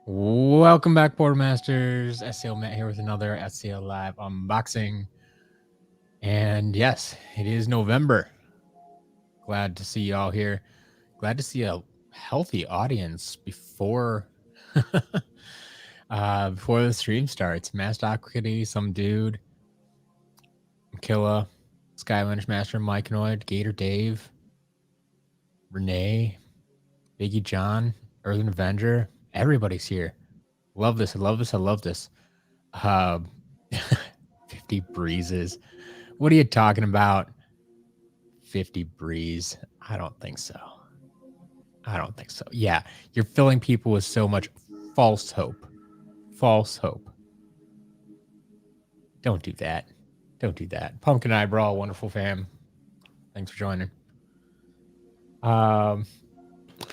Welcome back, Boardmasters. SEO Matt here with another SEO Live unboxing. And yes, it is November. Glad to see you all here. Glad to see a healthy audience before before the stream starts. Mastock Kitty, some dude, Killa, Skylanders Master, Mike Noid, Gator Dave, Renee, Biggie John, Earthen Avenger. Everybody's here. Love this. I love this. I love this. 50 breezes. What are you talking about? 50 breeze. I don't think so. I don't think so. Yeah, you're filling people with so much false hope. False hope. Don't do that. Don't do that. Pumpkin Eyebrow, wonderful fam. Thanks for joining.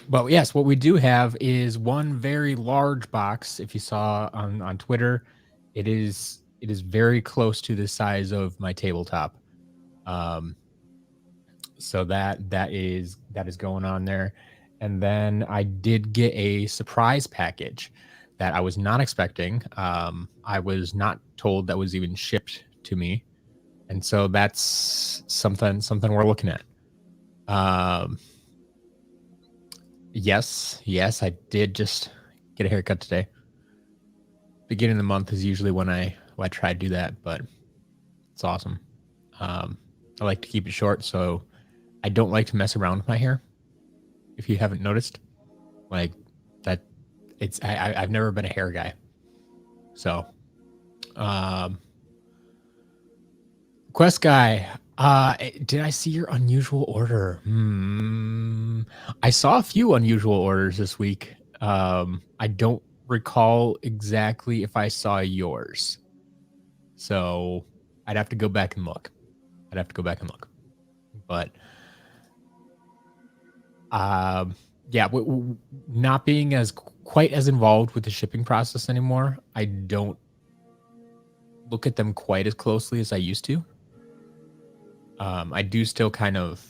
But yes, what we do have is one very large box. If you saw on Twitter, it is very close to the size of my tabletop. So that is going on there. And then I did get a surprise package that I was not expecting. I was not told that was even shipped to me, and so that's something we're looking at. Yes, I did just get a haircut today. Beginning of the month is usually when I try to do that, but it's awesome. I like to keep it short, so I don't like to mess around with my hair. If you haven't noticed, like that, I've never been a hair guy. So, Quest guy, did I see your unusual order? I saw a few unusual orders this week. I don't recall exactly if I saw yours. So I'd have to go back and look. But yeah, not being quite as involved with the shipping process anymore, I don't look at them quite as closely as I used to. I do still kind of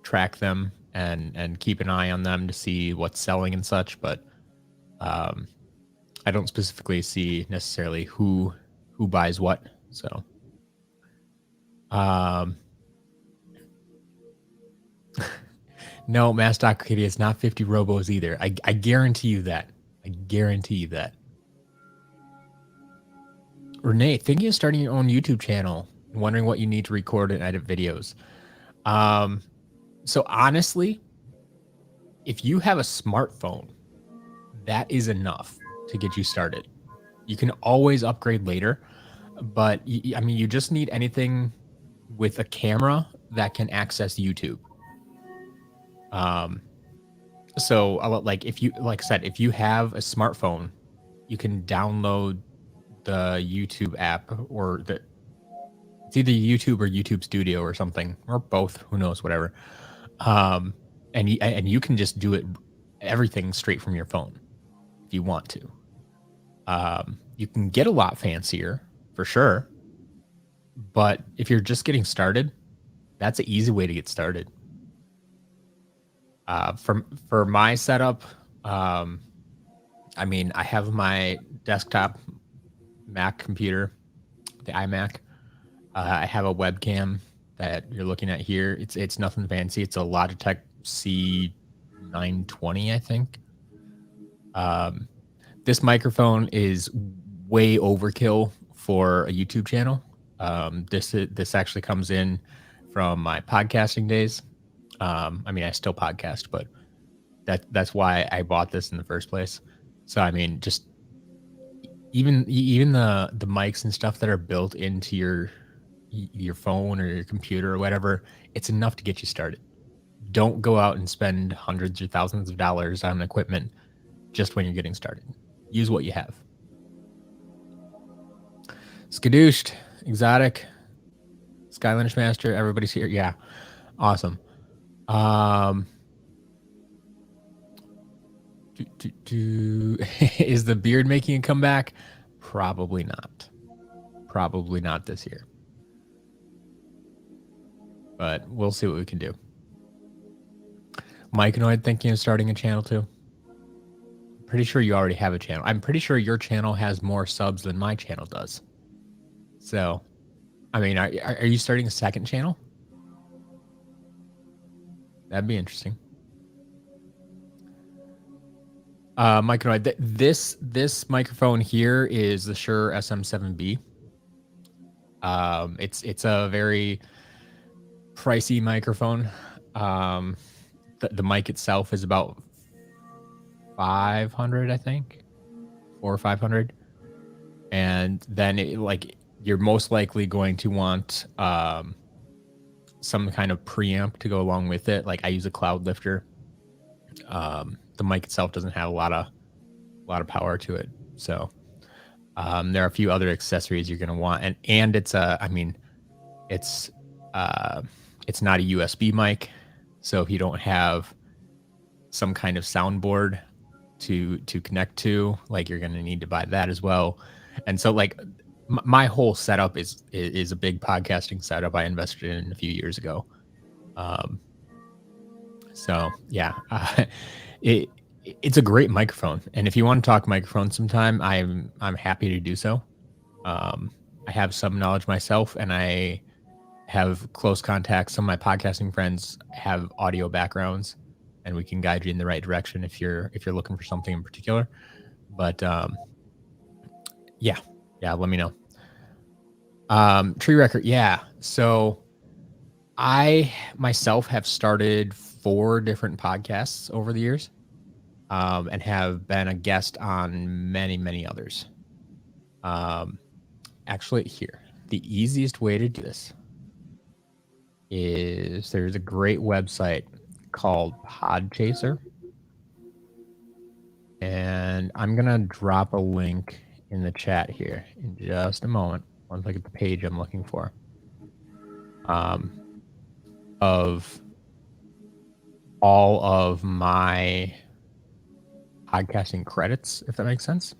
track them and keep an eye on them to see what's selling and such, but I don't specifically see necessarily who buys what. So, no, Mastock Kitty, it's not 50 robos either. I guarantee you that. Renee, thinking of starting your own YouTube channel, wondering what you need to record and edit videos. So honestly, if you have a smartphone, that is enough to get you started. You can always upgrade later, but I mean, you just need anything with a camera that can access YouTube. So like I said, if you have a smartphone, you can download the YouTube app, or it's either YouTube or YouTube Studio or something, or both. Who knows? Whatever. And you can just do everything straight from your phone if you want to. You can get a lot fancier for sure, but if you're just getting started, that's an easy way to get started. For my setup, I mean, I have my desktop Mac computer, the iMac. I have a webcam that you're looking at here. It's nothing fancy. It's a Logitech C920, I think. This microphone is way overkill for a YouTube channel. This actually comes in from my podcasting days. I mean, I still podcast, but that's why I bought this in the first place. So I mean, just even the mics and stuff that are built into your phone or your computer or whatever, it's enough to get you started. Don't go out and spend hundreds or thousands of dollars on equipment just when you're getting started. Use what you have. Skadooshed, Exotic, Skylanders Master, everybody's here. Yeah, awesome. Is the beard making a comeback? Probably not. Probably not this year. But we'll see what we can do. Mike Noid thinking of starting a channel too. pretty sure you already have a channel. I'm pretty sure your channel has more subs than my channel does. So, I mean, are you starting a second channel? That'd be interesting. Microphone. This microphone here is the Shure SM7B. It's a very pricey microphone. The mic itself is about 500, I think, 400 or 500, and then you're most likely going to want some kind of preamp to go along with it. Like I use a cloud lifter. The mic itself doesn't have a lot of power to it, so there are a few other accessories you're going to want, and it's it's not a USB mic, so if you don't have some kind of soundboard to connect to, like, you're going to need to buy that as well. And so like my whole setup is a big podcasting setup I invested in a few years ago. So yeah, it's a great microphone, and if you want to talk microphone sometime, I'm happy to do so. I have some knowledge myself, and I have close contacts. Some of my podcasting friends have audio backgrounds, and we can guide you in the right direction if you're looking for something in particular. But yeah, let me know. Tree record, yeah. So I myself have started 4 different podcasts over the years, and have been a guest on many others. Actually, here, the easiest way to do this is there's a great website called Podchaser, and I'm gonna drop a link in the chat here in just a moment once I get the page I'm looking for. Of all of my podcasting credits, if that makes sense.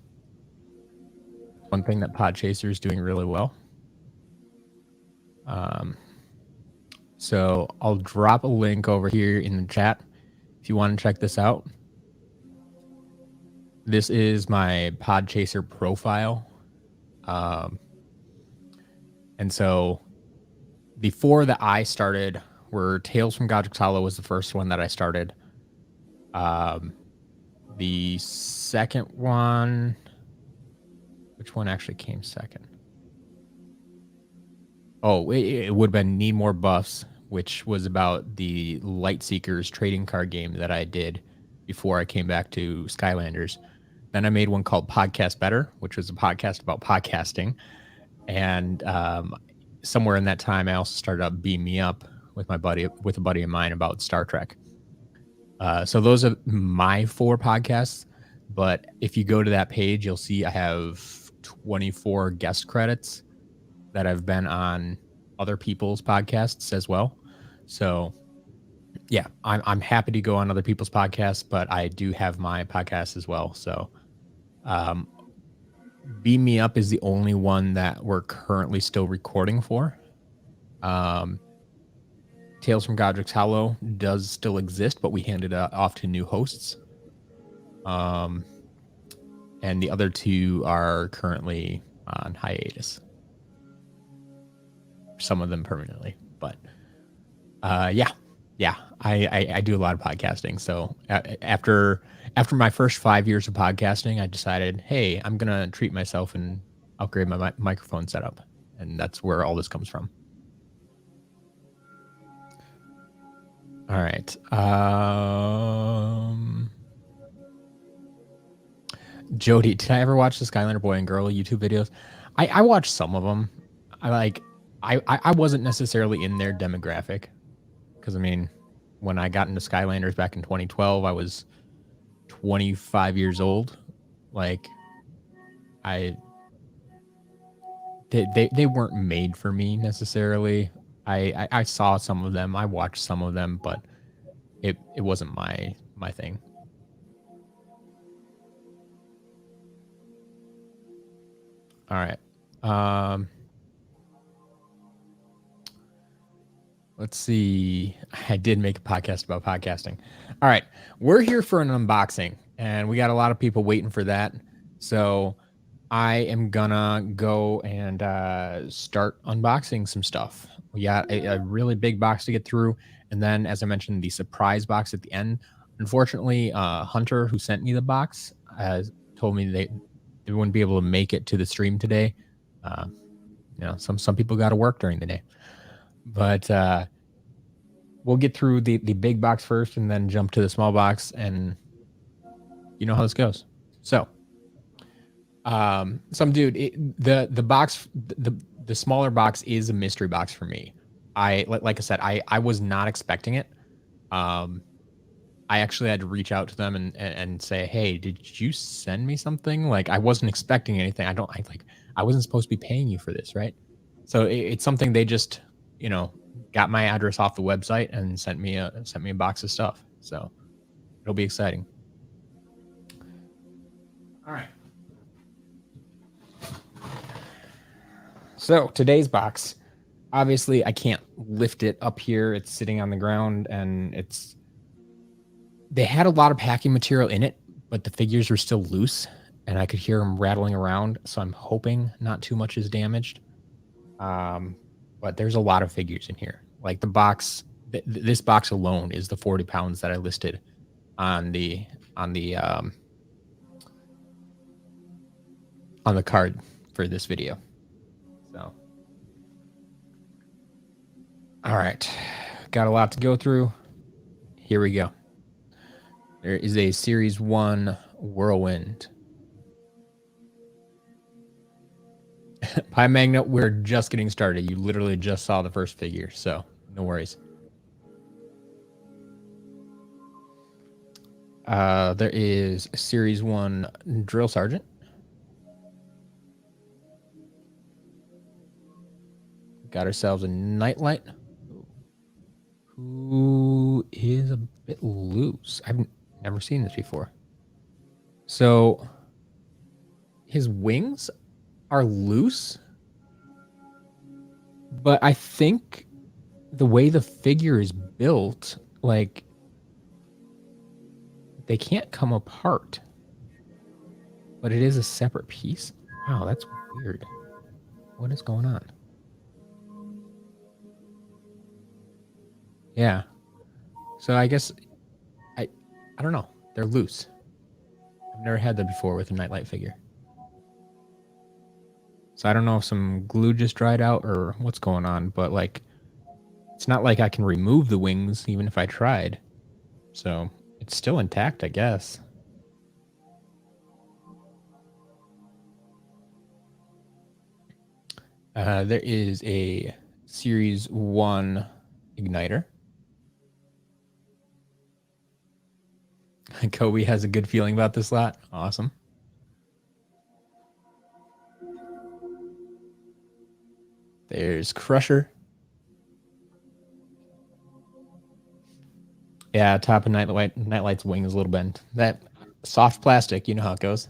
One thing that Podchaser is doing really well. So I'll drop a link over here in the chat if you want to check this out. This is my Podchaser profile. And so before that I started, where Tales from Godric's Hollow was the first one that I started. The second one, which one actually came second? Oh, it would have been Need More Buffs, which was about the Lightseekers trading card game that I did before I came back to Skylanders. Then I made one called Podcast Better, which was a podcast about podcasting. And somewhere in that time, I also started up Beam Me Up with a buddy of mine about Star Trek. So those are my 4 podcasts. But if you go to that page, you'll see I have 24 guest credits that I've been on other people's podcasts as well. So yeah, I'm happy to go on other people's podcasts, but I do have my podcast as well. So Beam Me Up is the only one that we're currently still recording for. Tales from Godric's Hollow does still exist, but we handed it off to new hosts. And the other 2 are currently on hiatus. Some of them permanently, but yeah, I do a lot of podcasting. So after my first 5 years of podcasting, I decided, hey, I'm gonna treat myself and upgrade my microphone setup, and that's where all this comes from. All right. Jody, did I ever watch the Skylander Boy and Girl YouTube videos? I watched some of them. I wasn't necessarily in their demographic, because I mean, when I got into Skylanders back in 2012, I was 25 years old. Like, they weren't made for me necessarily. I saw some of them, I watched some of them, but it wasn't my thing. All right. Let's see. I did make a podcast about podcasting. All right. We're here for an unboxing. and we got a lot of people waiting for that. So I am gonna go and start unboxing some stuff. We got a really big box to get through, and then, as I mentioned, the surprise box at the end. Unfortunately, Hunter, who sent me the box, told me they wouldn't be able to make it to the stream today. Uh, some people got to work during the day, but we'll get through the big box first, and then jump to the small box, and you know how this goes. So, some dude, the box, the smaller box is a mystery box for me. Like I said, I was not expecting it. I actually had to reach out to them and say, hey, did you send me something? Like, I wasn't expecting anything. I wasn't supposed to be paying you for this, right? So it's something they just, got my address off the website and sent me a box of stuff. So it'll be exciting. All right. So today's box, obviously I can't lift it up here. It's sitting on the ground, and they had a lot of packing material in it, but the figures were still loose and I could hear them rattling around. So I'm hoping not too much is damaged. But there's a lot of figures in here. Like the box, this box alone is the 40 pounds that I listed on the card for this video. So, all right, got a lot to go through. Here we go. There is a Series 1 Whirlwind. Pie Magna, we're just getting started. You literally just saw the first figure, so no worries. There is a Series 1 Drill Sergeant. Got ourselves a Nightlight, who is a bit loose. I've never seen this before. So his wings are loose, but I think the way the figure is built, like, they can't come apart, but it is a separate piece. Wow, that's weird. What is going on? Yeah. So I guess I don't know. They're loose. I've never had that before with a Nightlight figure. So I don't know if some glue just dried out or what's going on, but like, it's not like I can remove the wings even if I tried. So it's still intact, I guess. There is a Series 1 Igniter. Kobe has a good feeling about this lot. Awesome. There's Crusher. Yeah, top of Nightlight's wing is a little bent. That soft plastic, you know how it goes.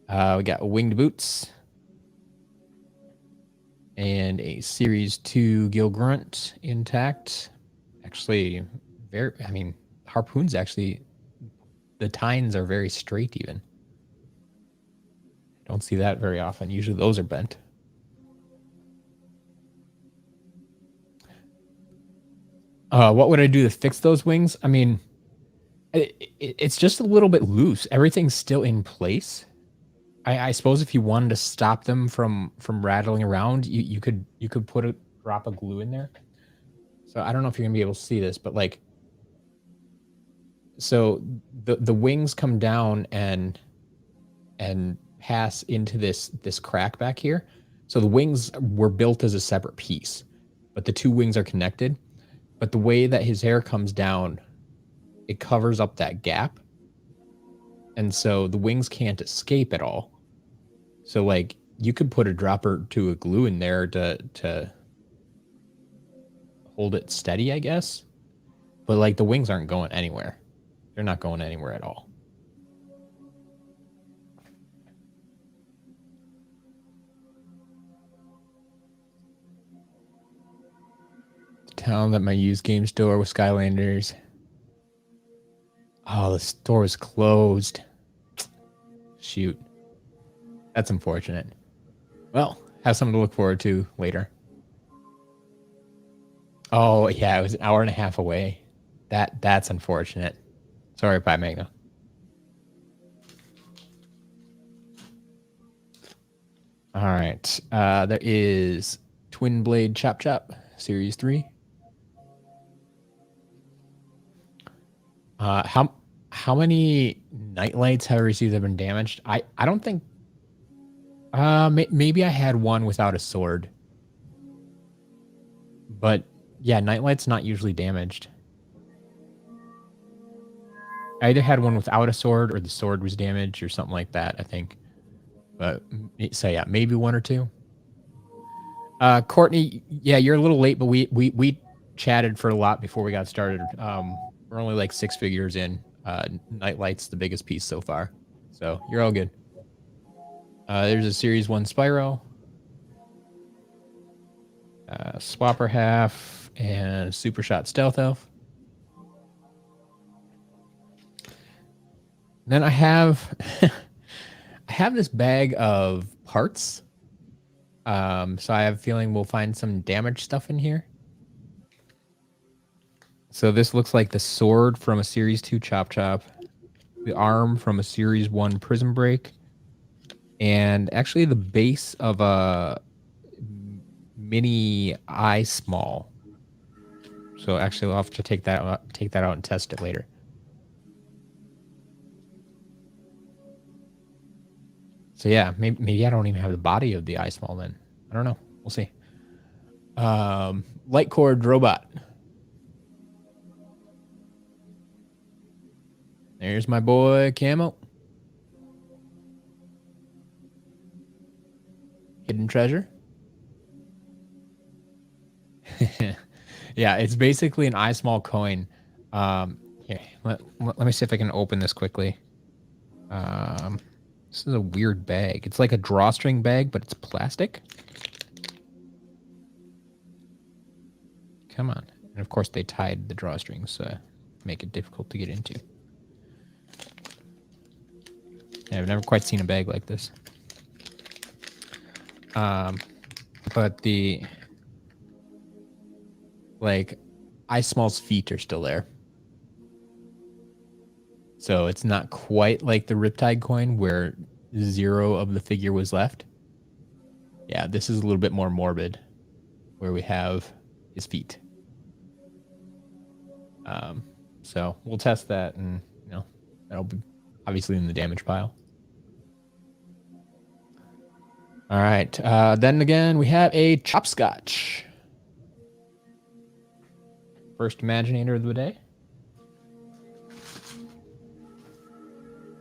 We got winged boots. And a Series 2 Gil Grunt intact. Actually, Harpoon's actually, the tines are very straight even. Don't see that very often. Usually those are bent. What would I do to fix those wings? I mean, it's just a little bit loose. Everything's still in place. I suppose if you wanted to stop them from rattling around, you could put a drop of glue in there. So I don't know if you're gonna be able to see this, but like, so the wings come down and pass into this crack back here. So the wings were built as a separate piece, but the two wings are connected. But the way that his hair comes down, it covers up that gap. And so the wings can't escape at all. So like, you could put a drop or two of glue in there to hold it steady, I guess. But like, the wings aren't going anywhere. They're not going anywhere at all. Tell them that my used game store with Skylanders. Oh, the store is closed. Shoot. That's unfortunate. Well, have something to look forward to later. Oh, yeah, it was an hour and a half away. That's unfortunate. Sorry, Pi Magna. All right. There is Twin Blade Chop Chop Series 3. How many nightlights have I received that have been damaged? I don't think. Maybe I had one without a sword. But yeah, nightlight's not usually damaged. I either had one without a sword or the sword was damaged or something like that, I think. But so yeah, maybe one or two. Courtney, yeah, you're a little late, but we chatted for a lot before we got started. We're only like 6 figures in. Nightlight's the biggest piece so far. So you're all good. There's a Series 1 Spyro. Swapper Half and Super Shot Stealth Elf. Then I have I have this bag of parts. So I have a feeling we'll find some damaged stuff in here. So this looks like the sword from a Series 2 Chop Chop, the arm from a Series 1 Prism Break, and actually the base of a mini eye small. So actually I'll have to take that out and test it later. So yeah, maybe I don't even have the body of the eye small then. I don't know. We'll see. Light cord robot. There's my boy Camo. Hidden treasure. Yeah, it's basically an eye small coin. Here, let me see if I can open this quickly. This is a weird bag. It's like a drawstring bag, but it's plastic. Come on. And of course they tied the drawstrings to make it difficult to get into. Yeah, I've never quite seen a bag like this. But the eye small's feet are still there. So it's not quite like the Riptide coin where 0 of the figure was left. Yeah, this is a little bit more morbid where we have his feet. So we'll test that and, that'll be obviously in the damage pile. All right. Then again, we have a Chopscotch. First Imaginator of the day.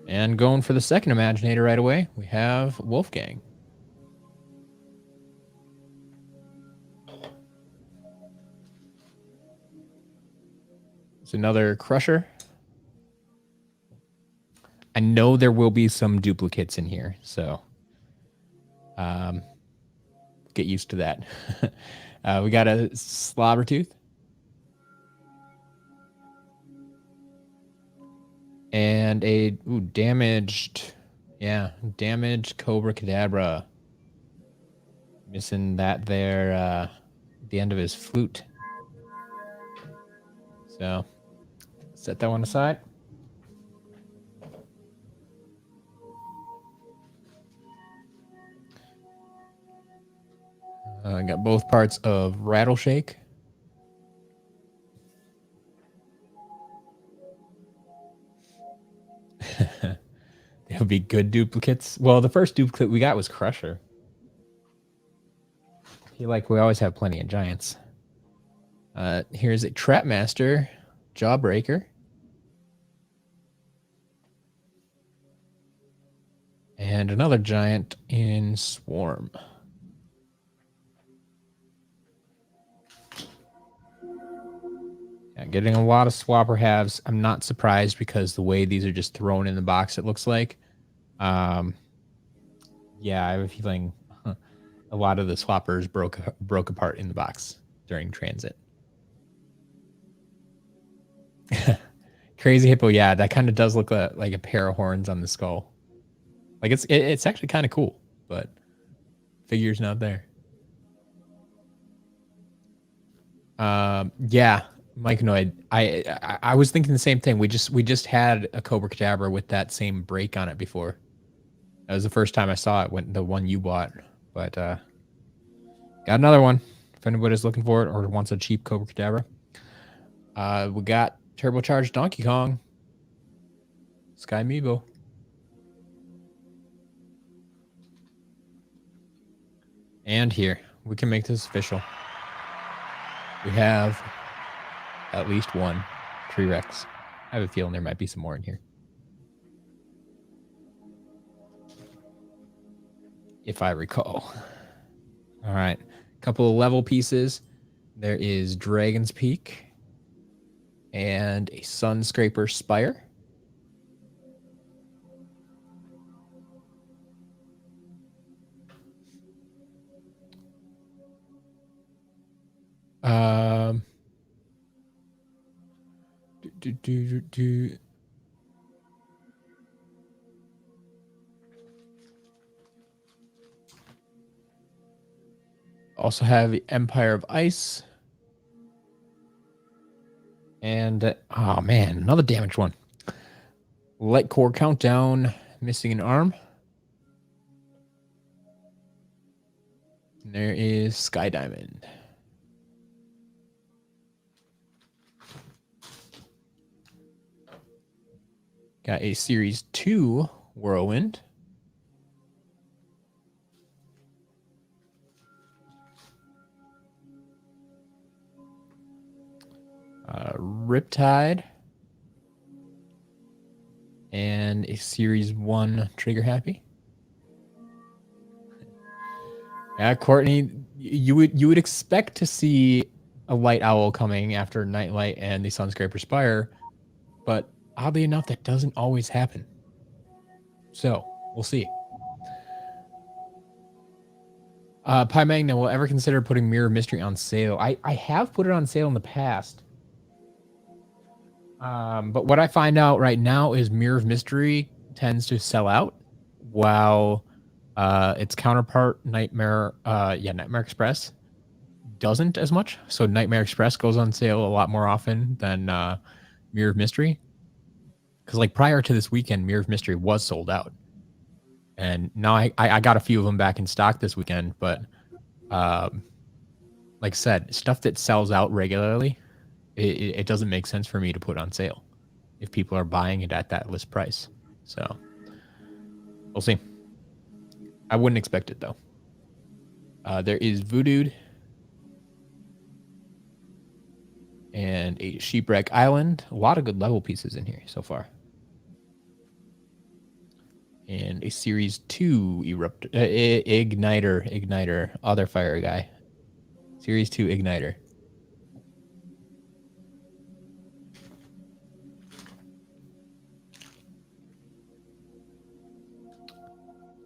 And going for the second Imaginator right away, we have Wolfgang. It's another Crusher. I know there will be some duplicates in here, so get used to that. We got a Slobbertooth. And a damaged Cobra Kadabra. Missing that there at the end of his flute. So set that one aside. I got both parts of Rattleshake. They would be good duplicates. Well, the first duplicate we got was Crusher. I feel like we always have plenty of giants. Here's a Trapmaster Jawbreaker. And another giant in Swarm. Yeah, getting a lot of swapper halves. I'm not surprised because the way these are just thrown in the box, it looks like. Yeah, I have a feeling a lot of the swappers broke apart in the box during transit. Crazy hippo. Yeah, that kind of does look like a pair of horns on the skull. Like it's actually kind of cool, but figure's not there. Yeah, Mike Noid. I was thinking the same thing. We just had a Cobra Cadabra with that same break on it before. That was the first time I saw it when the one you bought. But got another one. If anybody's looking for it or wants a cheap Cobra Cadabra. We got turbocharged Donkey Kong. Sky Amiibo. And here, we can make this official. We have at least one T-Rex. I have a feeling there might be some more in here. If I recall. All right. A couple of level pieces. There is Dragon's Peak and a Sun Scraper Spire. Also have the Empire of Ice. And, oh man, another damaged one. Light Core Countdown, missing an arm. And there is Sky Diamond. Got a Series 2 Whirlwind. Riptide. And a Series 1 Trigger Happy. Yeah, Courtney, you would expect to see a Light Owl coming after Nightlight and the Sunscraper Spire, but oddly enough, that doesn't always happen. So, we'll see. Pi Magna will ever consider putting Mirror of Mystery on sale. I have put it on sale in the past. But what I find out right now is Mirror of Mystery tends to sell out, while its counterpart, Nightmare Express, doesn't as much. So Nightmare Express goes on sale a lot more often than Mirror of Mystery. Because like prior to this weekend, Mirror of Mystery was sold out. And now I got a few of them back in stock this weekend. But like I said, stuff that sells out regularly, it doesn't make sense for me to put on sale if people are buying it at that list price. So we'll see. I wouldn't expect it though. There is Voodooed and a Shipwreck Island. A lot of good level pieces in here so far. And a Series 2 Igniter, other fire guy. Series 2 Igniter.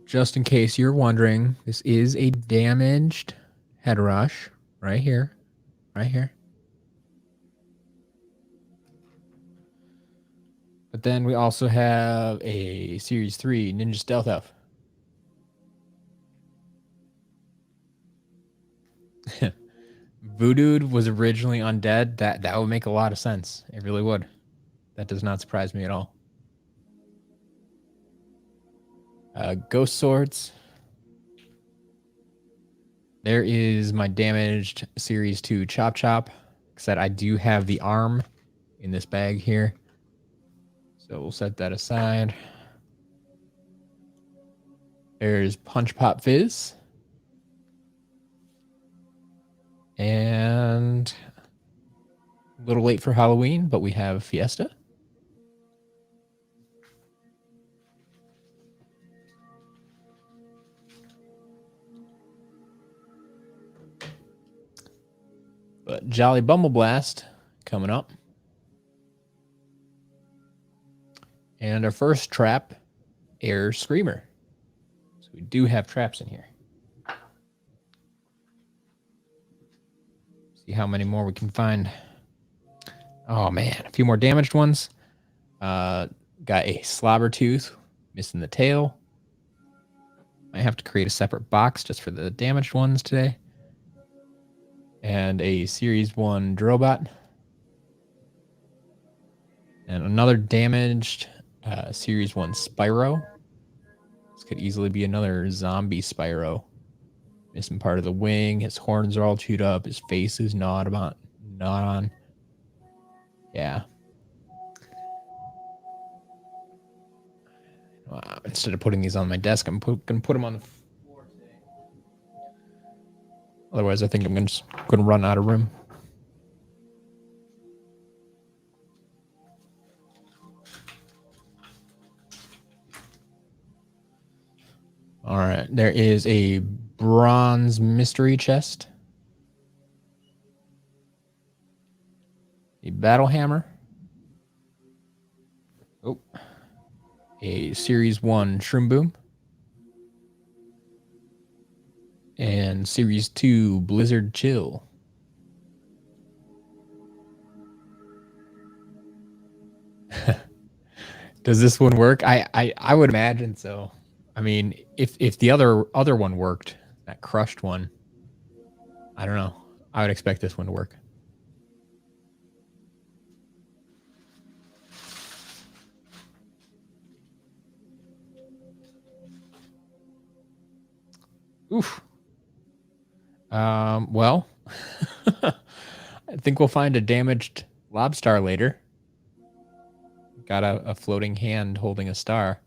Just in case you're wondering, this is a damaged head rush right here. Right here. But then we also have a Series 3 Ninja Stealth Elf. Voodooed was originally undead. That would make a lot of sense. It really would. That does not surprise me at all. Ghost Swords. There is my damaged Series 2 Chop Chop. Except I do have the arm in this bag here. So we'll set that aside. There's Punch Pop Fizz. And a little late for Halloween, but we have Fiesta. But Jolly Bumble Blast coming up. And our first trap, Air Screamer. So we do have traps in here. See how many more we can find. Oh man, a few more damaged ones. Got a slobber tooth, missing the tail. I have to create a separate box just for the damaged ones today. And a Series 1 Drobot. And another damaged Series 1 Spyro. This could easily be another zombie Spyro. Missing part of the wing. His horns are all chewed up. His face is not on. Yeah. Instead of putting these on my desk, I'm going to put them on the floor today. Otherwise, I think I'm just going to run out of room. All right. There is a bronze mystery chest. A battle hammer. Oh. A Series 1 Shroom Boom. And Series 2 Blizzard Chill. Does this one work? I would imagine so. I mean, if the other one worked, that crushed one, I don't know. I would expect this one to work. Oof. Well, I think we'll find a damaged lobstar later. Got a floating hand holding a star.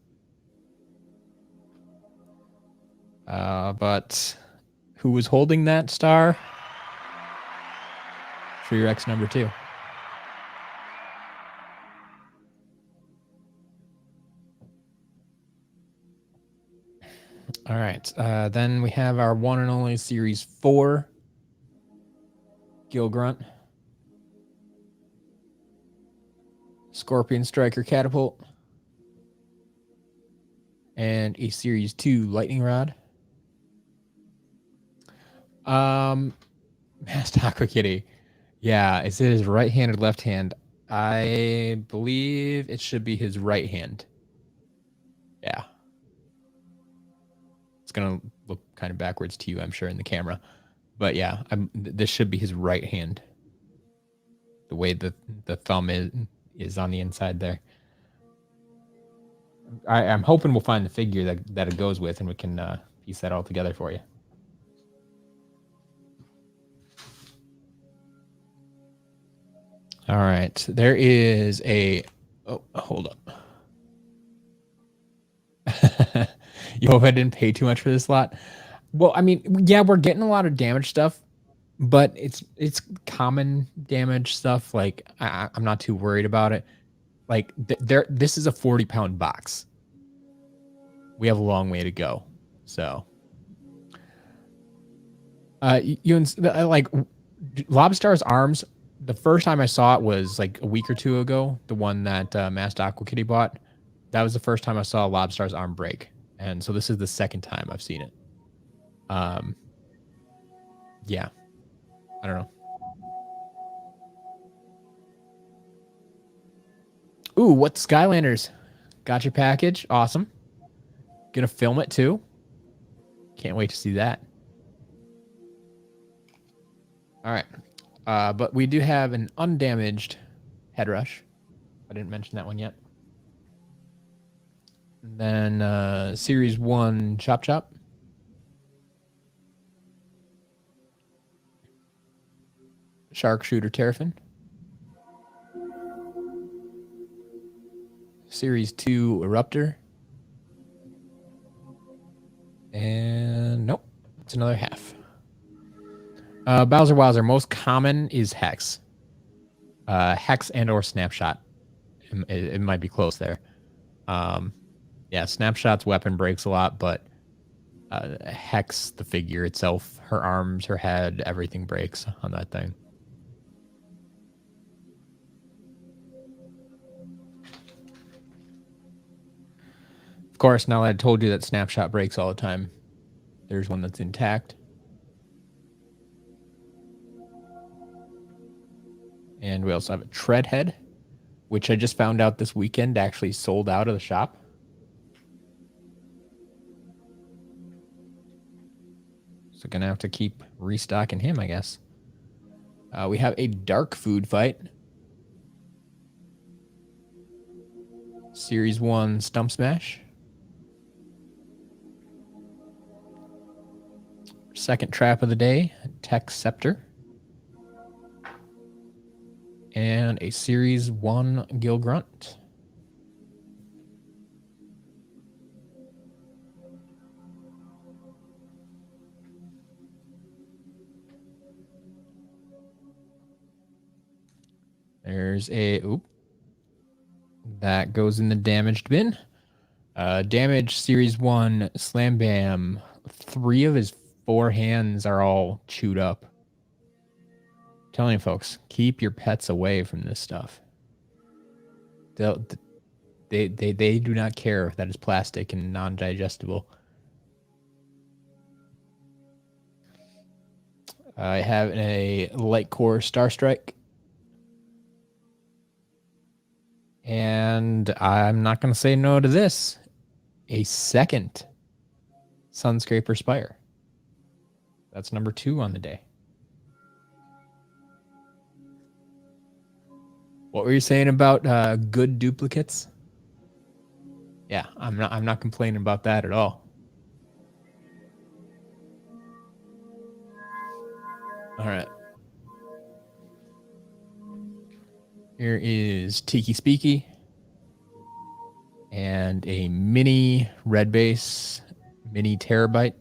But who was holding that star? For your X number 2. All right. Then we have our one and only Series 4 Gill Grunt. Scorpion Striker Catapult. And a Series 2 Lightning Rod. Masked Aqua Kitty. Yeah, is it his right hand or left hand? I believe it should be his right hand. Yeah. It's going to look kind of backwards to you, I'm sure, in the camera. But yeah, this should be his right hand. The way the thumb is on the inside there. I'm hoping we'll find the figure that it goes with, and we can piece that all together for you. All right. There is a... Oh, hold up. You hope I didn't pay too much for this lot? Well, I mean, yeah, we're getting a lot of damage stuff, but it's common damage stuff. Like, I'm not too worried about it. Like, this is a 40-pound box. We have a long way to go. So, like, Lobstar's arms, the first time I saw it was like a week or two ago. The one that Masked Aqua Kitty bought. That was the first time I saw Lobstar's arm break. And so this is the second time I've seen it. Yeah. I don't know. Ooh, what's Skylanders? Got your package. Awesome. Gonna film it too. Can't wait to see that. All right. But we do have an undamaged head rush. I didn't mention that one yet. And then Series 1 Chop Chop. Sharpshooter Terrafin. Series 2 Eruptor. And nope, it's another half. Bowser Wowzer, most common is Hex. Hex and or Snapshot. It might be close there. Yeah, Snapshot's weapon breaks a lot, but Hex, the figure itself, her arms, her head, everything breaks on that thing. Of course, now that I told you that Snapshot breaks all the time, there's one that's intact. And we also have a Tread Head. which I just found out this weekend actually sold out of the shop. So gonna have to keep restocking him, I guess. We have a dark food fight. Series 1 Stump Smash. Second trap of the day, Tech Scepter. And a Series 1 Gil Grunt. There's a... Oop. That goes in the damaged bin. Damage Series 1 Slam Bam. 3 of his 4 hands are all chewed up. I'm telling you folks, keep your pets away from this stuff. They do not care if that is plastic and non-digestible. I have a Light Core Star Strike. And I'm not going to say no to this. A second Sunscraper Spire. That's number 2 on the day. What were you saying about good duplicates? Yeah, I'm not complaining about that at all. All right. Here is Tiki Speaky and a mini red base, mini Terabyte.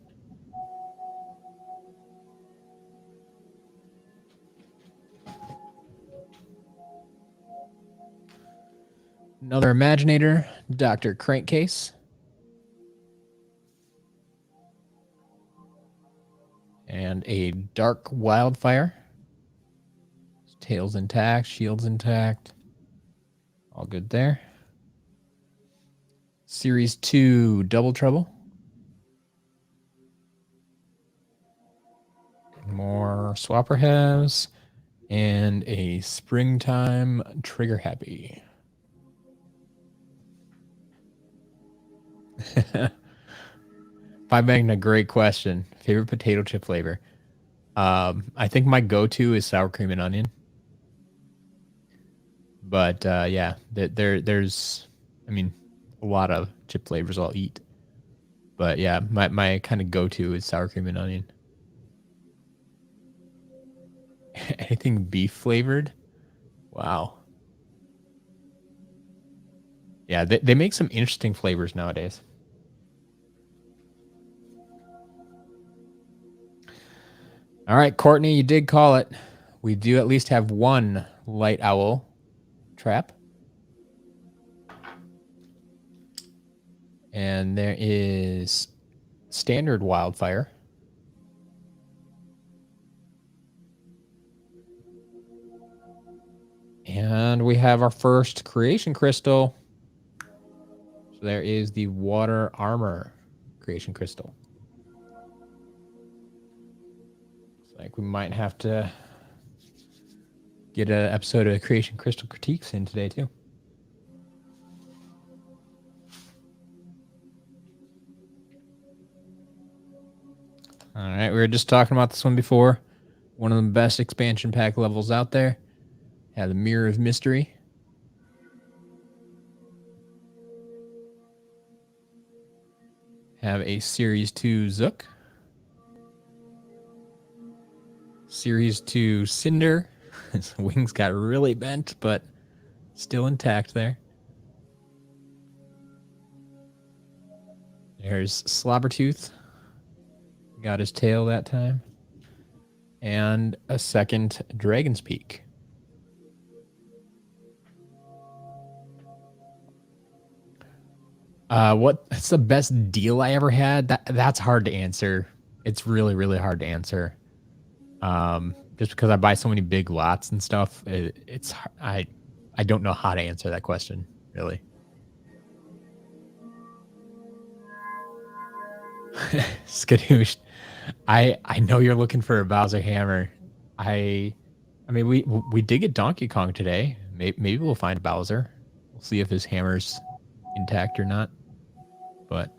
Another Imaginator, Dr. Crankcase. And a Dark Wildfire. Tails intact, shields intact. All good there. Series 2 Double Trouble. More Swapper Halves. And a Springtime Trigger Happy. Pie Magna, great question. Favorite potato chip flavor? I think my go-to is sour cream and onion. But yeah, there's, I mean, a lot of chip flavors I'll eat. But yeah, my kind of go-to is sour cream and onion. Anything beef flavored? Wow. Yeah, they make some interesting flavors nowadays. All right, Courtney, you did call it. We do at least have one Light Owl trap. And there is Standard Wildfire. And we have our first Creation Crystal. So there is the Water Armor Creation Crystal. Looks like we might have to get an episode of Creation Crystal Critiques in today, too. All right, we were just talking about this one before. One of the best expansion pack levels out there. Have the Mirror of Mystery. Have a Series 2 Zook. Series 2 Cinder. His wings got really bent, but still intact there. There's Slobbertooth. Got his tail that time. And a second Dragon's Peak. What's the best deal I ever had? That's hard to answer. It's really, really hard to answer. Just because I buy so many big lots and stuff, I don't know how to answer that question, really. Skadoosh. I know you're looking for a Bowser Hammer. I mean, we did get Donkey Kong today. Maybe we'll find Bowser. We'll see if his hammer's intact or not. But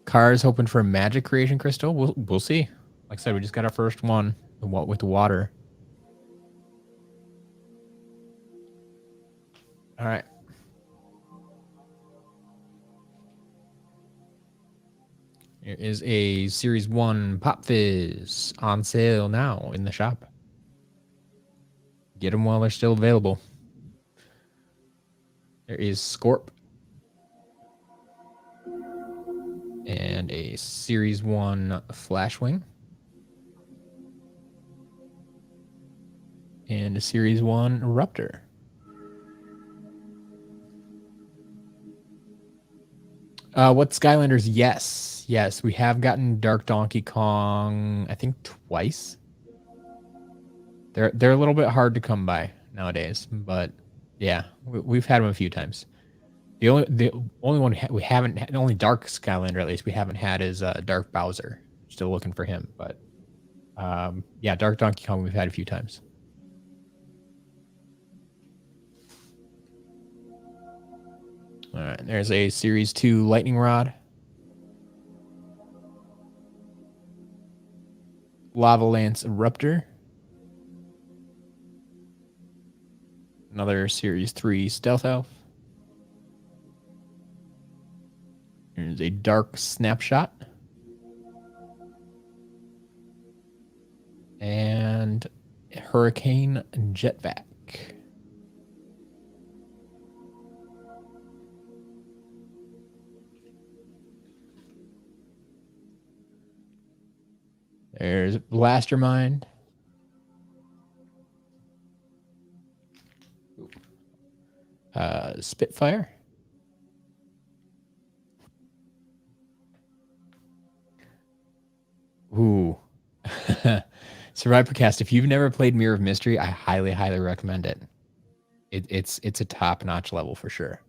Cars hoping for a magic creation crystal. We'll see. Like I said, we just got our first one with the water. All right. Here is a Series 1 Pop Fizz on sale now in the shop. Get them while they're still available. There is Scorp. And a Series 1 Flashwing. And a Series 1 Eruptor. What Skylanders? Yes, we have gotten Dark Donkey Kong, I think twice. They're a little bit hard to come by nowadays, but yeah, we've had them a few times. The only one we haven't had, the only Dark Skylander at least we haven't had is Dark Bowser. Still looking for him, but yeah, Dark Donkey Kong we've had a few times. All right, there's a Series 2 Lightning Rod. Lava Lance Eruptor. Another Series 3 Stealth Elf. There's a Dark Snapshot. And Hurricane Jetvac. There's Blastermind. Spitfire. Ooh. Survivor Cast. If you've never played Mirror of Mystery, I highly recommend it. It's a top-notch level for sure.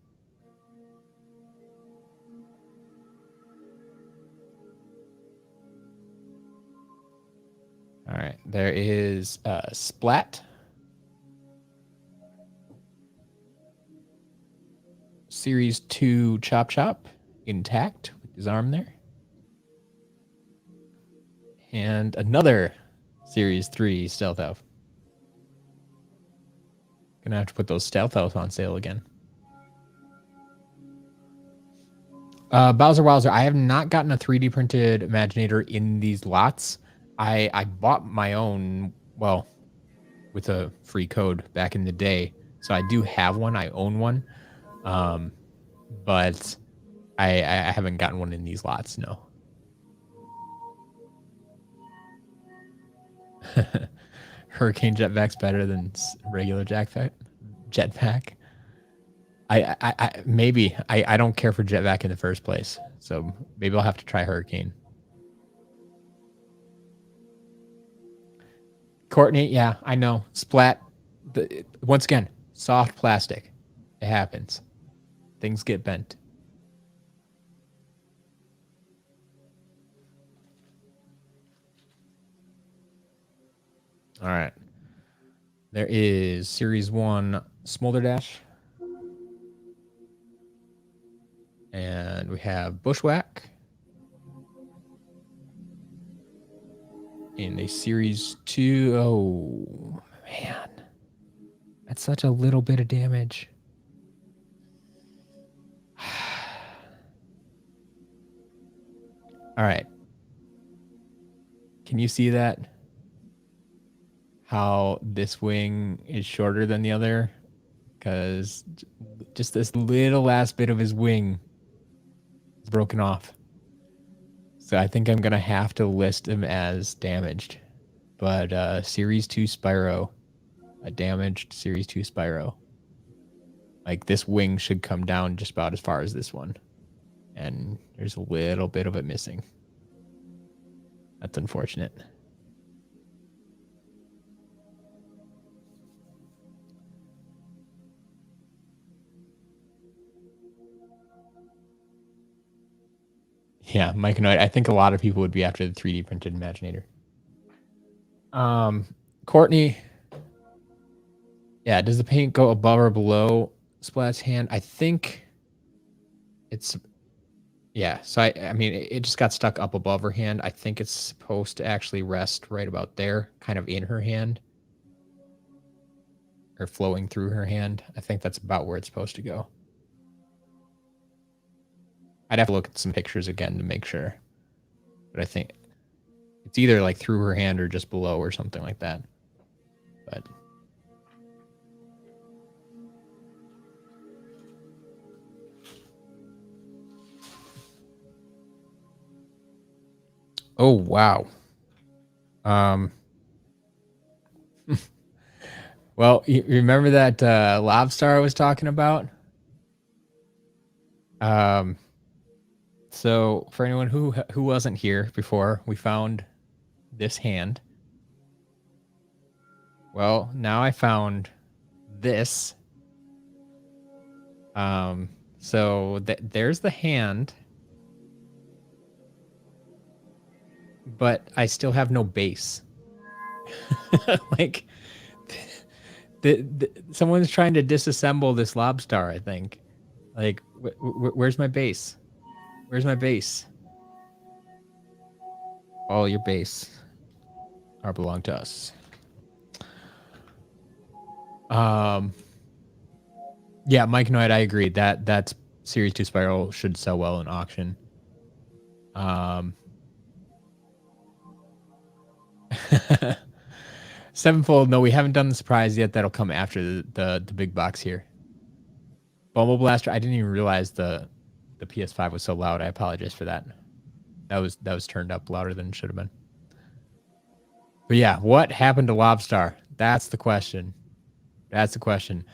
All right, there is Splat. Series 2 Chop Chop, intact with his arm there. And another Series 3 Stealth Elf. Gonna have to put those Stealth Elves on sale again. Bowser Wowzer, I have not gotten a 3D printed Imaginator in these lots. I bought my own, well, with a free code back in the day. So I do have one. I own one. But I haven't gotten one in these lots, no. Hurricane Jetpack's better than regular jetpack. Maybe I don't care for jetpack in the first place, so maybe I'll have to try Hurricane. Courtney, yeah, I know. Splat. Once again, soft plastic. It happens. Things get bent. All right. There is Series 1 Smolder Dash. And we have Bushwhack. In a Series 2. Oh, man. That's such a little bit of damage. All right. Can you see that? How this wing is shorter than the other? Because just this little last bit of his wing is broken off. So I think I'm going to have to list him as damaged. But Series 2 Spyro. A damaged Series 2 Spyro. Like, this wing should come down just about as far as this one. And there's a little bit of it missing. That's unfortunate. Yeah, Mike and I think a lot of people would be after the 3D printed Imaginator. Courtney, Yeah, does the paint go above or below Splat's hand? I think it's, yeah. So I mean, it just got stuck up above her hand. I think it's supposed to actually rest right about there, kind of in her hand, or flowing through her hand. I think that's about where it's supposed to go. I'd have to look at some pictures again to make sure, but I think it's either like through her hand or just below or something like that. But oh wow. Well, you remember that lobster I was talking about? So for anyone who wasn't here before, we found this hand. Well, now I found this. So there's the hand, but I still have no base. Like someone's trying to disassemble this lobster, I think. Like, where's my base? Where's my base? All your base are belong to us. Yeah, Mike Knight, I agree. That's Series 2 Spiral should sell well in auction. Sevenfold, no, we haven't done the surprise yet. That'll come after the big box here. Bumble Blaster, I didn't even realize the PS5 was so loud. I apologize for that. That was turned up louder than it should have been. But yeah, what happened to Lobstar? That's the question. That's the question.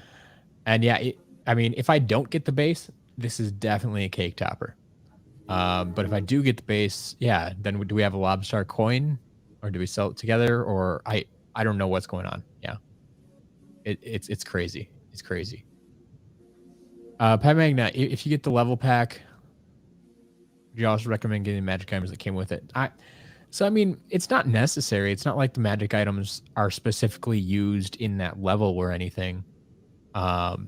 And yeah, I mean, if I don't get the base, this is definitely a cake topper. But if I do get the base, yeah, then do we have a Lobstar coin, or do we sell it together? Or I don't know what's going on. Yeah, it's crazy. It's crazy. Pat Magna, if you get the level pack, would you also recommend getting the magic items that came with it? So I mean, it's not necessary. It's not like the magic items are specifically used in that level or anything. I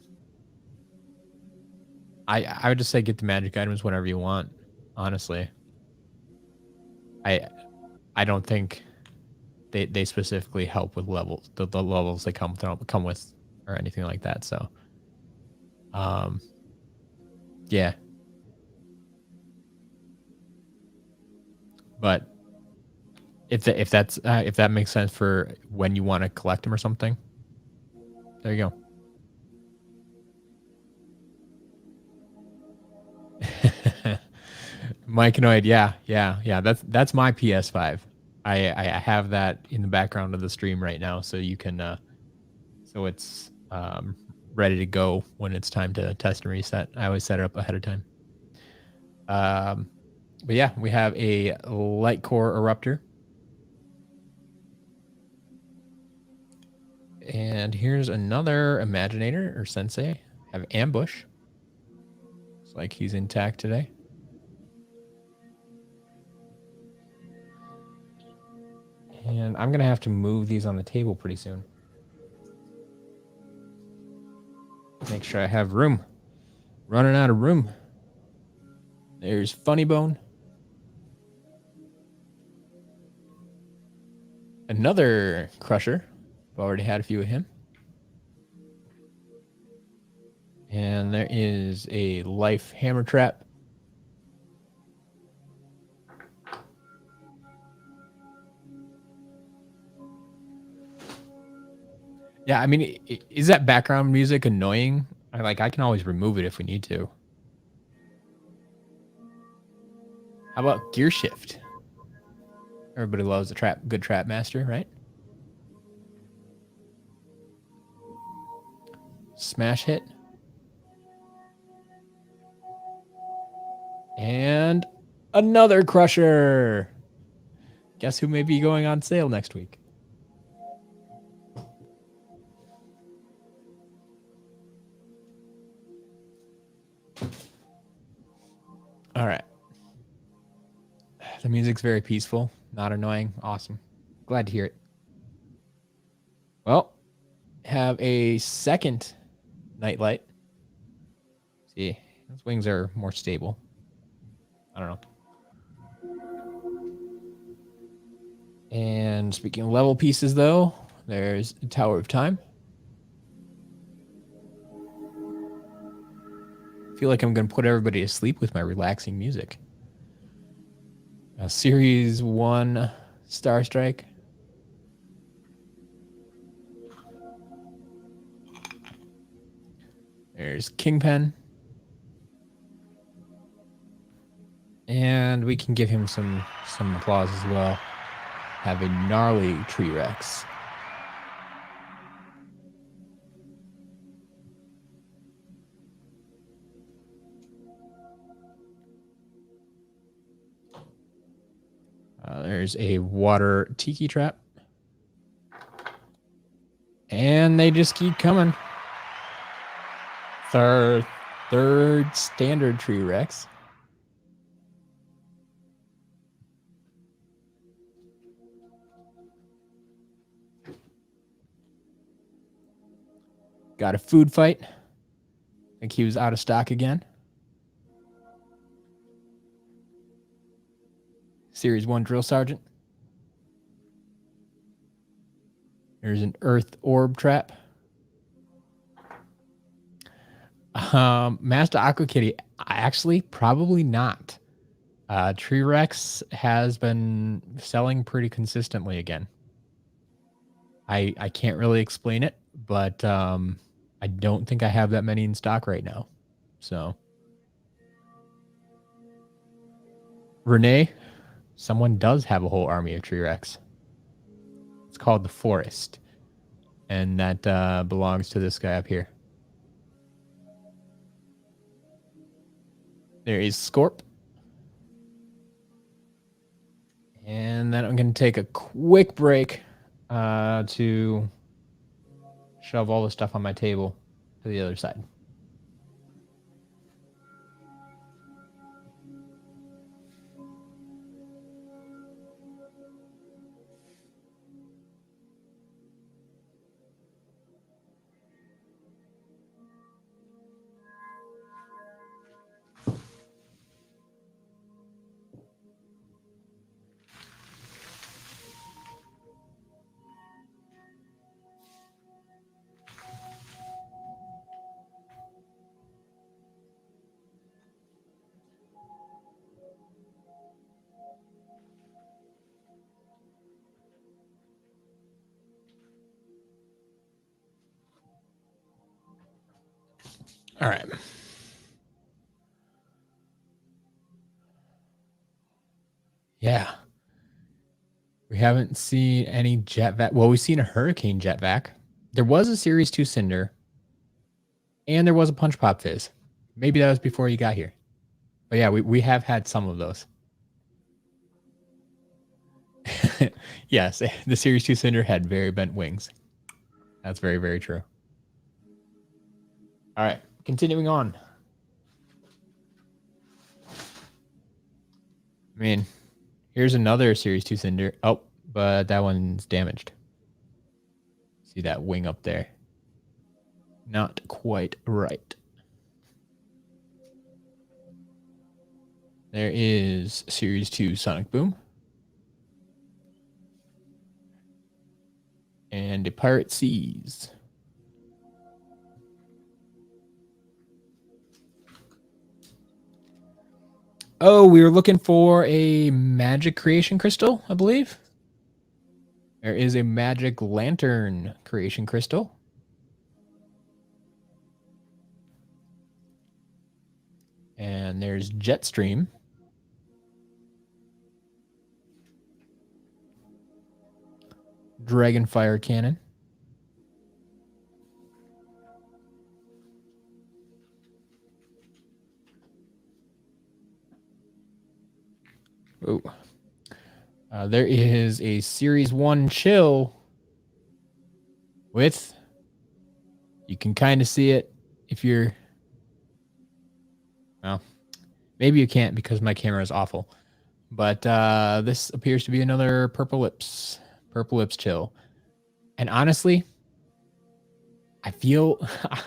would just say get the magic items whenever you want. Honestly, I don't think they specifically help with levels, the levels they come with, or anything like that. So, yeah. But if that makes sense for when you want to collect them or something, there you go. Myconoid, yeah. That's my PS5. I have that in the background of the stream right now, so you can so it's ready to go when it's time to test and reset. I always set it up ahead of time. But yeah, we have a light core eruptor. And here's another Imaginator or Sensei. Have Ambush. Looks like he's intact today. And I'm going to have to move these on the table pretty soon. Make sure I have room. Running out of room. There's Funny Bone. Another Crusher. I've already had a few of him. And there is a Life Hammer Trap. Yeah, I mean, is that background music annoying? I can always remove it if we need to. How about Gear Shift? Everybody loves a good trap master, right? Smash Hit. And another Crusher. Guess who may be going on sale next week? All right. The music's very peaceful, not annoying. Awesome. Glad to hear it. Well, have a second nightlight. See, those wings are more stable. I don't know. And speaking of level pieces, though, there's Tower of Time. I feel like I'm going to put everybody to sleep with my relaxing music. Series 1 Star Strike. There's Kingpin. And we can give him some applause as well. Have a gnarly Tree Rex. There's a water tiki trap. And they just keep coming. Third standard Tree Rex. Got a food fight. I think he was out of stock again. Series 1 Drill Sergeant. There's an Earth Orb Trap. Master Aqua Kitty, actually, probably not. Tree Rex has been selling pretty consistently again. I can't really explain it, but I don't think I have that many in stock right now. So, Renee, someone does have a whole army of Tree Rex. It's called the Forest, and that belongs to this guy up here. There is Scorp. And then I'm going to take a quick break to shove all the stuff on my table to the other side. All right. Yeah. We haven't seen any jet vac. Well, we've seen a hurricane jet vac. There was a Series 2 Cinder. And there was a Punch Pop Fizz. Maybe that was before you got here. But yeah, we have had some of those. Yes, the Series 2 Cinder had very bent wings. That's very, very true. All right, continuing on. I mean, here's another Series 2 Cinder. Oh, but that one's damaged. See that wing up there? Not quite right. There is Series 2 Sonic Boom. And a Pirate Seas. Oh, we were looking for a Magic Creation Crystal, I believe. There is a Magic Lantern Creation Crystal. And there's Jetstream. Dragonfire Cannon. Oh. There is a Series 1 Chill with, you can kind of see it if you're, well, maybe you can't because my camera is awful. But this appears to be another Purple Lips Chill. And honestly, I feel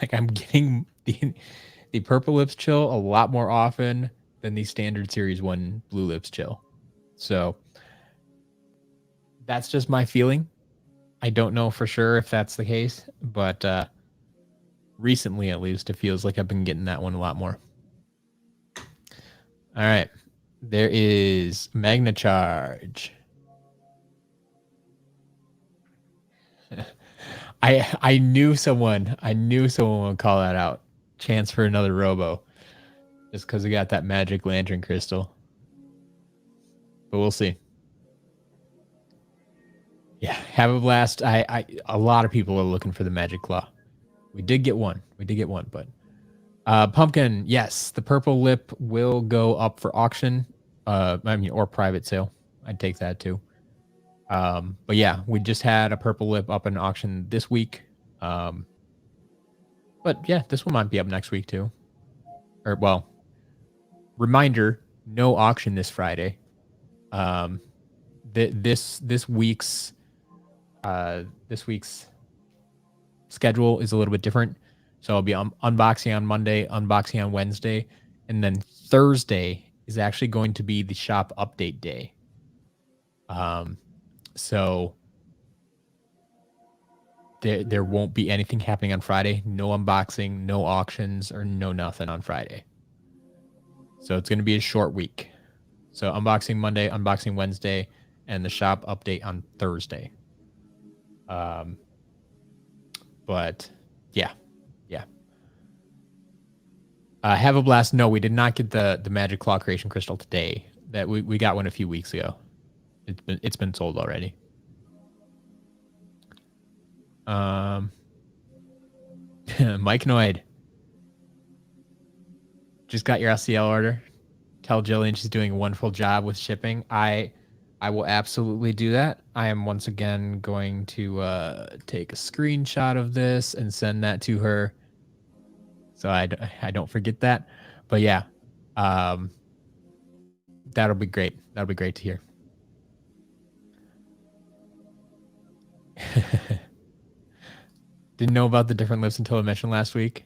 like I'm getting the purple lips chill a lot more often than the standard series 1 blue lips chill. So that's just my feeling. I don't know for sure if that's the case, but recently at least it feels like I've been getting that one a lot more. All right. There is Magna Charge. I knew someone would call that out. Chance for another Robo. Just because we got that magic lantern crystal. But we'll see. Yeah, have a blast. A lot of people are looking for the magic claw. We did get one, but pumpkin, yes, the purple lip will go up for auction. Or private sale. I'd take that too. But yeah, we just had a purple lip up in auction this week. But yeah, this one might be up next week too. Or well, reminder, no auction this Friday. This week's schedule is a little bit different. So I'll be unboxing on Monday, unboxing on Wednesday, and then Thursday is actually going to be the shop update day. So there won't be anything happening on Friday. No unboxing, no auctions, or no nothing on Friday. So it's going to be a short week. So unboxing Monday, unboxing Wednesday, and the shop update on Thursday. But yeah. Have a blast. No, we did not get the magic claw creation crystal today. That we got one a few weeks ago. It's been sold already. Mike Noid. Just got your SCL order. Tell Jillian she's doing a wonderful job with shipping. I will absolutely do that. I am once again going to take a screenshot of this and send that to her, so I don't forget that. But yeah, that'll be great. That'll be great to hear. Didn't know about the different lips until I mentioned last week.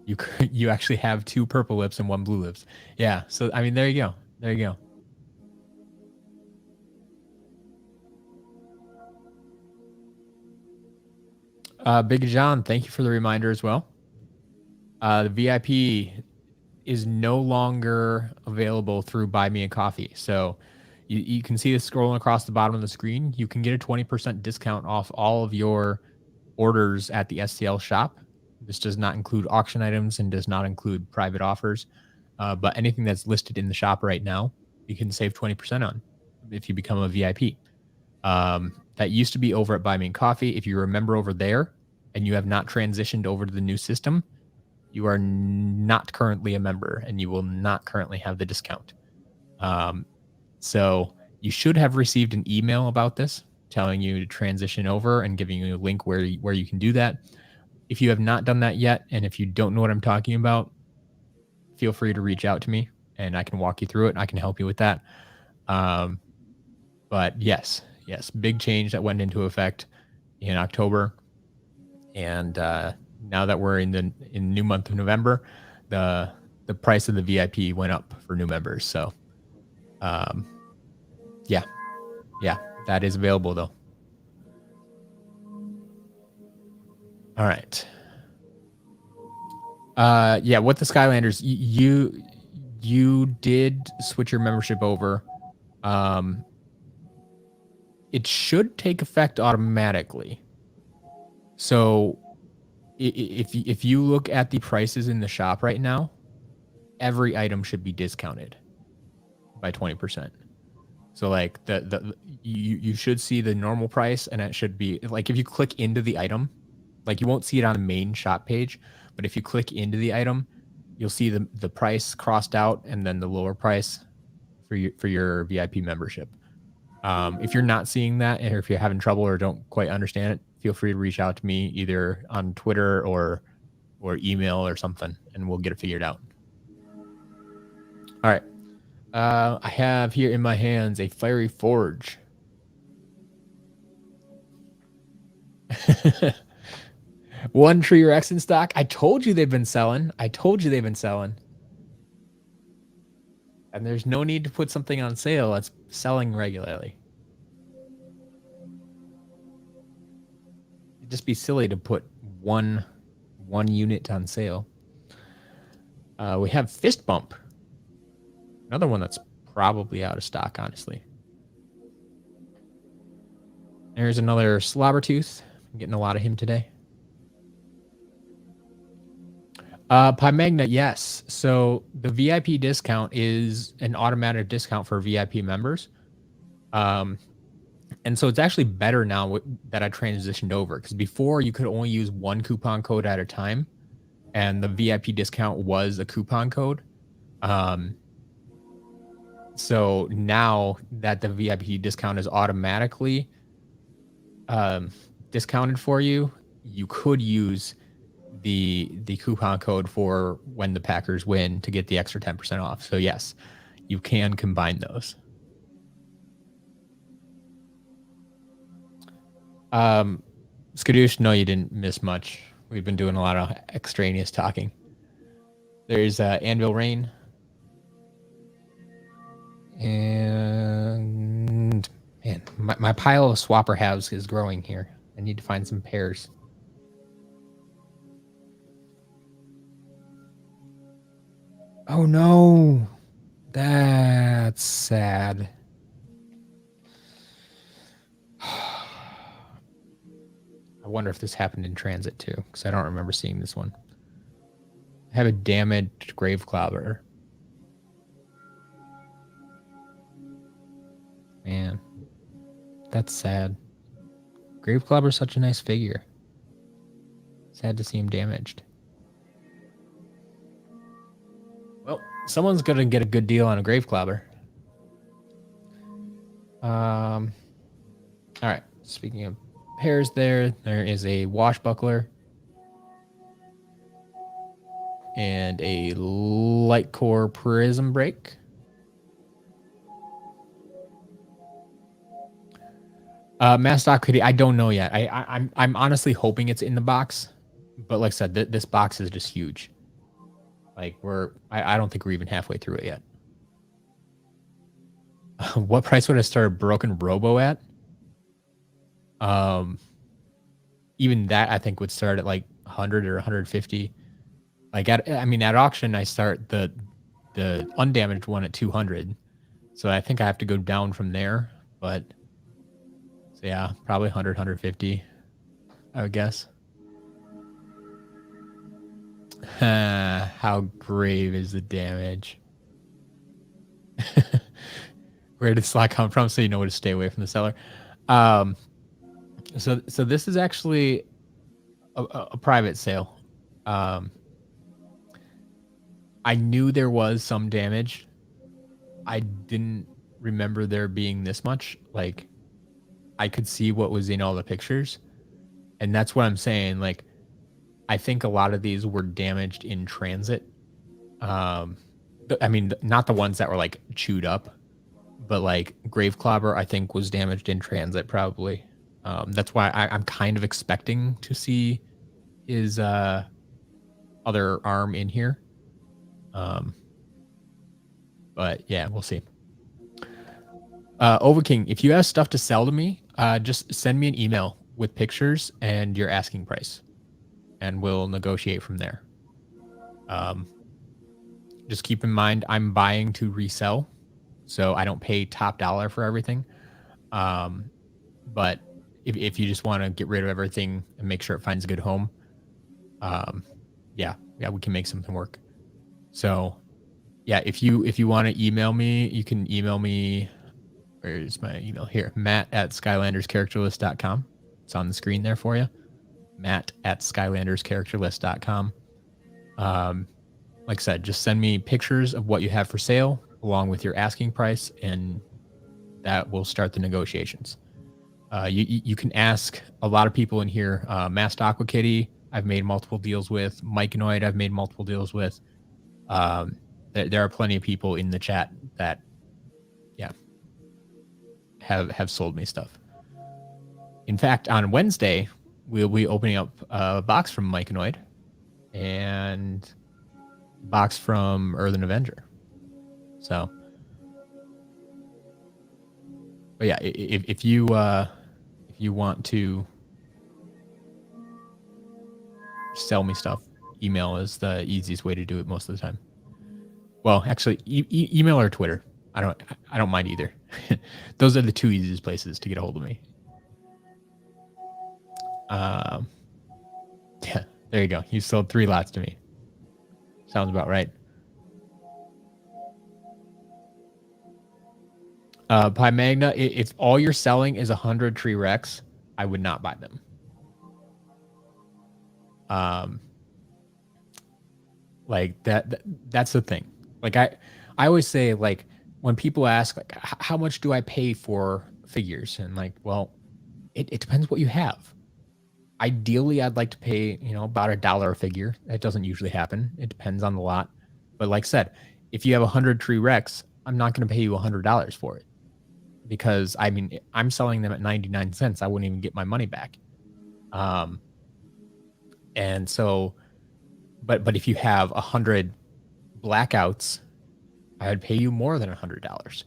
You actually have 2 purple lips and 1 blue lips. Yeah, so I mean, there you go. There you go. Big John, thank you for the reminder as well. The VIP is no longer available through Buy Me a Coffee. So you can see this scrolling across the bottom of the screen. You can get a 20% discount off all of your orders at the STL shop. This does not include auction items and does not include private offers. But anything that's listed in the shop right now, you can save 20% on if you become a VIP. That used to be over at Buy Me a Coffee. If you remember over there and you have not transitioned over to the new system, you are not currently a member and you will not currently have the discount. So you should have received an email about this telling you to transition over and giving you a link where you can do that. If you have not done that yet, and if you don't know what I'm talking about, feel free to reach out to me and I can walk you through it and I can help you with that. But yes, big change that went into effect in October. And now that we're in the new month of November, the price of the VIP went up for new members. So yeah, that is available though. All right. Yeah, with the Skylanders, you did switch your membership over. It should take effect automatically. So if you look at the prices in the shop right now, every item should be discounted by 20%. So like you should see the normal price, and it should be like, if you click into the item, like you won't see it on the main shop page, but if you click into the item, you'll see the price crossed out and then the lower price for your VIP membership. If you're not seeing that, or if you're having trouble or don't quite understand it, feel free to reach out to me either on Twitter or email or something, and we'll get it figured out. All right. I have here in my hands a Fiery Forge. One Tree Rex in stock. I told you they've been selling. And there's no need to put something on sale that's selling regularly. It'd just be silly to put one unit on sale. We have Fist Bump. Another one that's probably out of stock, honestly. There's another Slobbertooth. I'm getting a lot of him today. Pymagna, yes. So the VIP discount is an automatic discount for VIP members. And so it's actually better now that I transitioned over, because before you could only use one coupon code at a time, and the VIP discount was a coupon code. So now that the VIP discount is automatically discounted for you, you could use the coupon code for when the Packers win to get the extra 10% off. So yes, you can combine those. Skadoosh, no, you didn't miss much. We've been doing a lot of extraneous talking. There's Anvil Rain. And man, my pile of swapper halves is growing here. I need to find some pairs. Oh no, that's sad. I wonder if this happened in transit too, because I don't remember seeing this one. I have a damaged Grave Clobber. Man, that's sad. Grave Clobber's such a nice figure. Sad to see him damaged. Well, someone's gonna get a good deal on a Grave Clobber. All right. Speaking of pairs, there is a Washbuckler and a Light Core Prism Break. Mass Stock Kitty, I don't know yet. I'm honestly hoping it's in the box, but like I said, this box is just huge. Like I don't think we're even halfway through it yet. What price would I start a Broken Robo at? Even that I think would start at like 100 or 150. Like at auction, I start the undamaged one at 200. So I think I have to go down from there, but so yeah, probably 100, 150, I would guess. How grave is the damage? Where did Slack come from? So you know where to stay away from the seller. So this is actually a private sale. I knew there was some damage. I didn't remember there being this much. Like, I could see what was in all the pictures, and that's what I'm saying. Like, I think a lot of these were damaged in transit. I mean, not the ones that were like chewed up, but like Grave Clobber, I think was damaged in transit probably. That's why I'm kind of expecting to see his other arm in here. But yeah, we'll see. Overking, if you have stuff to sell to me, just send me an email with pictures and your asking price, and we'll negotiate from there. Just keep in mind, I'm buying to resell, so I don't pay top dollar for everything. But if you just want to get rid of everything and make sure it finds a good home, yeah, we can make something work. So yeah, if you want to email me, you can email me. Where's my email? Here, matt@skylanderscharacterlist.com. It's on the screen there for you. matt@skylanderscharacterlist.com. Like I said, just send me pictures of what you have for sale along with your asking price, and that will start the negotiations. You can ask a lot of people in here. Masked Aqua Kitty, I've made multiple deals with. Myconoid, I've made multiple deals with. There are plenty of people in the chat that, yeah, have sold me stuff. In fact, on Wednesday, we'll be opening up a box from Myconoid and a box from Earthen Avenger. So, but yeah, if you want to sell me stuff, email is the easiest way to do it most of the time. Well, actually, email or Twitter. I don't mind either. Those are the two easiest places to get a hold of me. Yeah, there you go. You sold 3 lots to me. Sounds about right. Pi Magna, if all you're selling is 100 Tree Rex, I would not buy them. Like that's the thing. Like I always say, like, when people ask, like, how much do I pay for figures? And like, well, it depends what you have. Ideally, I'd like to pay, about $1 a figure. That doesn't usually happen. It depends on the lot. But like I said, if you have 100 Tree Rex, I'm not going to pay you $100 for it. Because, I mean, I'm selling them at 99 cents. I wouldn't even get my money back. And so, but if you have 100 blackouts, I would pay you more than $100.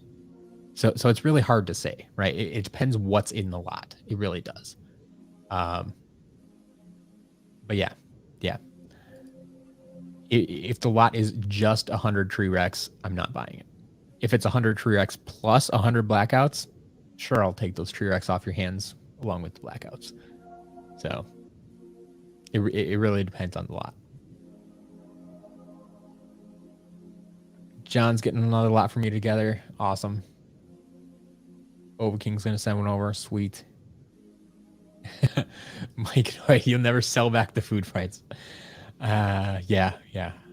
So it's really hard to say, right? It depends what's in the lot. It really does. But yeah. If the lot is just 100 Tree Rex, I'm not buying it. If it's 100 Tree Rex plus 100 blackouts, sure, I'll take those Tree Rex off your hands along with the blackouts. So it really depends on the lot. John's getting another lot from you together. Awesome. Overking's going to send one over. Sweet. Mike, you'll never sell back the food fights. Yeah.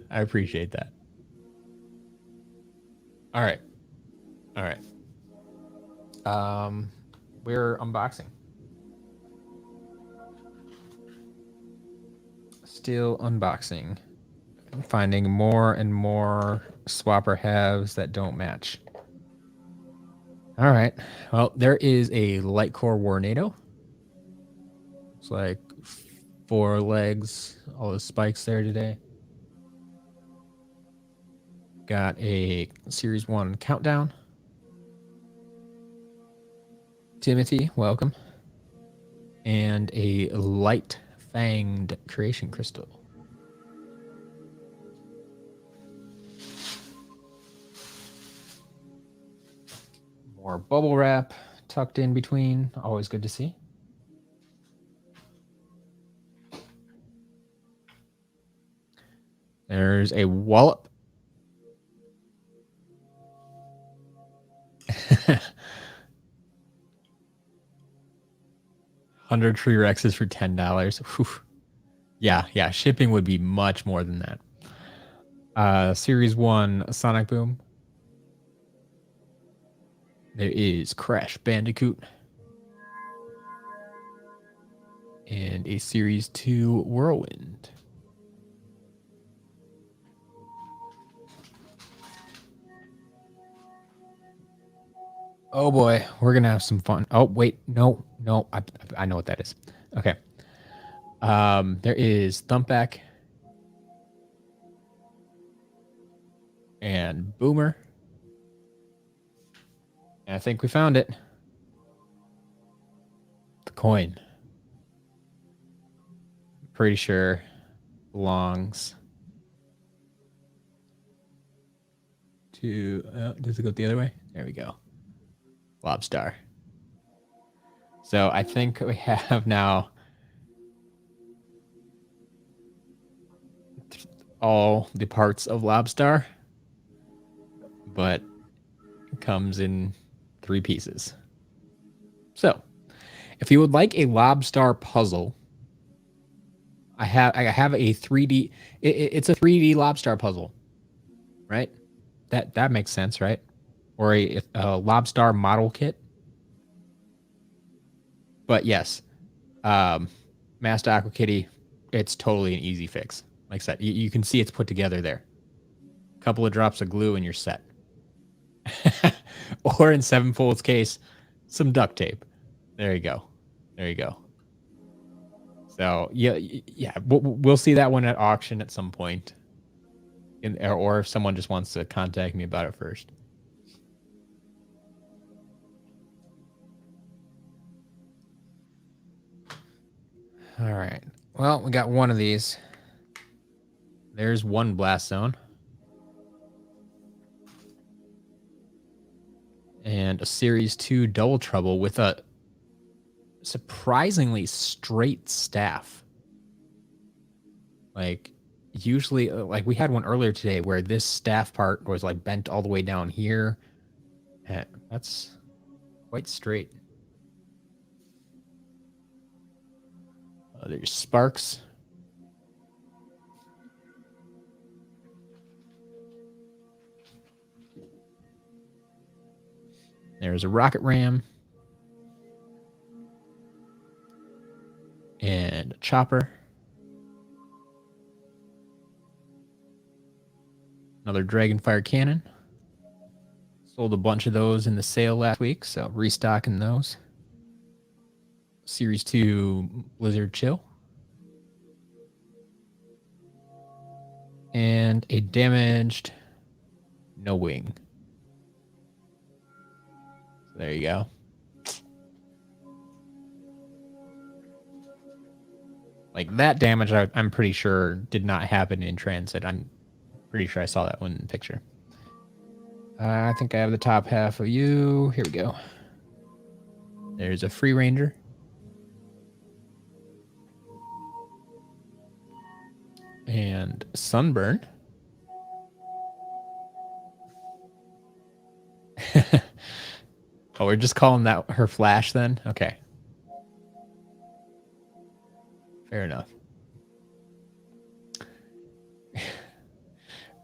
I appreciate that. All right. We're unboxing. Still unboxing. I'm finding more and more swapper halves that don't match. All right. Well, there is a Lightcore Warnado. It's like 4 legs, all the spikes there today. Got a Series 1 Countdown. Timothy, welcome. And a Light Fanged Creation Crystal. More bubble wrap tucked in between. Always good to see. There's a wallop. $100 Tree Rexes for $10. Whew. Yeah. Shipping would be much more than that. Series 1 Sonic Boom. There is Crash Bandicoot. And a Series 2 Whirlwind. Oh boy, we're gonna have some fun. Oh wait, no, I know what that is. Okay. There is Thumpback and Boomer. And I think we found it. The coin. Pretty sure belongs to. Does it go the other way? There we go. Lobstar. So I think we have now all the parts of Lobstar, but it comes in 3 pieces. So if you would like a Lobstar puzzle, I have a 3D. It's a 3D Lobstar puzzle, right? That makes sense, right? Or a Lobstar model kit. But yes, Master Aqua Kitty, it's totally an easy fix. Like I said, you can see it's put together there. A couple of drops of glue and you're set. Or in Sevenfold's case, some duct tape. There you go. So yeah, we'll see that one at auction at some point, or if someone just wants to contact me about it first. All right. Well, we got one of these. There's one blast zone. And a Series 2 Double Trouble with a surprisingly straight staff. Like, usually, like we had one earlier today where this staff part was like bent all the way down here. And that's quite straight. There's sparks. There's a rocket ram. And a chopper. Another Dragonfire cannon. Sold a bunch of those in the sale last week, so restocking those. Series 2 Blizzard Chill. And a damaged No Wing. So there you go. Like that damage, I'm pretty sure did not happen in transit. I'm pretty sure I saw that one in the picture. I think I have the top half of you. Here we go. There's a Free Ranger. And Sunburn. Oh, we're just calling that her Flash then? Okay. Fair enough.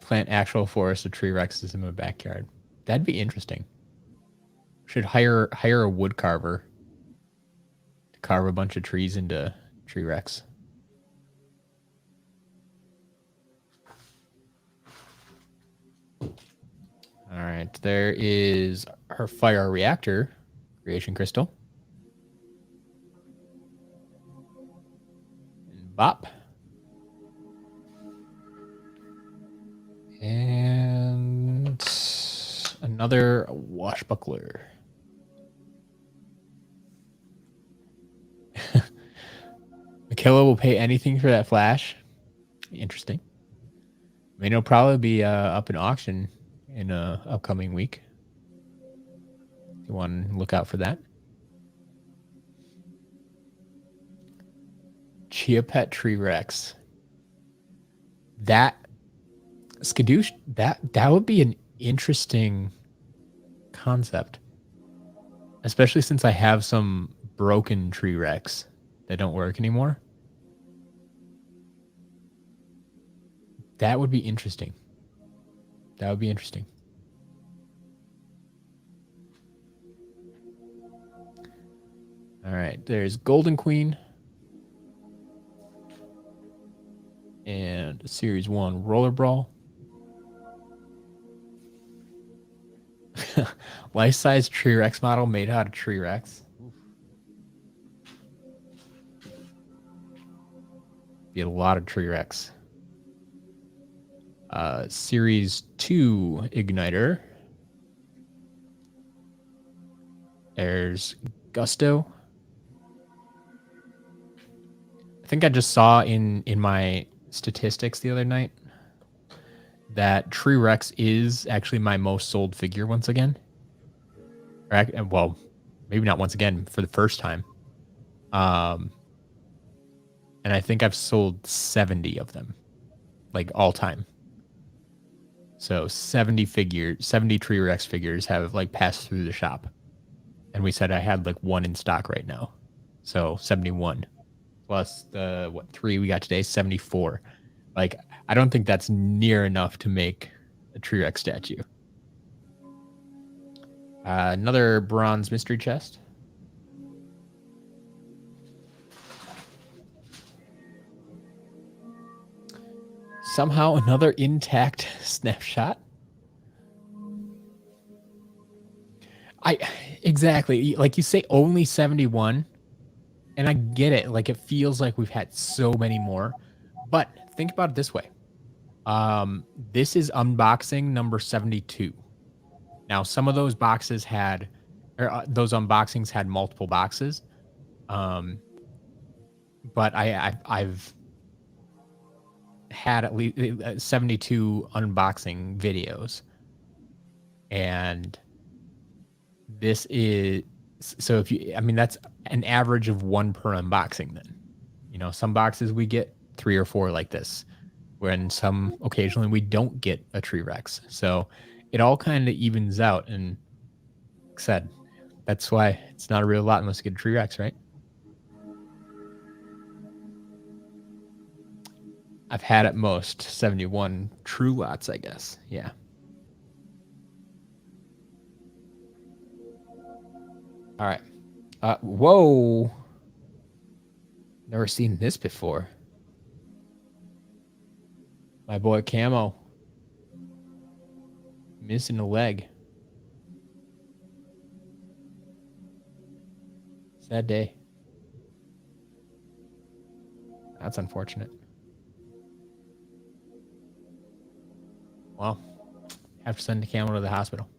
Plant actual forest of tree rexes in my backyard. That'd be interesting. Should hire a wood carver to carve a bunch of trees into tree rex. All right, there is her fire reactor creation crystal. And Bop. And another washbuckler. Michaela will pay anything for that Flash. Interesting. I mean, it'll probably be up in auction in a upcoming week. If you want to look out for that. Chia Pet Tree Rex. That Skadoosh, that would be an interesting concept. Especially since I have some broken Tree Rex that don't work anymore. That would be interesting. That would be interesting. All right, there's Golden Queen. And Series 1 Roller Brawl. Life-size Tree Rex model made out of Tree Rex. Be a lot of Tree Rex. Series 2 Igniter. There's Gusto. I think I just saw in my statistics the other night that Tree Rex is actually my most sold figure once again. Well, maybe not once again, for the first time. And I think I've sold 70 of them, like all time. So 70 Tree Rex figures have like passed through the shop. And we said I had like one in stock right now. So 71 plus the 3 we got today, 74. Like, I don't think that's near enough to make a Tree Rex statue. Another bronze mystery chest. Somehow another intact snapshot. Exactly. Like you say, only 71. And I get it. Like, it feels like we've had so many more. But think about it this way. This is unboxing number 72. Now, some of those boxes had, or those unboxings had multiple boxes. But I've had at least 72 unboxing videos. And this is, so if you, I mean, that's an average of one per unboxing then. You know, some boxes we get 3 or 4 like this, when some occasionally we don't get a tree Rex. So it all kind of evens out. And like I said, that's why it's not a real lot unless you get a tree Rex, right? I've had at most 71 true lots, I guess. Yeah. All right. Whoa. Never seen this before. My boy Camo. Missing a leg. Sad day. That's unfortunate. Well, have to send the Camo to the hospital.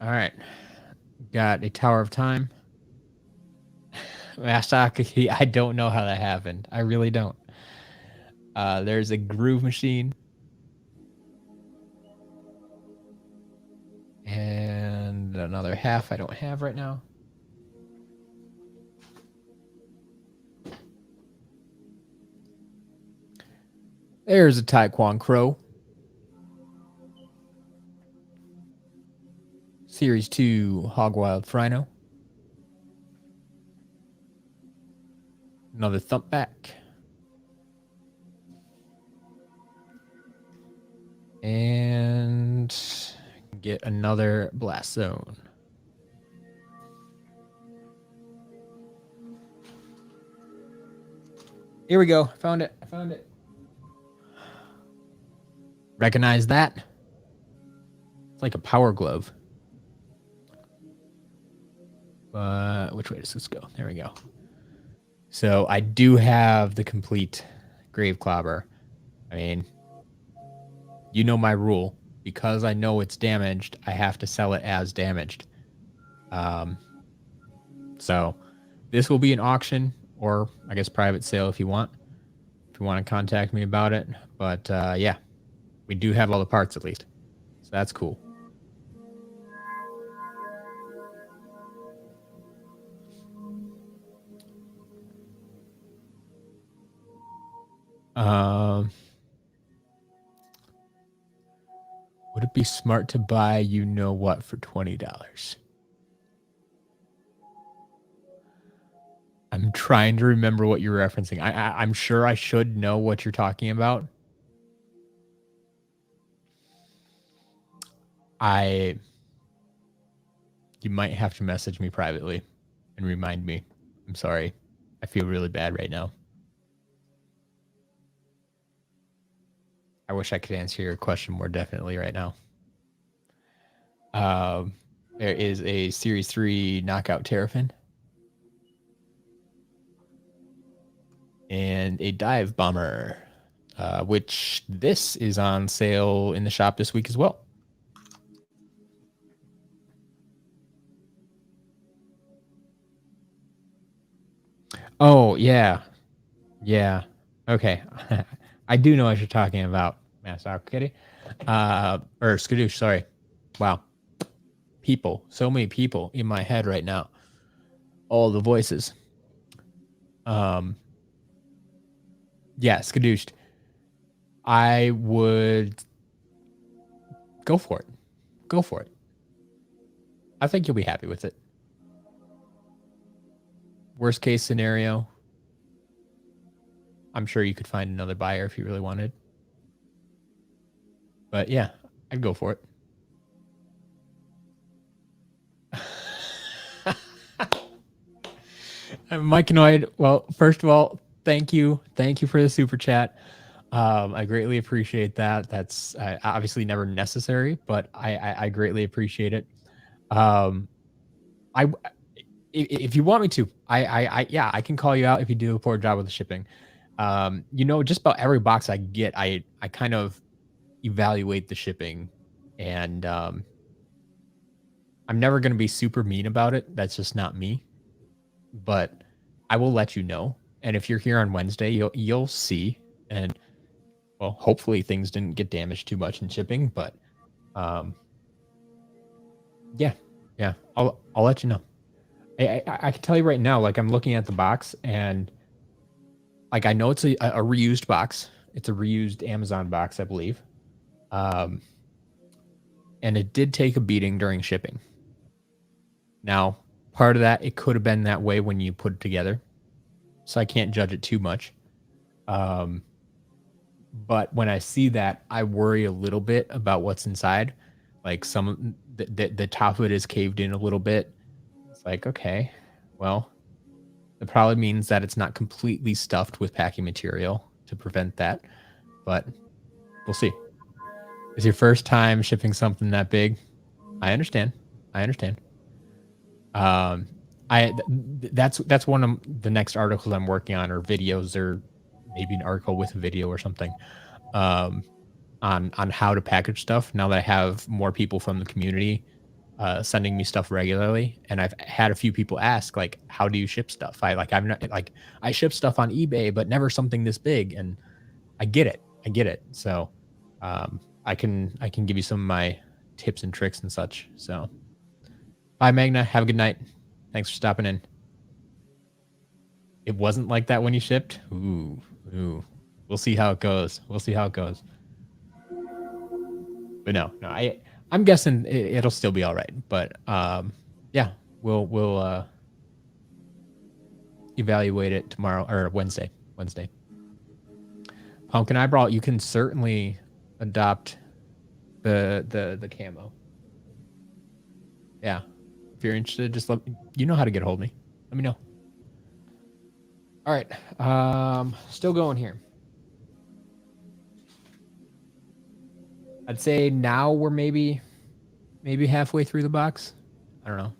All right. Got a Tower of Time. Masaki, I don't know how that happened. I really don't. There's a Groove Machine. And another half I don't have right now. There's a Taekwon Crow. Series 2 Hogwild Frino. Another Thumpback. And get another Blast Zone. Here we go. Found it. I found it. Recognize that? It's like a Power Glove. Which way does this go? There we go. So I do have the complete Grave Clobber. I mean, you know my rule. Because I know it's damaged, I have to sell it as damaged. So this will be an auction, or I guess private sale if you want. If you want to contact me about it. But yeah, we do have all the parts at least. So that's cool. Would it be smart to buy you know what for $20? I'm trying to remember what you're referencing. I'm sure I should know what you're talking about. You might have to message me privately and remind me. I'm sorry. I feel really bad right now. I wish I could answer your question more definitely right now. There is a Series 3 Knockout Terrapin. And a Dive Bomber, which this is on sale in the shop this week as well. Oh, yeah. Yeah. Okay. I do know what you're talking about, Master Kitty. Or Skadoosh, sorry. Wow. People. So many people in my head right now. All the voices. Yeah, Skadoosh. I would go for it. Go for it. I think you'll be happy with it. Worst case scenario, I'm sure you could find another buyer if you really wanted. But yeah, I'd go for it. Mike Noid, well, first of all, thank you. Thank you for the super chat. I greatly appreciate that. That's obviously never necessary, but I greatly appreciate it. Um, I if you want me to, yeah, I can call you out if you do a poor job with the shipping. Just about every box I get, I kind of evaluate the shipping, and I'm never gonna be super mean about it. That's just not me. But I will let you know. And if you're here on Wednesday, you'll see. And well, hopefully things didn't get damaged too much in shipping. But um, yeah, yeah, I'll let you know. I can tell you right now, like I'm looking at the box and like I know it's a reused box. It's a reused Amazon box, I believe. Um, and it did take a beating during shipping. Now, part of that, it could have been that way when you put it together. So I can't judge it too much. Um, but when I see that, I worry a little bit about what's inside. Like the top of it is caved in a little bit. It's like, okay, well, it probably means that it's not completely stuffed with packing material to prevent that, but we'll see. It's your first time shipping something that big. I understand. I understand. Um, that's one of the next articles I'm working on, or videos, or maybe an article with a video or something. Um, on how to package stuff. Now that I have more people from the community sending me stuff regularly, and I've had a few people ask like, "How do you ship stuff?" I'm not like I ship stuff on eBay, but never something this big, and I get it. I get it. So I can give you some of my tips and tricks and such. So bye, Magna. Have a good night. Thanks for stopping in. It wasn't like that when you shipped. Ooh. We'll see how it goes. We'll see how it goes. But no, I'm guessing it'll still be all right. But yeah, we'll evaluate it tomorrow or Wednesday. Pumpkin eyebrow, you can certainly adopt the camo. Yeah, if you're interested, just you know how to get a hold of me. Let me know. All right, still going here. I'd say now we're maybe halfway through the box. I don't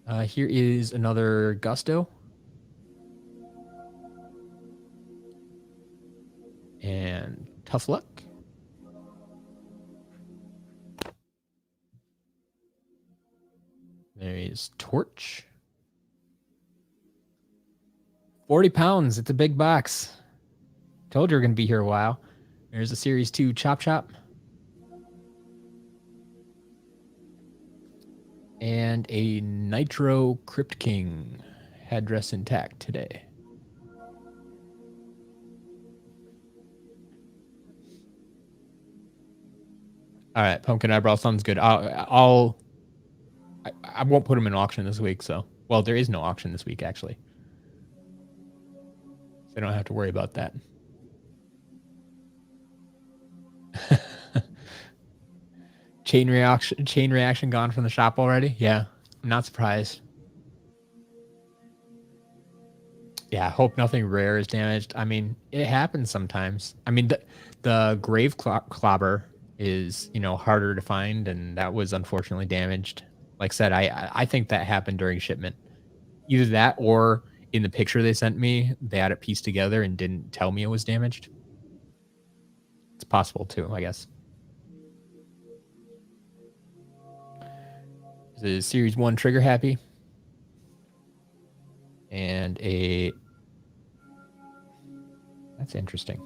know. Here is another Gusto. And tough luck. There is Torch. 40 pounds. It's a big box. Told you we're going to be here a while. There's a Series 2 Chop Chop. And a Nitro Crypt King. Headdress intact today. All right, Pumpkin Eyebrow sounds good. I won't put them in auction this week, so. Well, there is no auction this week, actually. So I don't have to worry about that. Chain reaction gone from the shop already? Yeah, I'm not surprised. Yeah, I hope nothing rare is damaged. I mean, it happens sometimes. I mean, the grave clobber is, harder to find, and that was unfortunately damaged. Like I said, I think that happened during shipment. Either that or in the picture they sent me, they had it pieced together and didn't tell me it was damaged. It's possible too, I guess. The Series 1 Trigger Happy. And a... That's interesting.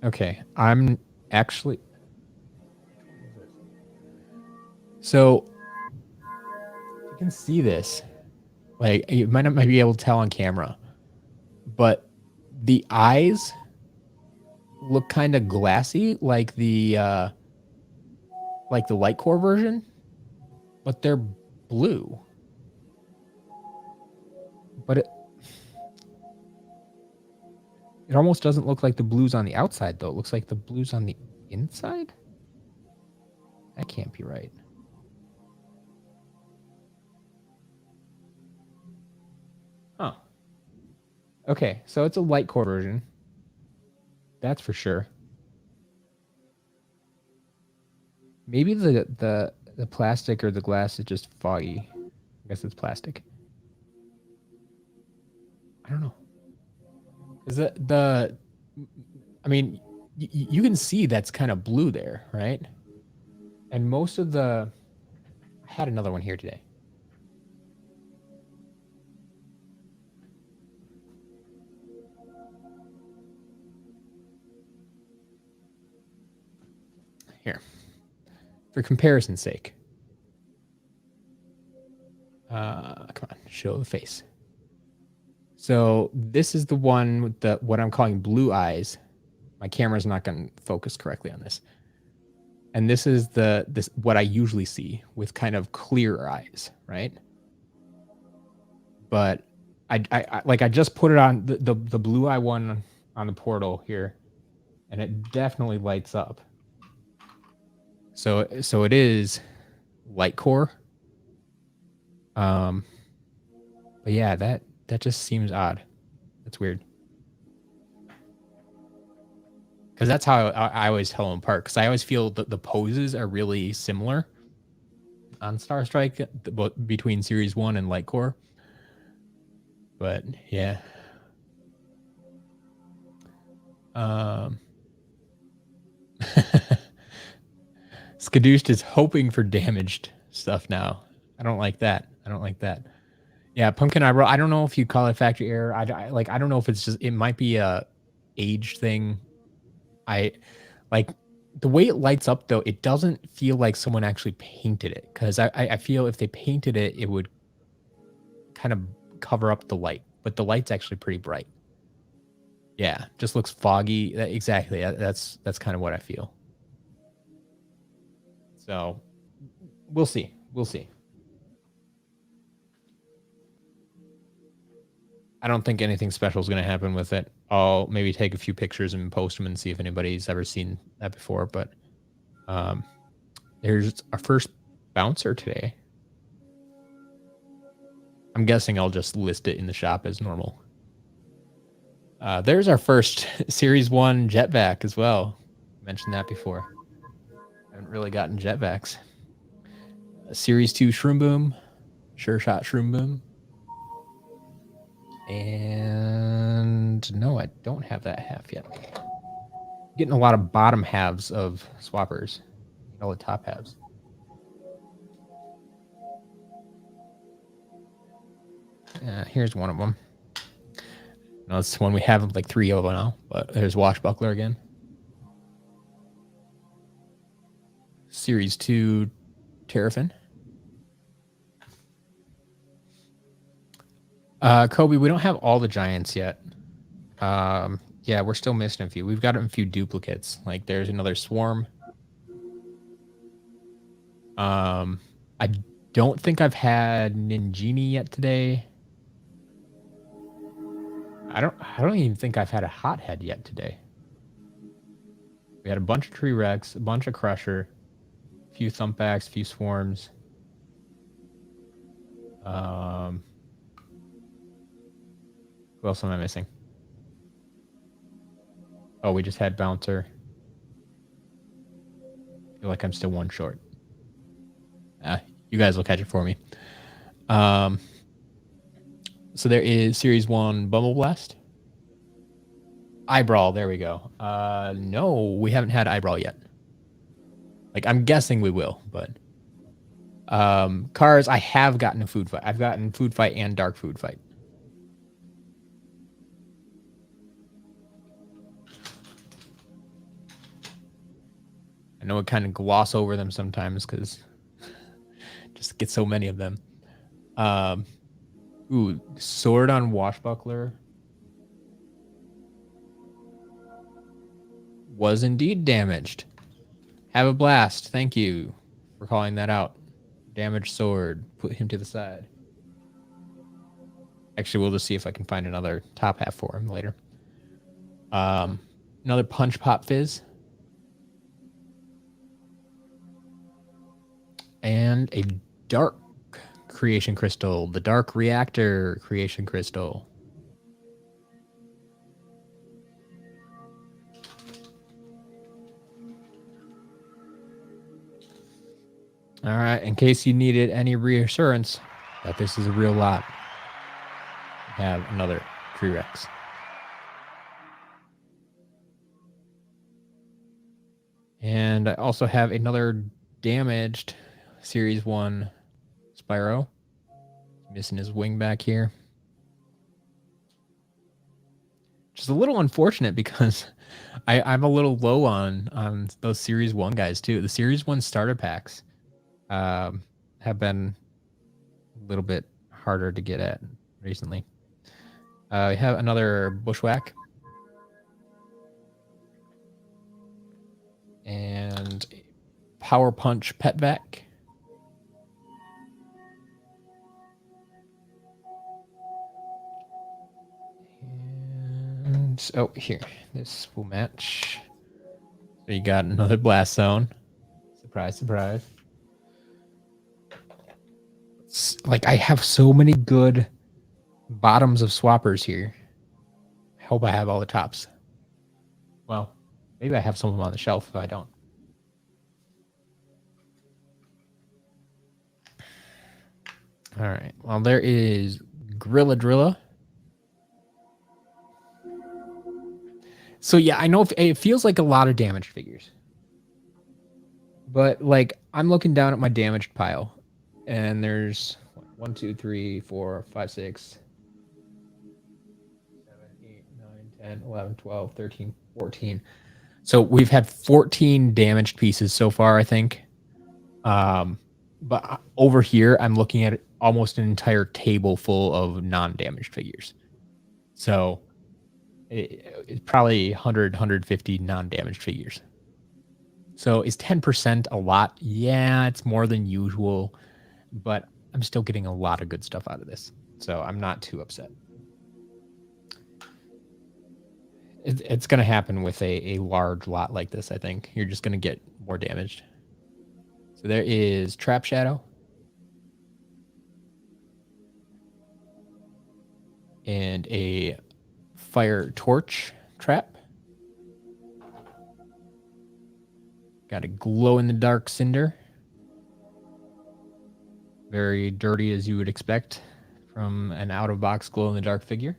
Okay, I'm actually... So, you can see this. Like, you might not be able to tell on camera, but the eyes look kind of glassy, like the light core version, but they're blue. But it almost doesn't look like the blues on the outside, though. It looks like the blues on the inside. That can't be right. Oh. Okay, so it's a light core version. That's for sure. Maybe the plastic or the glass is just foggy. I guess it's plastic. I don't know. Is it the? I mean, you can see that's kind of blue there, right? And most of the. I had another one here today. Here, for comparison's sake. Come on, show the face. So this is the one with the what I'm calling blue eyes. My camera's not going to focus correctly on this. And this is this what I usually see with kind of clear eyes, right? But I just put it on the blue eye one on the portal here, and it definitely lights up. So it is light core. But yeah, that just seems odd. That's weird. Because that's how I always tell them apart. Because I always feel that the poses are really similar on Star Strike between Series 1 and Light Core. But yeah. Skadooshed is hoping for damaged stuff now. I don't like that. I don't like that. Yeah, Pumpkin Eyebrow. I don't know if you call it factory error. I don't know if it's just, it might be a age thing. I like the way it lights up though. It doesn't feel like someone actually painted it, because I feel if they painted it, it would kind of cover up the light. But the light's actually pretty bright. Yeah, just looks foggy. Exactly. That's kind of what I feel. So we'll see. We'll see. I don't think anything special is going to happen with it. I'll maybe take a few pictures and post them and see if anybody's ever seen that before. But there's our first bouncer today. I'm guessing I'll just list it in the shop as normal. There's our first Series 1 jetvac as well. I mentioned that before. I haven't really gotten jetvacs. Series 2 Shroom Boom. Sure Shot Shroom Boom. And no, I don't have that half yet. Getting a lot of bottom halves of swappers. All the top halves. Here's one of them. No, it's one we have like 3 of now, but there's Washbuckler again. Series 2 Terrafin. Kobe, we don't have all the giants yet. Yeah, we're still missing a few. We've got a few duplicates. Like there's another swarm. I don't think I've had Ninjini yet today. I don't even think I've had a hothead yet today. We had a bunch of Tree Rex, a bunch of Crusher, a few Thumpbacks, a few Swarms. Who else am I missing? Oh, we just had Bouncer. I feel like I'm still one short. You guys will catch it for me. So there is Series 1 Bumble Blast. Eyebrawl, there we go. No, we haven't had Eyebrawl yet. Like, I'm guessing we will, but... Cars, I have gotten a Food Fight. I've gotten Food Fight and Dark Food Fight. I know I kind of gloss over them sometimes because just get so many of them. Ooh, Sword on Washbuckler was indeed damaged. Have a blast. Thank you for calling that out. Damaged sword. Put him to the side. Actually, we'll just see if I can find another top half for him later. Another Punch Pop Fizz. And a Dark creation crystal. The dark reactor creation crystal. All right, in case you needed any reassurance that this is a real lot, we have another Treerex. And I also have another damaged Series 1 Spyro. Missing his wing back here. Which is a little unfortunate because I'm a little low on those Series 1 guys too. The Series 1 starter packs have been a little bit harder to get at recently. We have another Bushwhack. And Power Punch Pet Vac. And oh, here, this will match. So you got another Blast Zone. Surprise, surprise. Like, I have so many good bottoms of swappers here. I hope I have all the tops. Well, maybe I have some of them on the shelf if I don't. All right. Well, there is Grilla Drilla. So yeah, I know it feels like a lot of damaged figures. But like, I'm looking down at my damaged pile, and there's 1, 2, 3, 4, 5, 6, 7, 8, 9, 10, 11, 12, 13, 14. So we've had 14 damaged pieces so far, I think. But over here, I'm looking at almost an entire table full of non-damaged figures. So it's probably 100, 150 non-damaged figures. So is 10% a lot? Yeah, it's more than usual, but I'm still getting a lot of good stuff out of this. So I'm not too upset. It's going to happen with a large lot like this, I think. You're just going to get more damaged. So there is Trap Shadow. And a Fire Torch Trap. Got a glow-in-the-dark Cinder. Very dirty as you would expect from an out-of-box glow-in-the-dark figure.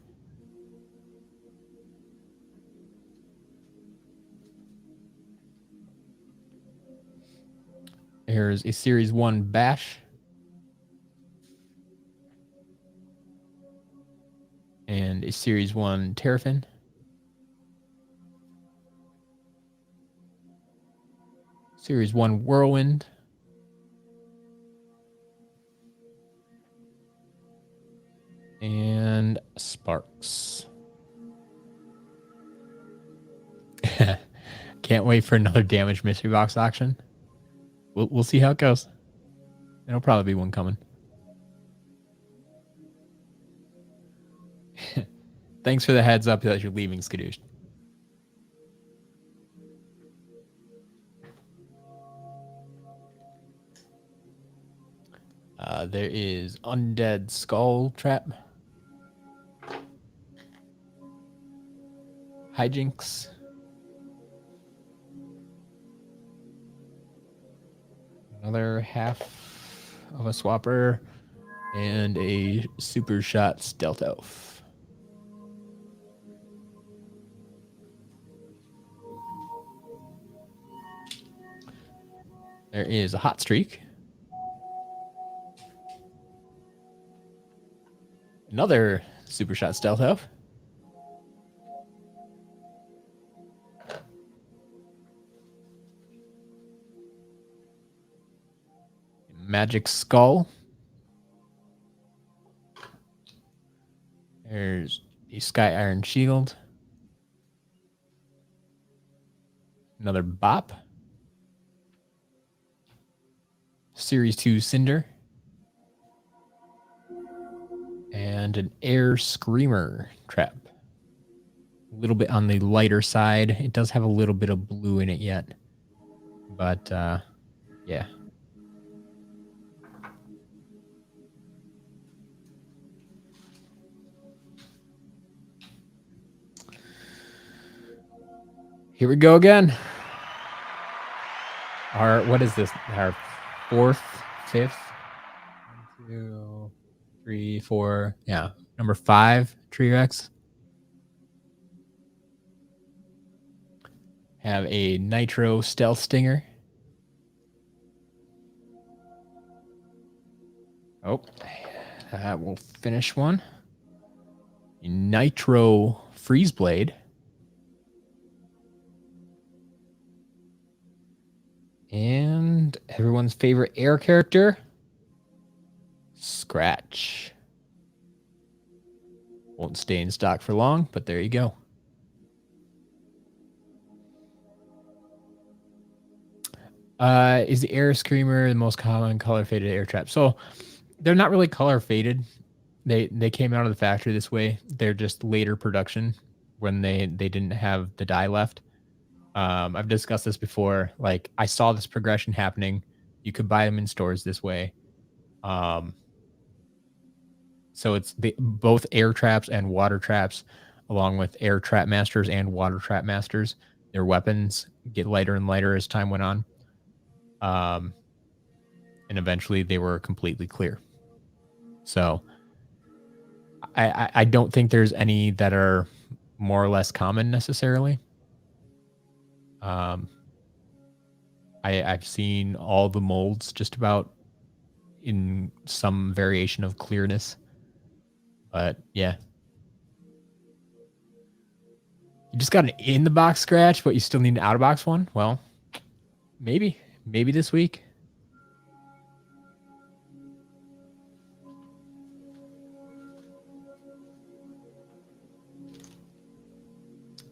Here's a Series 1 Bash. And a Series 1 Terrafin. Series 1 Whirlwind. And Sparks. Can't wait for another damaged mystery box auction. We'll see how it goes. There'll probably be one coming. Thanks for the heads up that you're leaving, Skadoosh. There is Undead Skull Trap. Hijinks. Another half of a swapper. And a Super Shot Stealth Elf. There is a Hot Streak. Another Super Shot Stealth Elf. Magic Skull. There's the Sky Iron Shield. Another Bop. Series 2 Cinder. And an Air Screamer Trap. A little bit on the lighter side. It does have a little bit of blue in it yet. But, yeah. Here we go again. What is this? Our fourth, fifth, 1, 2, 3, 4. Yeah, number 5 T-Rex. Have a Nitro Stealth Stinger. Oh, that will finish one. A Nitro Freeze Blade. And everyone's favorite air character, Scratch. Won't stay in stock for long, but there you go. Is the Air Screamer the most common color faded air trap? So they're not really color faded. They came out of the factory this way. They're just later production when they didn't have the dye left. I've discussed this before. Like, I saw this progression happening. You could buy them in stores this way. So it's both air traps and water traps, along with air trap masters and water trap masters. Their weapons get lighter and lighter as time went on. And eventually they were completely clear. So I don't think there's any that are more or less common necessarily. I've seen all the molds just about in some variation of clearness. But yeah. You just got an in the box scratch, but you still need an out of box one? Well, maybe this week.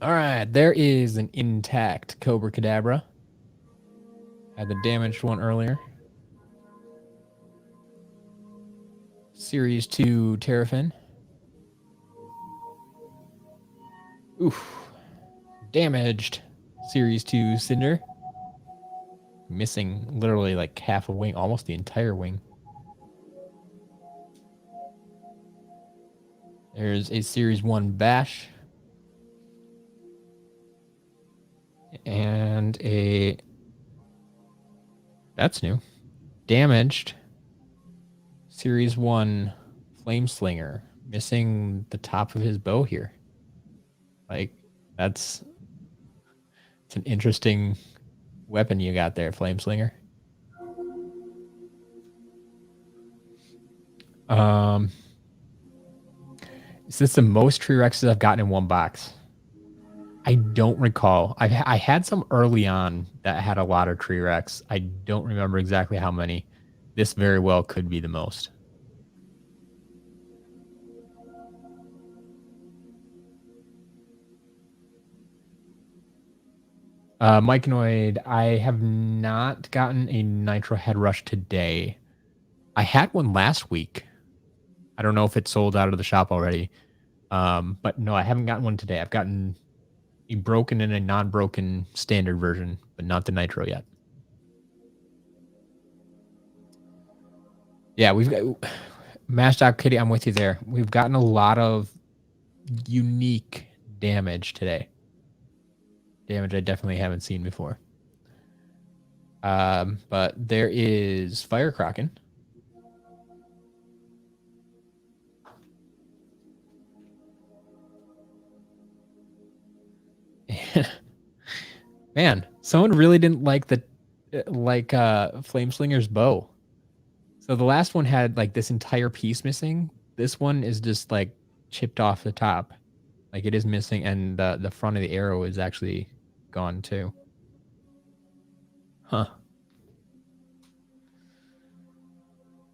All right, there is an intact Cobra Kadabra. Had the damaged one earlier. Series 2 Terrafin. Oof. Damaged Series 2 Cinder. Missing literally like half a wing, almost the entire wing. There's a Series 1 Bash. And a... That's new. Damaged Series 1 Flame Slinger. Missing the top of his bow here. Like, it's an interesting weapon you got there, Flame Slinger. Is this the most T-Rexes I've gotten in one box? I don't recall. I had some early on that had a lot of T-Rex. I don't remember exactly how many. This very well could be the most. Myconoid, I have not gotten a Nitro Head Rush today. I had one last week. I don't know if it sold out of the shop already. But no, I haven't gotten one today. I've gotten a broken and a non-broken standard version, but not the Nitro yet. Yeah, we've got Mashed Kitty. I'm with you there. We've gotten a lot of unique damage today. Damage I definitely haven't seen before. But there is Fire Kraken. Man, someone really didn't like Flame Slinger's bow. So the last one had like this entire piece missing. This one is just like chipped off the top. Like, it is missing, and the front of the arrow is actually gone too. Huh.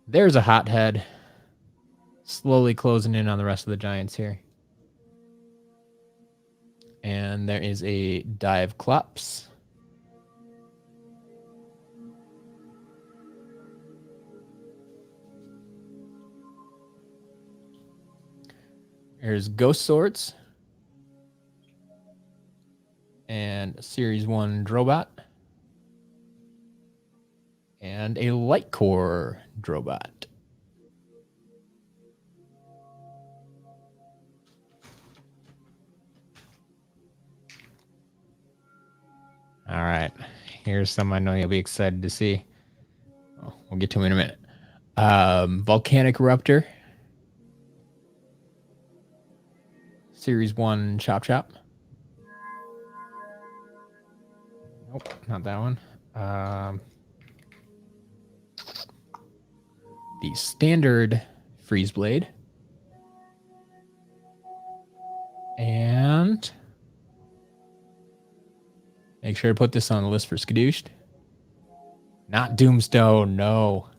There's a hothead. Slowly closing in on the rest of the giants here. And there is a Dive Clops. There's Ghost Swords. And Series 1 Drobot. And a Light Core Drobot. Here's some I know you'll be excited to see. Oh, we'll get to them in a minute. Volcanic Eruptor. Series 1 Chop Chop. Nope, not that one. The standard Freeze Blade. And make sure to put this on the list for Skadooshed. Not Doomstone, no.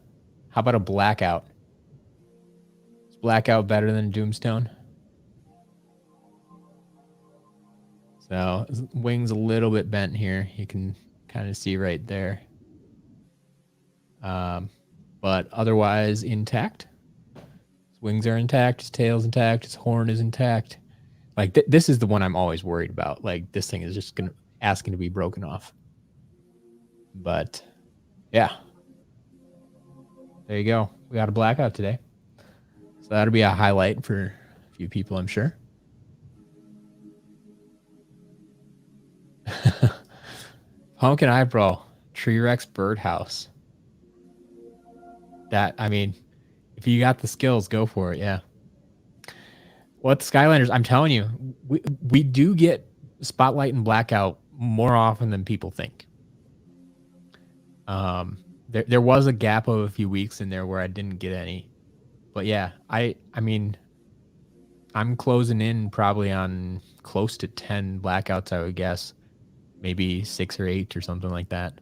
How about a Blackout? Is Blackout better than Doomstone? So wings a little bit bent here. You can kind of see right there. But otherwise intact. His wings are intact. His tail's intact. His horn is intact. Like this is the one I'm always worried about. Like this thing is just asking to be broken off. But yeah, there you go. We got a Blackout today. So that'll be a highlight for a few people, I'm sure. Pumpkin Eyebrow, Tree Rex Birdhouse. That, I mean, if you got the skills, go for it. Yeah. What Skylanders? I'm telling you, we do get Spotlight and Blackout more often than people think. There was a gap of a few weeks in there where I didn't get any, but yeah, I mean, I'm closing in probably on close to 10 Blackouts, I would guess. Maybe 6 or 8 or something like that.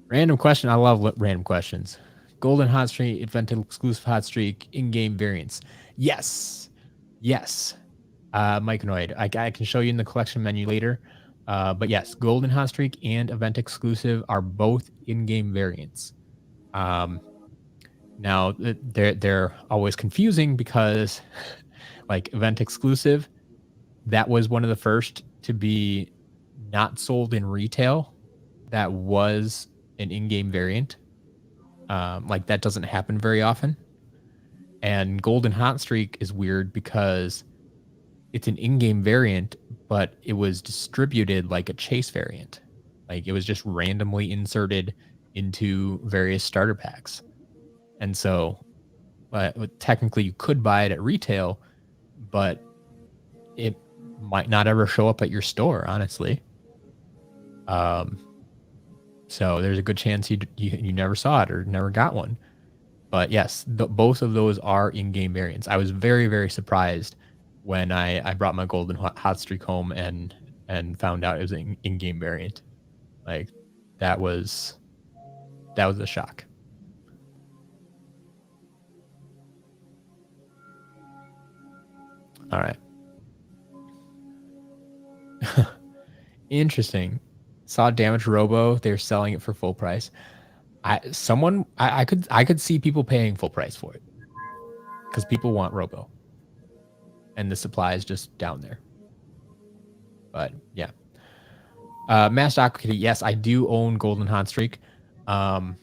Random question. I love random questions. Golden Hot Streak, Advented Exclusive Hot Streak, in-game variants. Yes. Yes. Myconoid. I can show you in the collection menu later. But yes, Golden Hot Streak and Event Exclusive are both in-game variants. Now, they're always confusing because like Event Exclusive, that was one of the first to be not sold in retail. That was an in-game variant. Like that doesn't happen very often. And Golden Hot Streak is weird because it's an in-game variant, but it was distributed like a chase variant. Like it was just randomly inserted into various starter packs. And so technically you could buy it at retail, but it might not ever show up at your store, honestly. So there's a good chance you never saw it or never got one. But yes, both of those are in-game variants. I was very, very surprised when I brought my Golden Hot Streak home and found out it was an in-game variant. Like that was a shock. All right. Interesting. Saw Damage Robo. They're selling it for full price. I could see people paying full price for it because people want Robo, and the supply is just down there. But yeah, Masked Aqua Kitty. Yes, I do own Golden Hot Streak. I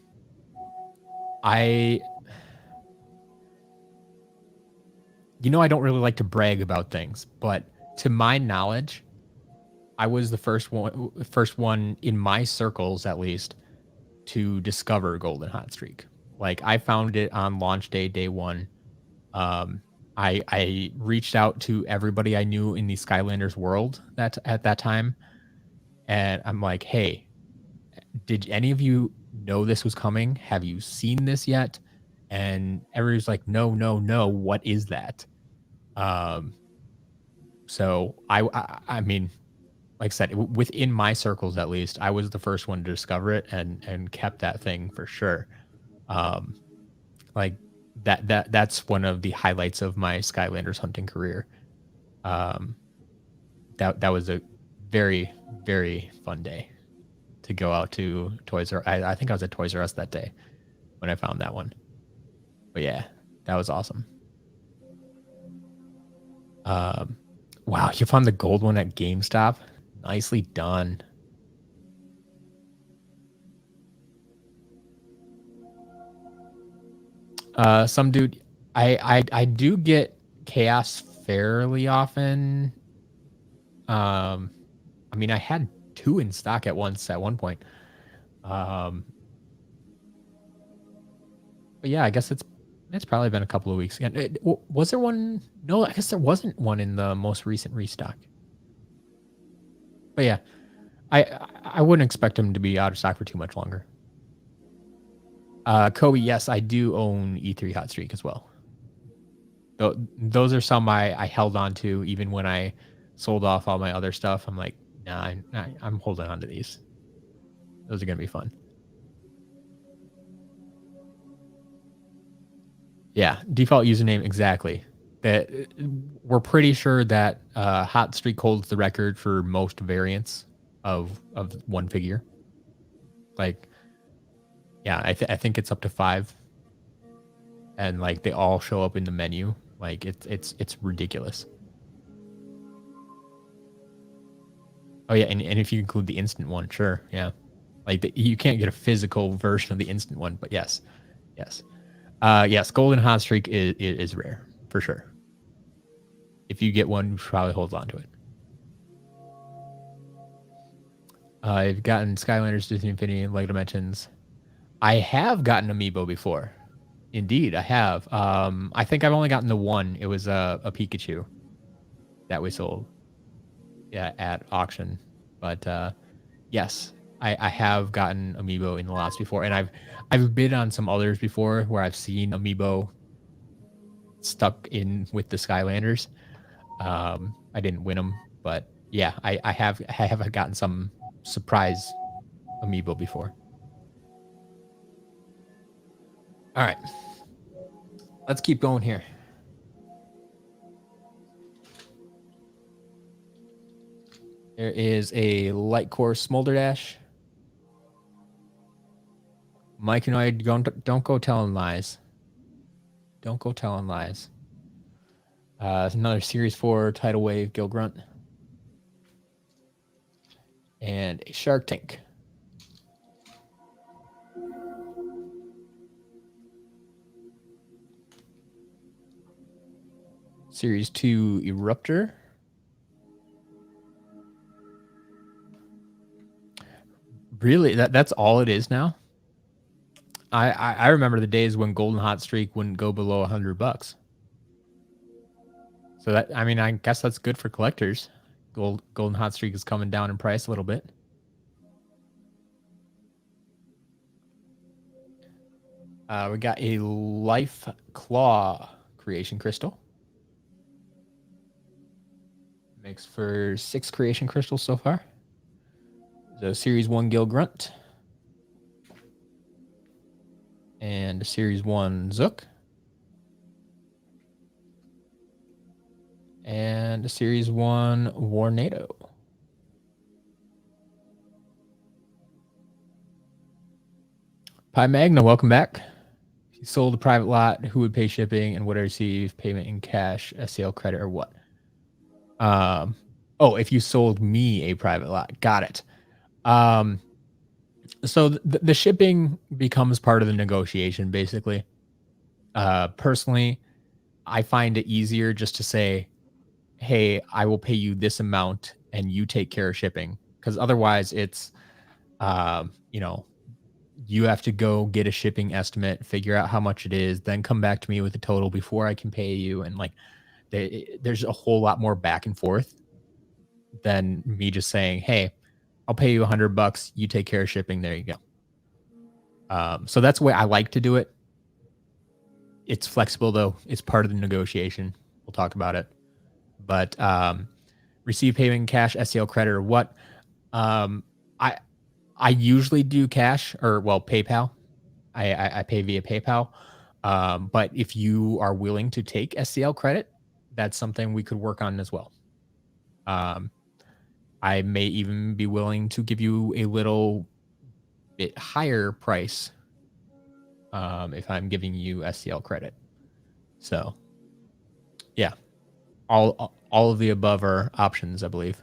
don't really like to brag about things, but to my knowledge, I was the first one in my circles, at least, to discover Golden Hot Streak. Like I found it on launch day 1. I reached out to everybody I knew in the Skylanders world at that time, and I'm like, hey, did any of you know this was coming? Have you seen this yet? And everybody's like, no. What is that? So I mean, like I said, within my circles, at least, I was the first one to discover it and kept that thing for sure. Like that's one of the highlights of my Skylanders hunting career. That was a very, very fun day to go out to Toys R Us. I think I was at Toys R Us that day when I found that one. But yeah, that was awesome. Wow, you found the gold one at GameStop? Nicely done. Some dude, I do get chaos fairly often. I mean, I had 2 in stock at once at one point. But yeah, I guess it's probably been a couple of weeks again. Was there one? No, I guess there wasn't one in the most recent restock. But yeah, I wouldn't expect them to be out of stock for too much longer. Kobe, yes, I do own E3 Hot Streak as well. Those are some I held on to even when I sold off all my other stuff. I'm like, nah, I'm holding on to these. Those are gonna be fun. Yeah, default username exactly. That we're pretty sure that Hot Streak holds the record for most variants of one figure. Like, yeah, I think it's up to 5, and like they all show up in the menu. Like it's ridiculous. Oh yeah, and if you include the instant one, sure, yeah. Like you can't get a physical version of the instant one, but yes. Yes, Golden Hot Streak is rare for sure. If you get one, you should probably hold on to it. I've gotten Skylanders, Disney Infinity, and Lego Dimensions. I have gotten Amiibo before. Indeed, I have. I think I've only gotten the one. It was a Pikachu that we sold. Yeah, at auction. But yes, I have gotten Amiibo in the lots before, and I've bid on some others before where I've seen Amiibo stuck in with the Skylanders. I didn't win them, but yeah, I have gotten some surprise Amiibo before. All right, let's keep going here. There is a Light Core Smolder Dash. Mike and I don't go telling lies. Don't go telling lies. Another Series 4 Tidal Wave Gil Grunt. And a Shark Tank. Series 2 Eruptor. Really? That's all it is now? I remember the days when Golden Hot Streak wouldn't go below $100. So that, I mean, I guess that's good for collectors. Golden Hot Streak is coming down in price a little bit. We got a Life Claw Creation Crystal. Makes for 6 Creation Crystals so far. So Series 1 Gil Grunt. And Series 1 Zook. And Series 1 Warnado. Pi Magna, welcome back. If you sold a private lot, who would pay shipping and would I receive payment in cash, a sale credit, or what? Oh, if you sold me a private lot. Got it. So the shipping becomes part of the negotiation, basically. Personally, I find it easier just to say, hey, I will pay you this amount and you take care of shipping. Because otherwise it's, you have to go get a shipping estimate, figure out how much it is, then come back to me with a total before I can pay you. And like, there's a whole lot more back and forth than me just saying, hey, I'll pay you $100. You take care of shipping. There you go. So that's the way I like to do it. It's flexible though. It's part of the negotiation. We'll talk about it. But receive payment in cash, SCL credit, or what? I usually do cash or PayPal. I pay via PayPal. But if you are willing to take SCL credit, that's something we could work on as well. I may even be willing to give you a little bit higher price if I'm giving you SCL credit. So, yeah, all of the above are options, I believe.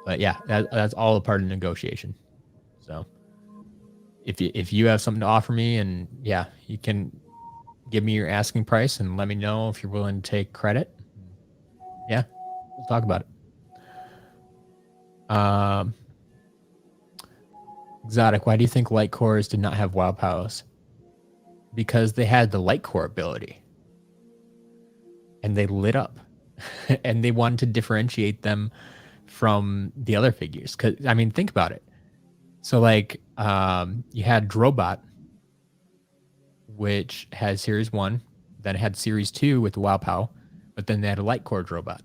But yeah, that's all a part of negotiation. So, if you have something to offer me, and yeah, you can give me your asking price and let me know if you're willing to take credit. Yeah, we'll talk about it. Exotic, why do you think light cores did not have wild powers? Because they had the light core ability. And they lit up. And they wanted to differentiate them from the other figures. Cause I mean, think about it. So like you had Drobot, which had Series 1, then it had Series 2 with the Wow Pow, but then they had a light core Drobot.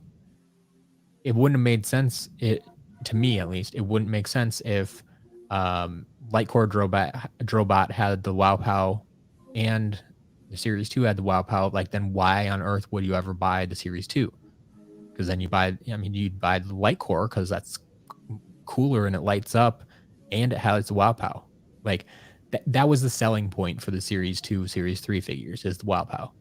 It wouldn't have made sense, to me at least, it wouldn't make sense if light core Drobot had the Wow Pow and the Series 2 had the Wow Pow. Like, then why on earth would you ever buy the Series 2? Because then you'd buy the light core because that's cooler and it lights up and it has the Wow Pow. Like, that was the selling point for the Series 2, Series 3 figures, is the Wow Pow.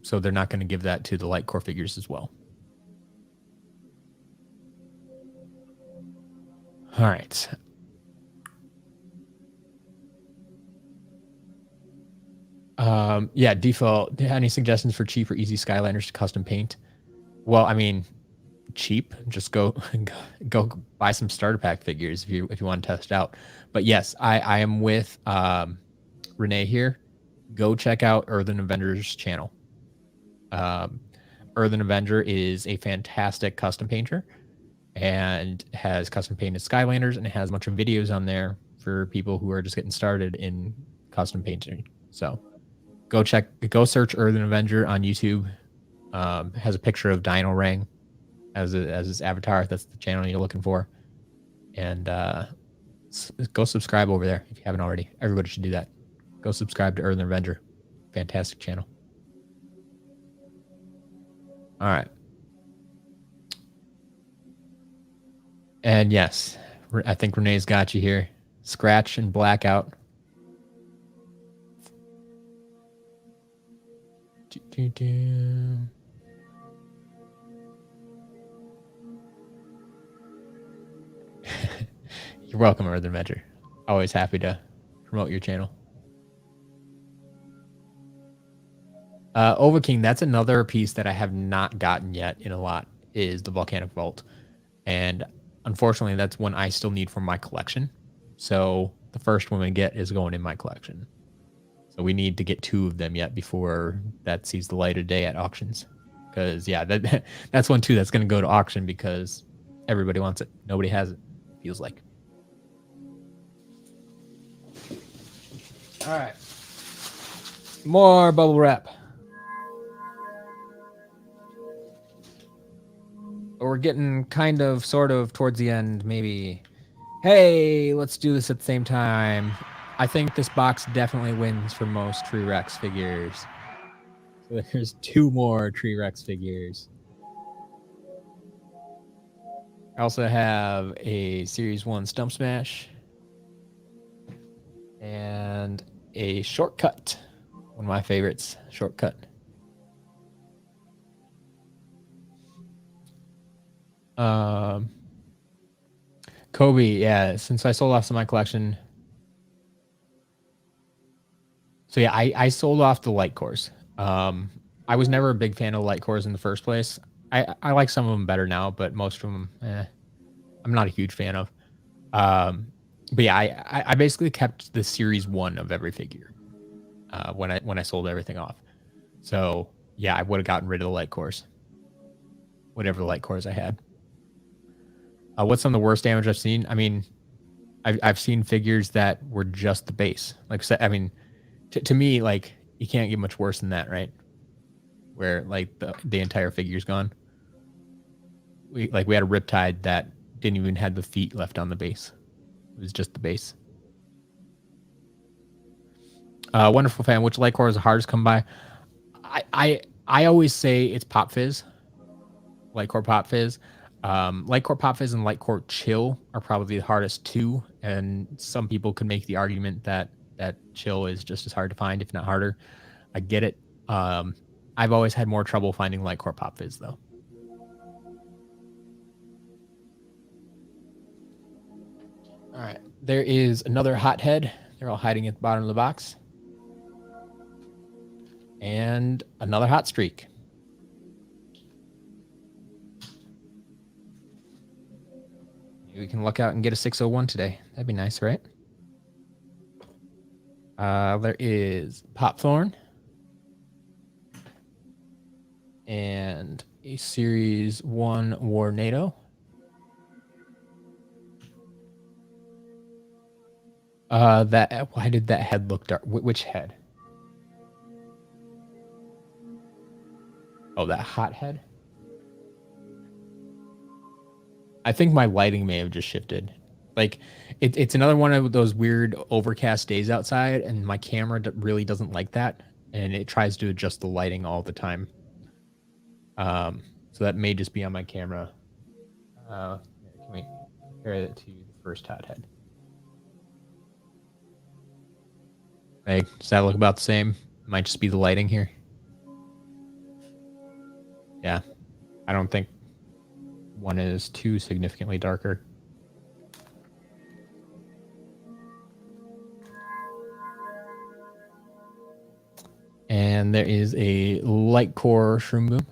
So they're not going to give that to the light core figures as well. All right. Yeah, default. Any suggestions for cheap or easy Skylanders to custom paint? Well, I mean, cheap. Just go buy some starter pack figures if you want to test it out. But yes, I am with Renee here. Go check out Earthen Avenger's channel. Earthen Avenger is a fantastic custom painter and has custom painted Skylanders, and it has a bunch of videos on there for people who are just getting started in custom painting. So go search Earthen Avenger on YouTube. Has a picture of Dino Rang as his avatar. That's the channel you're looking for. And go subscribe over there if you haven't already. Everybody should do that. Go subscribe to Earthen Avenger. Fantastic channel. All right. And yes, I think Renee's got you here. Scratch and Blackout. You're welcome, Earthen Avenger. Always happy to promote your channel. Overking, that's another piece that I have not gotten yet in a lot, is the Volcanic Vault. And unfortunately, that's one I still need for my collection. So the first one we get is going in my collection. So we need to get 2 of them yet before that sees the light of day at auctions. Because, yeah, that's one too that's going to go to auction because everybody wants it. Nobody has it, feels like. All right. More bubble wrap. We're getting kind of, sort of towards the end, maybe. Hey, let's do this at the same time. I think this box definitely wins for most Tree Rex figures. So there's 2 more Tree Rex figures. I also have a Series 1 Stump Smash and a Shortcut. One of my favorites, Shortcut. Kobe, yeah, since I sold off some of my collection. So yeah, I sold off the light cores. I was never a big fan of light cores in the first place. I like some of them better now, but most of them, I'm not a huge fan of. But yeah, I basically kept the Series 1 of every figure when I sold everything off. So yeah, I would have gotten rid of the light cores, whatever the light cores I had. What's some of the worst damage I've seen? I mean, I've seen figures that were just the base. Like, I mean, to me, like, you can't get much worse than that, right? Where like the entire figure's gone. We had a Riptide that didn't even have the feet left on the base. It was just the base. Wonderful fan. Which light core is the hardest to come by? I always say it's Pop Fizz. Light core Pop Fizz. Light core Pop Fizz and light core Chill are probably the hardest 2, and some people could make the argument that Chill is just as hard to find, if not harder. I get it. I've always had more trouble finding light core Pop Fizz though. All right, there is another hothead. They're all hiding at the bottom of the box. And another hot streak. We can luck out and get a 601 today. That'd be nice, right? There is Popthorn and a Series 1 Warnado. Why did that head look dark? Which head? Oh, that hot head? I think my lighting may have just shifted. Like, it's another one of those weird overcast days outside, and my camera really doesn't like that, and it tries to adjust the lighting all the time. So that may just be on my camera. Can we compare that to the first hot head? Hey, does that look about the same? Might just be the lighting here. Yeah, I don't think one is too significantly darker. And there is a light core shroom boom.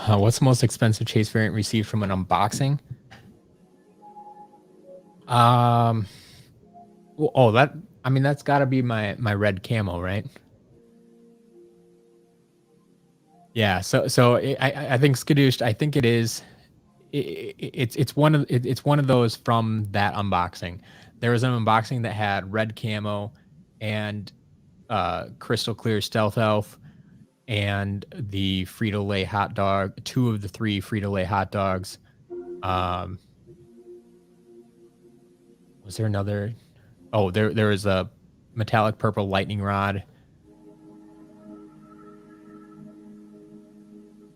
What's the most expensive chase variant received from an unboxing? That's got to be my red camo, right? Yeah. I think Skadoosh. I think it is. It's one of those from that unboxing. There was an unboxing that had red camo and crystal clear stealth elf and the Frito-Lay hot dog, 2 of the 3 Frito-Lay hot dogs. Was there another? Oh, there was a metallic purple lightning rod.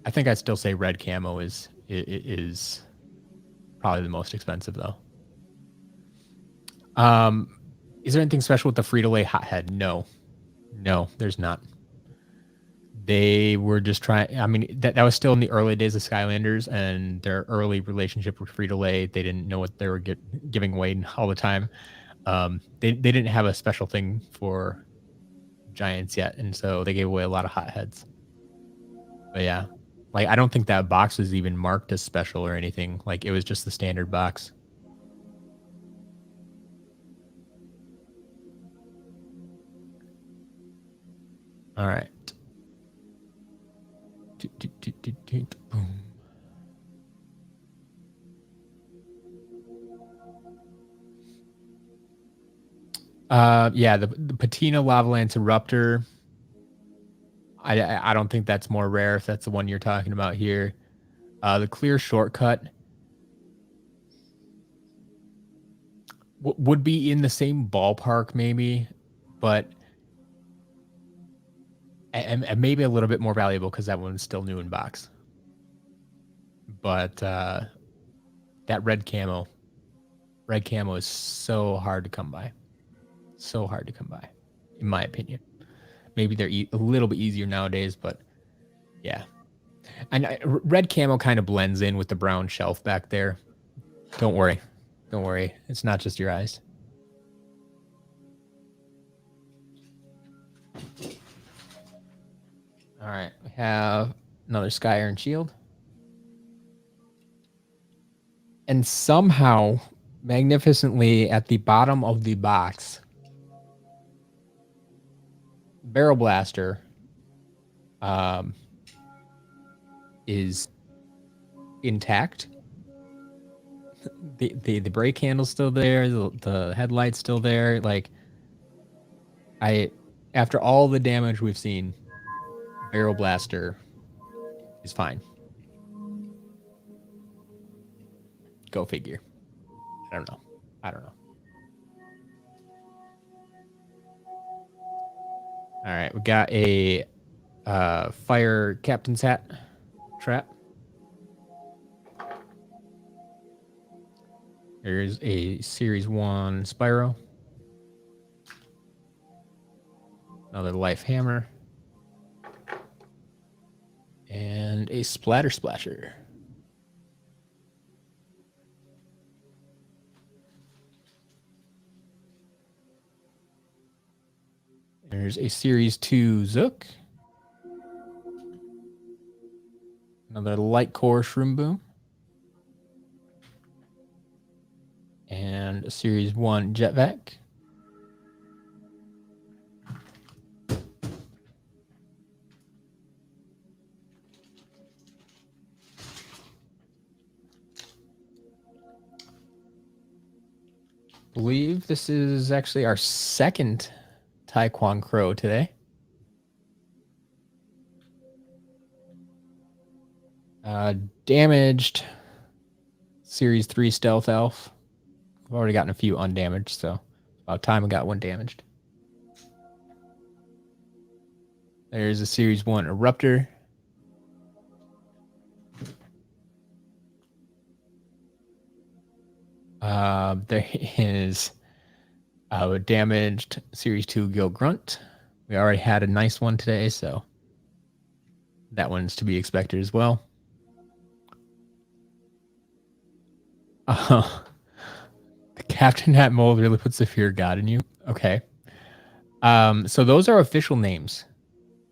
I think I'd still say red camo is probably the most expensive though. Is there anything special with the Frito-Lay hothead? No, there's not. They were just trying. I mean, that was still in the early days of Skylanders and their early relationship with Frito-Lay. They didn't know what they were giving away all the time. They didn't have a special thing for Giants yet, and so they gave away a lot of hotheads. But yeah, like I don't think that box was even marked as special or anything. Like it was just the standard box. All right. Boom. Yeah, the Patina Lava Lance Eruptor. I don't think that's more rare if that's the one you're talking about here. The Clear Shortcut would be in the same ballpark maybe, but and maybe a little bit more valuable because that one's still new in box. But that red camo is so hard to come by. So hard to come by, in my opinion. Maybe they're a little bit easier nowadays, but yeah. And red camo kind of blends in with the brown shelf back there. Don't worry. It's not just your eyes. All right, we have another Sky Iron Shield. And somehow, magnificently, at the bottom of the box, Barrel Blaster is intact. The brake handle's still there. The headlight's still there. Like, after all the damage we've seen, Barrel Blaster is fine. Go figure. I don't know. All right, we got a fire captain's hat trap. There's a Series 1 Spyro. Another Life Hammer. And a Splatter Splasher. There's a Series 2 Zook. Another light core shroom boom. And a Series 1 jet vac. Believe this is actually our second Taekwon Crow today. Damaged Series 3 Stealth Elf. I've already gotten a few undamaged, so about time I got one damaged. There's a Series 1 Eruptor. There is a damaged Series 2 Gil Grunt. We already had a nice one today, so that one's to be expected as well. The Captain Hat Mold really puts the fear of God in you. Okay. So those are official names.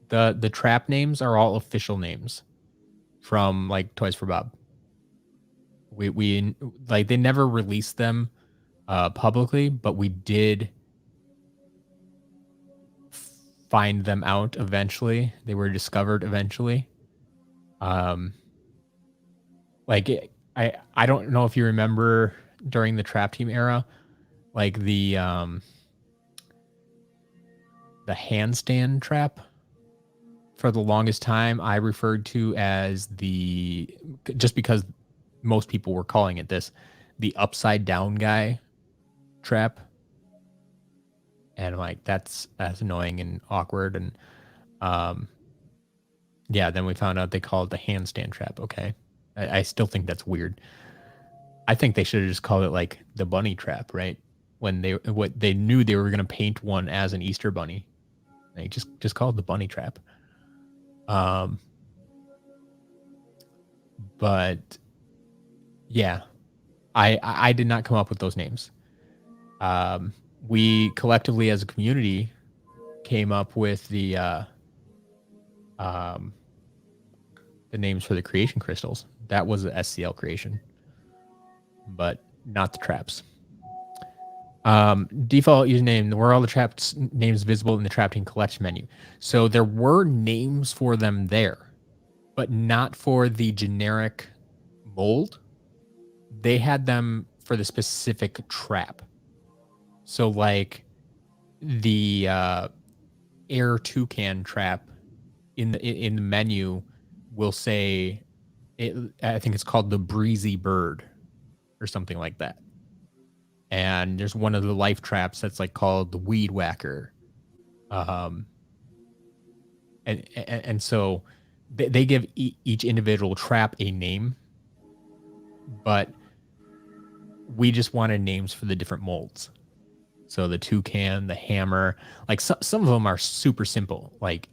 The trap names are all official names from like Toys for Bob. We like they never released them publicly, but we did find them out eventually. They were discovered eventually. Like I don't know if you remember during the Trap Team era, like the handstand trap. For the longest time, I referred to as just because most people were calling it this, the upside down guy trap. And I'm like, that's annoying and awkward. And yeah, then we found out they call it the handstand trap. Okay. I still think that's weird. I think they should have just called it like the bunny trap, right? When they knew they were going to paint one as an Easter bunny. They just call it the bunny trap. But yeah, I did not come up with those names. We collectively as a community came up with the names for the creation crystals. That was the SCL creation, but not the traps. Default username, were all the traps names visible in the Trap Team collection menu. So there were names for them there, but not for the generic mold. They had them for the specific trap. So like the air toucan trap in the menu will say I think it's called the breezy bird or something like that. And there's one of the life traps that's like called the weed whacker. And so they give each individual trap a name, but we just wanted names for the different molds. So the toucan, the hammer, like some of them are super simple. Like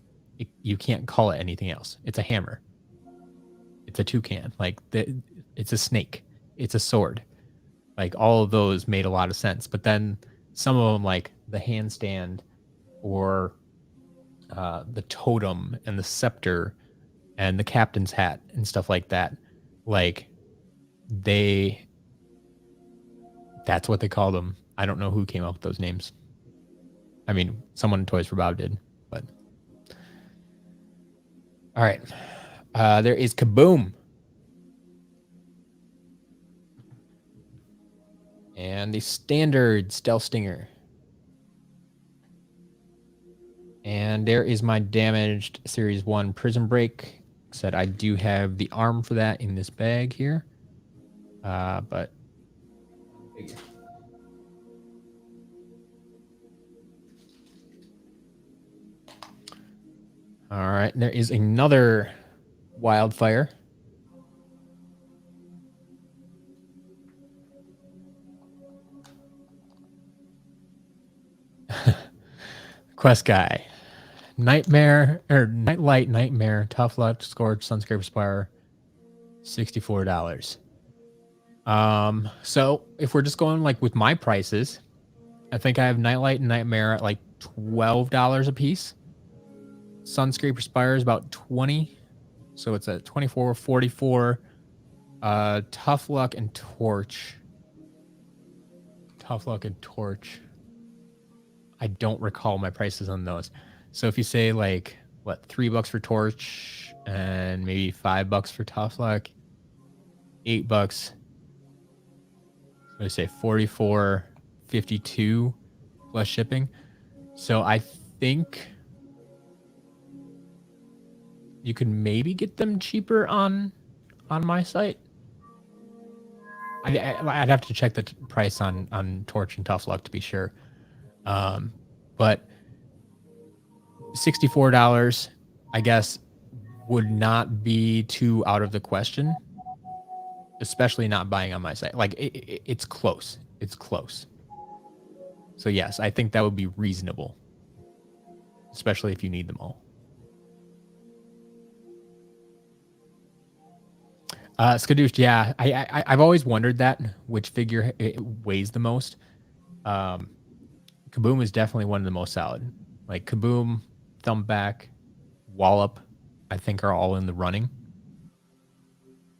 you can't call it anything else. It's a hammer. It's a toucan. Like it's a snake. It's a sword. Like all of those made a lot of sense. But then some of them, like the handstand or the totem and the scepter and the captain's hat and stuff like that, like that's what they called them. I don't know who came up with those names. I mean, someone in Toys for Bob did, but all right. There is Kaboom. And the standard Stealth Stinger. And there is my damaged Series 1 Prism Break. Said I do have the arm for that in this bag here. But all right, there is another Wildfire. Quest Guy. Nightmare, or Nightlight, Nightmare, Tough Luck, Scorch, Sunscraper Spire, $64. So if we're just going like with my prices, I think I have Nightlight and Nightmare at like $12 a piece. Sunscraper Spire is about $20. So it's a 24, 44, Tough Luck and Torch. Tough Luck and Torch. I don't recall my prices on those. So if you say like, what, $3 for Torch and maybe $5 for Tough Luck, $8. So I say 44, 52 plus shipping. So I think you can maybe get them cheaper on my site. I'd have to check the price on Torch and Tough Luck to be sure. But $64, I guess, would not be too out of the question, especially not buying on my site. Like it's close. It's close. So yes, I think that would be reasonable, especially if you need them all. Skadoosh, yeah, I've always wondered that which figure weighs the most. Kaboom is definitely one of the most solid. Like Kaboom, Thumbback, Wallop, I think are all in the running.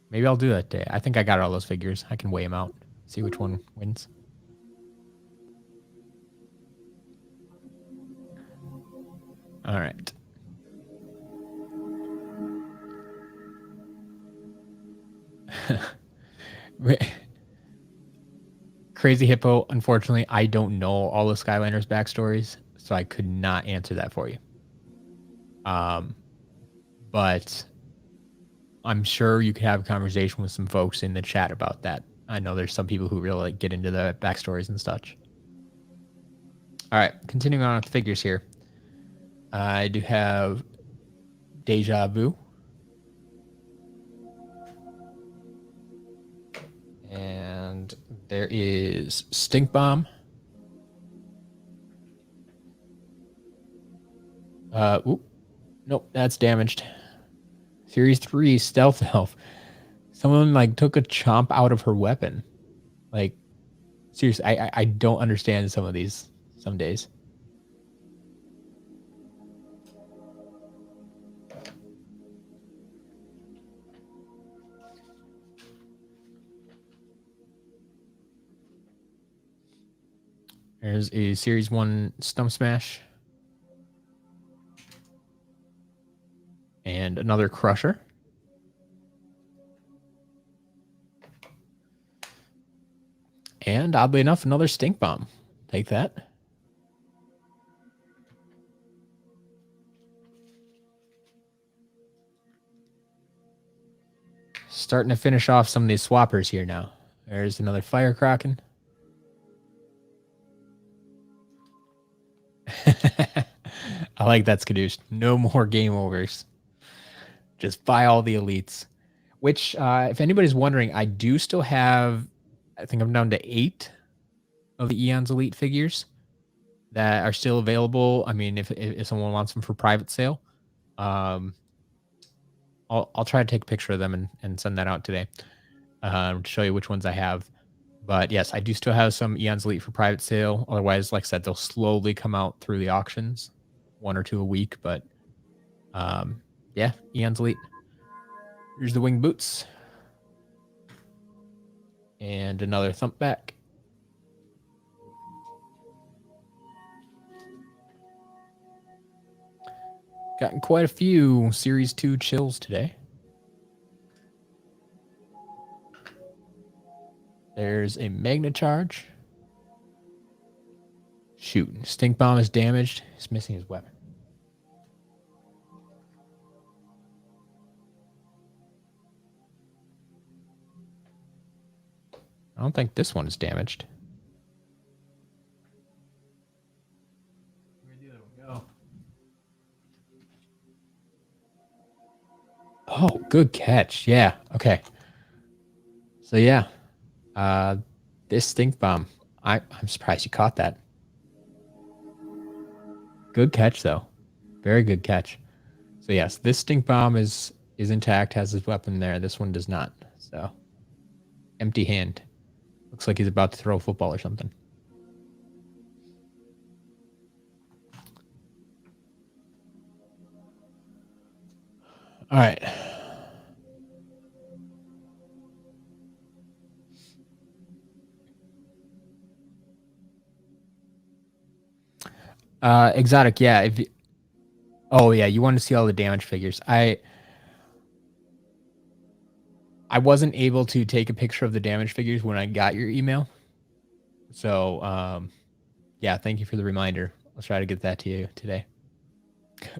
Maybe I'll do that day. I think I got all those figures. I can weigh them out, see which one wins. All right. Crazy Hippo, unfortunately, I don't know all the Skylanders backstories, so I could not answer that for you. But I'm sure you could have a conversation with some folks in the chat about that. I know there's some people who really like get into the backstories and such. All right, continuing on with the figures here. I do have Deja Vu. And there is Stink Bomb. Nope, that's damaged. Series 3 Stealth Elf. Someone like took a chomp out of her weapon. Like, seriously, I don't understand some of these some days. There's a Series 1 Stump Smash. And another Crusher. And oddly enough, another Stink Bomb. Take that. Starting to finish off some of these swappers here now. There's another Fire Kraken. I like that, Skadoosh. No more game overs. Just buy all the elites. Which, if anybody's wondering, I do still have, I think I'm down to 8 of the Eon's Elite figures that are still available. I mean, if someone wants them for private sale, I'll try to take a picture of them and send that out today to show you which ones I have. But yes, I do still have some Eon's Elite for private sale. Otherwise, like I said, they'll slowly come out through the auctions, 1 or 2 a week. But yeah, Eon's Elite. Here's the wing boots. And another Thumpback. Gotten quite a few Series 2 chills today. There's a Magna Charge. Shoot, Stink Bomb is damaged. He's missing his weapon. I don't think this one is damaged. Where'd the other one go? Oh, good catch. Yeah. Okay. So yeah, this Stink Bomb. I'm surprised you caught that. Good catch though. Very good catch. So yes, this Stink Bomb is intact, has his weapon there. This one does not. So empty hand. Looks like he's about to throw a football or something. All right. Exotic, yeah. Oh yeah, you want to see all the damage figures. I wasn't able to take a picture of the damage figures when I got your email. So yeah, thank you for the reminder. I'll try to get that to you today.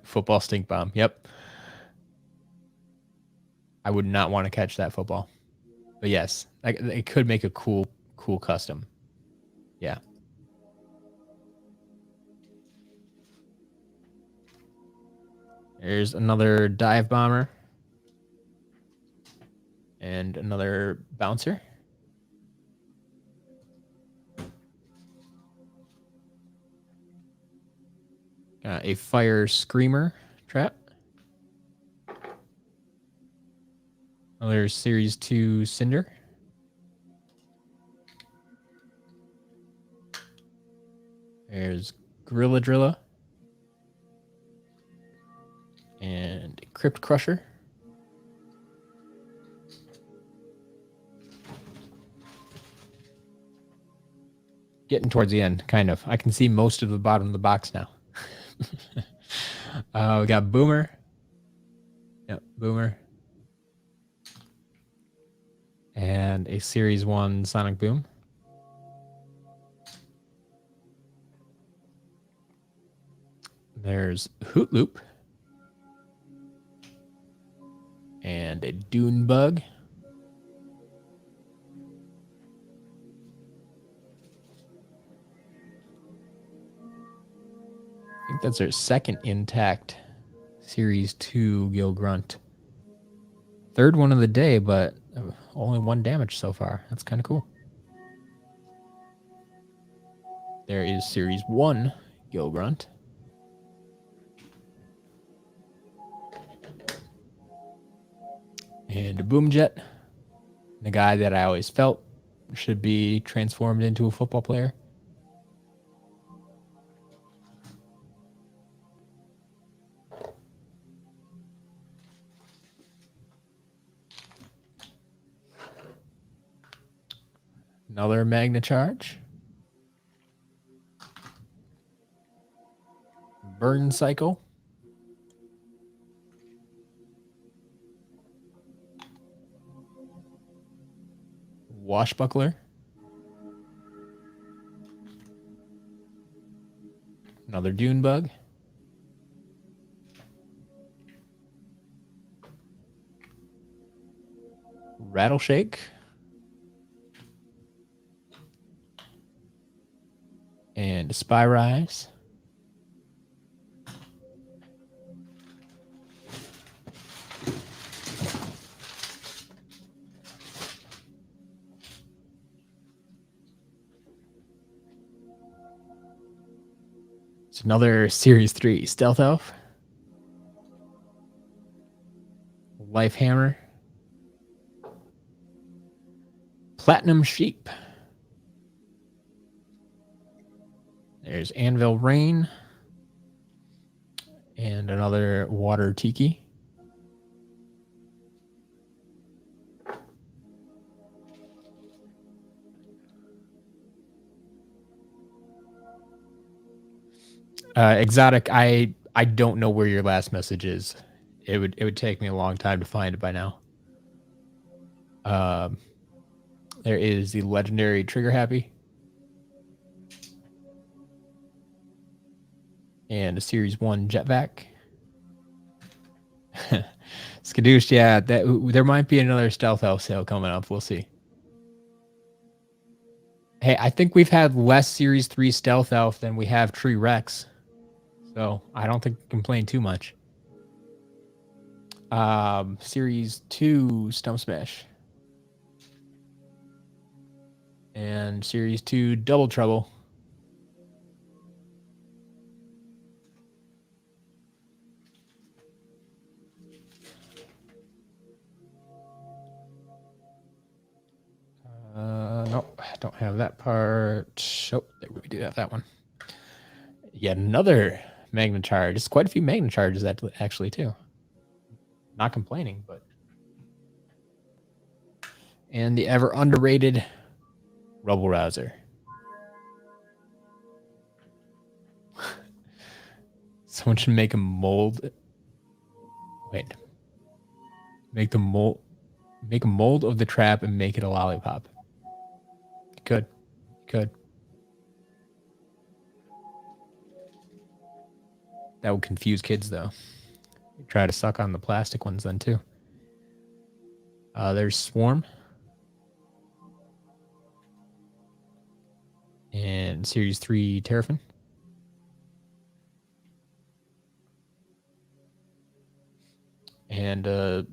Football stink bomb. Yep. I would not want to catch that football. But yes, it could make a cool custom. Yeah. There's another dive bomber. And another bouncer. A fire screamer trap. Another Series 2 Cinder. There's Gorilla Drilla. And Crypt Crusher. Getting towards the end, kind of. I can see most of the bottom of the box now. We got Boomer. Yep, Boomer. And a Series 1 Sonic Boom. There's Hoot Loop. And a Dune Bug. I think that's their second intact Series 2 Gil Grunt. Third one of the day, but only 1 damage so far. That's kind of cool. There is Series 1 Gil Grunt. And a Boom Jet. The guy that I always felt should be transformed into a football player. Another Magna Charge. Burn Cycle. Washbuckler. Another Dune Bug. Rattleshake. And Spy Rise. It's another Series 3 Stealth Elf. Life Hammer. Platinum Sheep. There's Anvil Rain. And another Water Tiki. Exotic, I don't know where your last message is. It would take me a long time to find it by now. There is the legendary Trigger Happy. And a Series 1 Jetpack. Skadoosh, yeah, there might be another Stealth Elf sale coming up. We'll see. Hey, I think we've had less Series 3 Stealth Elf than we have Tree Rex. So I don't think we complain too much. Series 2 Stump Smash. And Series 2 Double Trouble. Nope, I don't have that part. Oh, there we do have that one. Yet another Magna Charge. It's quite a few Magna Charges actually too. Not complaining, but. And the ever underrated Rubble Rouser. Someone should make a mold. Wait. Make a mold of the trap and make it a lollipop. Could. That would confuse kids, though. Try to suck on the plastic ones then, too. There's Swarm. And Series 3 Terrafin. And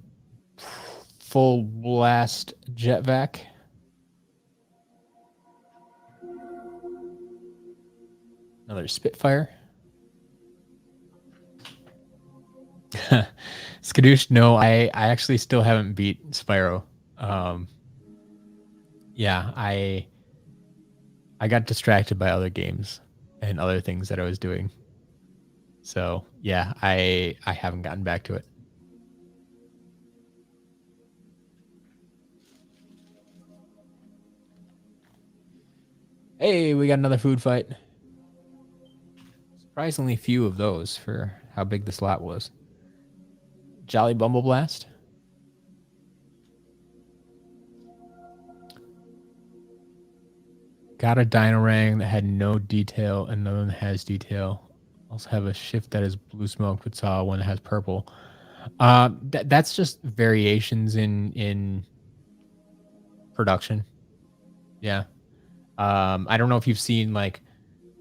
Full Blast Jetvac. Another Spitfire. Skadoosh, no, I actually still haven't beat Spyro. Yeah, I got distracted by other games and other things that I was doing. So yeah, I haven't gotten back to it. Hey, we got another food fight. Surprisingly few of those for how big the slot was. Jolly Bumble Blast. Got a Dinorang that had no detail and another one that has detail. Also have a shift that is blue smoke, but saw one that has purple. That's just variations in production. Yeah. I don't know if you've seen like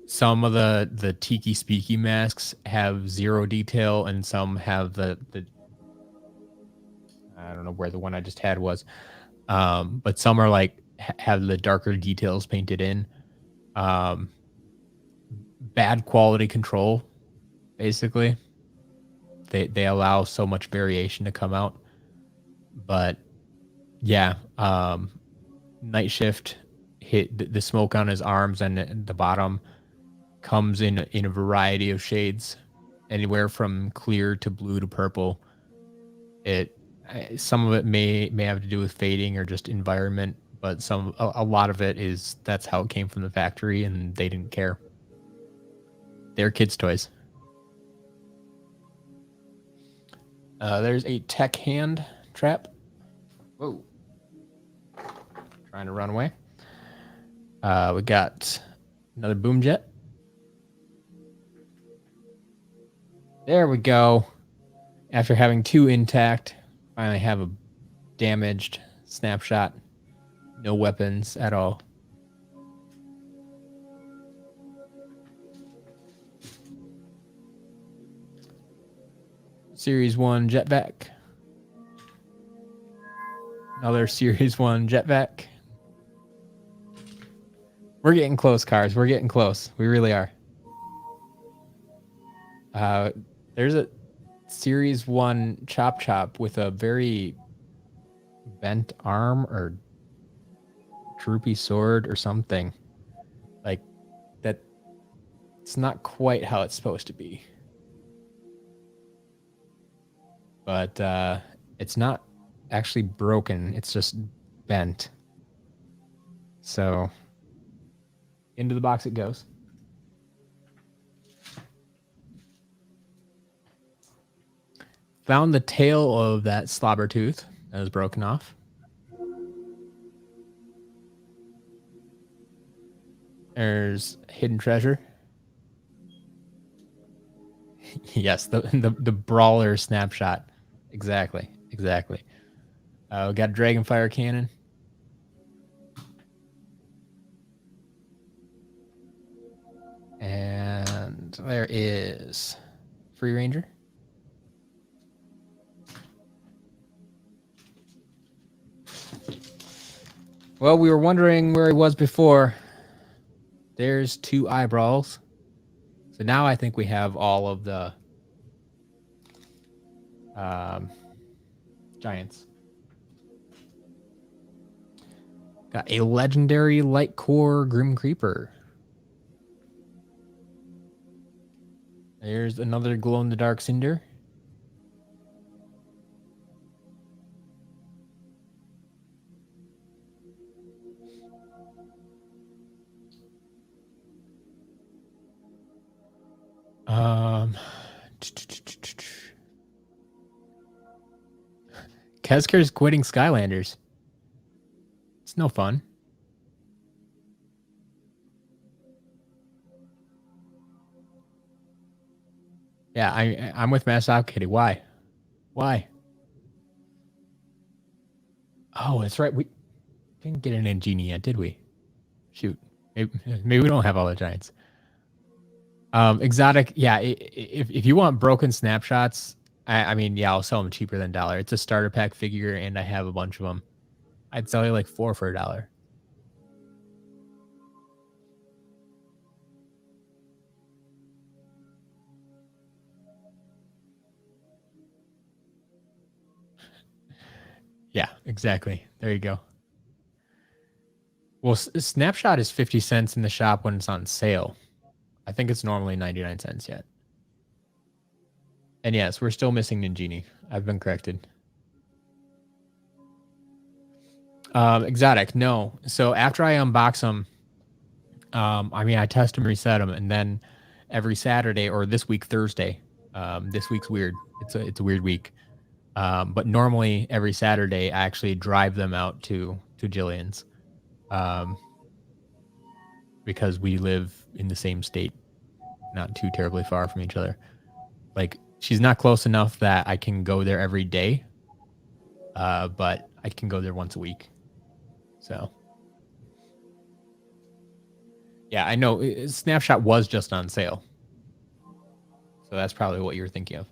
some of the Tiki Speaky masks have 0 detail and some have the I don't know where the one I just had was. But some are like have the darker details painted in. Bad quality control, basically. They allow so much variation to come out. But yeah, Night Shift hit the smoke on his arms and the bottom comes in a variety of shades, anywhere from clear to blue to purple. Some of it may have to do with fading or just environment, but a lot of it is that's how it came from the factory and they didn't care. They're kids' toys. There's a tech hand trap. Whoa. Trying to run away. We got another boom jet. There we go. After having 2 intact, finally have a damaged snapshot. No weapons at all. Series 1 Jetvac. Another Series 1 Jetvac. We're getting close, cars. We're getting close. We really are. There's a Series 1 Chop Chop with a very bent arm or droopy sword or something. Like that. It's not quite how it's supposed to be. But it's not actually broken. It's just bent. So into the box it goes. Found the tail of that slobber tooth that was broken off. There's hidden treasure. Yes, the brawler snapshot. Exactly. We got a Dragonfire cannon. And there is Free Ranger. Well, we were wondering where he was before. There's 2 eyeballs. So now I think we have all of the giants. Got a legendary light core Grim Creeper. There's another glow-in-the-dark Cinder. Kesker's quitting Skylanders. It's no fun. Yeah, I'm with Mass Out Kitty. Why? Oh, that's right. We didn't get an Ingenie yet, did we? Shoot. Maybe we don't have all the giants. Exotic. Yeah. If you want broken snapshots, I mean, yeah, I'll sell them cheaper than $1. It's a starter pack figure, and I have a bunch of them. I'd sell you like 4 for $1. Yeah, exactly. There you go. Well, Snapshot is 50 cents in the shop when it's on sale. I think it's normally 99 cents yet. And yes, we're still missing Ningini. I've been corrected. Exotic, no. So after I unbox them, I mean, I test them, reset them, and then every Saturday or this week Thursday. This week's weird. It's a weird week. But normally every Saturday I actually drive them out to Jillian's, because we live in the same state, not too terribly far from each other. Like, she's not close enough that I can go there every day, but I can go there once a week. So yeah, I know Snapshot was just on sale, so that's probably what you're thinking of.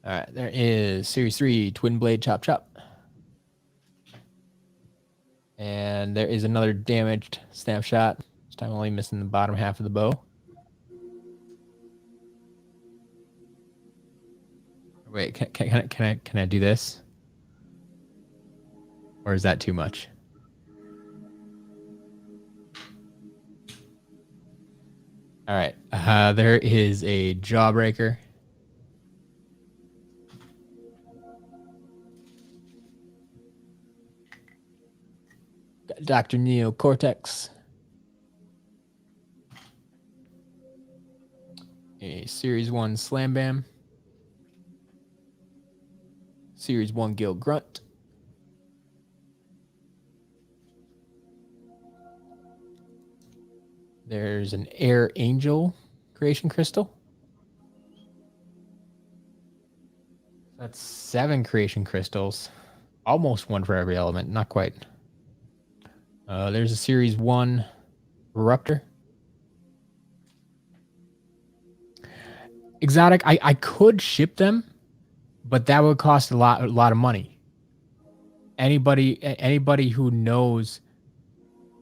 All right, there is Series 3 Twin Blade Chop Chop. And there is another damaged Snapshot. This time only missing the bottom half of the bow. Wait, can I do this? Or is that too much? All right, there is a Jawbreaker. Dr. Neo Cortex. A Series 1 Slam Bam. Series 1 Gil Grunt. There's an Air Angel Creation Crystal. That's 7 Creation Crystals. Almost 1 for every element. Not quite. There's a Series 1 Eruptor. Exotic, I could ship them, but that would cost a lot of money. Anybody who knows,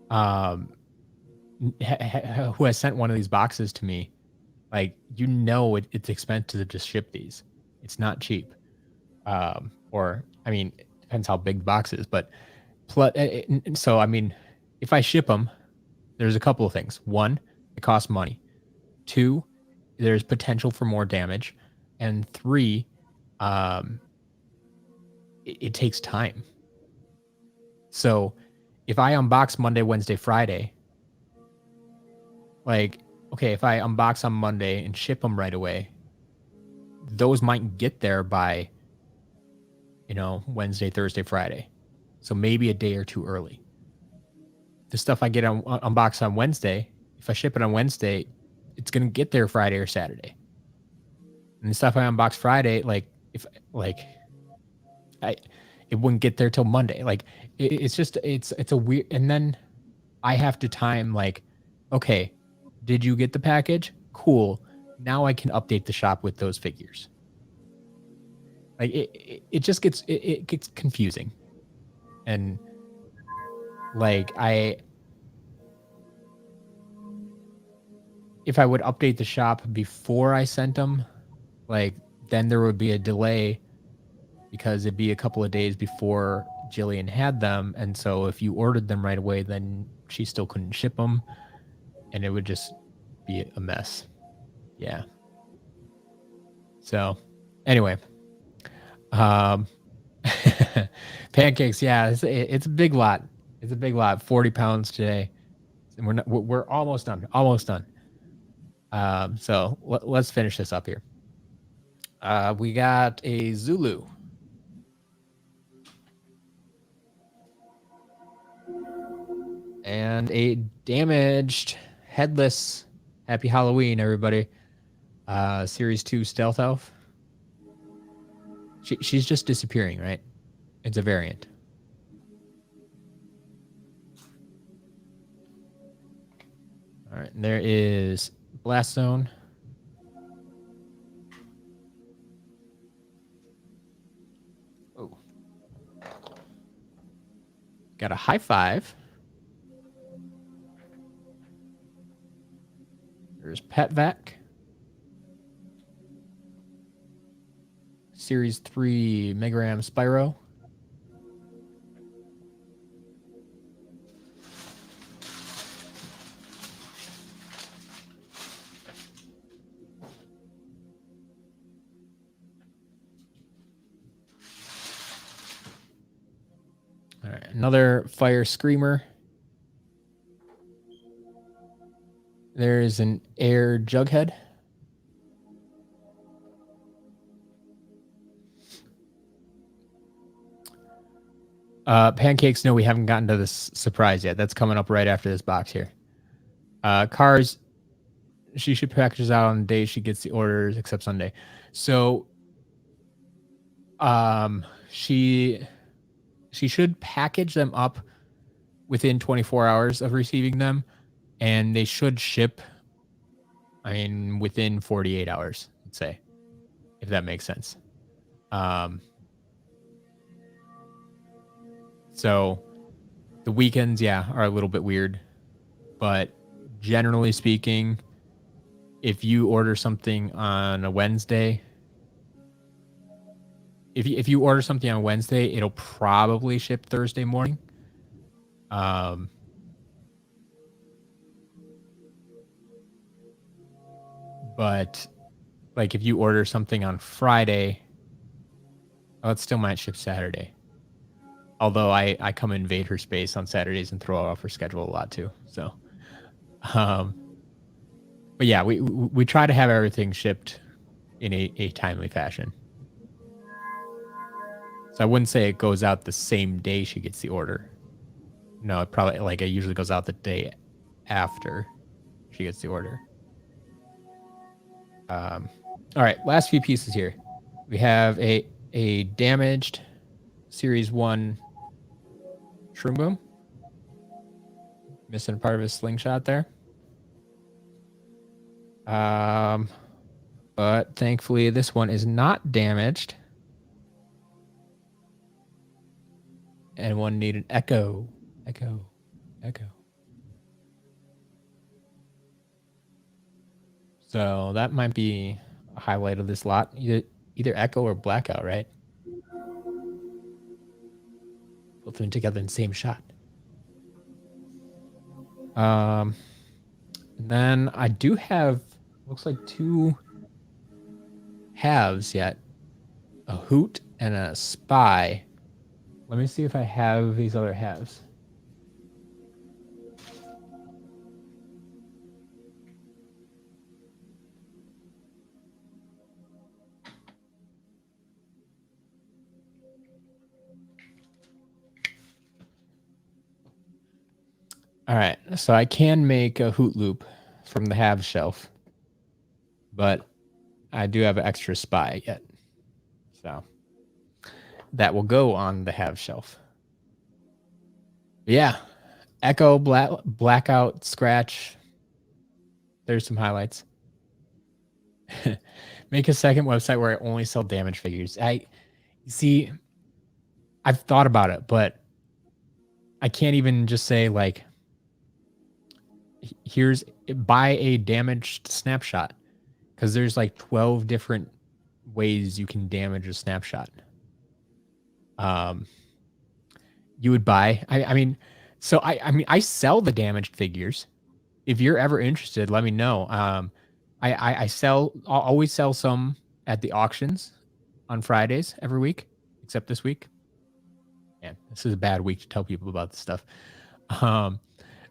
who has sent one of these boxes to me, like, it's expensive to ship these. It's not cheap. Or, I mean, it depends how big the box is, but so, I mean, if I ship them, there's a couple of things. 1, it costs money. 2, there's potential for more damage. And 3, it takes time. So if I unbox Monday, Wednesday, Friday, like, okay, if I unbox on Monday and ship them right away, those might get there by, Wednesday, Thursday, Friday. So maybe a day or 2 early. The stuff I get unboxed on Wednesday, if I ship it on Wednesday, it's going to get there Friday or Saturday. And the stuff I unbox Friday, it wouldn't get there till Monday. Like, it's a weird, and then I have to time, like, okay, did you get the package? Cool. Now I can update the shop with those figures. Like, it just gets, it gets confusing. And like, if I would update the shop before I sent them, like, then there would be a delay because it'd be a couple of days before Jillian had them. And so if you ordered them right away, then she still couldn't ship them, and it would just be a mess. Yeah. So anyway, pancakes. Yeah, it's a big lot. It's a big lot. 40 pounds today, and we're almost done. So let's finish this up here. We got a Zulu. And a damaged headless. Happy Halloween, everybody. Series 2 Stealth Elf. She's just disappearing, right? It's a variant. All right, and there is Blast Zone. Oh. Got a High Five. There's Pet Vac. Series 3 Megaram Spyro. All right, another Fire Screamer. There's an Air Jughead. Pancakes, no, we haven't gotten to this surprise yet. That's coming up right after this box here. Cars, she should package out on the day she gets the orders, except Sunday. So, she should package them up within 24 hours of receiving them, and they should ship, I mean, within 48 hours, let's say, if that makes sense. So the weekends, yeah, are a little bit weird, but generally speaking, if you order something on a Wednesday, if you order something on Wednesday, it'll probably ship Thursday morning. But like if you order something on Friday, it still might ship Saturday. Although I come invade her space on Saturdays and throw off her schedule a lot too. So, but yeah, we try to have everything shipped in a timely fashion. So I wouldn't say it goes out the same day she gets the order. No, it probably it usually goes out the day after she gets the order. All right, last few pieces here. We have a damaged Series 1 Shroom Boom. Missing part of his slingshot there. But thankfully this one is not damaged. And one needed Echo. So that might be a highlight of this lot. Either Echo or Blackout, right? Both of them together in the same shot. And then I do have, looks like 2 halves yet. A Hoot and a Spy. Let me see if I have these other halves. All right, so I can make a Hoot Loop from the halves shelf, but I do have an extra Spy yet. So that will go on the halves shelf. But yeah, Echo, Blackout, Scratch. There's some highlights. Make a second website where I only sell damaged figures. See, I've thought about it, but I can't even just say here's buy a damaged snapshot, because there's 12 different ways you can damage a snapshot. You would buy, I mean, I sell the damaged figures. If you're ever interested, let me know. I'll always sell some at the auctions on Fridays every week, except this week. Man, this is a bad week to tell people about this stuff.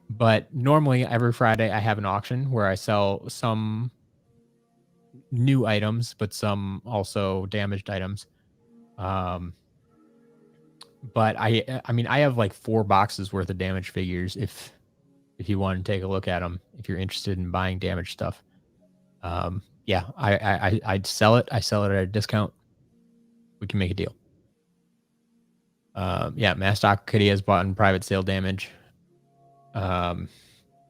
But normally every Friday I have an auction where I sell some new items, but some also damaged items. But I mean, I have like 4 boxes worth of damaged figures. If you want to take a look at them, if you're interested in buying damaged stuff, yeah, I'd sell it. I sell it at a discount. We can make a deal. Yeah, Mastock Kitty has bought in private sale damage.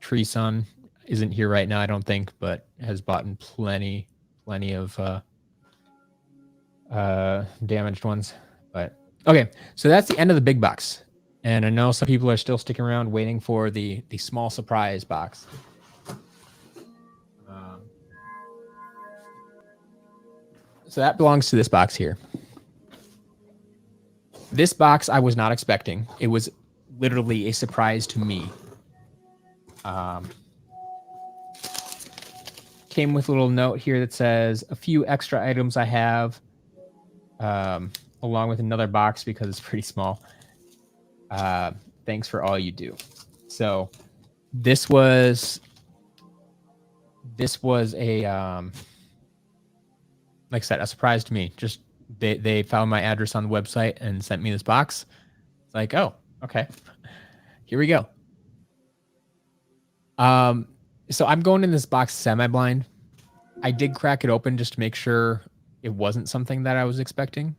Tree Sun isn't here right now, I don't think, but has bought in plenty of damaged ones. But okay, so that's the end of the big box. And I know some people are still sticking around waiting for the small surprise box. So that belongs to this box here. This box I was not expecting. It was literally a surprise to me. Came with a little note here that says a few extra items I have, along with another box because it's pretty small. Thanks for all you do. So this was a like I said, a surprise to me. Just they found my address on the website and sent me this box. It's like, oh, okay, here we go. So I'm going in this box semi-blind. I did crack it open just to make sure it wasn't something that I was expecting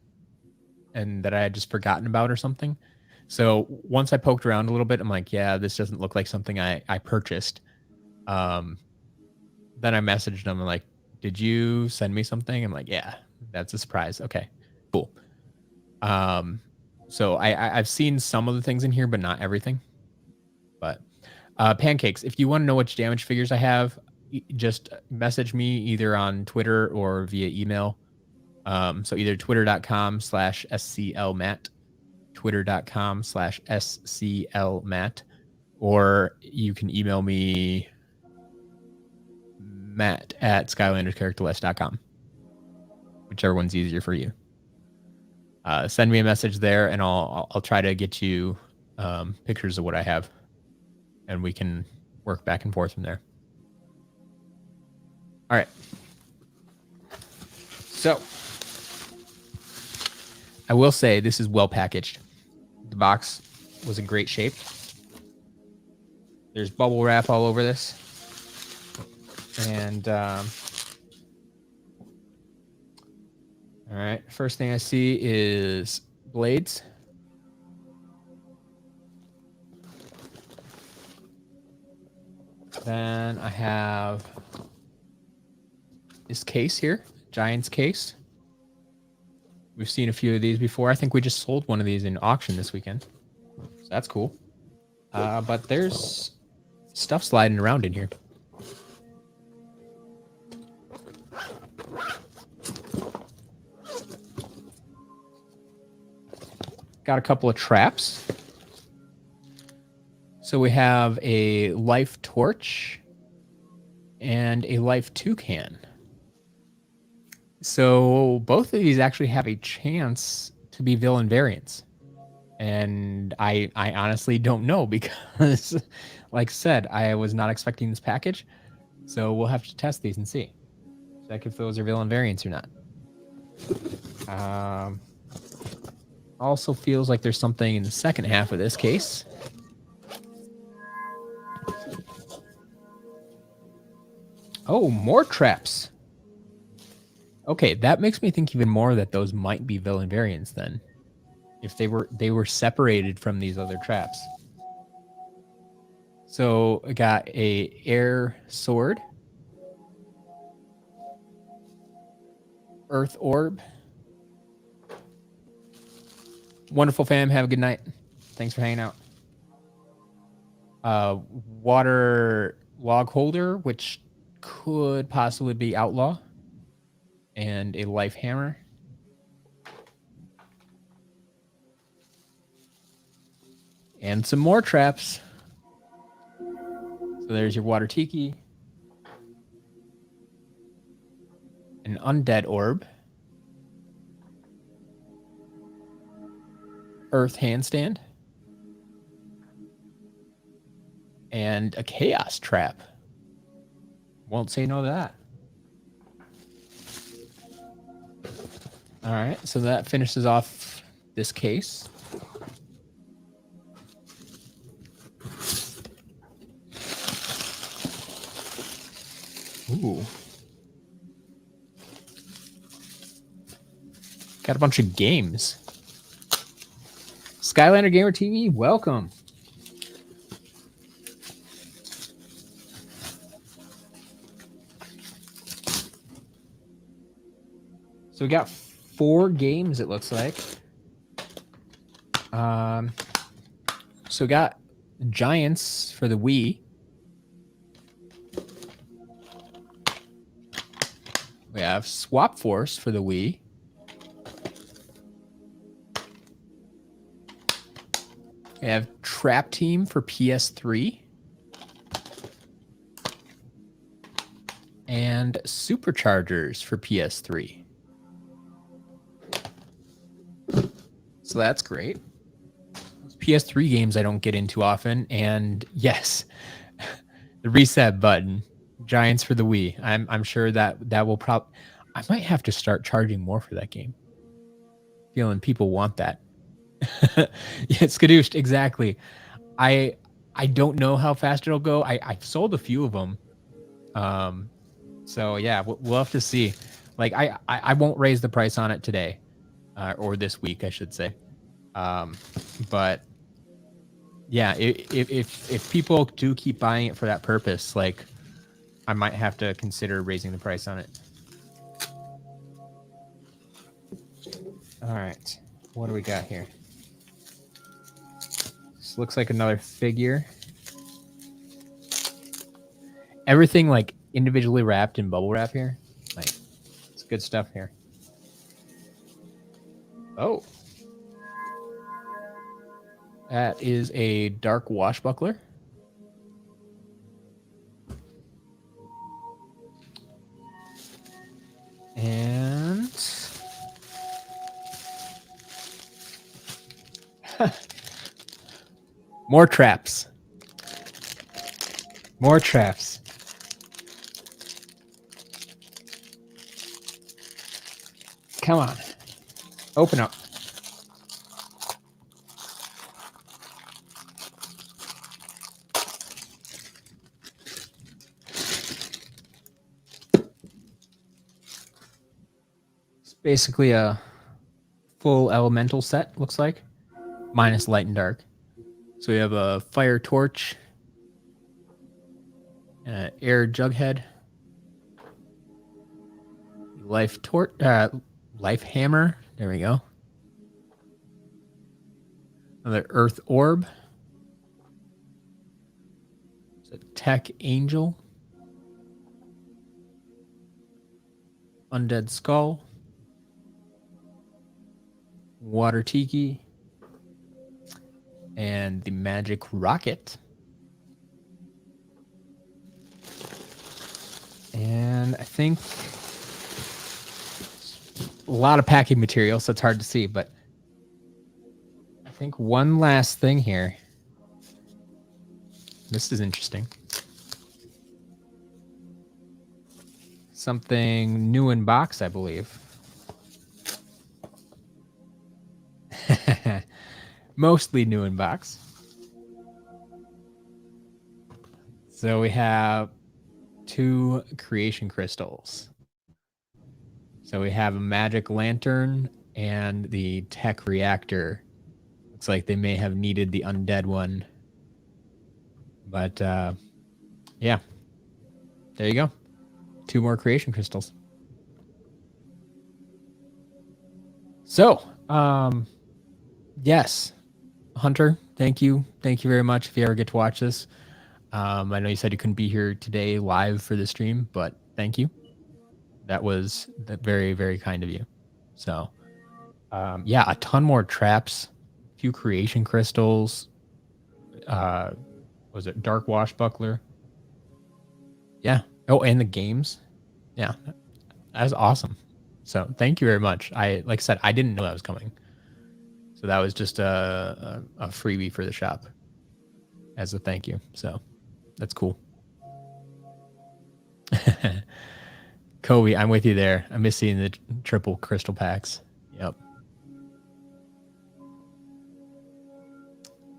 and that I had just forgotten about or something. So once I poked around a little bit, I'm like, yeah, this doesn't look like something I purchased. Then I messaged them and like, did you send me something? I'm like, yeah, that's a surprise. Okay, cool. So I've seen some of the things in here, but not everything. But pancakes, if you want to know which damage figures I have, just message me either on Twitter or via email. So either twitter.com/sclmatt, twitter.com/sclmatt, or you can email me matt@skylanderscharacterlist.com, whichever one's easier for you. Send me a message there and I'll try to get you pictures of what I have, and we can work back and forth from there. All right. So I will say this is well packaged. The box was in great shape. There's bubble wrap all over this. And all right, first thing I see is blades. Then I have this case here, Giant's case. We've seen a few of these before. I think we just sold one of these in auction this weekend. So that's cool. But there's stuff sliding around in here. Got a couple of traps. So we have a life torch and a life toucan. So both of these actually have a chance to be villain variants. And I honestly don't know because, like I said, I was not expecting this package. So we'll have to test these and see. Check if those are villain variants or not. Also feels like there's something in the second half of this case. Oh, more traps. Okay, that makes me think even more that those might be villain variants then. If they were separated from these other traps. So I got a air sword, earth orb. Wonderful fam, have a good night. Thanks for hanging out. Water log holder, which could possibly be outlaw, and a life hammer. And some more traps. So there's your water tiki. An undead orb. Earth handstand. And a chaos trap. Won't say no to that. All right, so that finishes off this case. Ooh. Got a bunch of games. Skylander Gamer TV, welcome. So we got 4 games, it looks like. So we got Giants for the Wii. We have Swap Force for the Wii. We have Trap Team for PS3. And Superchargers for PS3. So that's great. PS3 games I don't get into often. And yes, the reset button, Giants for the Wii. I'm sure that will probably... I might have to start charging more for that game. Feeling people want that. Yeah, Skadooshed, exactly. I don't know how fast it'll go. I've sold a few of them. So yeah, we'll have to see. Like I won't raise the price on it today, or this week, I should say. But yeah, if people do keep buying it for that purpose, like I might have to consider raising the price on it. All right, what do we got here? This looks like another figure. Everything like individually wrapped in bubble wrap here. Like, it's good stuff here. Oh. That is a dark washbuckler. And more traps. More traps. Come on. Open up. It's basically a full elemental set, looks like, minus light and dark. So we have a fire torch, air jughead, life hammer. There we go. Another earth orb. It's a tech angel. Undead skull. Water tiki. And the magic rocket. And I think a lot of packing material, so it's hard to see, but I think one last thing here. This is interesting. Something new in box, I believe. Mostly new in box. So we have 2 creation crystals. So we have a magic lantern and the tech reactor. Looks like they may have needed the undead one. But yeah, there you go. 2 more creation crystals. So, yes, Hunter, thank you. Thank you very much if you ever get to watch this. I know you said you couldn't be here today live for the stream, but thank you. That was very, very kind of you. So, yeah, a ton more traps, a few creation crystals. Was it dark washbuckler? Yeah. Oh, and the games. Yeah, that was awesome. So thank you very much. Like I said, I didn't know that was coming. So that was just a freebie for the shop as a thank you. So that's cool. Kobe, I'm with you there. I miss seeing the triple crystal packs. Yep.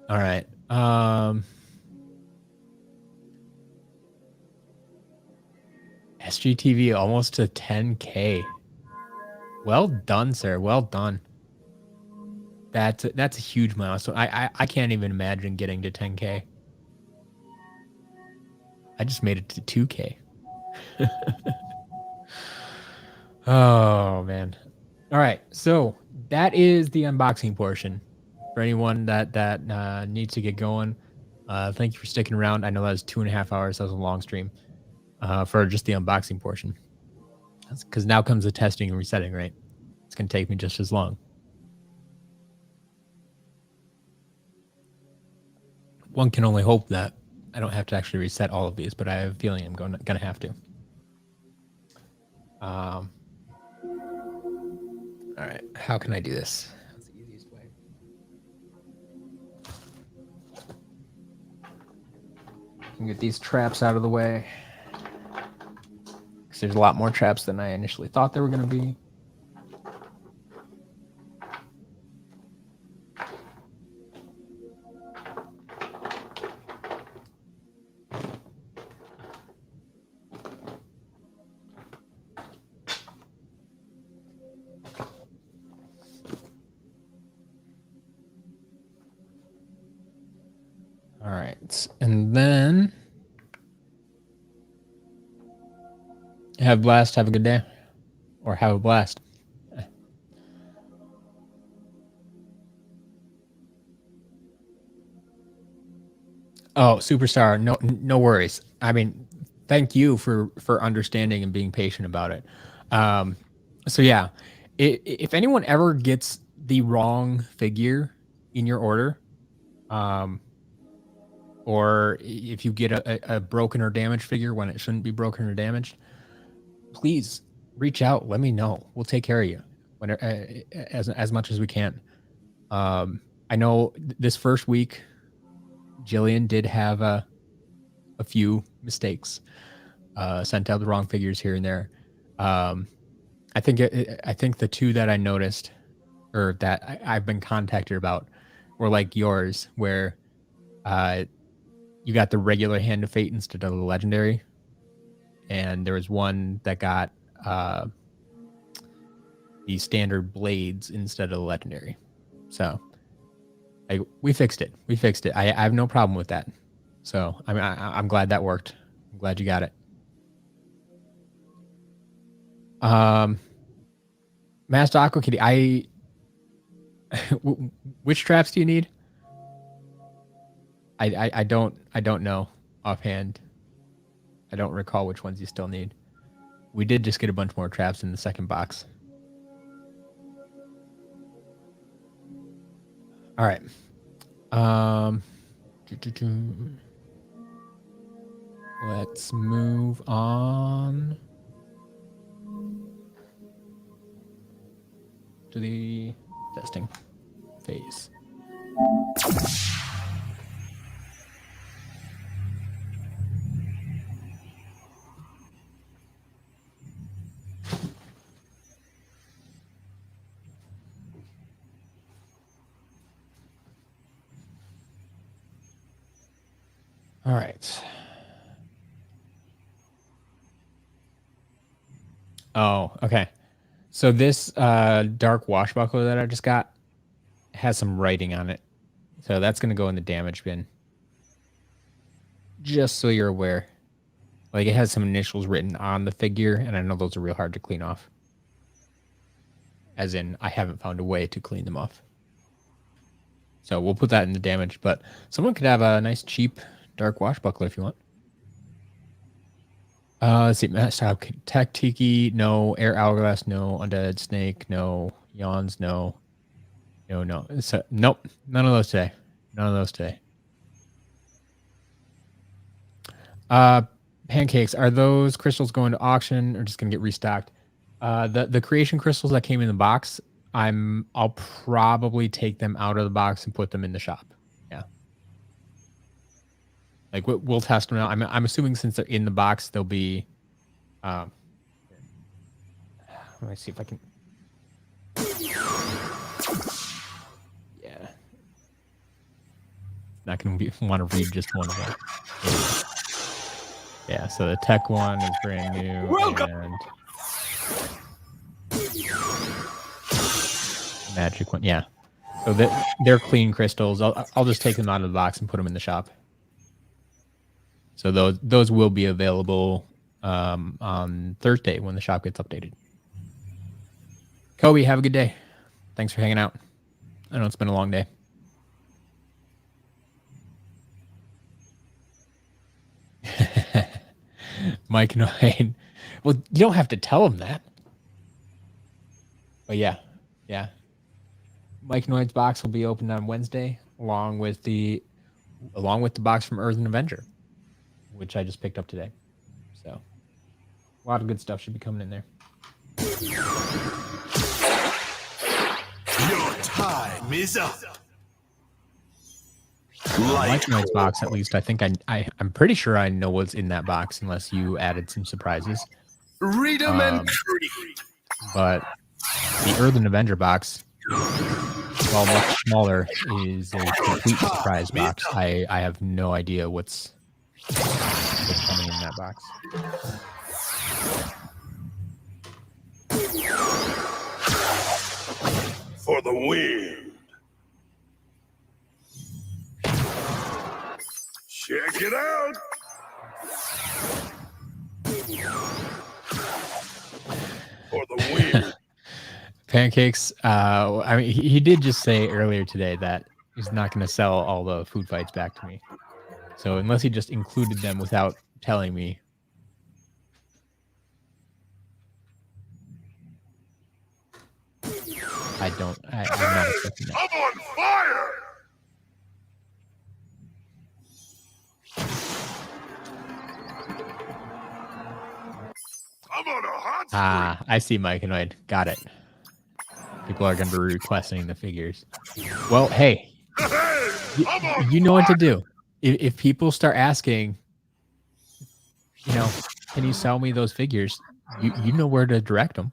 All right. SGTV almost to 10K. Well done, sir. Well done. That's a huge milestone. I can't even imagine getting to 10K. I just made it to 2K. Oh man. All right. So that is the unboxing portion. For anyone that needs to get going, thank you for sticking around. I know that was 2.5 hours. That was a long stream for just the unboxing portion. Because now comes the testing and resetting, right? It's going to take me just as long. One can only hope that I don't have to actually reset all of these, but I have a feeling I'm going to have to. All right. How can I do this? That's the easiest way. I can get these traps out of the way. Because there's a lot more traps than I initially thought there were going to be. All right. And then have a blast. Have a good day. Or have a blast. Oh, superstar. No worries. I mean, thank you for understanding and being patient about it. So yeah, if anyone ever gets the wrong figure in your order, or if you get a broken or damaged figure when it shouldn't be broken or damaged, please reach out. Let me know. We'll take care of you when as much as we can. I know this first week, Jillian did have a few mistakes, sent out the wrong figures here and there. I think the two that I noticed or that I've been contacted about were like yours, where you got the regular Hand of Fate instead of the legendary, and there was one that got the standard blades instead of the legendary. So we fixed it. I have no problem with that. So I'm glad that worked. I'm glad you got it. Master Aqua Kitty, which traps do you need? I don't know offhand. I don't recall which ones you still need. We did just get a bunch more traps in the second box. All right. Let's move on to the testing phase. All right. Oh, okay. So this dark washbuckler that I just got has some writing on it. So that's going to go in the damage bin. Just so you're aware. Like, it has some initials written on the figure, and I know those are real hard to clean off. As in, I haven't found a way to clean them off. So we'll put that in the damage, but someone could have a nice cheap dark washbuckler if you want. Let's see. Stop. Tactiki, no. Air Hourglass, no. Undead Snake, no. Yawns, no. No. So, nope. None of those today. Pancakes. Are those crystals going to auction or just going to get restocked? The creation crystals that came in the box, I'll probably take them out of the box and put them in the shop. Yeah. Like we'll test them out. I'm assuming since they're in the box, they'll be. Let me see if I can. Not going to want to read just one of them. Yeah, so the tech one is brand new. And magic one, yeah. So they're clean crystals. I'll just take them out of the box and put them in the shop. So those will be available on Thursday when the shop gets updated. Kobe, have a good day. Thanks for hanging out. I know it's been a long day. Mike Noyne. Well, you don't have to tell him that. But yeah. Mike Noyne's box will be opened on Wednesday, along with the box from Earth and Avenger, which I just picked up today. So a lot of good stuff should be coming in there. Your time is up. Mike Knight's box, at least, I think I'm pretty sure I know what's in that box, unless you added some surprises. Read 'em and creed. But the Earthen Avenger box, while much smaller, is a complete surprise box. I have no idea what's coming in that box. For the win. Check it out. For the win. Pancakes. I mean, he did just say earlier today that he's not going to sell all the food fights back to me. So unless he just included them without telling me. I'm not expecting that. I'm on fire. I'm on a hot streak. I see, Mike and Lloyd. Got it. People are going to be requesting the figures. Well, hey, you know what to do. If people start asking, can you sell me those figures? You know where to direct them.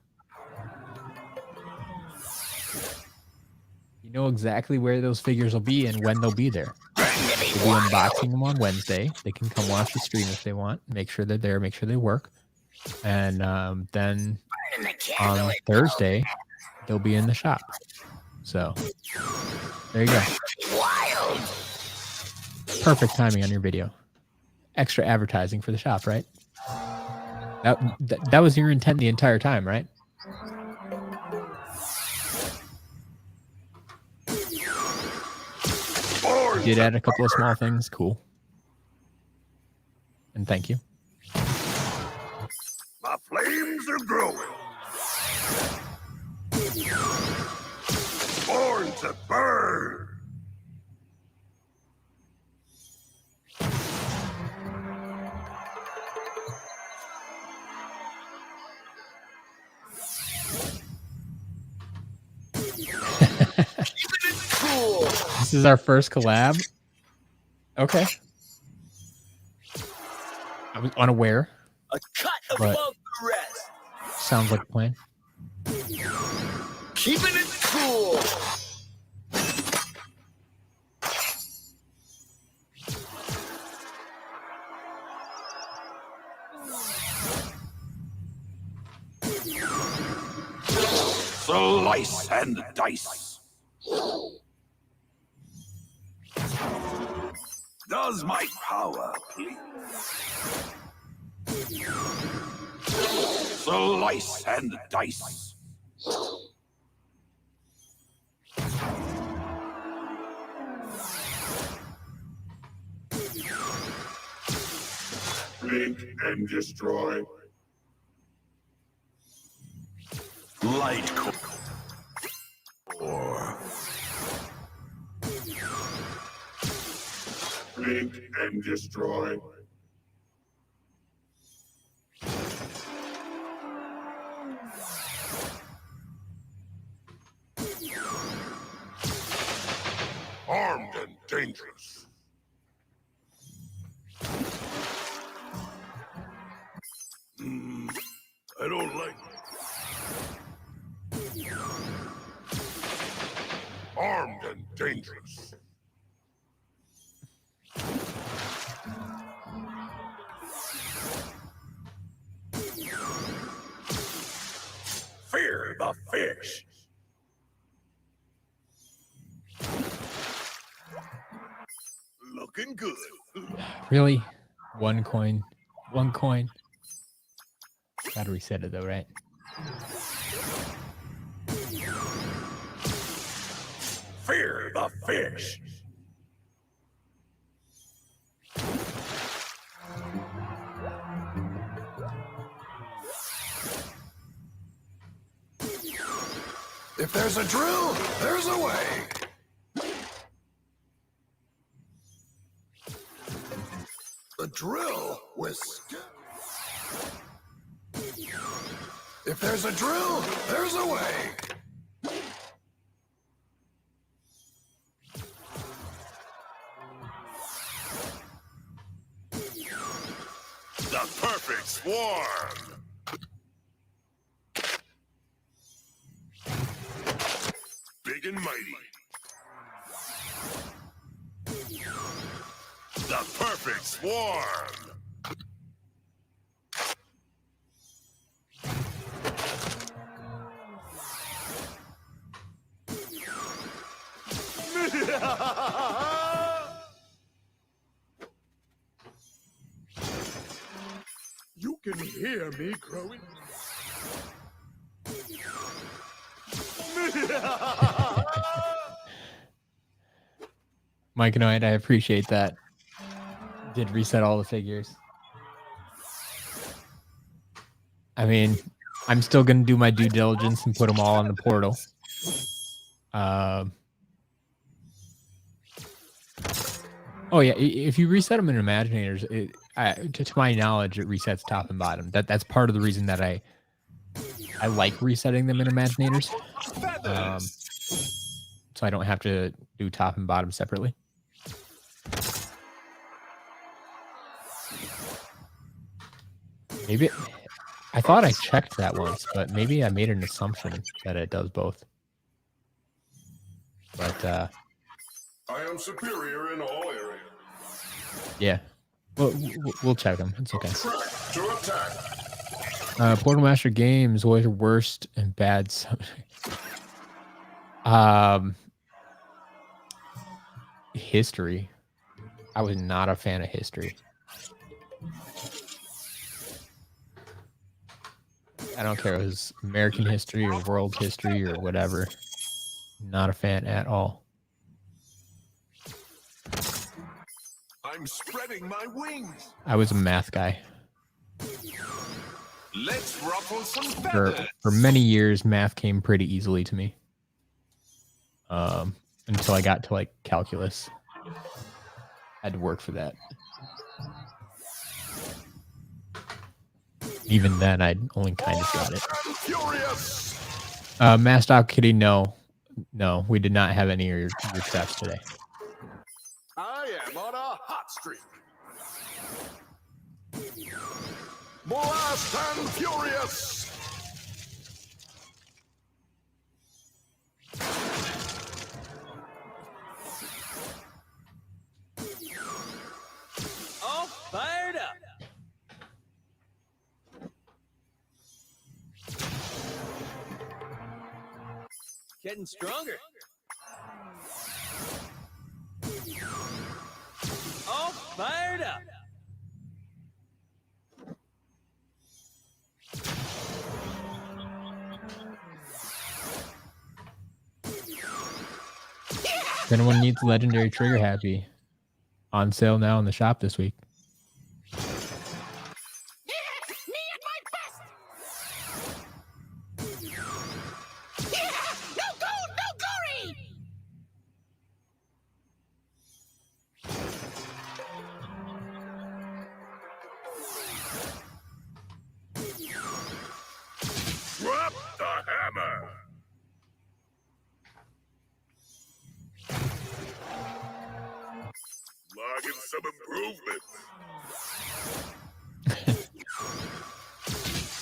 You know exactly where those figures will be and when they'll be there. We'll be unboxing them on Wednesday. They can come watch the stream if they want. Make sure they're there. Make sure they work. And then on Thursday, they'll be in the shop. So there you go. Wild. Perfect timing on your video. Extra advertising for the shop, right? That was your intent the entire time, right? Did add a couple of small things. Cool. And thank you. My flames are growing. Born to burn. Cool. This is our first collab. Okay. I was unaware. A cut above the rest. Sounds like a plan. Keeping it cool. Slice and dice. Does my power please? Slice and dice. Blink and destroy. Light core. Blink and destroy. Armed and dangerous. I don't like it. Armed and dangerous. fish. Looking good. Really? One coin. One coin. Gotta reset it though, right? Fear the fish. If there's a drill, there's a way. The drill with If there's a drill, there's a way. The perfect swarm. Big and mighty. The perfect swarm. You can hear me growing. Mike and I appreciate that. Did reset all the figures. I mean, I'm still going to do my due diligence and put them all on the portal. Oh yeah, if you reset them in Imaginators, to my knowledge, it resets top and bottom. That's part of the reason that I like resetting them in Imaginators, so I don't have to do top and bottom separately. Maybe I thought I checked that once, but maybe I made an assumption that it does both. But I am superior in all areas. yeah, we'll check them. It's okay. Track to attack. Portal Master Games, what are your worst and bad? History. I was not a fan of history. I don't care if it was American history or world history or whatever. Not a fan at all. I'm spreading my wings. I was a math guy. Let's ruffle some feathers. For many years, math came pretty easily to me. Until I got to like calculus. I had to work for that. Even then, I only kind of got it. Mastock Kitty, no, we did not have any of your traps today. I am on a hot streak. Blast and furious. All fired up. Getting stronger. All fired up. If anyone needs legendary trigger happy, on sale now in the shop this week. Drop the hammer. Logging some improvements.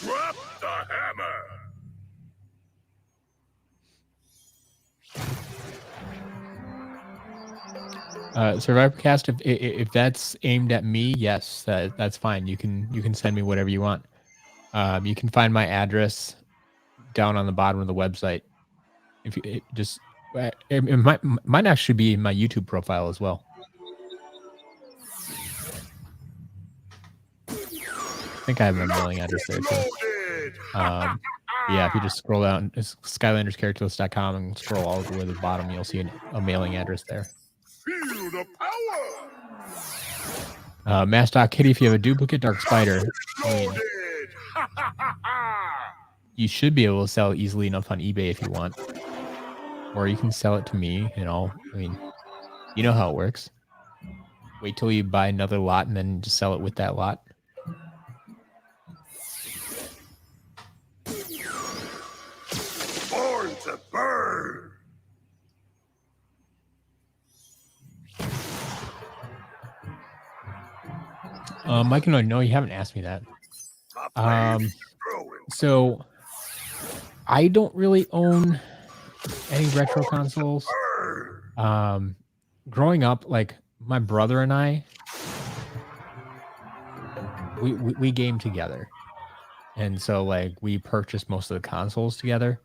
Drop the hammer. Survivor Cast, if that's aimed at me, yes, that's fine. You can send me whatever you want. You can find my address down on the bottom of the website. If you just, it might actually be in my YouTube profile as well. I think I have my mailing address there too. Yeah, if you just scroll down, it's SkylandersCharacterlist.com and scroll all the way to the bottom, you'll see a mailing address there. Feel the power. Mastock Kitty, if you have a duplicate Dark Spider, I mean, you should be able to sell it easily enough on eBay if you want. Or you can sell it to me, you know. I mean, you know how it works. Wait till you buy another lot and then just sell it with that lot. Born to burn. Mike, no, you haven't asked me that. So I don't really own any retro consoles. Growing up, like my brother and I, we game together, and so like we purchased most of the consoles together.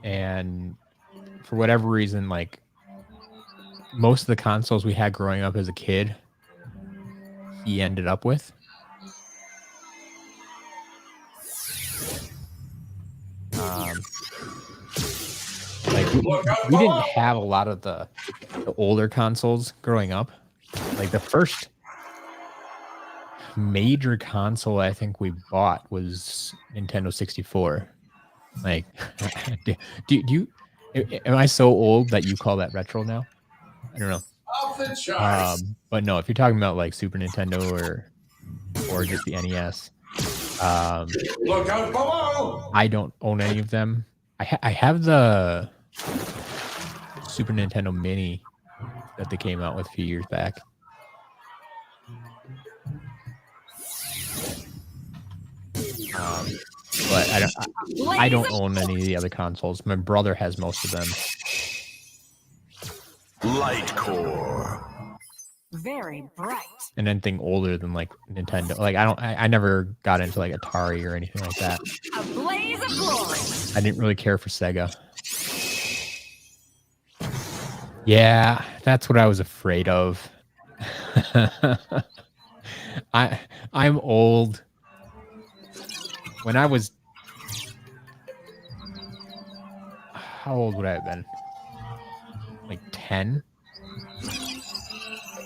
And for whatever reason, like most of the consoles we had growing up as a kid, he ended up with. Like we didn't have a lot of the older consoles growing up. Like the first major console I think we bought was Nintendo 64. Like, do you? Am I so old that you call that retro now? I don't know. Off the charts. But no, if you're talking about like Super Nintendo or just the NES, Look out below. I don't own any of them. I have the Super Nintendo Mini that they came out with a few years back. But I don't own any of the other consoles. My brother has most of them. Light core. Very bright. And anything older than like Nintendo, like I never got into like Atari or anything like that. A blaze of glory. I didn't really care for Sega. Yeah, that's what I was afraid of. I'm old. When I was, how old would I have been? Like 10?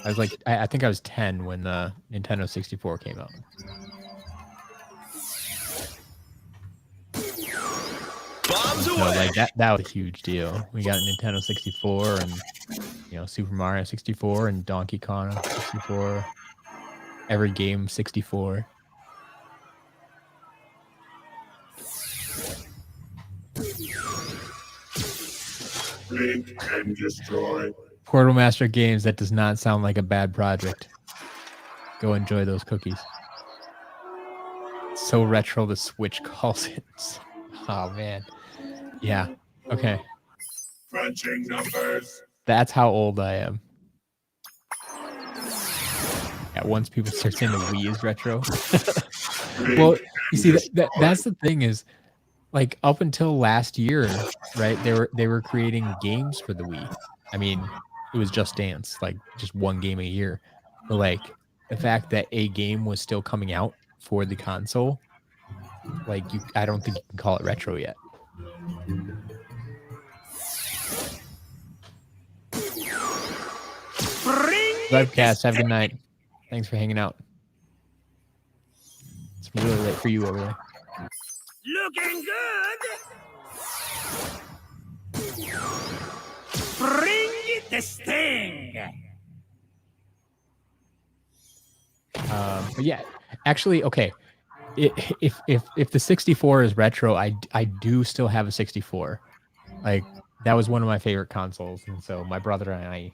I was like, I think I was 10 when the Nintendo 64 came out. Bombs So away. like that was a huge deal. We got a Nintendo 64 and, you know, Super Mario 64 and Donkey Kong 64. Every game 64. Blink and destroy. Portal Master Games, that does not sound like a bad project. Go enjoy those cookies. So retro the Switch calls it. Oh man. Yeah. Okay. Crunching numbers. That's how old I am. Yeah, once people start saying the Wii is retro. Well, you see, that's the thing is, like up until last year, right? They were creating games for the Wii. I mean, it was Just Dance, like just one game a year. But like the fact that a game was still coming out for the console, like I don't think you can call it retro yet. Webcast, have a good night. Thanks for hanging out. It's really late for you over there. Looking good. Bring it the sting. But yeah, actually, okay. If the 64 is retro, I do still have a 64. Like that was one of my favorite consoles, and so my brother and I,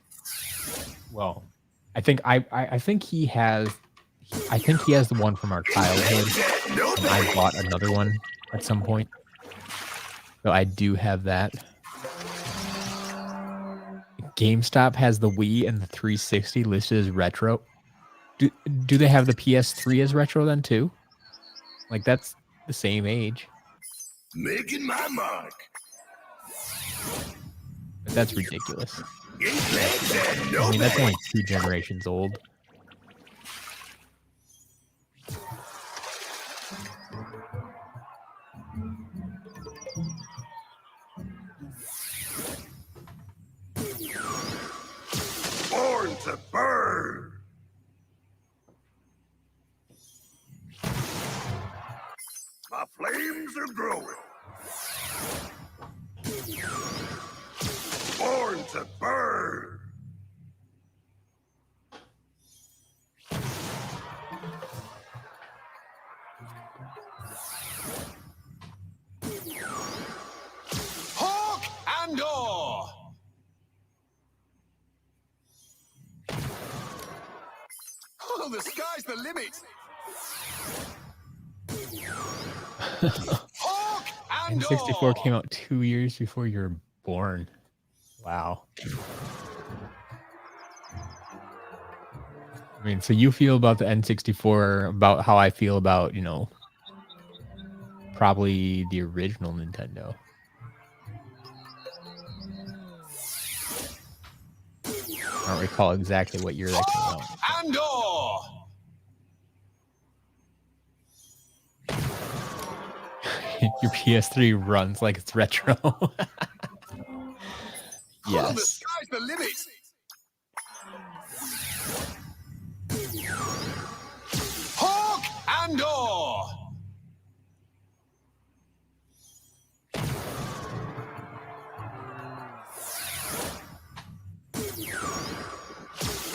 well, I think he has the one from our childhood, and I bought another one at some point. So I do have that. GameStop has the Wii and the 360 listed as retro. Do they have the PS3 as retro then too? Like that's the same age. Making my mark. But that's ridiculous. In place and no I mean, that's pay. only 2 generations old. Born to burn. My flames are growing. Born to burn. Hawk and oar. Oh, the sky's the limit. Hawk and N64 came out 2 years before you were born. Wow. I mean, so you feel about the N64 about how I feel about, you know, probably the original Nintendo. I don't recall exactly what year that came out. and oar. Your PS3 runs like it's retro. Oh, the Yes. sky's the limit. Hawk and oar.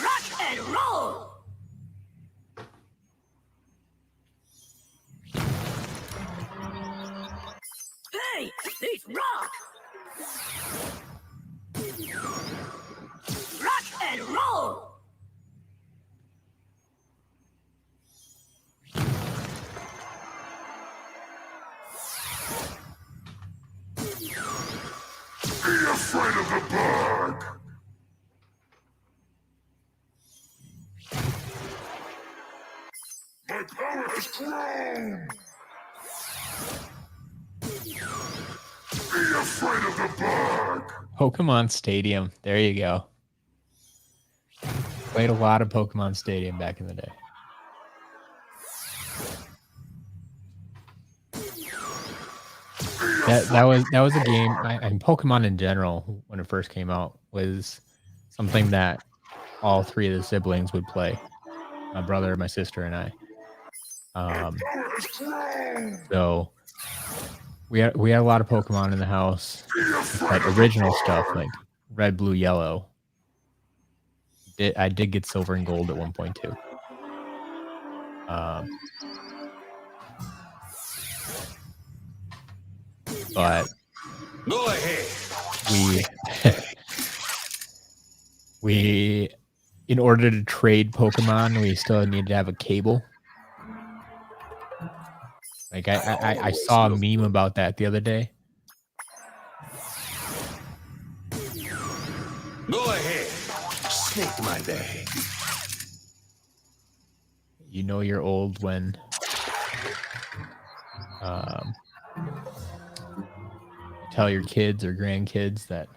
Rock and roll. Hey, these rock. Rock and roll. Be afraid of the bug. My power has grown. Be afraid of the bug. Pokemon Stadium. There you go. Played a lot of Pokemon Stadium back in the day. That was a game. And Pokemon in general, when it first came out, was something that all 3 of the siblings would play. My brother, my sister, and I. So we had a lot of Pokemon in the house, like original stuff, like red, blue, yellow. I did get silver and gold at one point too. But Go ahead. we in order to trade Pokemon, we still needed to have a cable. Like I saw a meme about that the other day. Go ahead. Snake my bag. You know you're old when tell your kids or grandkids that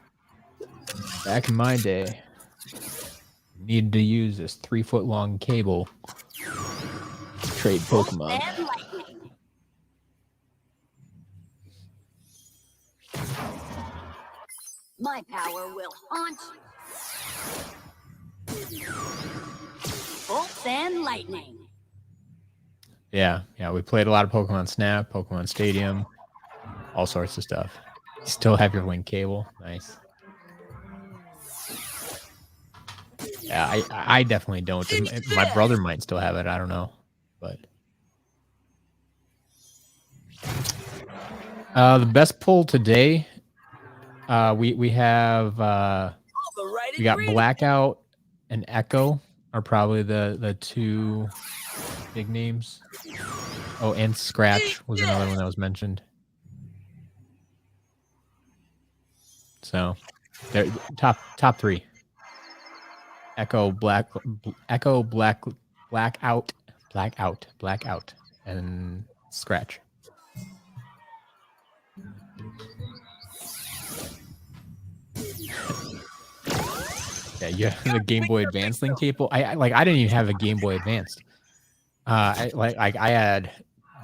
back in my day, you needed to use this 3-foot long cable to trade Pokemon. And lightning. My power will haunt you. Bolts and lightning. Yeah, we played a lot of Pokemon Snap, Pokemon Stadium, all sorts of stuff. You still have your link cable. Nice. Yeah, I definitely don't. My brother might still have it. I don't know. But the best pull today, we have we got Blackout and Echo are probably the 2 big names. Oh, and Scratch was another one that was mentioned. So they're top 3. Echo, Blackout, and Scratch. Yeah, you have the Game Boy Advance link cable. I didn't even have a Game Boy Advanced. I had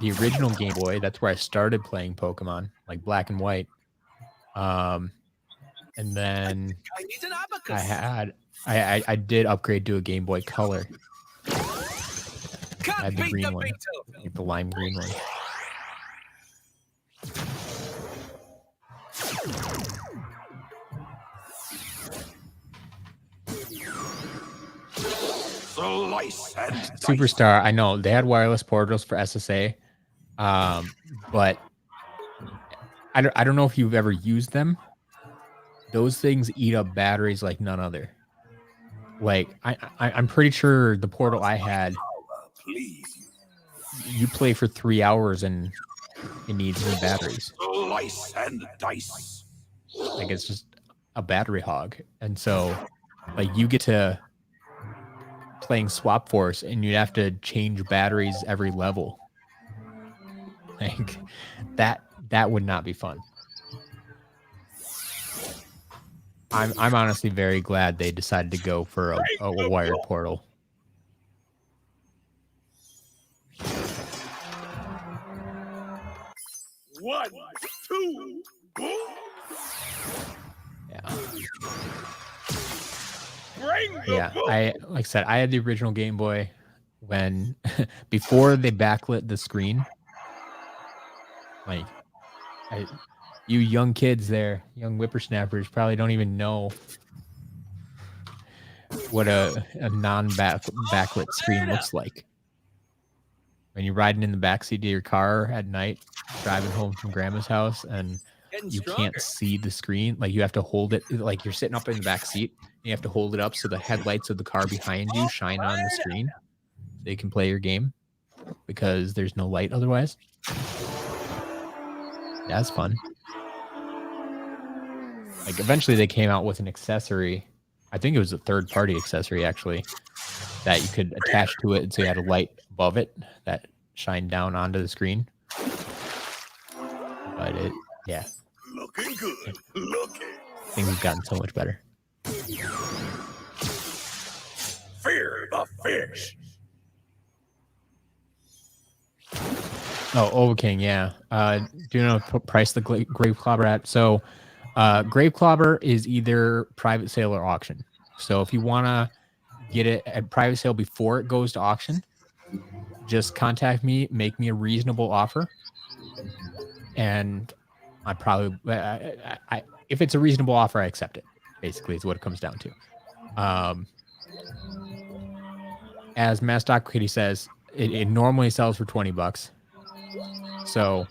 the original Game Boy. That's where I started playing Pokemon, like Black and White. And then I need an abacus. I did upgrade to a Game Boy Color. I Can't had the beat green the one, Beethoven. like the lime green one. Slice and dice. Superstar, I know they had wireless portals for SSA, but I don't know if you've ever used them. Those things eat up batteries like none other. Like I'm pretty sure the portal I had, Please. you play for 3 hours and it needs new batteries. Slice and dice. Like it's just a battery hog, and so like you get to playing Swap Force and you'd have to change batteries every level. Like that would not be fun. I'm honestly very glad they decided to go for a wired portal. One, two, boom. Yeah. Bring the Yeah, boom. like I said, I had the original Game Boy when before they backlit the screen. Like, you young kids there, young whippersnappers, probably don't even know what a non-backlit screen looks like. When you're riding in the backseat of your car at night, driving home from grandma's house, and Getting you stronger. can't see the screen, like you have to hold it, like you're sitting up in the back seat, and you have to hold it up so the headlights of the car behind you shine on the screen so you can play your game because there's no light otherwise. That's fun. Like eventually they came out with an accessory. I think it was a third-party accessory actually that you could attach to it, and so you had a light above it that shined down onto the screen. But yeah, Looking good. Looking. things have gotten so much better. Fear the fish. Oh, Overking, yeah. Do you know price the Grave Clobber at? So, Grave Clobber is either private sale or auction. So, if you want to get it at private sale before it goes to auction, just contact me, make me a reasonable offer, and I probably, if it's a reasonable offer, I accept it. Basically, is what it comes down to. As Mass Doc Kitty says, it normally sells for $20. So,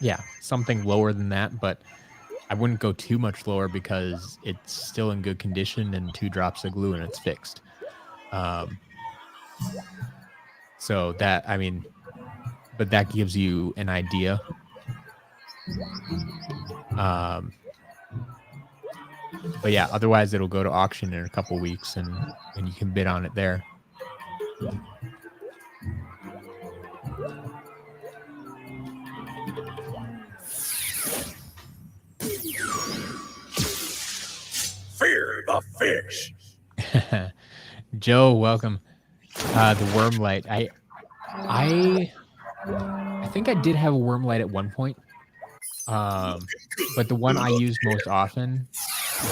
yeah, something lower than that, but I wouldn't go too much lower because it's still in good condition and 2 drops of glue and it's fixed. So that, I mean, but that gives you an idea. But yeah, otherwise it'll go to auction in a couple weeks and you can bid on it there. Fear the fish. Joe, welcome. The worm light. I think I did have a worm light at one point. But the one I used most often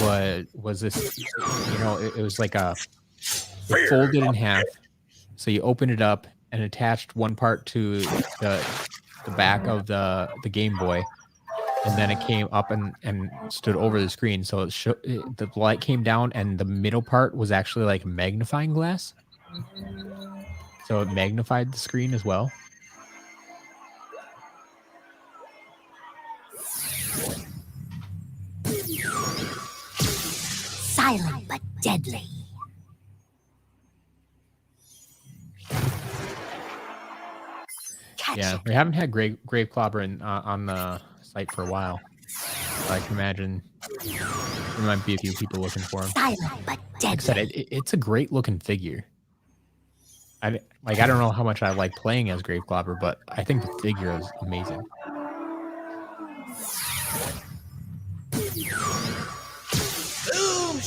was this, you know, it was like it folded in half. So you open it up and attached one part to the back of the Game Boy. And then it came up and stood over the screen. So the light came down and the middle part was actually like magnifying glass. So it magnified the screen as well. Silent but deadly. Catch Yeah, it. we haven't had Grave Clobber on the site for a while. I can imagine there might be a few people looking for him. Silent but Like I said, deadly. it's a great looking figure. I don't know how much I like playing as Grave Clobber, but I think the figure is amazing.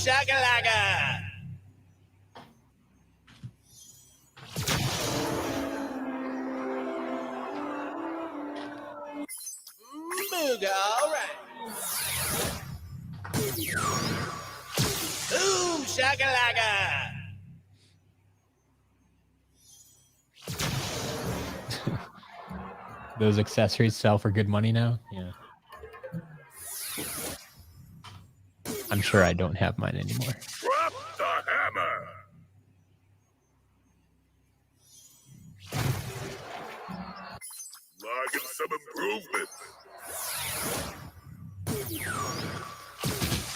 shagalaga! Booga, all right. Boom, shagalaga! Those accessories sell for good money now? Yeah. I'm sure I don't have mine anymore. Drop the hammer. Logging some improvements.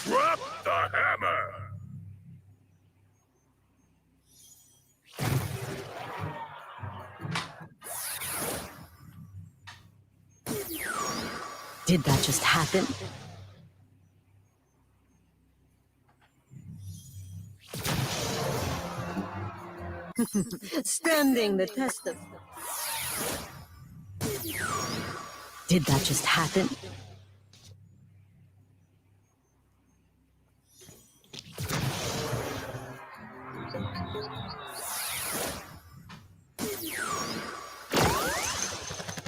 Drop the hammer. Did that just happen? Standing the test of... Did that just happen?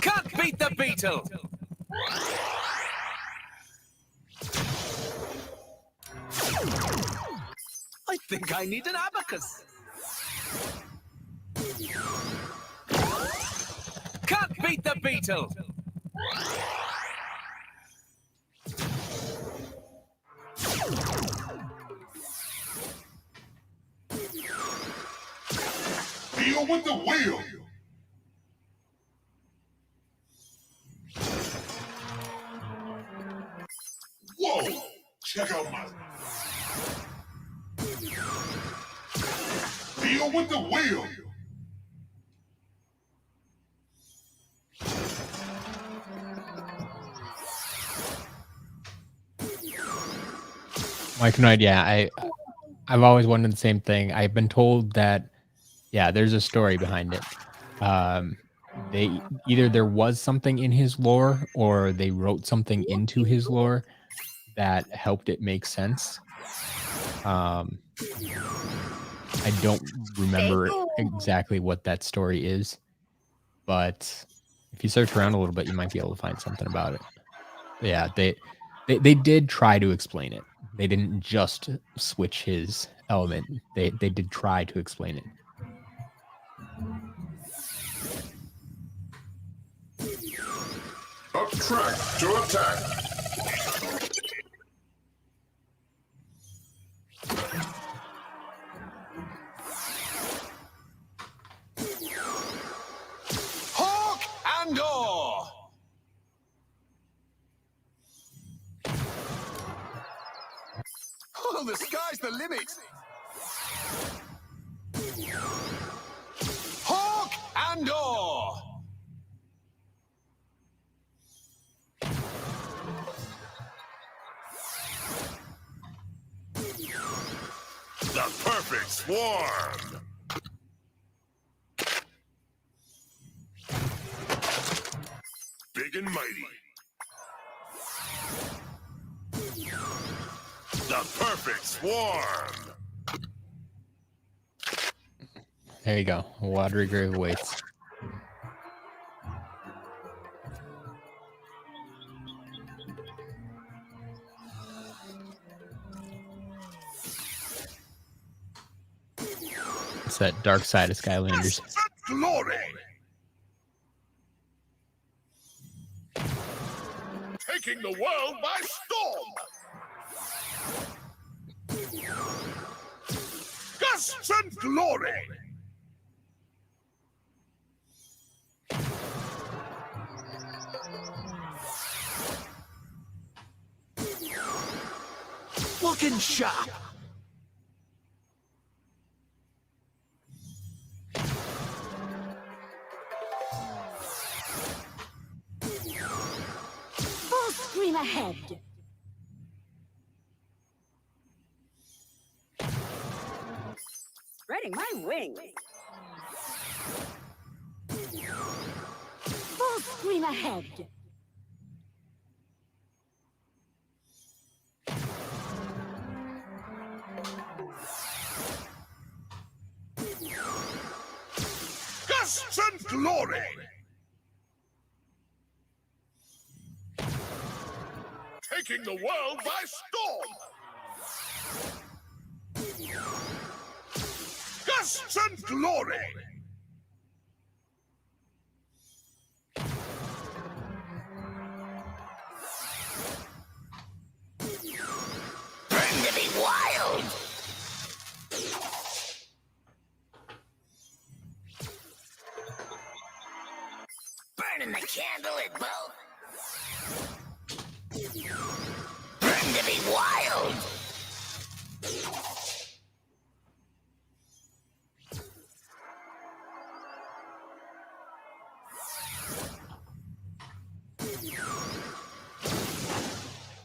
Can't beat the beetle! I think I need an abacus. Can't beat the beetle! Deal with the wheel. Whoa! Check out my... Deal with the wheel. Mike Knight, yeah, I've always wondered the same thing. I've been told that, yeah, there's a story behind it. They either there was something in his lore or they wrote something into his lore that helped it make sense. I don't remember exactly what that story is, but if you search around a little bit, you might be able to find something about it. Yeah, they did try to explain it. They didn't just switch his element. They did try to explain it. Up track to attack. Hawk and oar! Oh, the sky's the limit! Hawk and oar! The perfect swarm. Big and mighty. The perfect swarm. There you go. Watery grave waits. It's that dark side of Skylanders. Glory. Taking the world by storm. Gusts and glory. Looking sharp! Full scream ahead. Spreading my wings. Full scream ahead. Gusts and glory! Taking the world by storm! Gusts and glory! Burn to be wild! Burning the candle at both! Burn to be wild!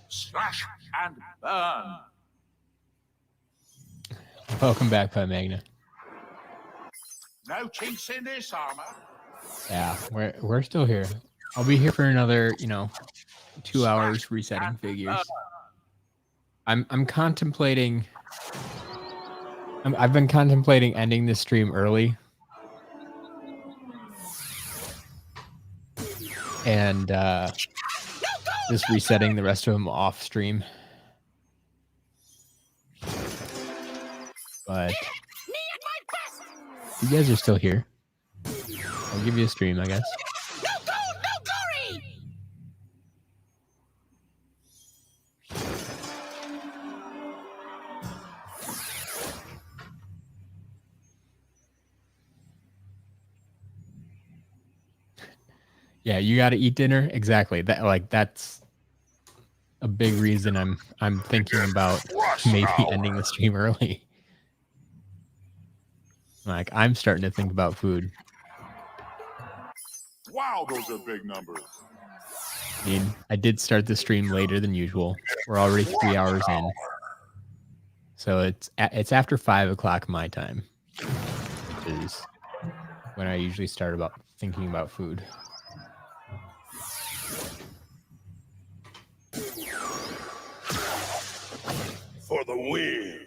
Slash and burn. Welcome back, Pi Magna. No chinks in this armor. Yeah, we're still here. I'll be here for another, 2 hours resetting figures. I'm contemplating. I've been contemplating ending this stream early, and just resetting the rest of them off stream. But you guys are still here. I'll give you a stream, I guess. Yeah, you got to eat dinner. Exactly. That's a big reason I'm thinking about maybe ending the stream early. Like, I'm starting to think about food. Wow, those are big numbers. I mean, I did start the stream later than usual. We're already 3 hours in. So it's after 5 o'clock my time, which is when I usually start about thinking about food. For the win.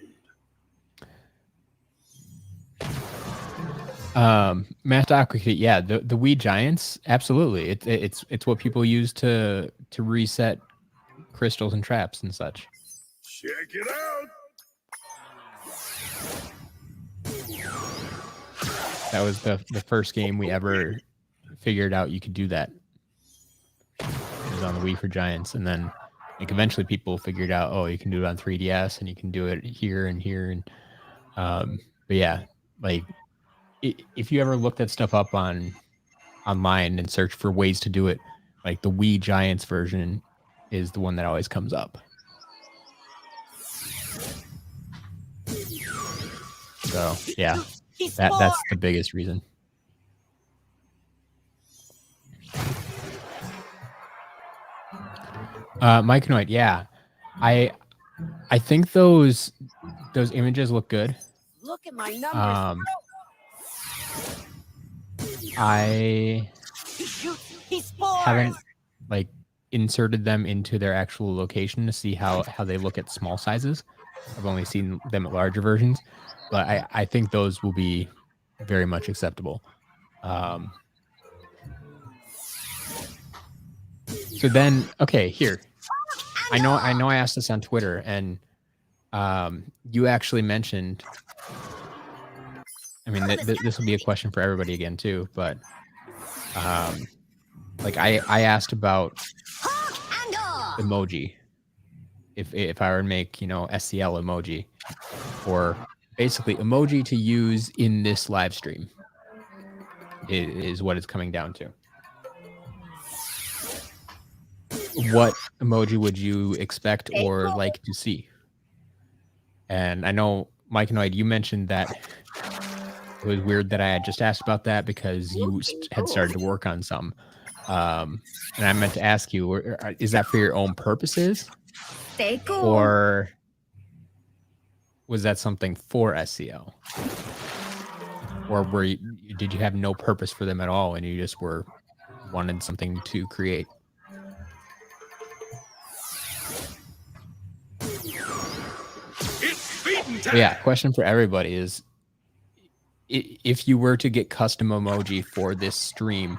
Master Aqua, yeah, the Wii Giants, absolutely. It's what people use to reset crystals and traps and such. Check it out. That was the first game we ever figured out you could do that. It was on the Wii for Giants, and then eventually people figured out, oh, you can do it on 3DS and you can do it here and here, and but yeah, like if you ever looked that stuff up online and search for ways to do it, like the Wii Giants version is the one that always comes up. So yeah, that's the biggest reason. Mike Noit, yeah, I think those images look good. Look at my numbers. I He spores. haven't inserted them into their actual location to see how they look at small sizes. I've only seen them at larger versions, but I think those will be very much acceptable. So then, okay, here. I know I asked this on Twitter, and you actually mentioned, I mean, this will be a question for everybody again too, but I asked about emoji. If I were to make, SCL emoji, or basically emoji to use in this live stream is what it's coming down to. What emoji would you expect or like to see? And I know, Mike Noid, you mentioned that it was weird that I had just asked about that because you had started to work on some. And I meant to ask you, is that for your own purposes? Stay cool. Or was that something for SCL? Or did you have no purpose for them at all and you just wanted something to create? It's beaten time. But yeah, question for everybody is if you were to get custom emoji for this stream,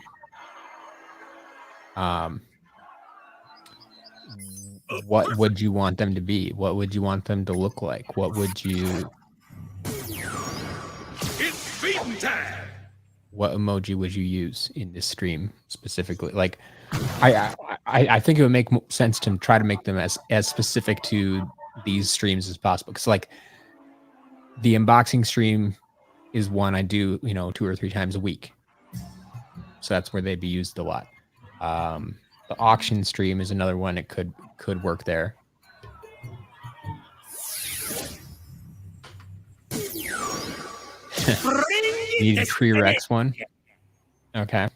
what would you want them to be? What would you want them to look like? What would you? It's feeding time. What emoji would you use in this stream specifically? Like, I think it would make sense to try to make them as specific to these streams as possible. Because like the unboxing stream is one I do, 2 or 3 times a week. So that's where they'd be used a lot. The auction stream is another one. It could work there. Need a Tree Rex one. Okay.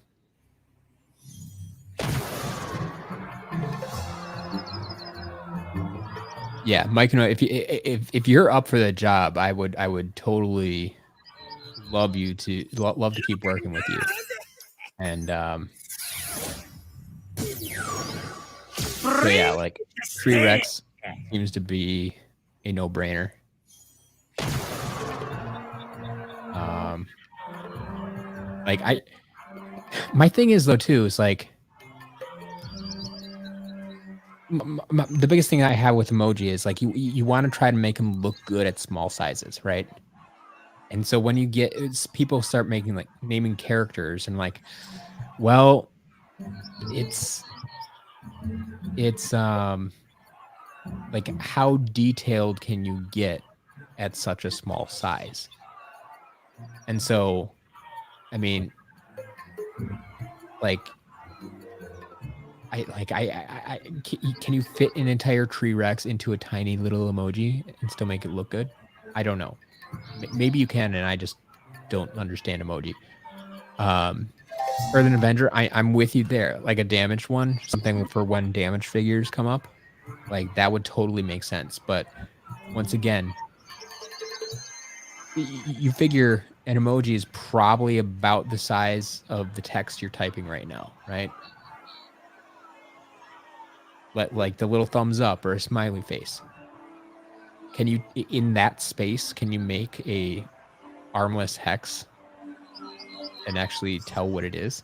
Yeah, Mike, if you're up for the job, I would totally love to keep working with you. And so yeah, like Tree Rex seems to be a no-brainer. Like my thing is though too is like the biggest thing I have with emoji is like you want to try to make them look good at small sizes, right? And so when you get people start making like naming characters and like, well, it's like how detailed can you get at such a small size? And so, I mean, like, can you fit an entire Tree Rex into a tiny little emoji and still make it look good? I don't know. Maybe you can, and I just don't understand emoji. Earth and Avenger, I'm with you there. Like a damaged one, something for when damaged figures come up, like that would totally make sense. But once again, you figure an emoji is probably about the size of the text you're typing right now, right? Like the little thumbs up or a smiley face. Can you, in that space, can you make a armless hex and actually tell what it is?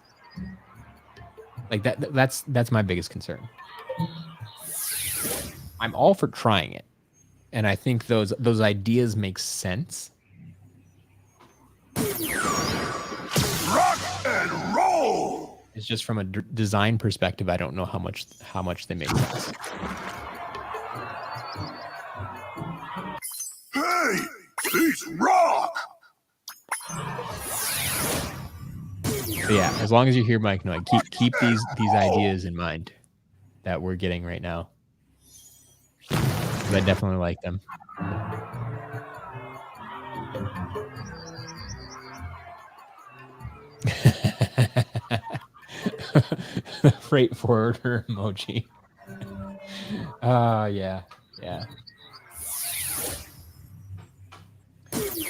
Like that's my biggest concern. I'm all for trying it, and I think those ideas make sense. Rock and roll. It's just from a design perspective, I don't know how much they make sense. Hey, these rock. But yeah, as long as you hear Mike Noy, keep these ideas in mind that we're getting right now. I definitely like them. Freight forwarder emoji. Yeah.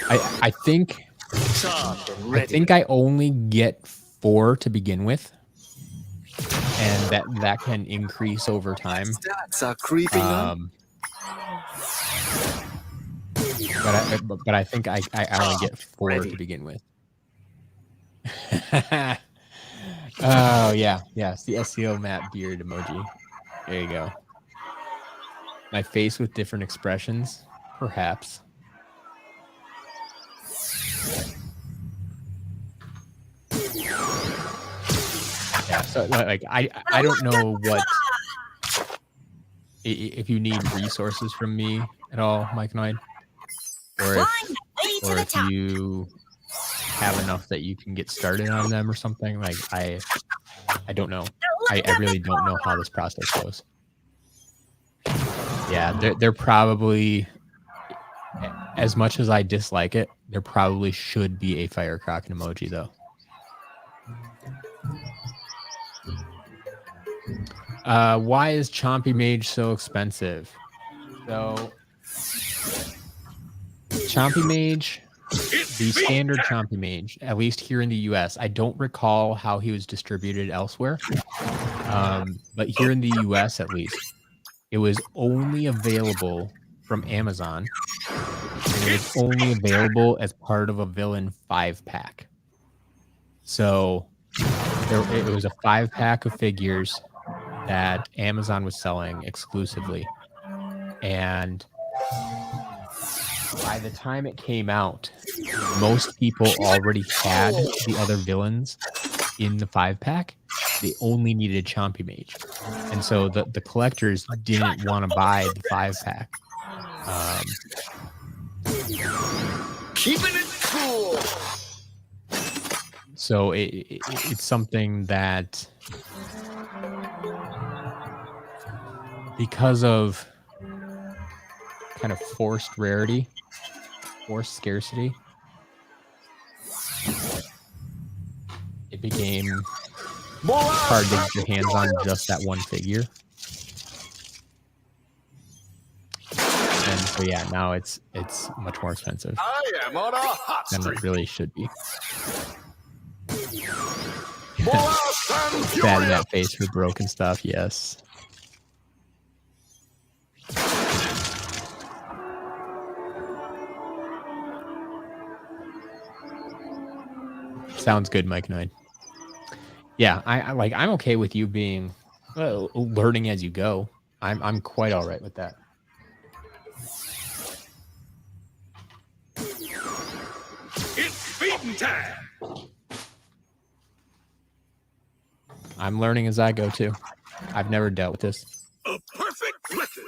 I think I only get 4 to begin with, and that can increase over time. Stats are creeping up. But I think I only get 4 to begin with. Oh yeah, it's the SEO map beard emoji. There you go. My face with different expressions, perhaps. Yeah, so like I don't know what if you need resources from me at all, Mike Knight, or if you have enough that you can get started on them or something. Like I don't know. I really don't know how this process goes. Yeah, they're probably, as much as I dislike it, there probably should be a fire kraken emoji though. Why is Chompy Mage so expensive? So Chompy Mage, the standard Chompy Mage, at least here in the US, I don't recall how he was distributed elsewhere, but here in the US at least, it was only available from Amazon and it was only available as part of a villain 5-pack. So it was a 5-pack of figures that Amazon was selling exclusively. And by the time it came out, most people already had the other villains in the 5-pack. They only needed Chompy Mage. And so the collectors didn't want to buy the 5-pack. Keeping it cool. So it's something that, because of kind of forced rarity, forced scarcity, it became hard to get your hands on just that one figure. And so yeah, now it's much more expensive I am on a hot than streak. it really should be. Blast and Bad in that face for broken stuff, yes. Sounds good, Mike 9. Yeah, I'm okay with you being learning as you go. I'm quite all right with that. It's feeding time. I'm learning as I go too. I've never dealt with this. A perfect flicker.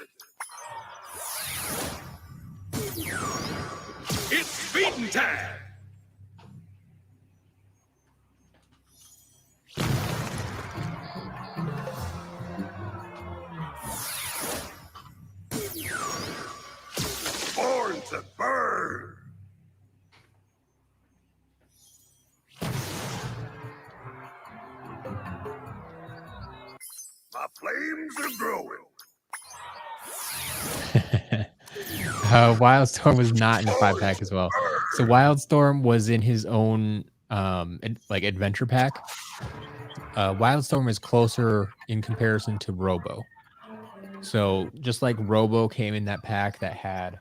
It's feeding time. Born to burn. My flames are growing. Wildstorm was not in the 5-pack as well. So Wildstorm was in his own adventure pack. Wildstorm is closer in comparison to Robo. So just like Robo came in that pack that had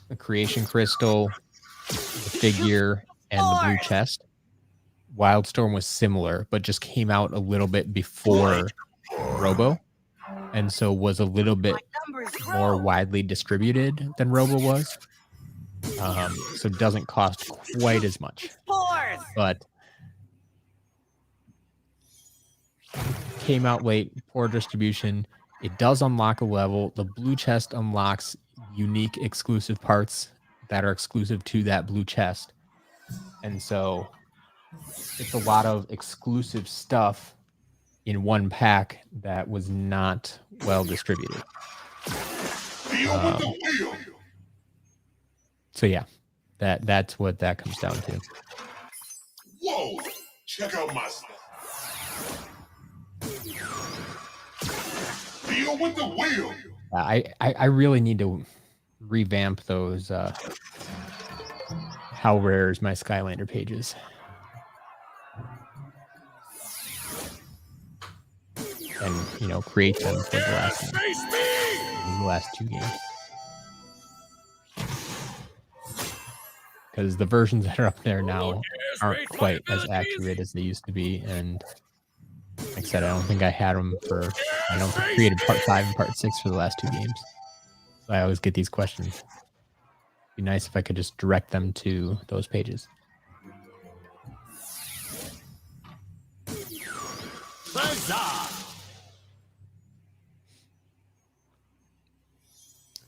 the creation crystal, the figure, and the blue chest, Wildstorm was similar, but just came out a little bit before Robo, and so was a little bit more widely distributed than Robo was. So it doesn't cost quite as much, but came out late, poor distribution. It does unlock a level. The blue chest unlocks unique exclusive parts that are exclusive to that blue chest. And so it's a lot of exclusive stuff in one pack that was not well distributed. So yeah, that's what that comes down to. Whoa! Check out my stuff. Deal with the wheel. I really need to revamp those how rare is my Skylander pages. And create them for the last 2 games. Because the versions that are up there now aren't quite as accurate as they used to be, and like I said, I don't think I had them for. I don't think I created part 5 and part 6 for the last 2 games. So I always get these questions. It'd be nice if I could just direct them to those pages.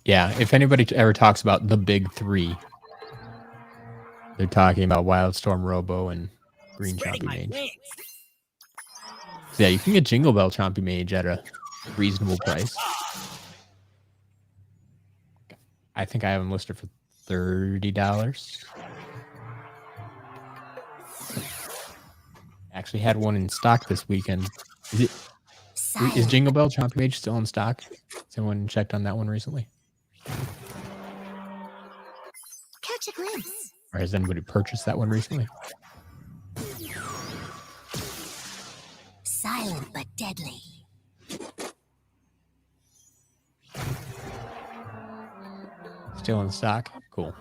Yeah, if anybody ever talks about the big 3, they're talking about Wildstorm, Robo, and Green Chompy Mage. So yeah, you can get Jingle Bell Chompy Mage at a reasonable price. I think I have them listed for $30. Actually had one in stock this weekend. Is Jingle Bell Chompy Mage still in stock? Has anyone checked on that one recently? Catch a glimpse. Or has anybody purchased that one recently? Silent but deadly. Still in stock? Cool.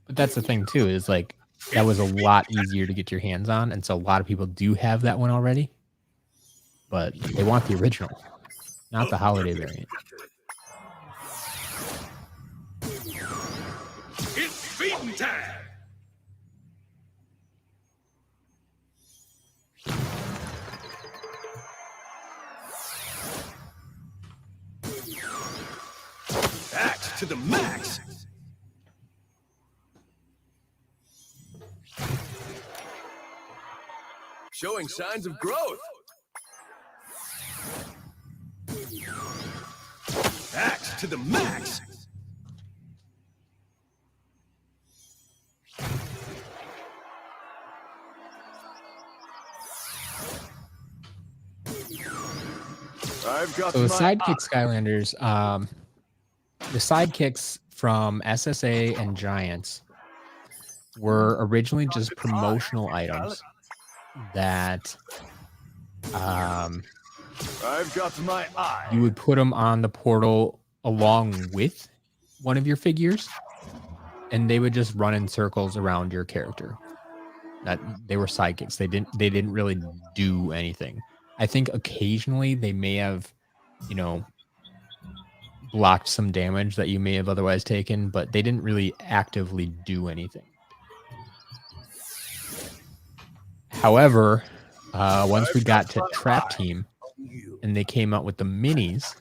But that's the thing too, is like that was a lot easier to get your hands on, and so a lot of people do have that one already. But they want the original, not the holiday variant. It's feeding time. Act to the max. Showing signs of growth. Act to the max. I've got So the my sidekick Skylanders, the sidekicks from SSA and Giants were originally just promotional items that I've got my eye. you would put them on the portal along with one of your figures, and they would just run in circles around your character. That they were sidekicks. They didn't really do anything. I think occasionally they may have, blocked some damage that you may have otherwise taken, but they didn't really actively do anything. However, once we got to Trap Team and they came out with the minis,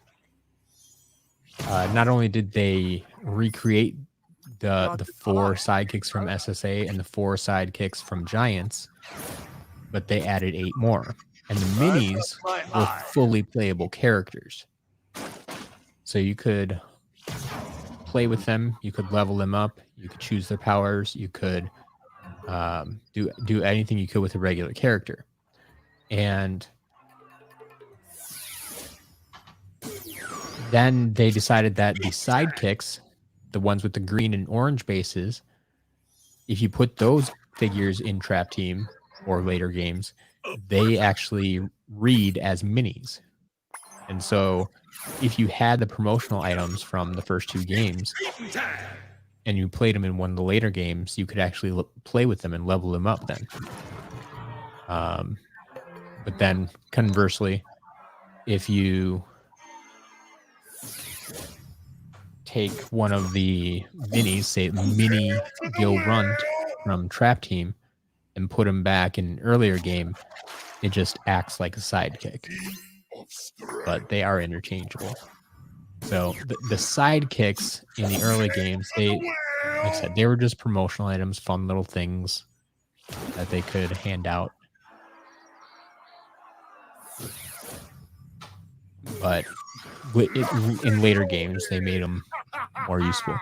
not only did they recreate the 4 sidekicks from SSA and the 4 sidekicks from Giants, but they added 8 more. And the minis were fully playable characters. So you could play with them, you could level them up, you could choose their powers, you could do anything you could with a regular character. And then they decided that the sidekicks, the ones with the green and orange bases, if you put those figures in Trap Team or later games, they actually read as minis. And so if you had the promotional items from the first 2 games and you played them in one of the later games, you could actually play with them and level them up then. But then conversely, if you take one of the minis, say Mini Gil Runt from Trap Team, and put him back in an earlier game, it just acts like a sidekick. But they are interchangeable. So the sidekicks in the early games, like I said, they were just promotional items, fun little things that they could hand out. But in later games, they made them more useful.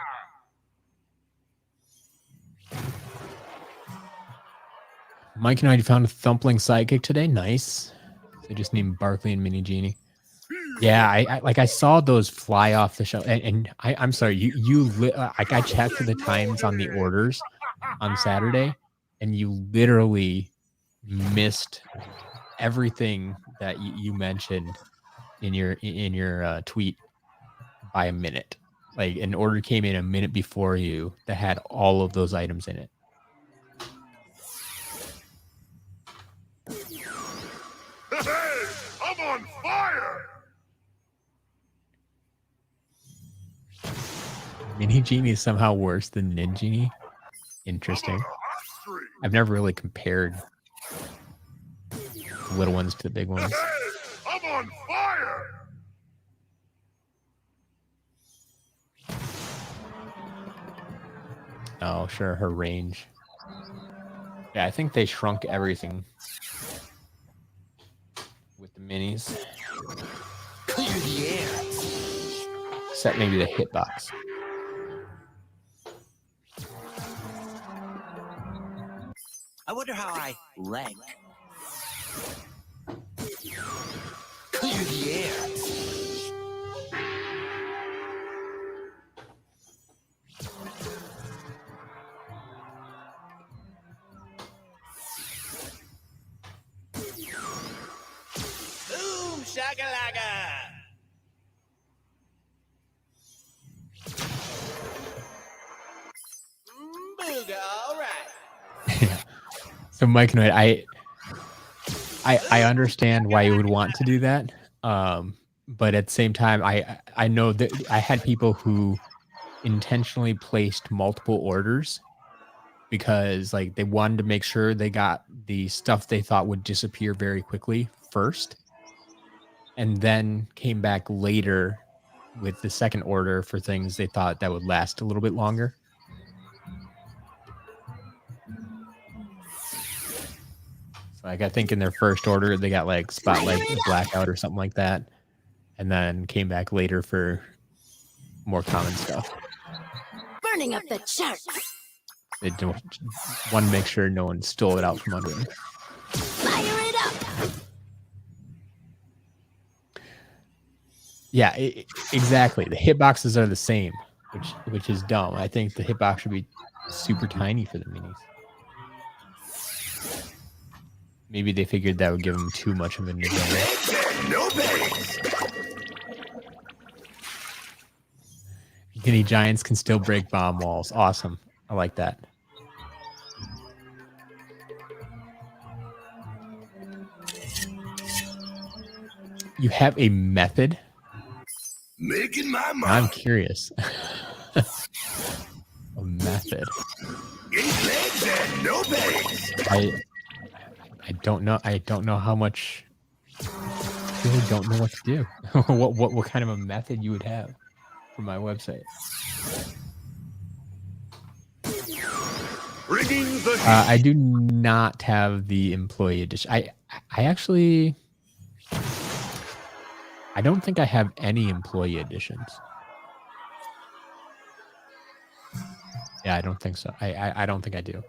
Mike and I found a Thumpling sidekick today. Nice. They just named Barkley and Mini Genie. Yeah, I saw those fly off the shelf, and I'm sorry, I checked the times on the orders on Saturday, and you literally missed everything that you mentioned in your tweet by a minute. Like an order came in a minute before you that had all of those items in it. Hey, I'm on fire! Mini Genie is somehow worse than Ninjini. Interesting. I've never really compared the little ones to the big ones. Hey, I'm on fire! Oh, sure, her range. Yeah, I think they shrunk everything with the minis. Clear the air. Except maybe the hitbox. I wonder how I rank. Clear the air. Boom shakalaka! Cougar, all right. So Mike Noid, I understand why you would want to do that. But at the same time, I know that I had people who intentionally placed multiple orders because like they wanted to make sure they got the stuff they thought would disappear very quickly first, and then came back later with the second order for things they thought that would last a little bit longer. Like I think in their first order they got like Spotlight or Blackout or something like that, and then came back later for more common stuff. Burning up the charts. They don't want to make sure no one stole it out from under them. Fire it up. Yeah, exactly. The hitboxes are the same, which is dumb. I think the hitbox should be super tiny for the minis. Maybe they figured that would give them too much of an advantage. No base. Guinea giants can still break bomb walls. Awesome. I like that. You have a method? Making my I'm mark. curious. A method. 8 legs and no base. I don't know. I don't know how much. I really don't know what to do. what kind of a method you would have for my website? Bringing the I do not have the employee edition. I actually. I don't think I have any employee editions. Yeah, I don't think so. I don't think I do.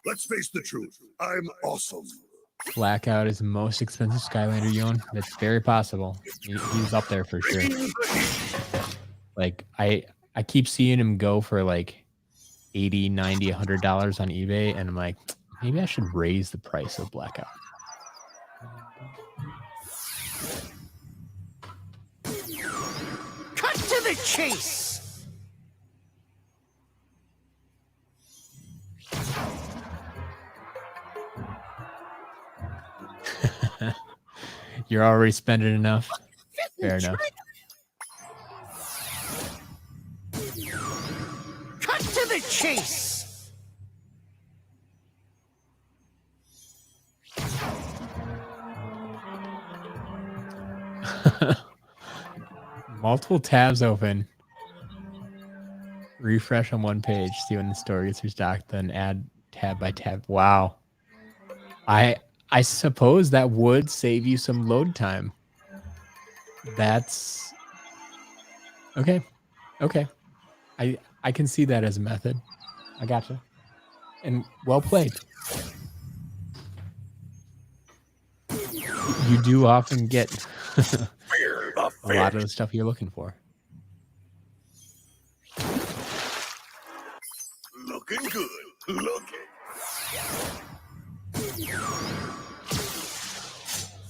Let's face the truth. I'm awesome. Blackout is the most expensive Skylander you own. That's very possible. He's up there for sure. Like I keep seeing him go for like $80, $90, $100 on eBay, and I'm like, maybe I should raise the price of Blackout. Cut to the chase. You're already spending enough. Fair enough. Cut to the chase. Multiple tabs open. Refresh on one page, see when the store gets restocked, then add tab by tab. Wow. I suppose that would save you some load time. That's okay. Okay. I can see that as a method. I gotcha. And well played. You do often get a lot of the stuff you're looking for. Looking good. Looking.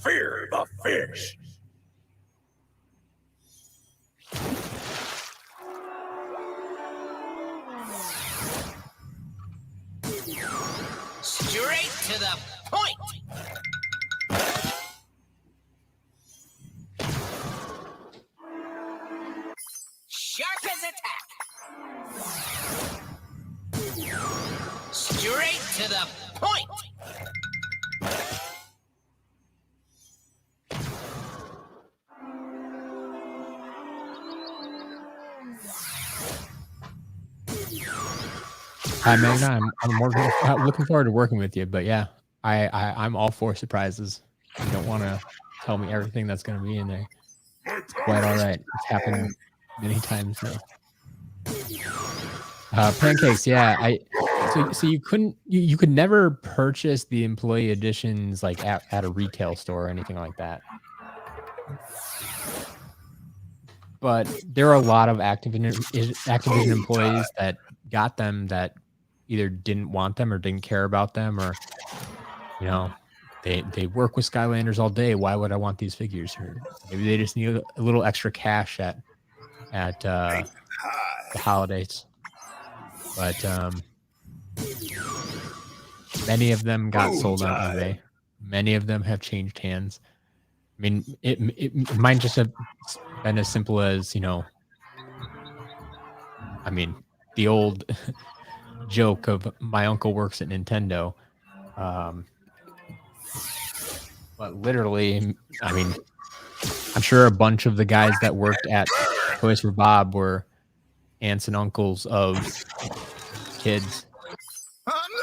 Fear the fish. Straight to the point. Sharp as attack. Straight to the point. Hi, Magna. I'm looking forward to working with you. But yeah, I'm all for surprises. You don't want to tell me everything that's going to be in there. It's quite all right. It's happened many times now. Pancakes, yeah. So you could never purchase the employee editions like at a retail store or anything like that. But there are a lot of Activision employees that got them that either didn't want them or didn't care about them, or they work with Skylanders all day. Why would I want these figures? Or maybe they just need a little extra cash at the holidays. But many of them got sold on eBay. Many of them have changed hands. I mean, it might just have been as simple as, you know, I mean, the old joke of my uncle works at Nintendo. But literally, I mean, I'm sure a bunch of the guys that worked at Toys for Bob were aunts and uncles of kids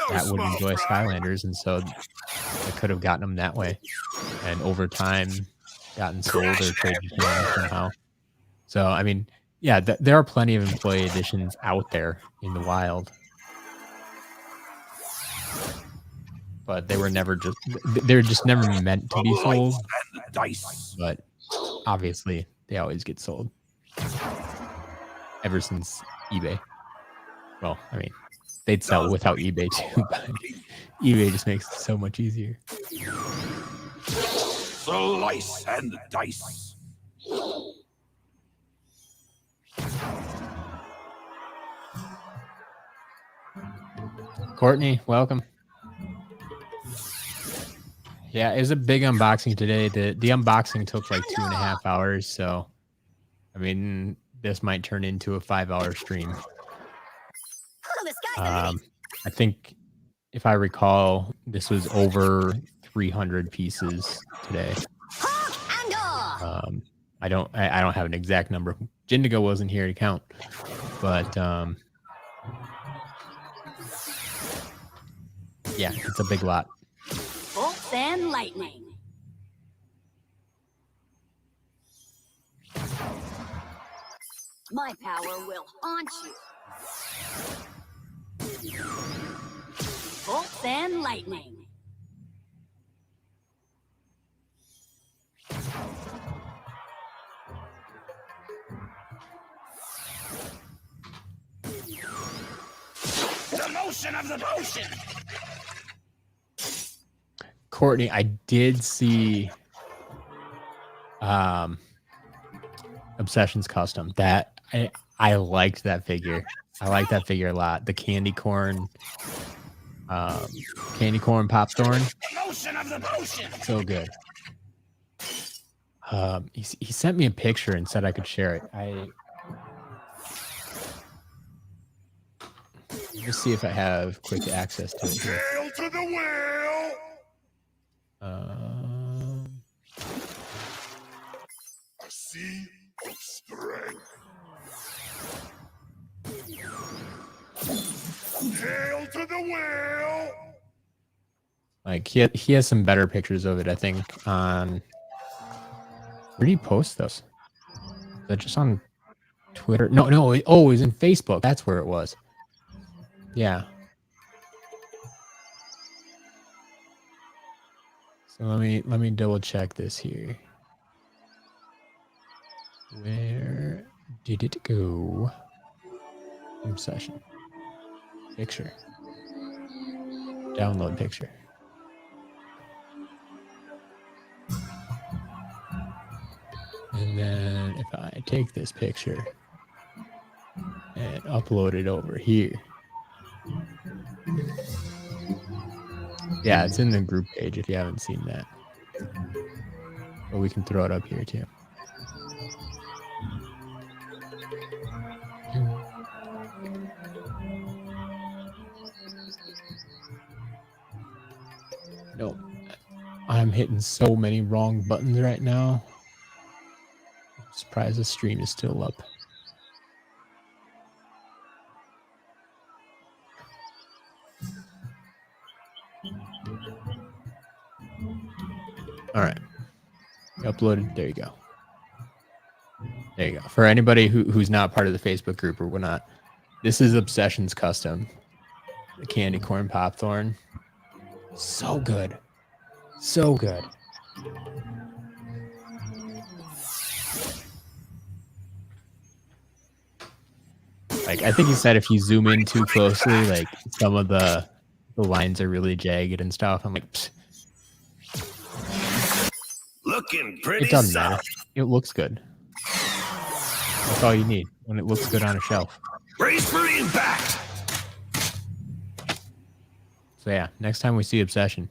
that would enjoy Skylanders, and so they could have gotten them that way, and over time gotten sold or traded hands somehow. So, I mean, yeah, there are plenty of employee editions out there in the wild, but they were never they're just never meant to be sold. But obviously, they always get sold ever since eBay. Well, I mean, they'd sell without eBay too, but eBay just makes it so much easier. Slice and dice. Courtney, welcome. Yeah, it was a big unboxing today. The unboxing took like 2.5 hours, so I mean, this might turn into a 5-hour stream. I think, if I recall, this was over 300 pieces today. I don't have an exact number. Jindigo wasn't here to count, but yeah, it's a big lot. Bolts and lightning. My power will haunt you. Bolts and lightning. The motion of the potion. Courtney, I did see Obsessions Custom. That I liked that figure. I like that figure a lot. The candy corn popthorn. Motion of the potion. So good. He sent me a picture and said I could share it. Let's see if I have quick access to it here. Hail to the wheel. A sea of strength. Hail to the wheel. Like he has some better pictures of it, I think, on where did he post those? Is that just on Twitter? No, it was in Facebook. That's where it was. Yeah. So let me double check this here. Where did it go? Obsession. Picture. Download picture. And then if I take this picture and upload it over here. Yeah, it's in the group page if you haven't seen that. But we can throw it up here too. Nope. I'm hitting so many wrong buttons right now. I'm surprised the stream is still up. All right. Uploaded. There you go. There you go. For anybody who's not part of the Facebook group or whatnot, this is Obsessions Custom. The candy corn popthorn. So good. So good. Like, I think he said if you zoom in too closely, like some of the lines are really jagged and stuff. I'm like, psst. Looking pretty It doesn't matter. It looks good. That's all you need when it looks good on a shelf. Brace for impact! So yeah, next time we see Obsession,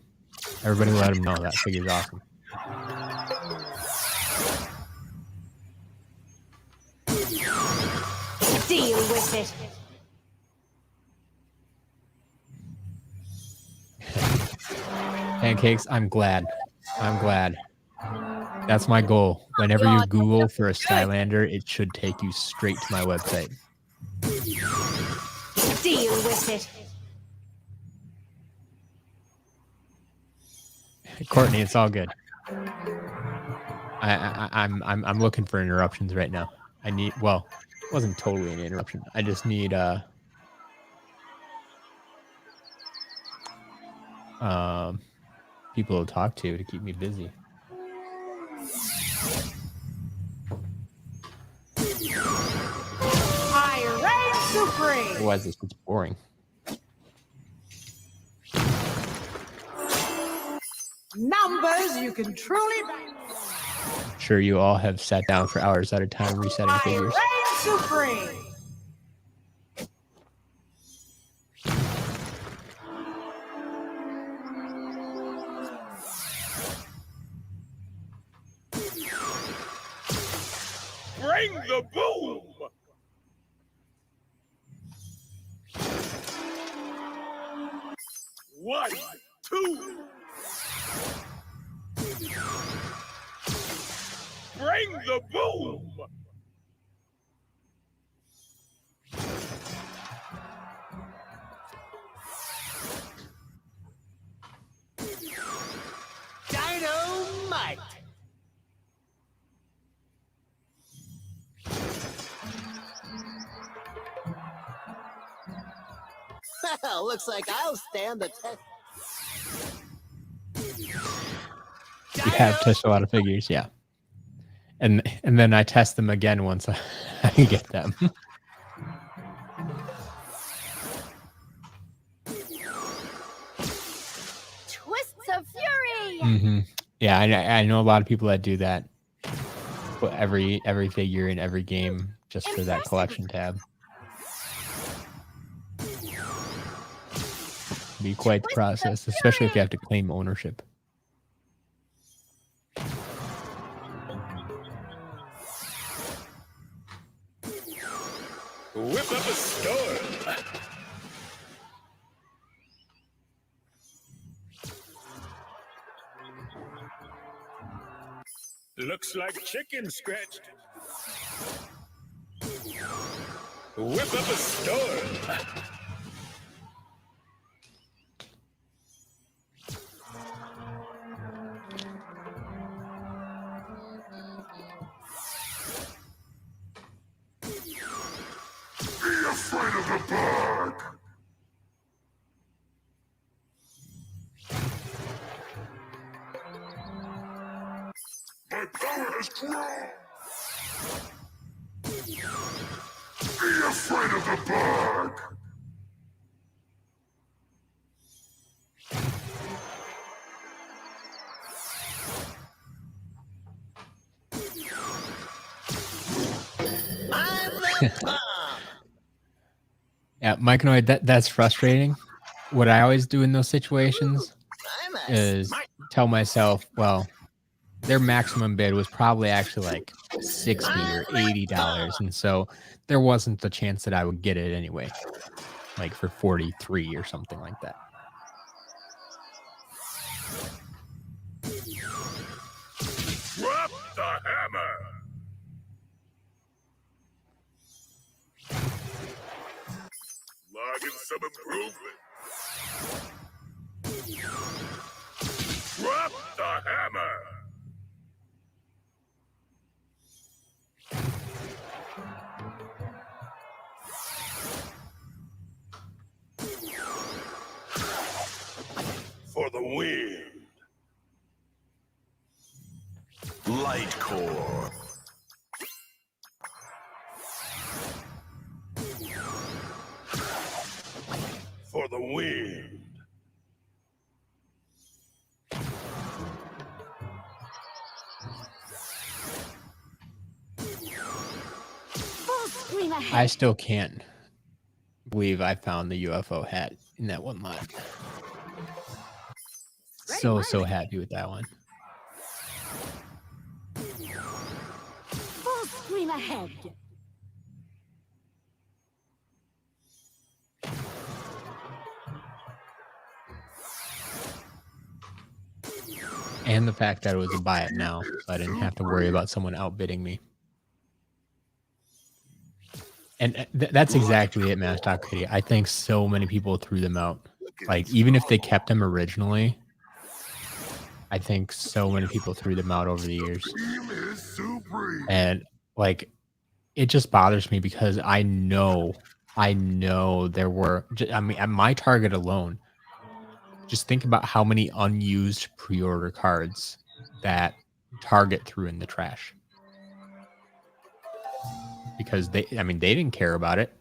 everybody let him know that figure's awesome. Deal with it. Pancakes, I'm glad. I'm glad. That's my goal. Whenever you Google for a Skylander, it should take you straight to my website. Deal with it. Courtney, it's all good. I'm looking for interruptions right now. I need, well, it wasn't totally an interruption. I just need people to talk to keep me busy. I reign supreme. Otherwise, this gets boring. Numbers you can truly. I'm sure you all have sat down for hours at a time resetting figures. Reign supreme. Bring the boom! One, two. Bring the boom! Dynamite! Well, looks like I'll stand the test. We have tested a lot of figures, yeah. And then I test them again once I get them. Twists of fury. Mm-hmm. Yeah, I know a lot of people that do that. Put every figure in every game just for that collection tab. Be quite the process, especially if you have to claim ownership. Whip up a storm! Looks like chicken scratched. Whip up a storm! Be afraid of the dark! My power has grown! Be afraid of the dark! I'm the bomb. Yeah, Mike, that's frustrating. What I always do in those situations I'm a is tell myself, well, their maximum bid was probably actually like $60 or $80, and so there wasn't the chance that I would get it anyway, like for 43 or something like that. Drop the hammer! Logging some improvement. Drop the hammer! For the win! Light core. For the win! Full screen ahead. I still can't believe I found the UFO hat in that one lot. So happy with that one. Full scream ahead. And the fact that it was a buy it now, so I didn't have to worry about someone outbidding me. And that's exactly it, Master Kitty. I think so many people threw them out. Like, even if they kept them originally, I think so many people threw them out over the years. And, like, it just bothers me because I know there were, I mean, at my Target alone, just think about how many unused pre-order cards that Target threw in the trash. Because they didn't care about it.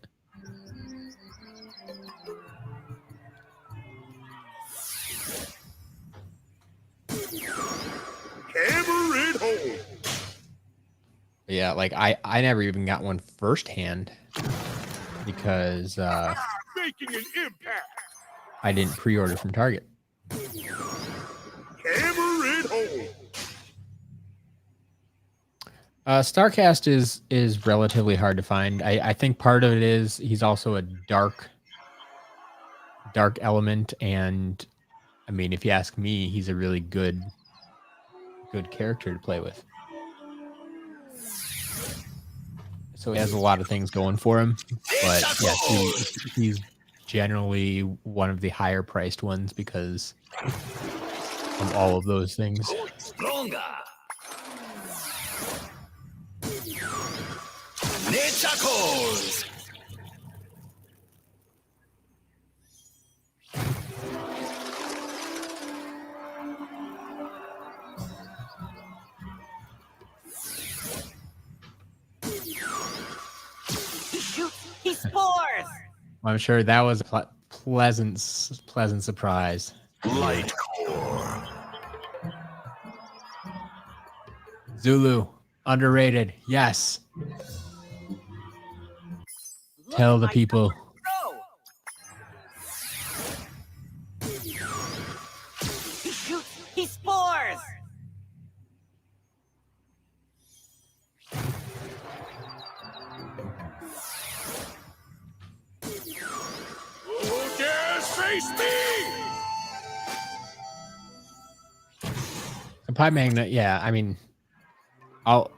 Hammer it home. Yeah, like I never even got one firsthand because Making an impact. I didn't pre-order from Target. Hammer it home. Starcast is relatively hard to find. I think part of it is he's also a dark element, and I mean, if you ask me, he's a really good character to play with. So he has a lot of things going for him, but yeah, he's generally one of the higher priced ones because of all of those things. Stronger. Nature calls. Shoot, he spores. I'm sure that was a pleasant surprise. Light core. Zulu, underrated. Yes. Tell the people. Shoot, he spores. Who dares face me? A Pipe Magnet, yeah, I mean, I'll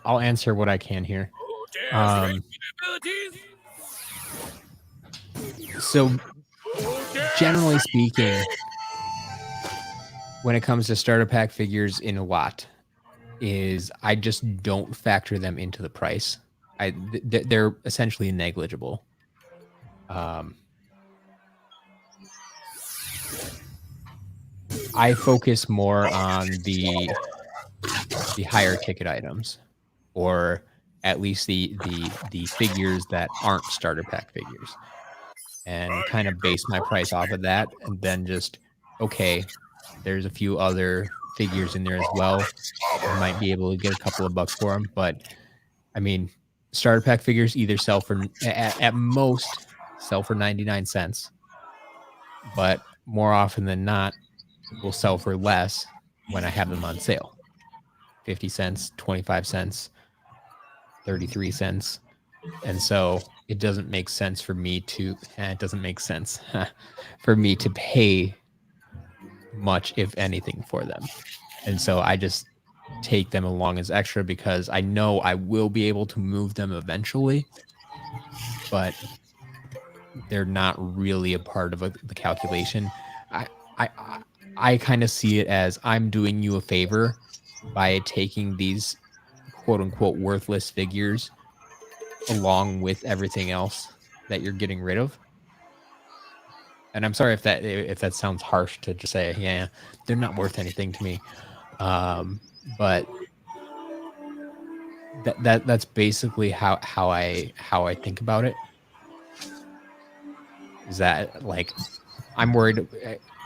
answer what I can here. Who dares face my abilities? So Who dares generally face speaking, when it comes to starter pack figures in a lot, is I just don't factor them into the price. They're essentially negligible. I focus more on the higher ticket items, or at least the figures that aren't starter pack figures, and kind of base my price off of that, and then just, okay, there's a few other figures in there as well. I might be able to get a couple of bucks for them, but I mean, starter pack figures either sell for at most sell for 99 cents, but more often than not will sell for less when I have them on sale. 50 cents, 25 cents, 33 cents. And so it doesn't make sense for me to for me to pay much, if anything, for them. And so I just take them along as extra because I know I will be able to move them eventually, but they're not really a part of the calculation. I kind of see it as I'm doing you a favor by taking these quote unquote worthless figures along with everything else that you're getting rid of. And I'm sorry if that sounds harsh to just say, yeah, they're not worth anything to me. But that's basically how I think about it. Is that, like, I'm worried.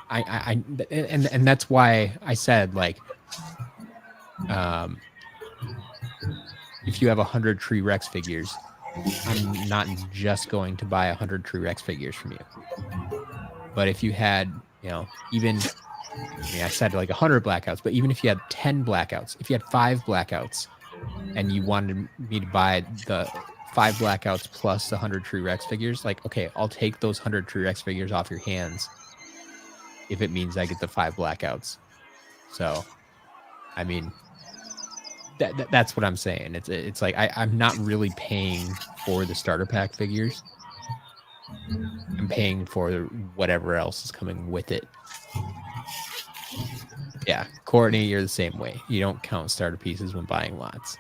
And that's why I said, like, if you have 100 Tree Rex figures, I'm not just going to buy 100 True Rex figures from you. But if you had, even, I mean, I said like 100 blackouts, but even if you had 10 blackouts, if you had 5 blackouts and you wanted me to buy the 5 blackouts plus the 100 True Rex figures, like, okay, I'll take those 100 True Rex figures off your hands if it means I get the 5 blackouts. So, I mean, that's what I'm saying. It's like I'm not really paying for the starter pack figures. I'm paying for whatever else is coming with it. Yeah, Courtney, you're the same way. You don't count starter pieces when buying lots.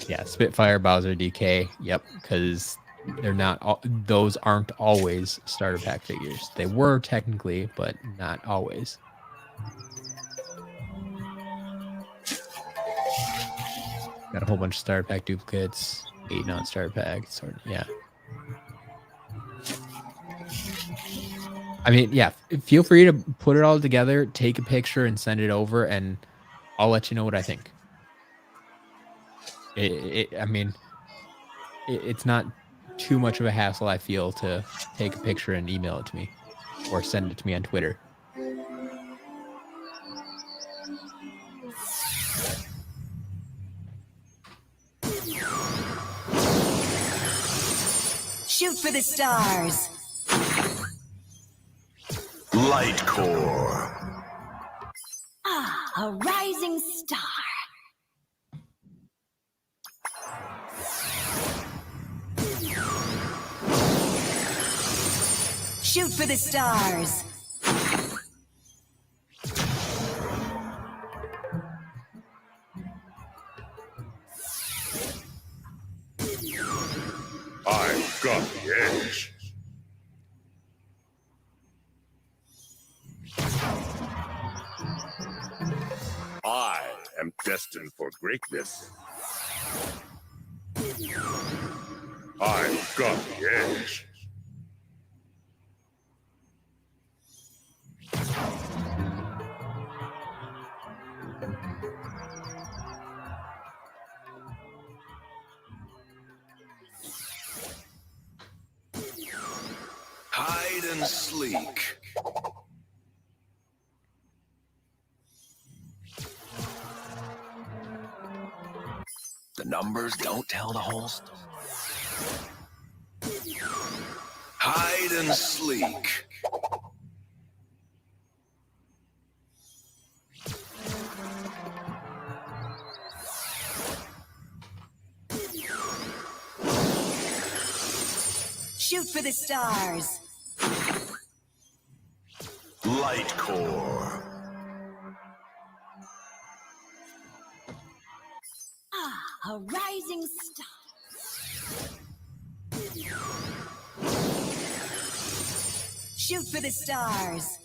Yeah, Spitfire, Bowser, DK. Yep, because they're not. Those aren't always starter pack figures. They were technically, but not always. Got a whole bunch of starter pack duplicates, 8 non-starter packs. Yeah. I mean, yeah, feel free to put it all together, take a picture, and send it over, and I'll let you know what I think. I mean, it's not too much of a hassle, I feel, to take a picture and email it to me or send it to me on Twitter. Shoot for the stars. Light core. A rising star. Shoot for the stars. I've got the edge. I am destined for greatness. I've got the edge. Hide and sleek. The numbers don't tell the whole story. Hide and sleek. Shoot for the stars. Light core. A rising star. Shoot for the stars.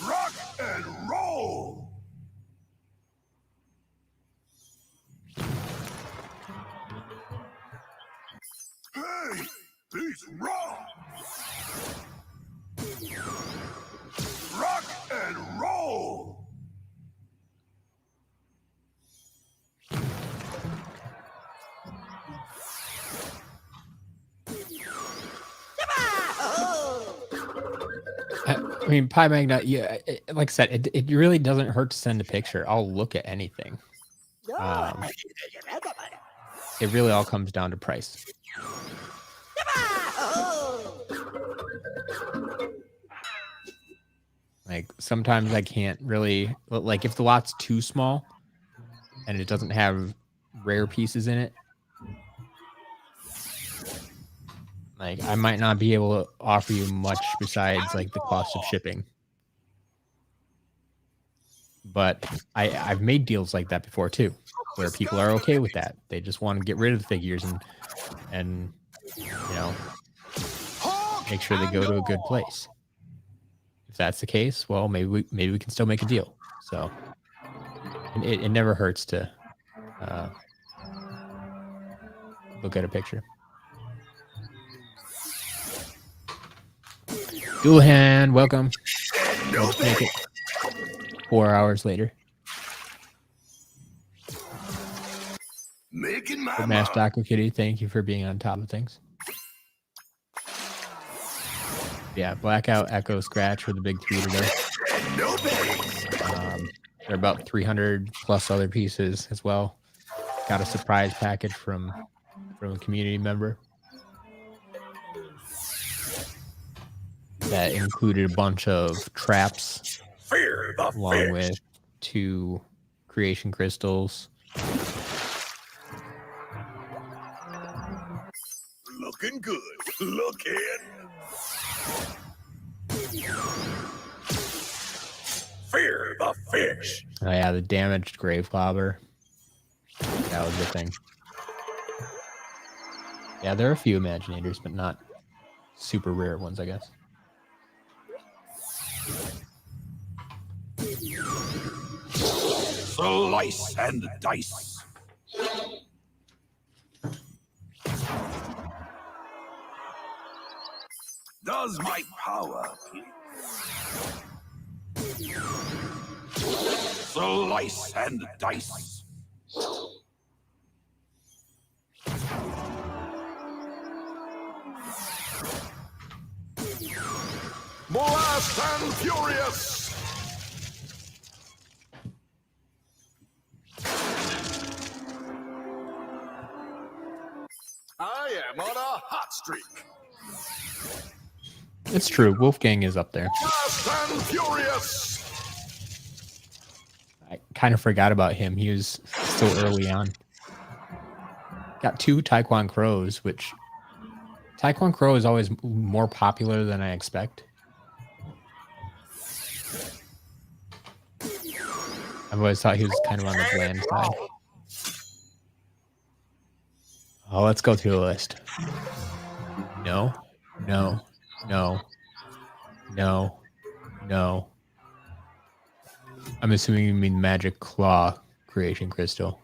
Rock and roll! Hey, he's wrong! Rock and roll! I mean, Pie Magna, yeah, like I said, it really doesn't hurt to send a picture. I'll look at anything. It really all comes down to price. Like, sometimes I can't really, like, if the lot's too small and it doesn't have rare pieces in it, like, I might not be able to offer you much besides, like, the cost of shipping. But I've made deals like that before, too, where people are okay with that. They just want to get rid of the figures and make sure they go to a good place. If that's the case, well, maybe we can still make a deal. So it never hurts to look at a picture. Duhan, welcome. Let's make it 4 hours later. Making my Good Mash mark. Daco Kitty, thank you for being on top of things. Yeah, Blackout, Echo, Scratch were the big three today. No thanks. There are about 300 plus other pieces as well. Got a surprise package from a community member that included a bunch of traps Fear the along fish. with 2 creation crystals. Looking good. Looking. Fear the fish. Oh yeah, the damaged grave clobber. That was the thing. Yeah, there are a few Imaginators, but not super rare ones, I guess. Slice and dice. Does my power. Slice and dice. Blast and furious. I am on a hot streak. It's true. Wolfgang is up there. Blast and furious. I kind of forgot about him. He was so early on. Got 2 Taekwon Crows, which Taekwon Crow is always more popular than I expect. I've always thought he was kind of on the bland side. Oh, let's go through the list. No, no, no, no, no. I'm assuming you mean Magic Claw Creation Crystal.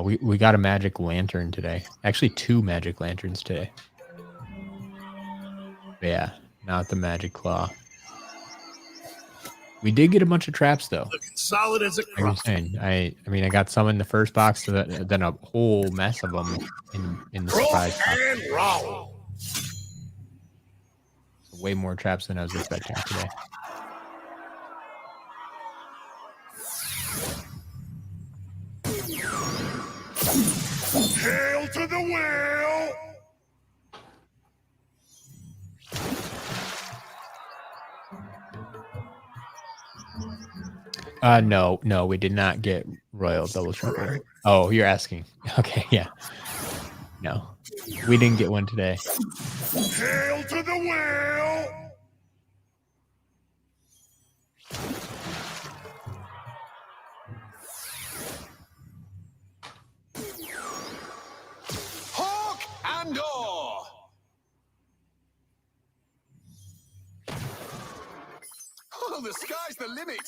We got a Magic Lantern today. Actually, 2 Magic Lanterns today. But yeah, not the Magic Claw. We did get a bunch of traps though. Looking solid as a Like I was saying, I mean, I got some in the first box, then a whole mess of them in the surprise box. and roll. Way more traps than I was expecting today. Hail to the whale. No, we did not get Royal Double Trouble. Oh, you're asking. Okay, yeah. No, we didn't get one today. Hail to the whale. Hawk and oar. Oh, the sky's the limit.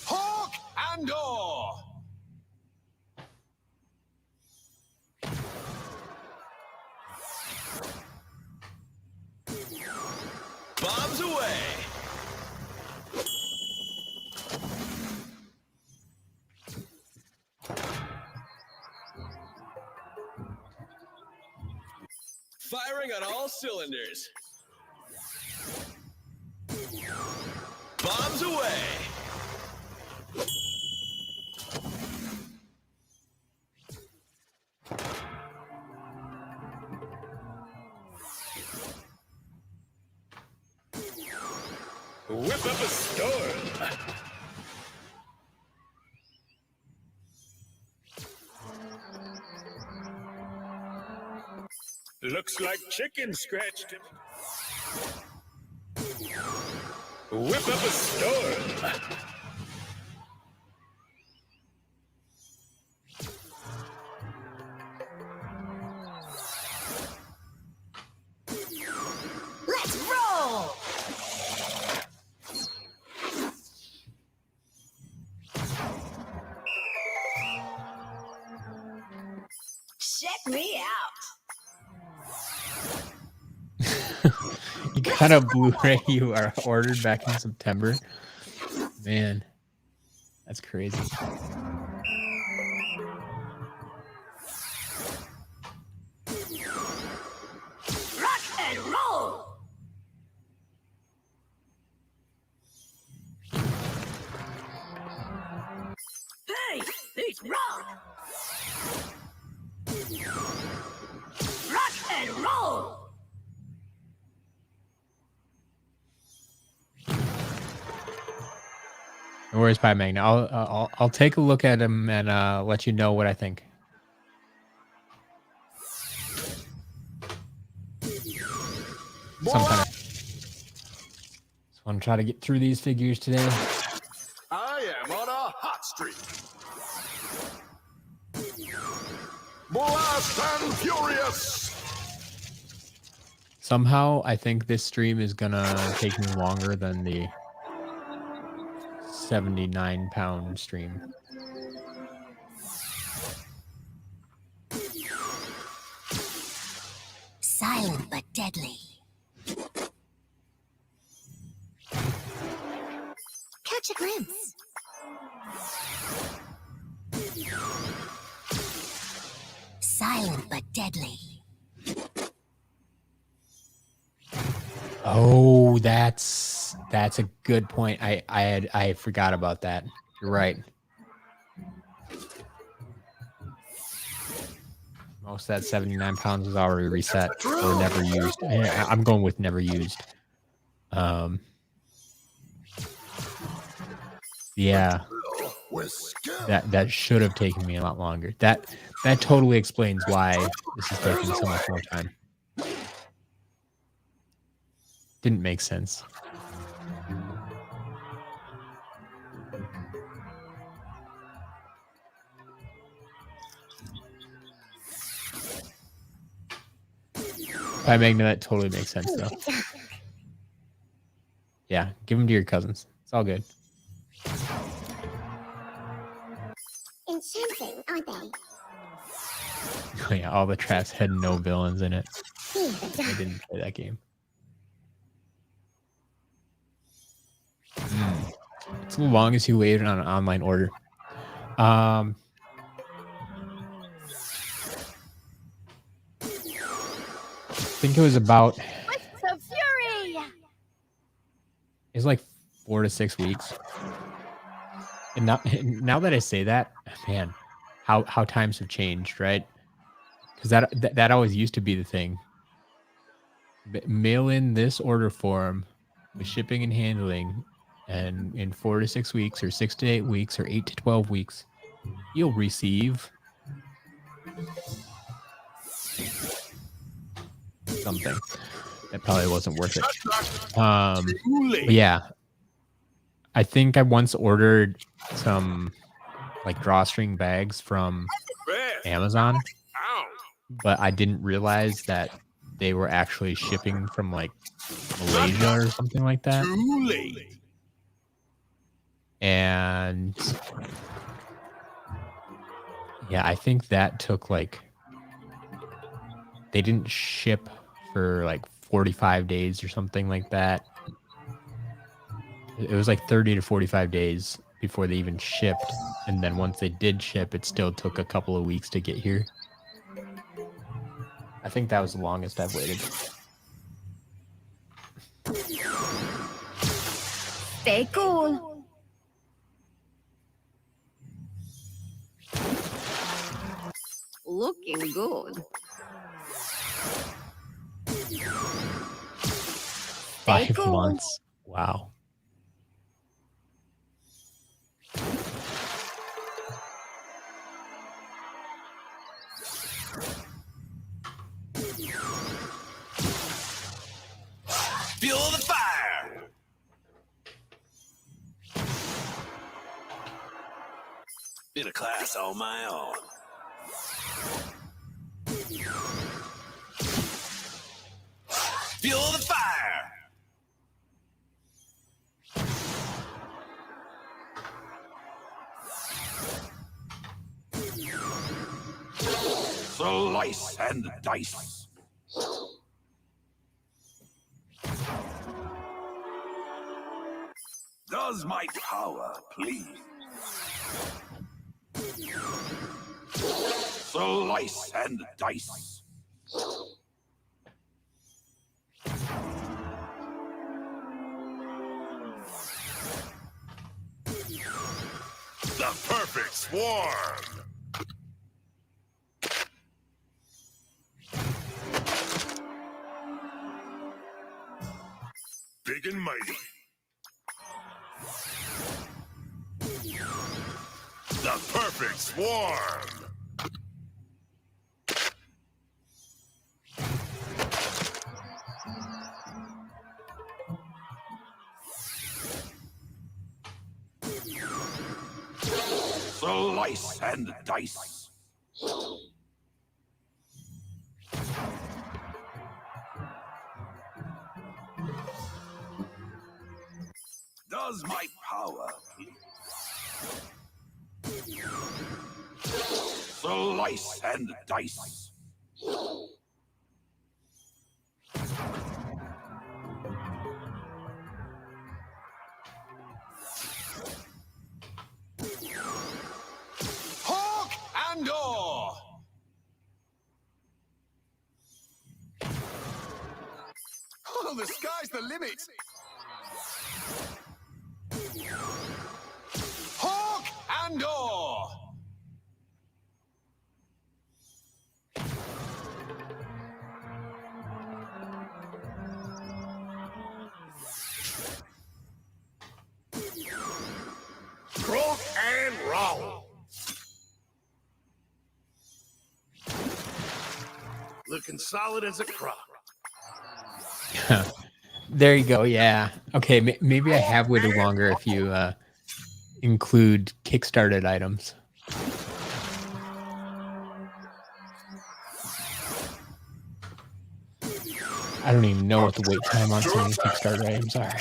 Hawk and oar. Bombs away. Firing on all cylinders. Bombs away. Whip up a storm. Looks like chicken scratched him. Whip up a storm. Let's roll! Check me out. You got a Blu-ray you are ordered back in September. Man, that's crazy. Rock and roll. Hey, it's rock. Rock and roll. No worries, Pie Magna. I'll take a look at him and let you know what I think. Sometime. Just want to try to get through these figures today. I am on a hot streak. Blast and furious. Somehow, I think this stream is gonna take me longer than the 79-pound stream. Silent but deadly. Catch a glimpse. Silent but deadly. Oh, that's a good point. I forgot about that. You're right. Most of that 79 pounds is already reset or never used. I'm going with never used. Yeah, With skill. that should have taken me a lot longer. That totally explains why this is taking so much more time. Didn't make sense. By Magna, that totally makes sense, though. Yeah, give them to your cousins. It's all good. Enchanting, aren't they? Oh, yeah, all the traps had no villains in it. I didn't play that game. It's the longest you waited on an online order. I think it was about. Twists of fury. It's like 4 to 6 weeks. And now that I say that, man, how times have changed, right? Because that always used to be the thing. Mail in this order form with shipping and handling, and in 4 to 6 weeks, or 6 to 8 weeks, or 8 to 12 weeks, you'll receive something. That probably wasn't worth it. But yeah, I think I once ordered some like drawstring bags from Amazon, but I didn't realize that they were actually shipping from like Malaysia or something like that. Too late. And yeah, I think that took like, they didn't ship for like 45 days or something like that. It was like 30 to 45 days before they even shipped. And then once they did ship, it still took a couple of weeks to get here. I think that was the longest I've waited. Stay cool. Looking good. 5 cool. months. Wow. Feel the fire! Been a class on my own. Feel the fire! Slice and dice. Does my power please? Slice and dice. The perfect swarm! Big and mighty. The perfect swarm! Slice and dice. Does my power please? Slice and dice. Hawk and oar! Oh, the sky's the limit! Hawk and oar! Croak and roll! Looking solid as a crock. There you go. Yeah. Okay. Maybe I have waited longer if you include kickstarted items. I don't even know what the wait time on some of these Kickstarter items are.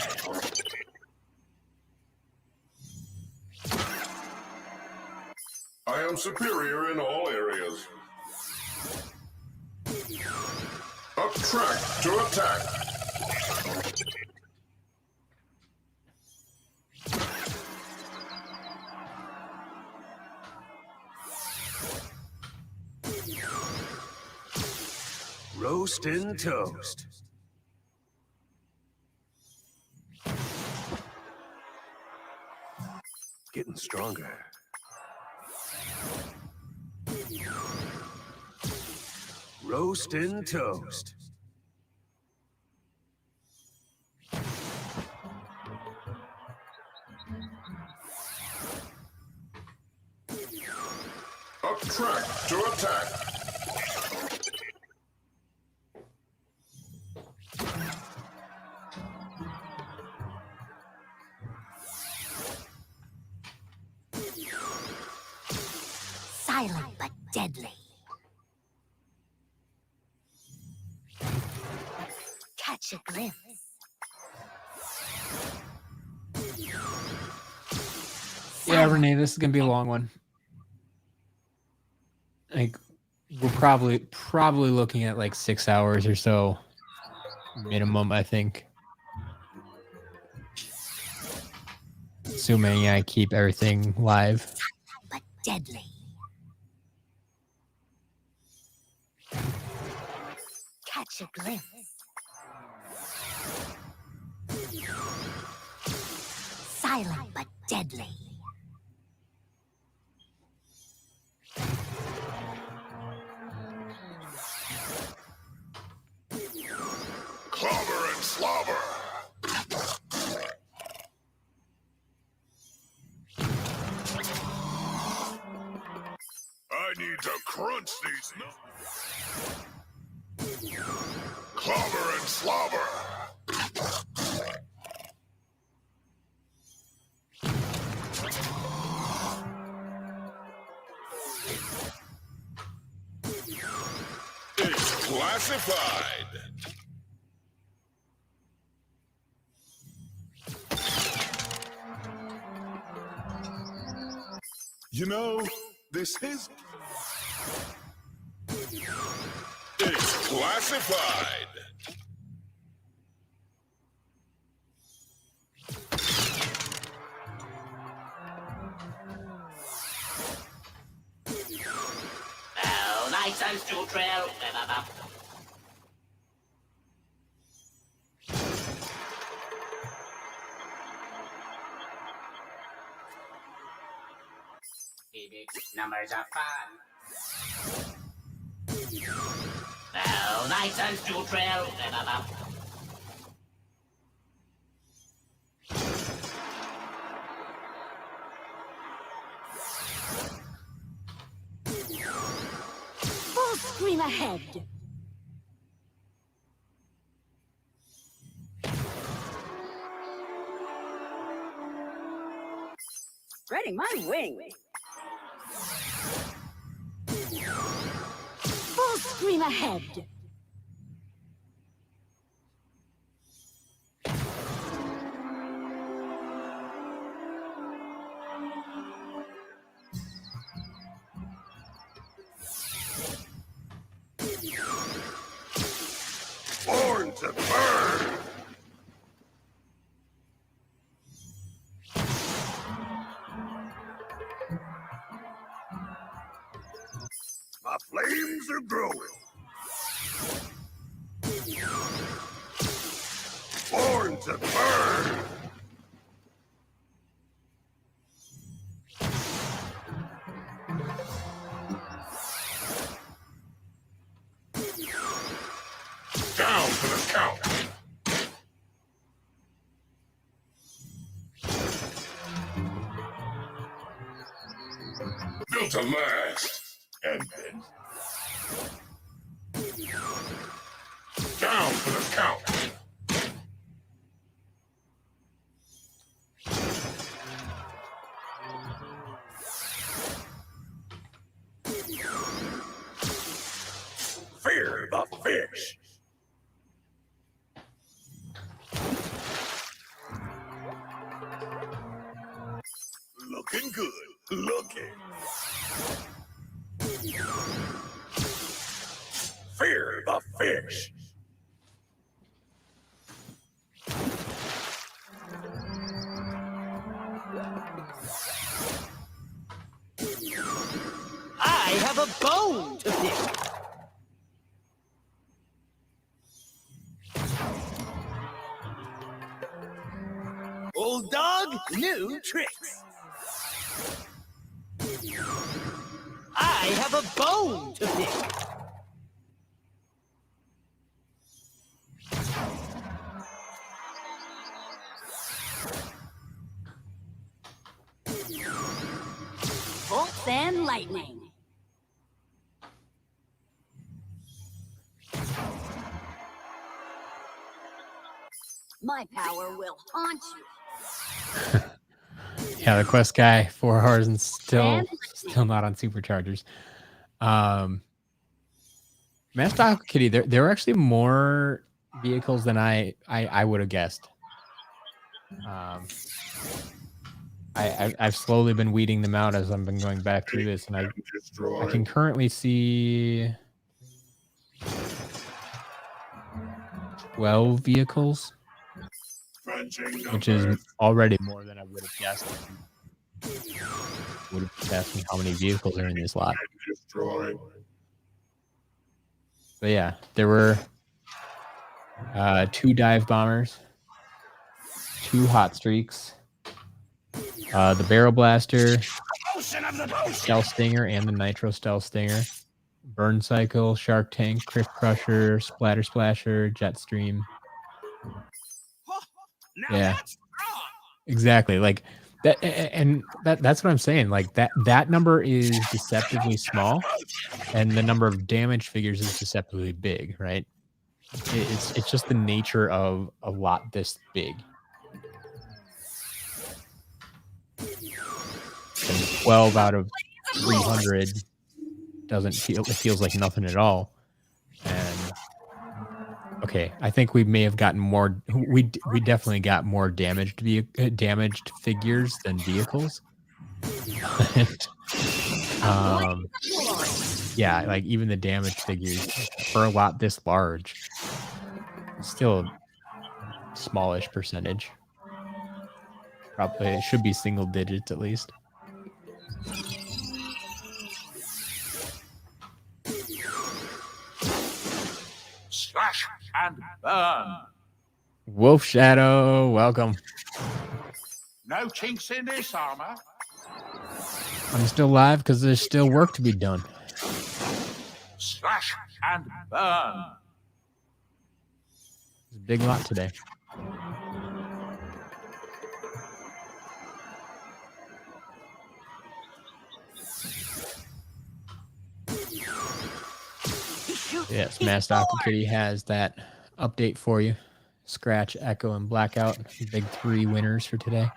I am superior in all areas. Up track to attack. Roast and toast. Getting stronger. Roast and toast. Up track to attack. Silent but deadly. Catch a glimpse. Yeah, Renee, this is gonna be a long one. Like, we're probably looking at like 6 hours or so minimum, I think. Assuming I keep everything live. But deadly. Catch a glimpse. Silent but deadly. Clobber and slobber. I need to crunch these nuts. Clobber and slobber. It's classified. You know, this is... Classified. Well, nice and to trail. Numbers are fun. Well, nice and to trail. Full scream ahead. Spreading my wings. Full scream ahead. Born to burn. My flames are growing. Born to burn. Down for the count. Built to last. And then down for the count. Fear the fish. Looking good. Looking. Fear the fish. I have a bone to pick. Old dog, new tricks. I have a bone to pick. Bolts and lightning. My power will haunt you. Yeah, the quest guy, 4 hours and still not on superchargers. Master Kitty, there were actually more vehicles than I would have guessed. I've slowly been weeding them out as I've been going back through this, and I can currently see 12 vehicles, which is already more than I would have guessed. Would have just asked me how many vehicles are in this lot. But yeah, there were 2 dive bombers, 2 hot streaks, the barrel blaster, stealth stinger, and the nitro stealth stinger, burn cycle, shark tank, criff crusher, splatter splasher, jet stream. Yeah, exactly. Like that, and that's what I'm saying. Like that number is deceptively small, and the number of damage figures is deceptively big, right? It's just the nature of a lot this big. And 12 out of 300 doesn't feel, it feels like nothing at all. And okay, I think we may have gotten more. We definitely got more damaged figures than vehicles. Yeah, like even the damage figures for a lot this large, still a smallish percentage. Probably it should be single digits at least. Slash and burn. Wolf Shadow, welcome. No chinks in this armor. I'm still live because there's still work to be done. Slash and burn. It's a big lot today. Yes, Master Aqua Kitty has that update for you. Scratch, Echo, and Blackout. Big 3 winners for today.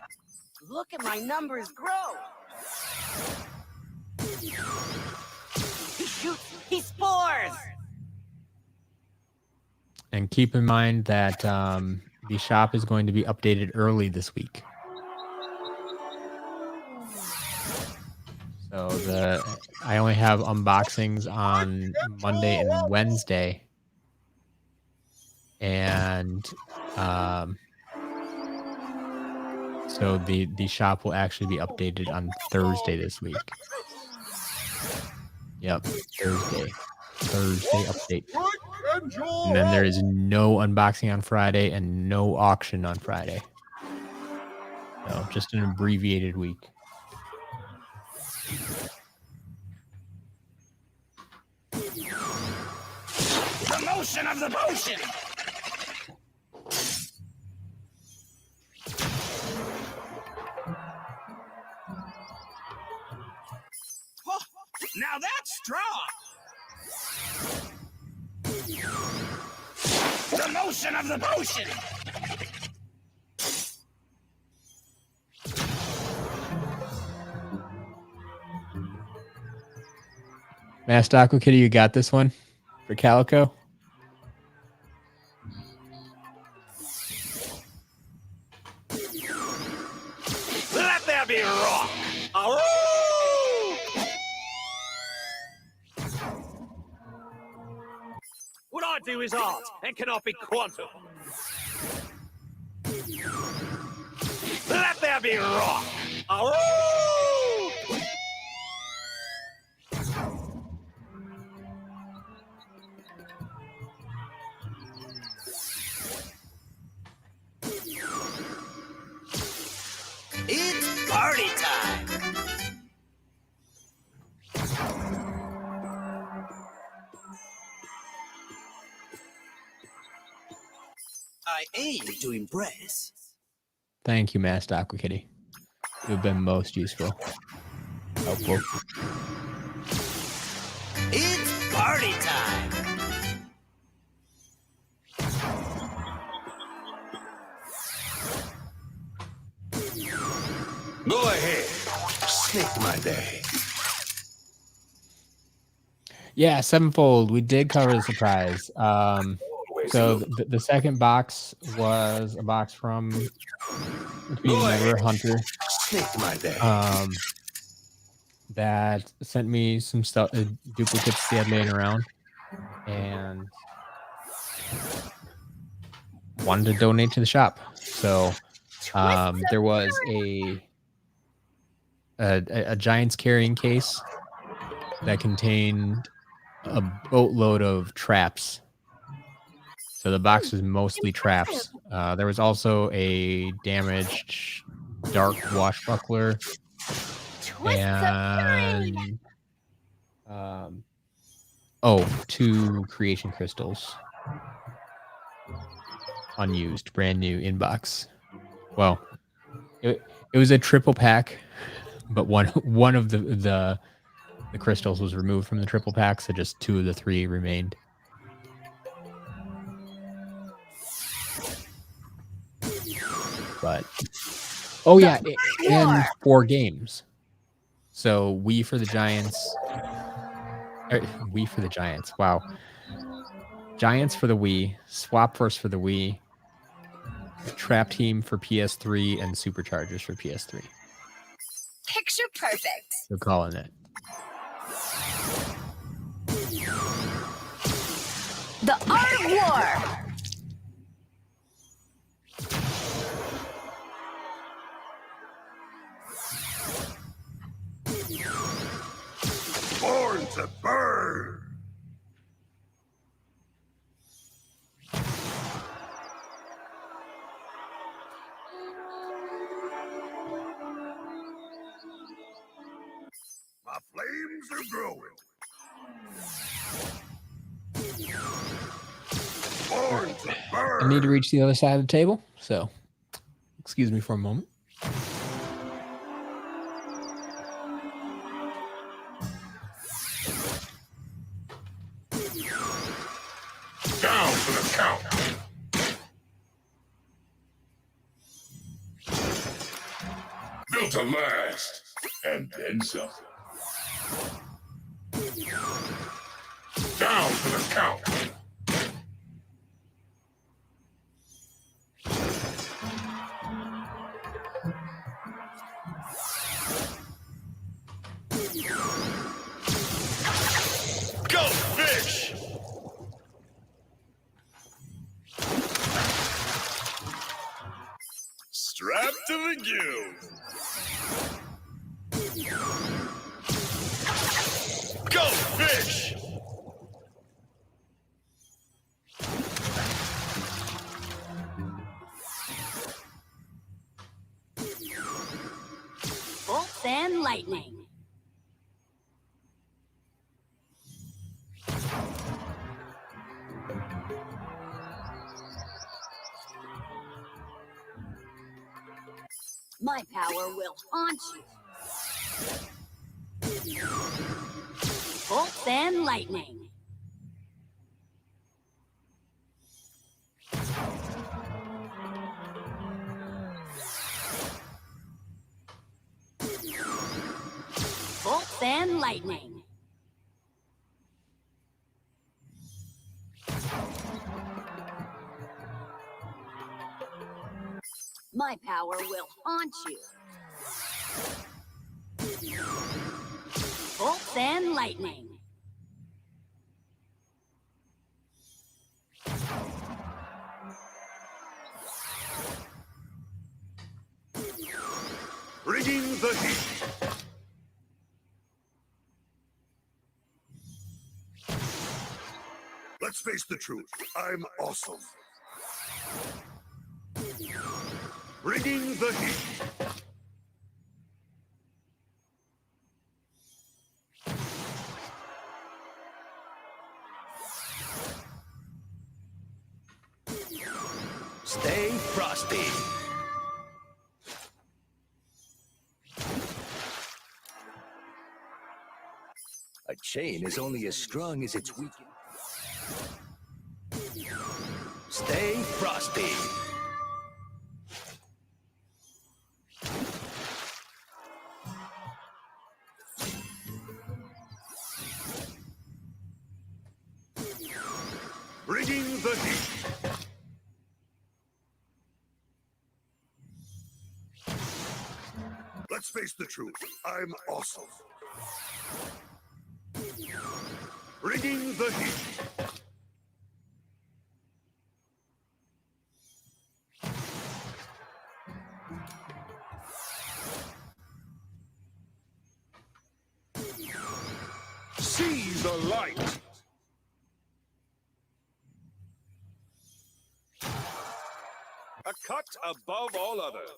Look at my numbers grow. He shoots. He spores. And keep in mind that the shop is going to be updated early this week. So I only have unboxings on Monday and Wednesday. And so the shop will actually be updated on Thursday this week. Yep, Thursday update. And then there is no unboxing on Friday and no auction on Friday. No, just an abbreviated week. The motion of the potion. Now that's strong. The motion of the potion. Master Aqua Kitty, you got this one for Calico? Let there be rock. What I do is art and cannot be quantum. Let there be rock. It's party time. I aim to impress. Thank you, Master Aqua Kitty. You've been most useful. Helpful. It's party time. Go ahead. Snake my day. Yeah, Sevenfold. We did cover the surprise. So the second box was a box from Between Never Hunter. Snake my day. That sent me some stuff, duplicates they had laying around, and wanted to donate to the shop. So there was a Giant's carrying case that contained a boatload of traps. So the box was mostly traps. There was also a damaged dark washbuckler and 2 creation crystals, unused, brand new inbox. Well, it was a triple pack, but one of the crystals was removed from the triple pack, so just 2 of the 3 remained. But and 4 games. So Wii for the Giants. Wii for the Giants. Wow. Giants for the Wii, Swap Force for the Wii, Trap Team for PS3, and Superchargers for PS3. Picture perfect. They're calling it. The Art of War! Born to burn! My flames are growing. Born to burn! I need to reach the other side of the table, so excuse me for a moment. Down for the count. Built to last, and then some. Down for the count. Go fish! Strapped to the gills. Go fish! Bolts and lightning. My power will haunt you. Bolts and lightning. Bolts and lightning. My power will haunt you. Bolts and lightning. Bringing the heat. Let's face the truth. I'm awesome. Bringing the heat. Stay frosty. A chain is only as strong as its weakest. Stay frosty. Bringing the heat. Let's face the truth. I'm awesome. Bringing the heat. See the light. A cut above all others.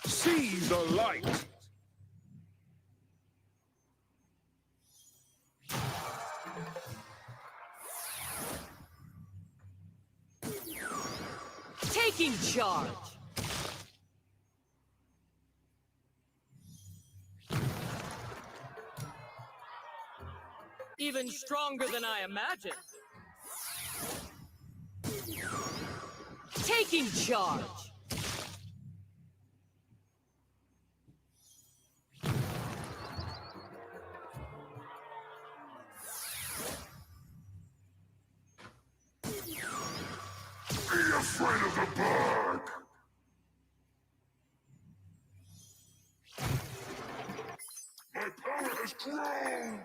See the light. Taking charge. Even stronger than I imagined. Taking charge. Be afraid of the bug. My power has grown.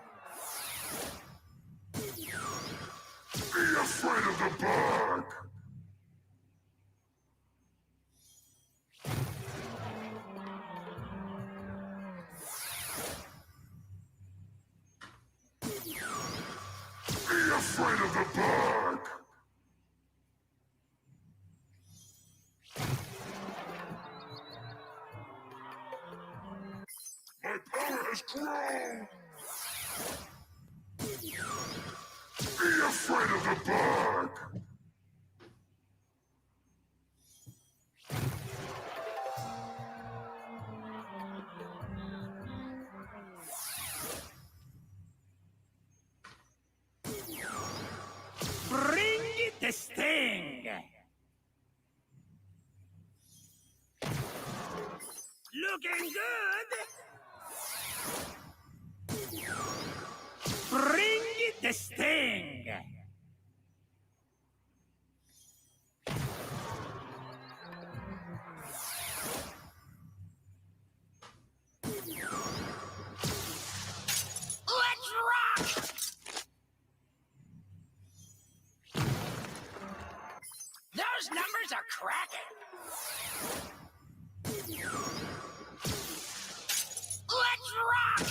Be afraid of the bug! Be afraid of the bug! My power has grown! Be afraid of the bug! Bring the sting! Looking good! Bring the sting! Let's rock! Those numbers are cracking! Let's rock!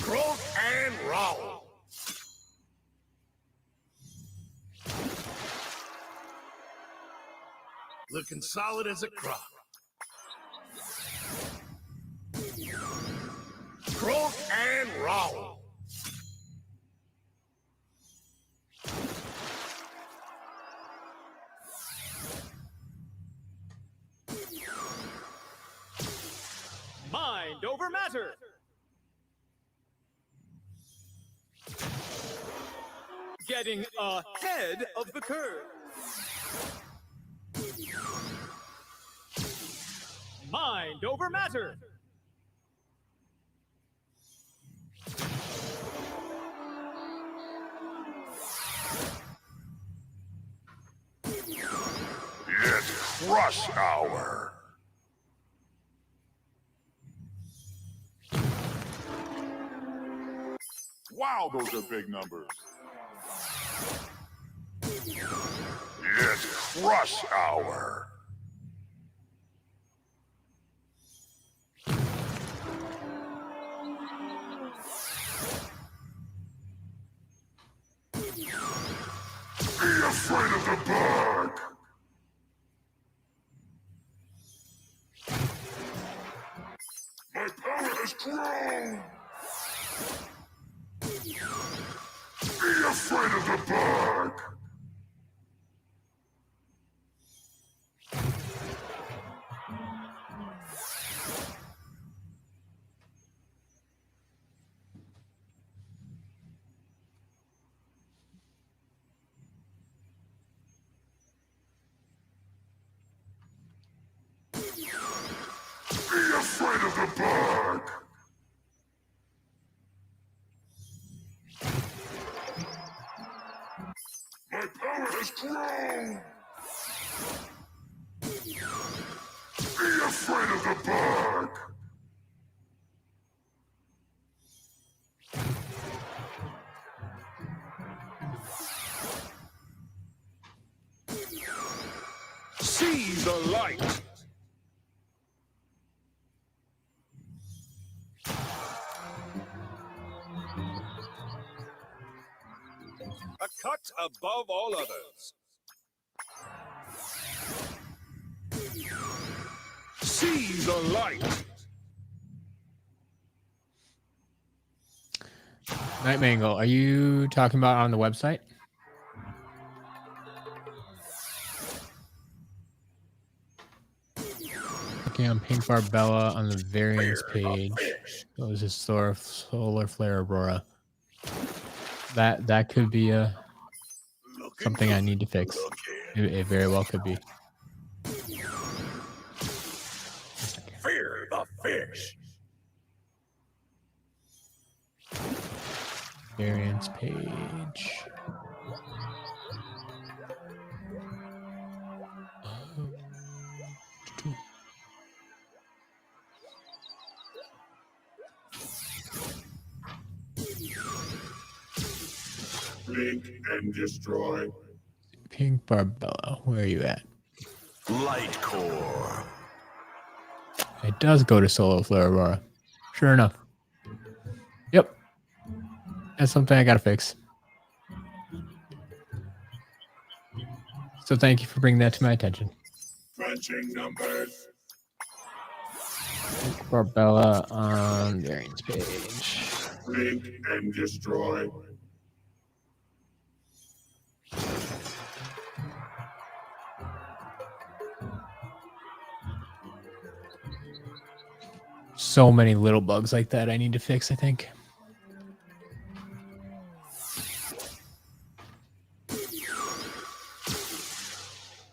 Croak and roll! Looking solid as a crock. Croak and roll! Mind over matter! Getting ahead of the curve! Mind over matter! It's rush hour! Wow, those are big numbers. It's rush hour! Be afraid of the bug! My power has grown! Be afraid of the bug! Be afraid of the bug! My power has grown! Be afraid of the bug! See the light! A cut above all others. See the light! Night Mangle, are you talking about on the website? Looking on Pink Barbella on the variants page. Goes to solar flare aurora. That could be something I need to fix. It very well could be. Fear the fish! Variants page. Blink and destroy. Pink Barbella, where are you at? Light core. It does go to Solo Flare Aurora. Sure enough. Yep. That's something I gotta fix. So thank you for bringing that to my attention. Crunching numbers. Pink Barbella on variants page. Blink and destroy. So many little bugs like that I need to fix, I think.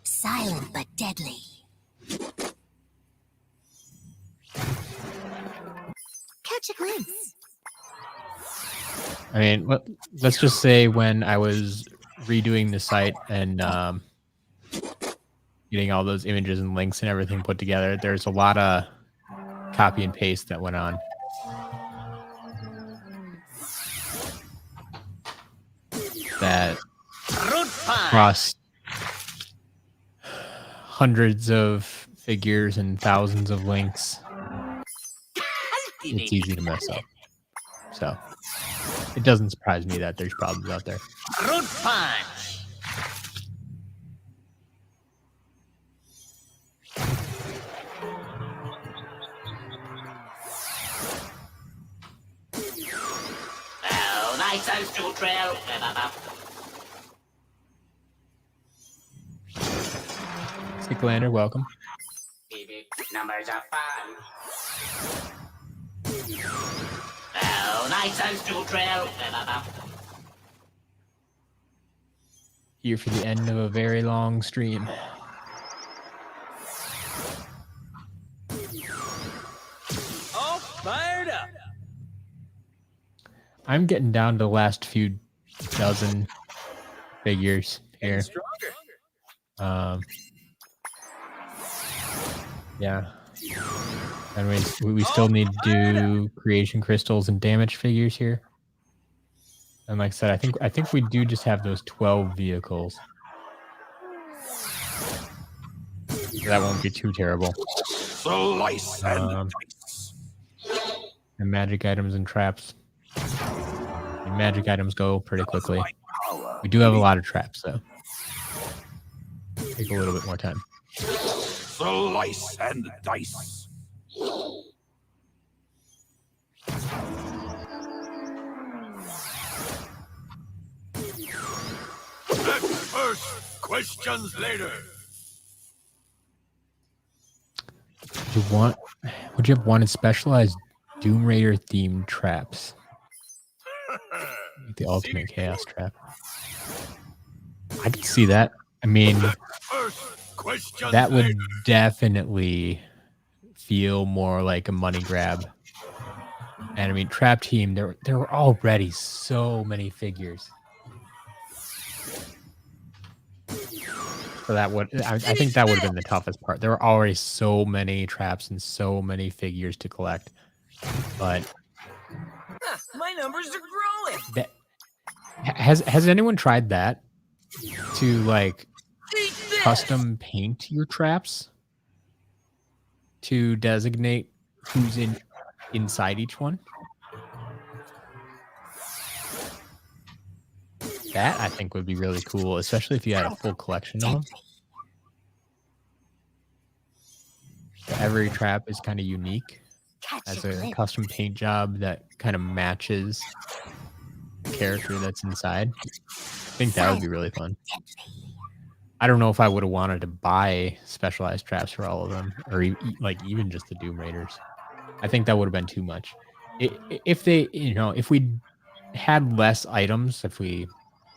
Silent but deadly. Catch a glimpse. I mean, let's just say when I was redoing the site and getting all those images and links and everything put together, there's a lot of copy and paste that went on. That across hundreds of figures and thousands of links, it's easy to mess up. So it doesn't surprise me that there's problems out there. Fruit punch. Oh, nice and neutral. Skylander, welcome. Numbers are fun. Oh, nice and neutral. Here for the end of a very long stream. All fired up. I'm getting down to the last few dozen figures here. Yeah. Anyways, we still need to do creation crystals and damage figures here. And like I said, I think we do just have those 12 vehicles. So that won't be too terrible. Slice and dice. And magic items and traps. And magic items go pretty quickly. We do have a lot of traps, though. Take a little bit more time. Slice and dice. Next first, questions later. Would you have wanted specialized Doom Raider themed traps? Like the ultimate chaos trap. I could see that. I mean, that would definitely feel more like a money grab. And I mean, Trap Team, there were already so many figures. So that would, I think that would have been the toughest part. There were already so many traps and so many figures to collect. But My numbers are growing. has anyone tried that? To like custom paint your traps to designate who's inside each one? That I think would be really cool, especially if you had a full collection of them. Every trap is kind of unique as a custom paint job that kind of matches the character that's inside. I think that would be really fun. I don't know if I would have wanted to buy specialized traps for all of them, or like even just the Doom Raiders. I think that would have been too much. If they, if we had less items, if we,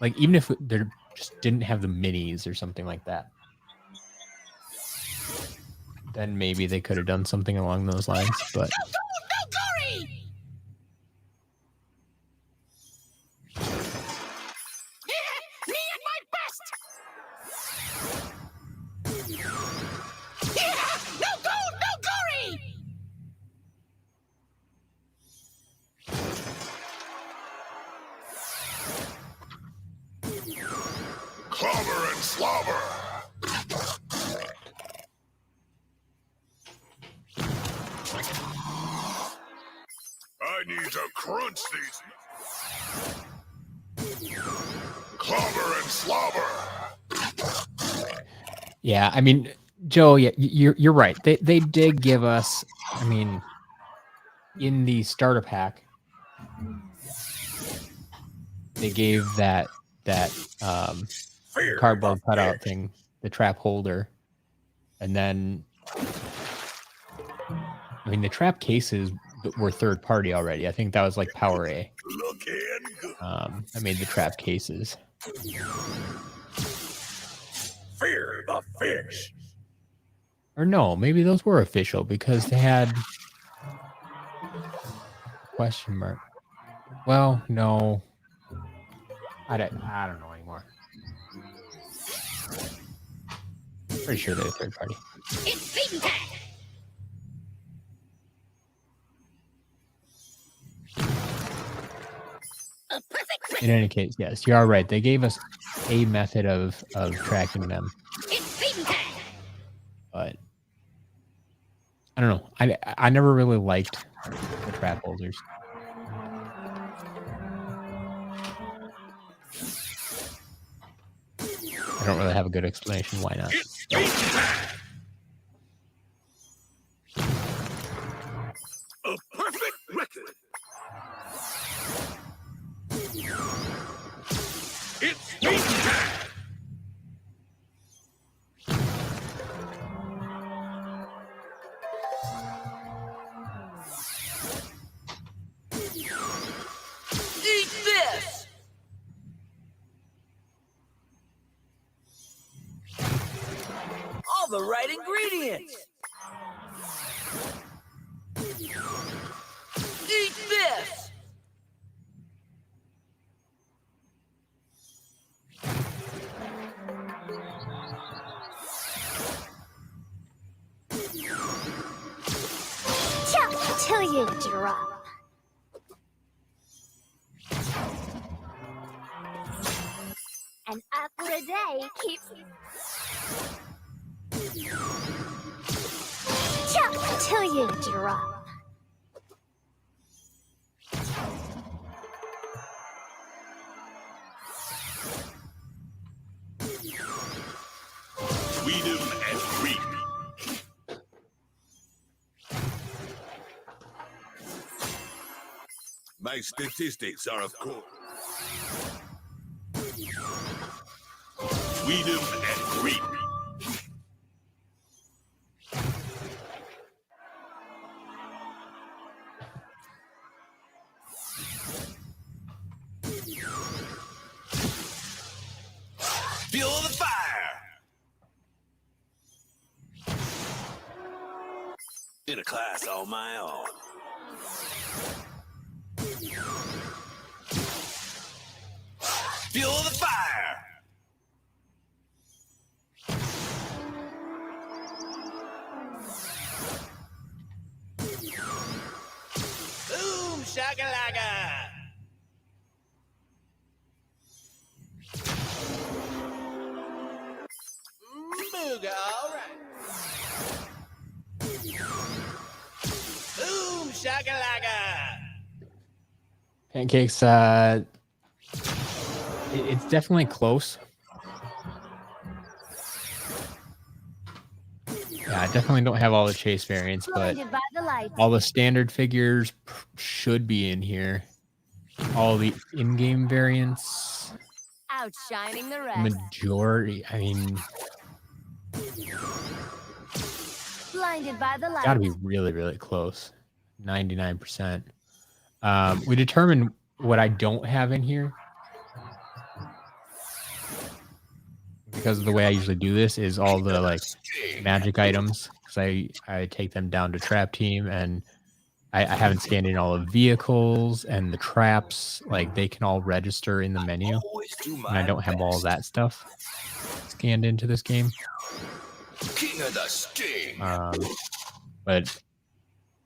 like, even if they just didn't have the minis or something like that, then maybe they could have done something along those lines. But to crunch these. Clobber and slobber. Yeah, I mean, Joe, yeah, you're right. They did give us, I mean, in the starter pack, they gave that cardboard cutout thing, the trap holder, and then I mean the trap cases were third party already. I think that was like Power A. Looking good. I made the trap cases. Fear the fish. Or no, maybe those were official because they had question mark. Well, no. I don't know anymore. Pretty sure they're third party. It's feeding time. A perfect In any case, yes, you are right. They gave us a method of tracking them. It's feeding time. But I don't know. I never really liked the trap holders. I don't really have a good explanation why not. A perfect record. It's feeding time. Eat this! All the right ingredients! Eat this! Jump till you drop. An apple a day keeps you. Jump till you drop. Weed 'em and reap. My statistics are, of course. Weed 'em and reap. Feel the fire. In a class all my own. Feel the fire. Boom shakalaka. Booga, all right. Boom shakalaka. Pancakes, it's definitely close. Yeah, I definitely don't have all the chase variants, but Blinded by the lights. all the standard figures should be in here. All the in-game variants, Outshining the rest. majority. I mean, Blinded by the lights. got to be really, really close. 99%. We determined what I don't have in here. Because of the way I usually do this is all the like magic items. Because I take them down to trap team, and I haven't scanned in all the vehicles and the traps. Like they can all register in the menu. Always do And my I don't have all best. that stuff scanned into this game. King of the sting. But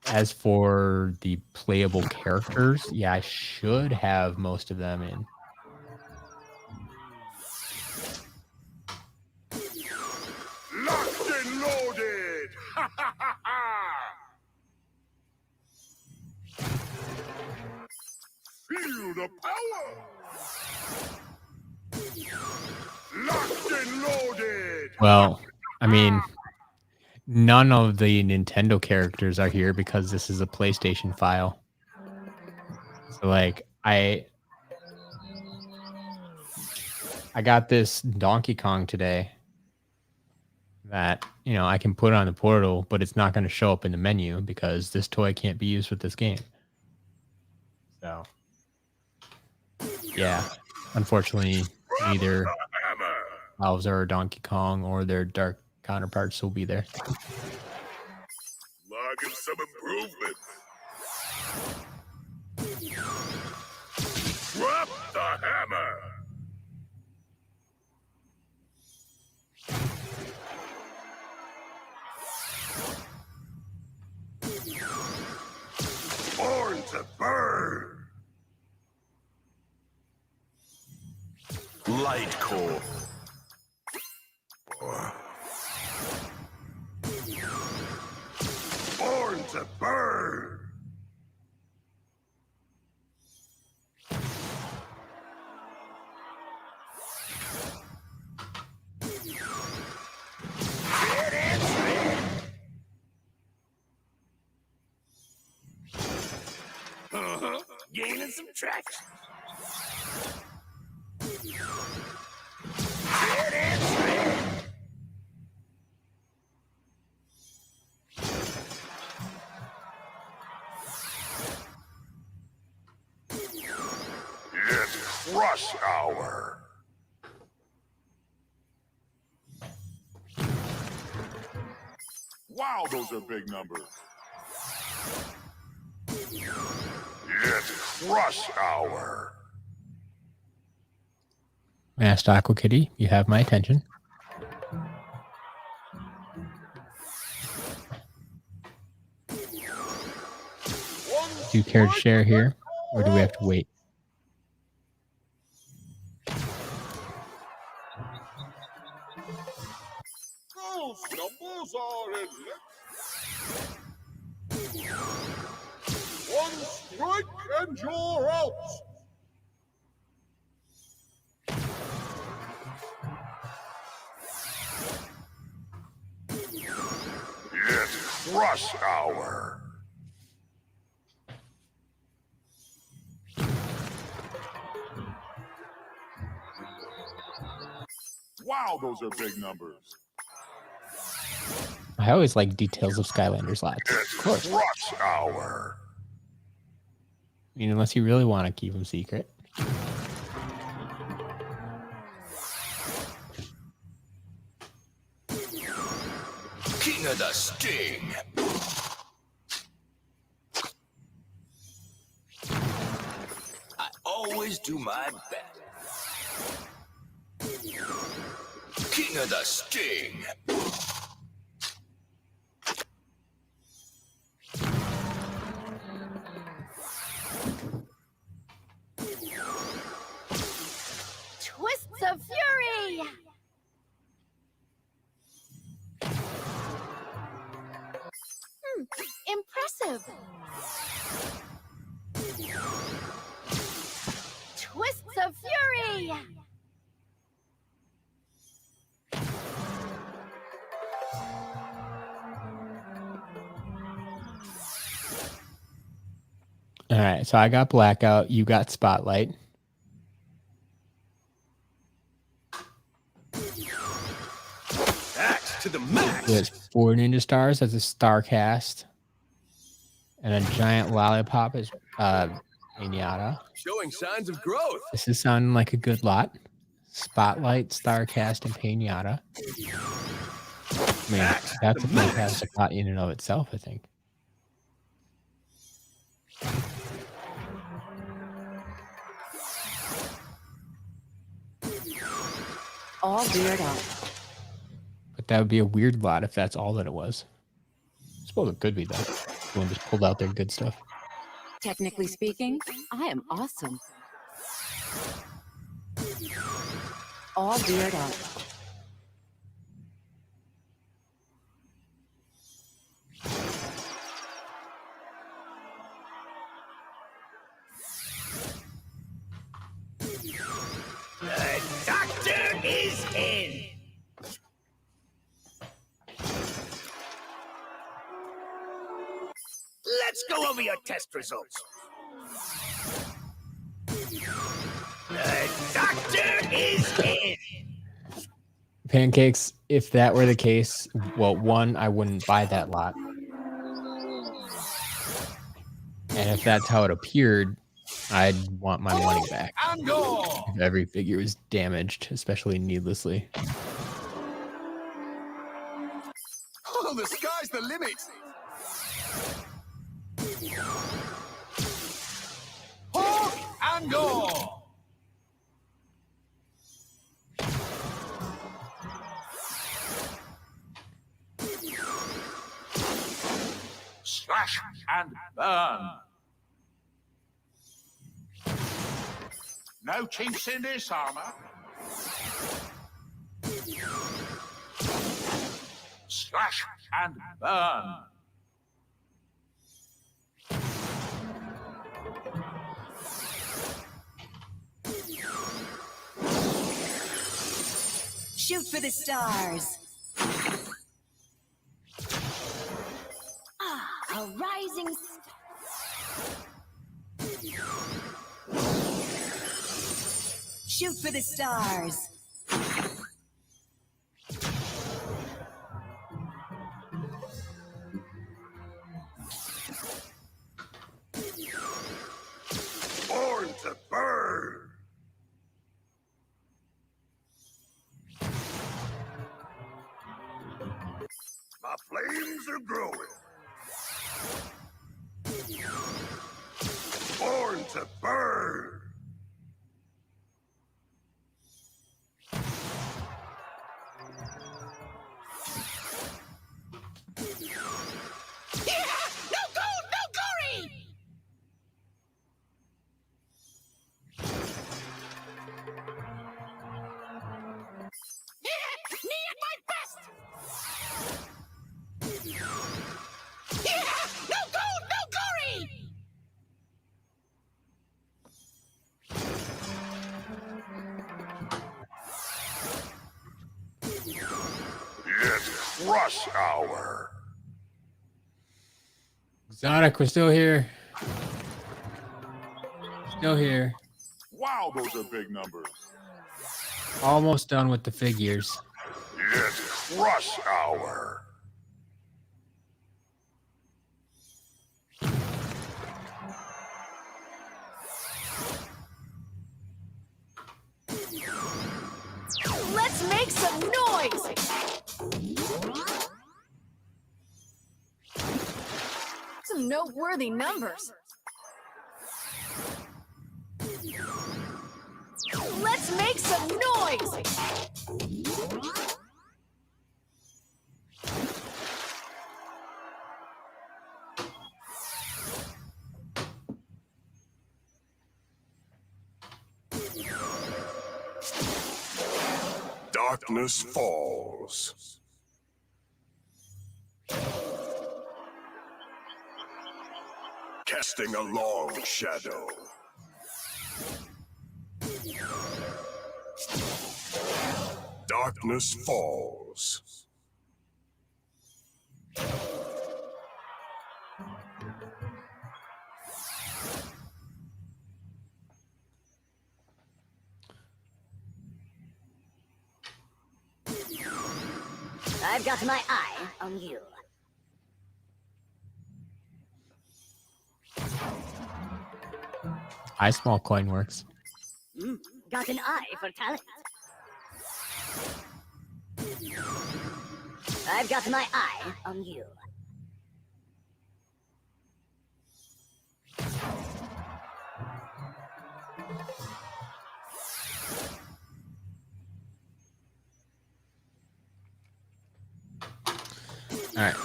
as for the playable characters, yeah, I should have most of them in. Locked and loaded. Ha ha ha ha. the power. Locked and loaded. Well, I mean, none of the Nintendo characters are here because this is a PlayStation file. So like I got this Donkey Kong today that, I can put on the portal, but it's not going to show up in the menu because this toy can't be used with this game. So, yeah, unfortunately, neither Bowser or Donkey Kong or their dark counterparts will be there. Logging some improvements. Drop the hammer. Born to burn. Light core. Born to burn. Gaining some traction. It's crush hour. Wow, those are big numbers. It's crush hour. Masked Aqua Kitty, you have my attention. Do you care to share here, or do we have to wait? Those numbers are in. One strike and you're out. It's crush hour. Wow, those are big numbers. I always like details of Skylanders lots. It's Of course. crush hour. I mean, unless you really want to keep them secret. King of the Sting. I always do my best. King of the Sting. Twists of fury! Impressive! Twists of fury! All right, so I got Blackout, you got Spotlight. Axe to the max. There's 4 Ninja Stars as a star cast. And a giant lollipop is Pinata. Showing signs of growth. This is sounding like a good lot. Spotlight, Starcast, and Pinata. I mean, that's a fantastic lot in and of itself, I think. All geared up. But that would be a weird lot if that's all that it was. I suppose it could be, though. Everyone just pulled out their good stuff. Technically speaking, I am awesome. All geared up. Let's go over your test results. The doctor is in. Pancakes, if that were the case, well, one, I wouldn't buy that lot. And if that's how it appeared, I'd want my money back. And go! If every figure was damaged, especially needlessly. Oh, the sky's the limit. Hawk and go! Slash and burn. No chinks in this armor. Slash and burn. Shoot for the stars. A rising Shoot for the stars. Born to burn. My flames are growing. Born to burn. No gold, no glory! Me at my best! No gold, no glory! It's rush hour. Exotic, we're still here. Still here. Wow, those are big numbers. Almost done with the figures. It's rush hour. Let's make some noise! Some noteworthy numbers. Let's make some noise! Darkness falls. Casting a long shadow. Darkness falls. I've got my eye on you. Eye small coin works. Got an eye for talent. I've got my eye on you. All right.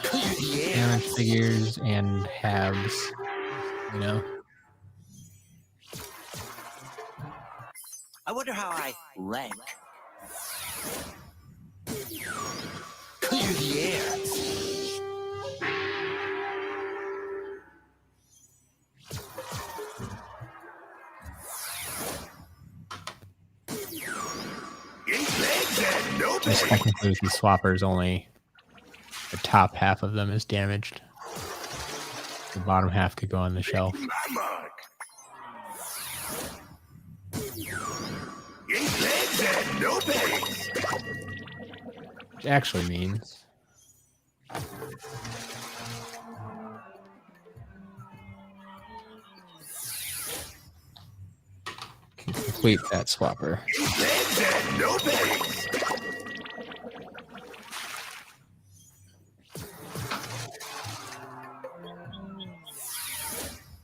Damage figures and halves. You know. I wonder how I rank. Clear the air. Just technically, with these swappers, only the top half of them is damaged. the bottom half could go on the shelf. My mark. Eight legs and no legs. Which actually means can complete that swapper. Eight legs and no legs.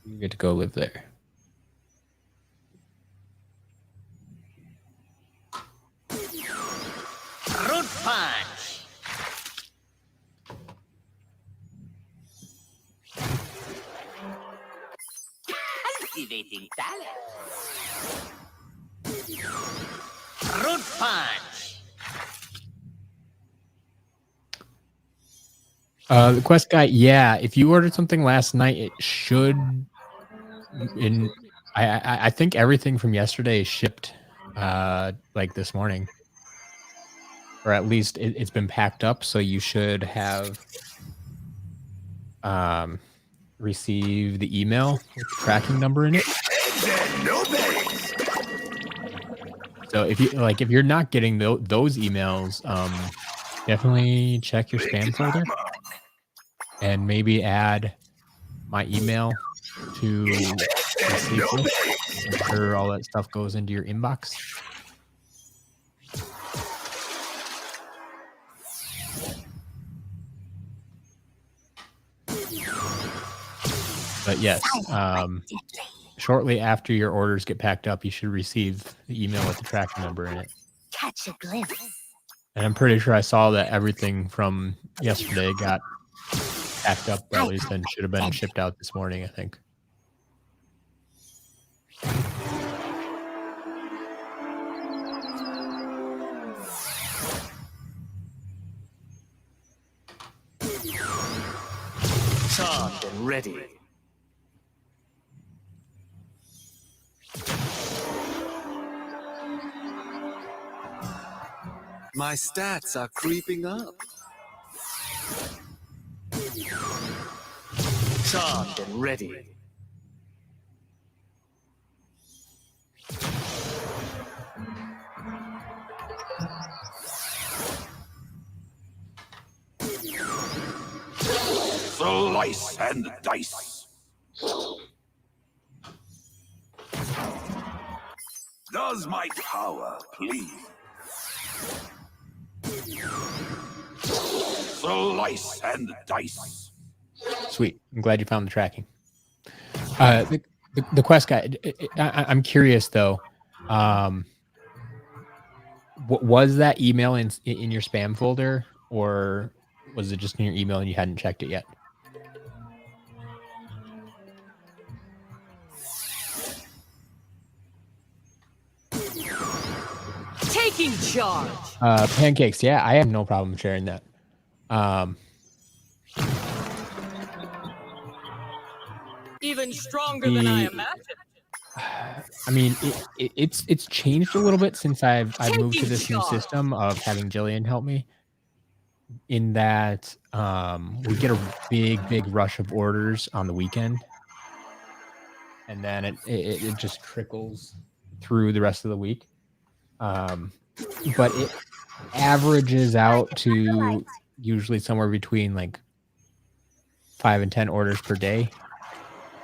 You get to go live there. Fruit punch. Cultivating talent. Fruit punch. The quest guy, yeah. If you ordered something last night, it should. I think everything from yesterday is shipped, like this morning, or at least it's been packed up. So you should have received the email with the tracking number in it. So if you're not getting those emails, definitely check your spam folder and maybe add my email to receive list. I'm sure all that stuff goes into your inbox. But yes, shortly after your orders get packed up, you should receive the email with the tracking number in it. Catch a glimpse. And I'm pretty sure I saw that everything from yesterday got packed up, at least, and should have been shipped out this morning, I think. Charged and ready. My stats are creeping up. Charged and ready. Slice and dice. Does my power please? Slice and dice. Sweet. I'm glad you found the tracking. The quest guy. I'm curious though. Was that email in your spam folder, or was it just in your email and you hadn't checked it yet? Taking charge. Pancakes. Yeah, I have no problem sharing that. Even stronger than I imagined. I mean, it's changed a little bit since I've moved to this new system of having Jillian help me. In that, we get a big rush of orders on the weekend, and then it just trickles through the rest of the week. But it averages out to usually somewhere between like 5 and 10 orders per day.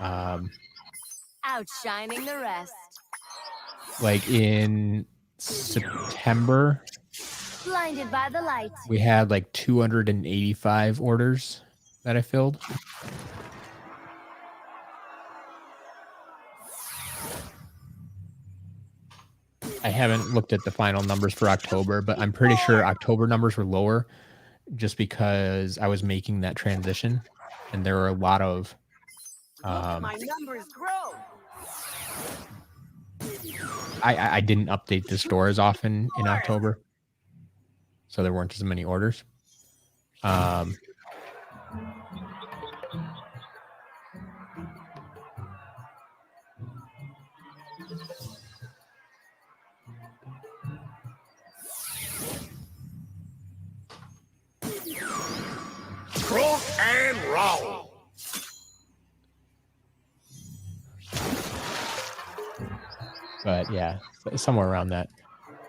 Outshining the rest. Like in September, Blinded by the light. we had like 285 orders that I filled. I haven't looked at the final numbers for October, but I'm pretty sure October numbers were lower just because I was making that transition, and there were a lot of My numbers grow. I didn't update the store as often in October, so there weren't as many orders. Croak and roll. Yeah, somewhere around that.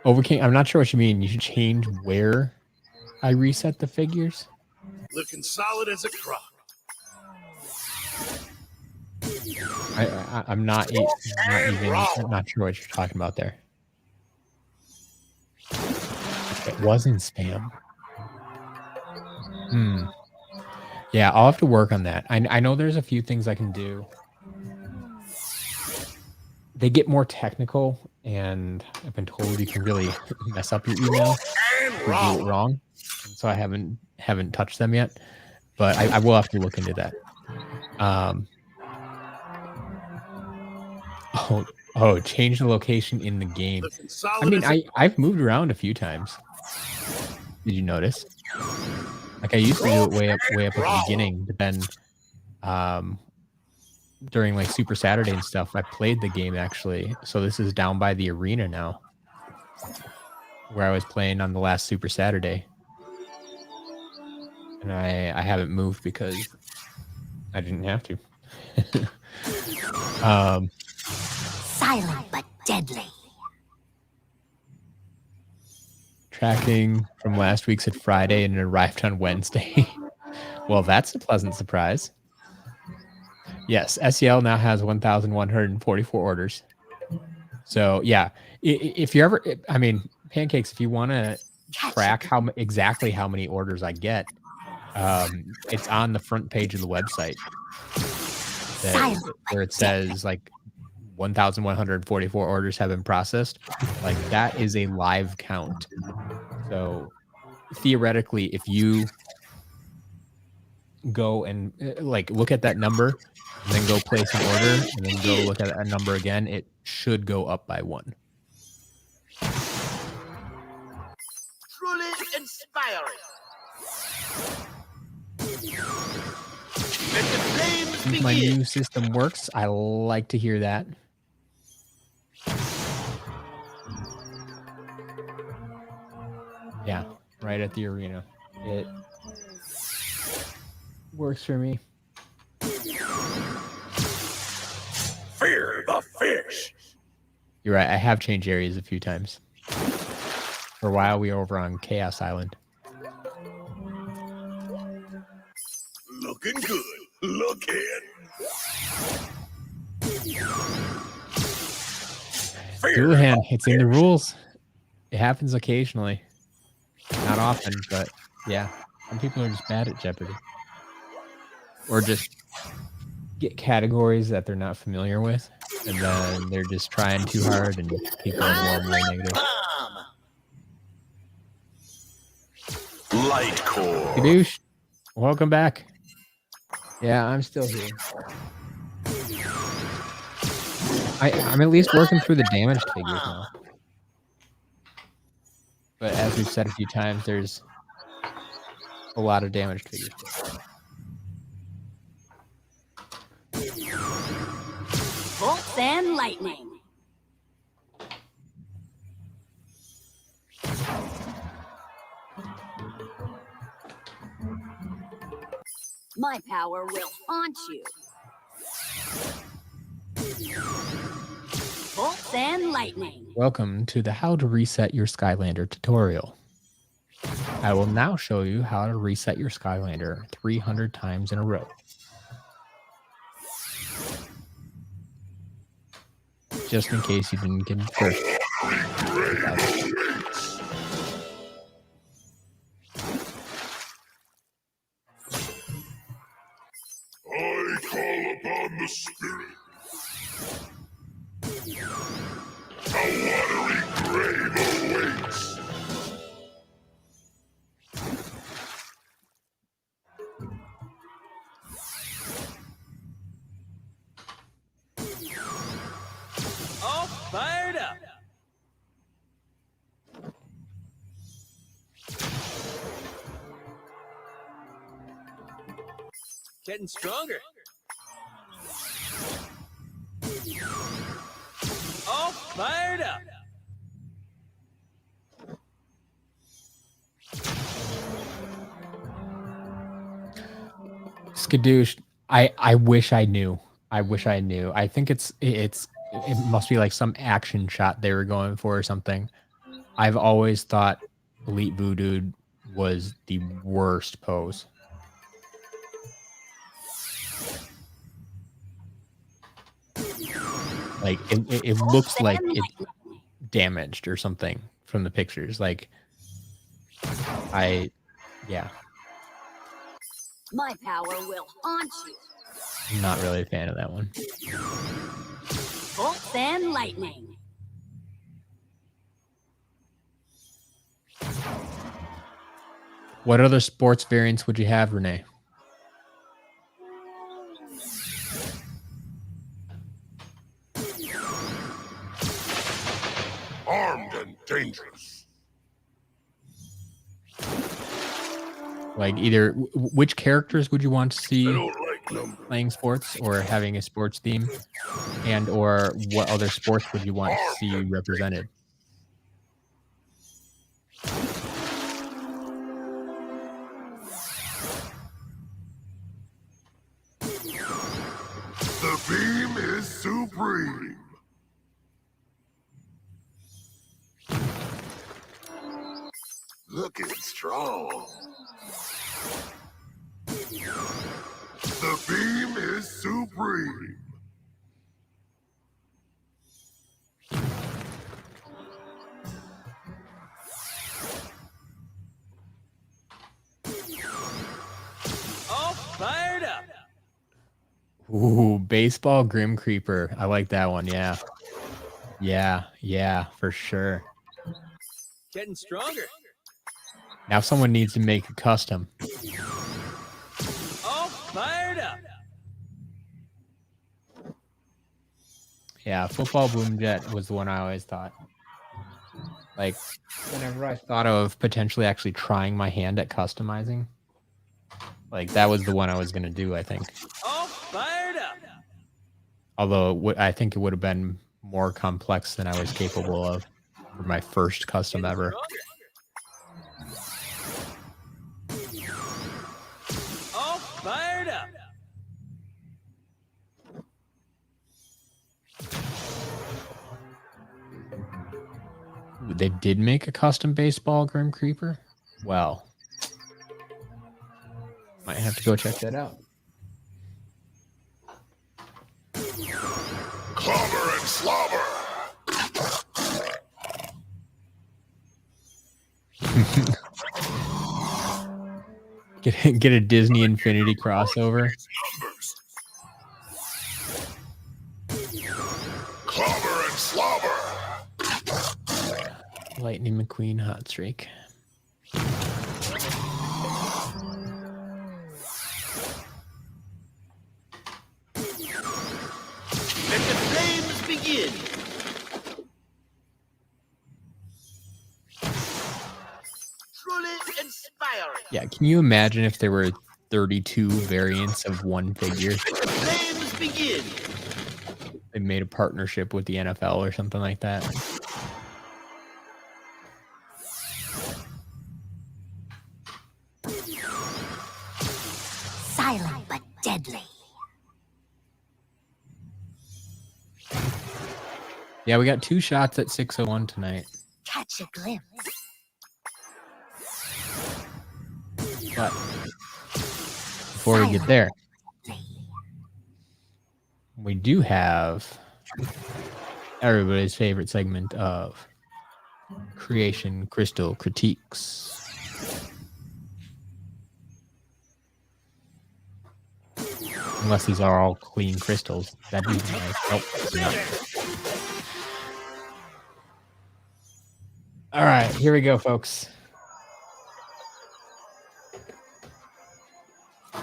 Overking. I'm not sure what you mean. You should change where I reset the figures. Looking solid as a crock. I'm not even not sure what you're talking about there. It wasn't spam. Yeah, I'll have to work on that. I know there's a few things I can do. They get more technical, and I've been told you can really mess up your email if you do it wrong. So I haven't touched them yet, but I will have to look into that. Change the location in the game. I mean, I've moved around a few times. Did you notice? Like I used to do it way up at the beginning, but then during like Super Saturday and stuff, I played the game actually. So this is down by the arena now, where I was playing on the last Super Saturday. And I haven't moved because I didn't have to. Silent but deadly. Tracking from last week said Friday and it arrived on Wednesday. Well, that's a pleasant surprise. Yes, SEL now has 1,144 orders. So yeah, if you ever, I mean, Pancakes, if you want to track exactly how many orders I get, it's on the front page of the website where it says like 1,144 orders have been processed. Like that is a live count. So theoretically, if you go and like look at that number and then go place an order and then go look at that number again, it should go up by 1. Truly inspiring. Let the flames If my begin. new system works, I like to hear that. Yeah, right at the arena. It works for me. Fear the fish. You're right. I have changed areas a few times. For a while, we were over on Chaos Island. Looking good. Looking. Dual hand, it's in the rules. It happens occasionally. Not often, but yeah. Some people are just bad at Jeopardy. Or just get categories that they're not familiar with, and then they're just trying too hard and keep going more and more negative. Light core. Kadoosh, welcome back. Yeah, I'm still here. I'm at least working through the damaged figures now. But as we've said a few times, there's a lot of damaged figures. Bolts and lightning. My power will haunt you. Bolts and lightning. Welcome to the How to Reset Your Skylander tutorial. I will now show you how to reset your Skylander 300 times in a row. Just in case you didn't get it first. I call upon the spirit. A watery grave awaits. All fired up. Getting stronger. All fired up. Skadoosh, I wish I knew. I wish I knew. I think it's it must be like some action shot they were going for or something. I've always thought Elite Voodoo was the worst pose. Like it looks like it's damaged or something from the pictures. Like yeah, My power will haunt you. I'm not really a fan of that one. Bolt and lightning. What other sports variants would you have, Renee? Armed and dangerous. Like either which characters would you want to I see don't like numbers. playing sports or having a sports theme, and or what other sports would you want to see represented? The beam is supreme. Looking strong. The beam is supreme. All fired up. Ooh, baseball Grim Creeper. I like that one. Yeah. Yeah, for sure. Getting stronger. Now someone needs to make a custom. All fired up. Yeah, football boom jet was the one I always thought. Like, whenever I thought of potentially actually trying my hand at customizing, like that was the one I was gonna do, I think. All fired up. Although I think it would have been more complex than I was capable of for my first custom ever. All fired up. Ooh, they did make a custom baseball Grim Creeper? Well, might have to go check that out. Clobber and slobber. Get a Disney Infinity crossover. Numbers. Clobber and slobber. Lightning McQueen hot streak. Let the flames begin. Truly inspiring. Yeah, can you imagine if there were 32 variants of one figure? Let the flames begin. They made a partnership with the NFL or something like that. Silent but deadly. Yeah, we got 2 shots at 601 tonight. Catch a glimpse. But before we get there, we do have everybody's favorite segment of Creation Crystal Critiques. Unless these are all clean crystals. That'd be nice. Nope. No. All right, here we go, folks. We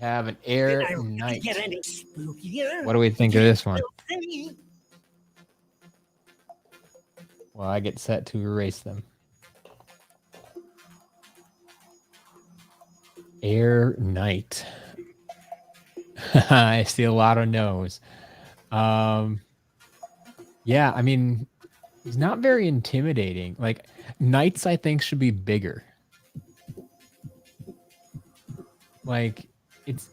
have an Air Knight. What do we think of this one? Well, I get set to erase them. Air Knight. I see a lot of no's. Yeah, I mean, he's not very intimidating. Like, knights, I think, should be bigger. Like, it's...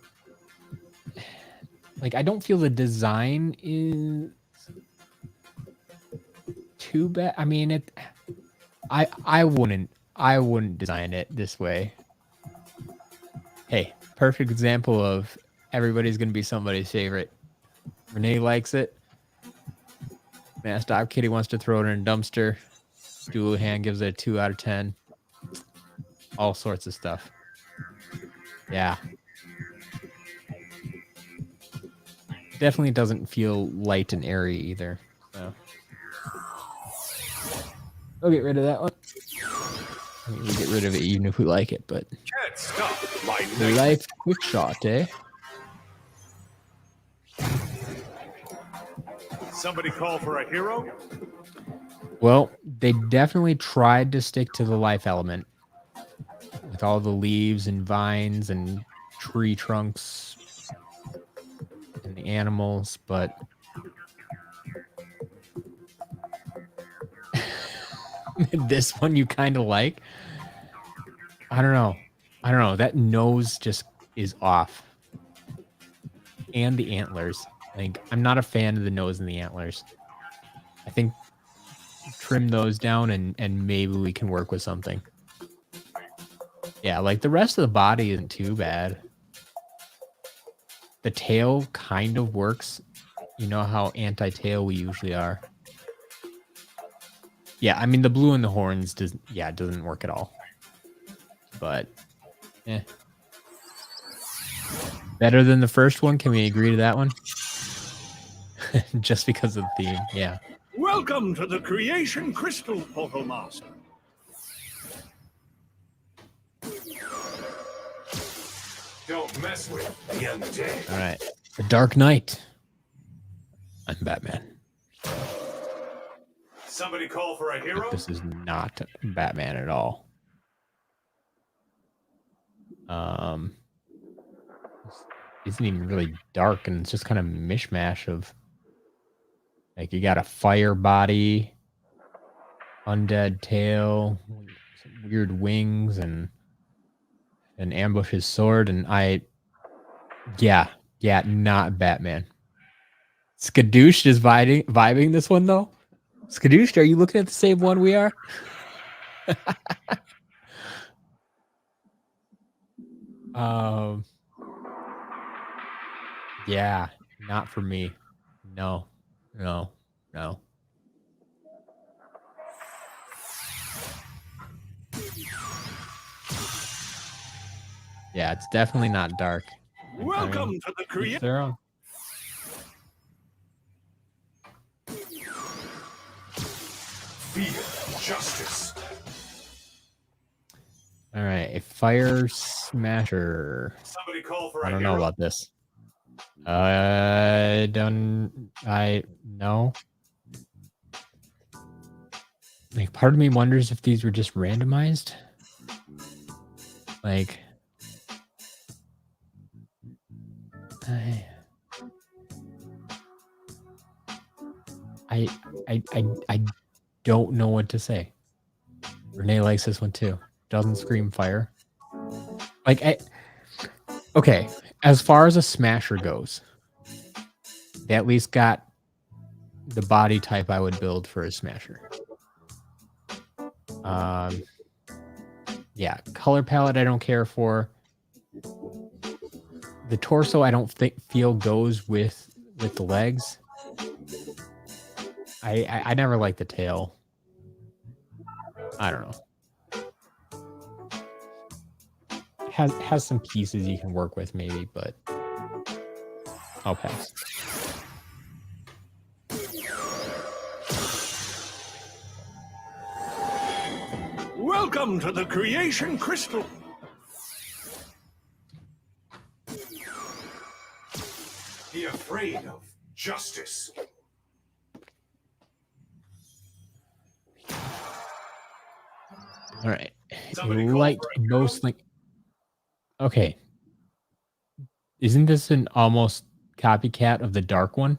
Like, I don't feel the design is too bad. I mean, I wouldn't design it this way. Hey, perfect example of everybody's gonna be somebody's favorite. Renee likes it. Mass Dog Kitty wants to throw it in a dumpster. Doulahan gives it a 2 out of 10. All sorts of stuff. Yeah. Definitely doesn't feel light and airy either. So I'll get rid of that one. I mean, we get rid of it even if we like it, but Can't stop my life quick shot, eh? Somebody call for a hero? Well, they definitely tried to stick to the life element with all the leaves and vines and tree trunks and the animals, but this one you kind of like. I don't know. That nose just is off. And the antlers. Like, I'm not a fan of the nose and the antlers. I think trim those down and maybe we can work with something. Yeah, like the rest of the body isn't too bad. The tail kind of works. You know how anti-tail we usually are. Yeah, I mean the blue in the horns doesn't work at all. But better than the first one. Can we agree to that one? Just because of the theme, yeah. Welcome to the Creation Crystal Portal Master. Don't mess with the undead. All right, The Dark Knight. I'm Batman. Somebody call for a hero? This is not Batman at all. Isn't even really dark, and it's just kind of mishmash of like you got a fire body, undead tail, some weird wings, and an ambush's sword, and not Batman. Skadoosh is vibing this one though. Skadoosh, are you looking at the same one we are? Yeah, not for me. No. Yeah, it's definitely not dark. Welcome to the Creation. Their own. Fear justice. All right, a fire smasher. Somebody call for a I don't hero? know about this. No. Like, part of me wonders if these were just randomized. Like, I don't know what to say. Renee likes this one too. Doesn't scream fire. Like, okay, as far as a smasher goes, they at least got the body type I would build for a smasher. Yeah, color palette I don't care for. The torso I don't feel goes with the legs. I never liked the tail. I don't know. Has some pieces you can work with maybe, but I'll pass. Welcome to the Creation Crystal. Be afraid of justice. All right. Somebody call Light for a hero? mostly. Okay. Isn't this an almost copycat of the dark one?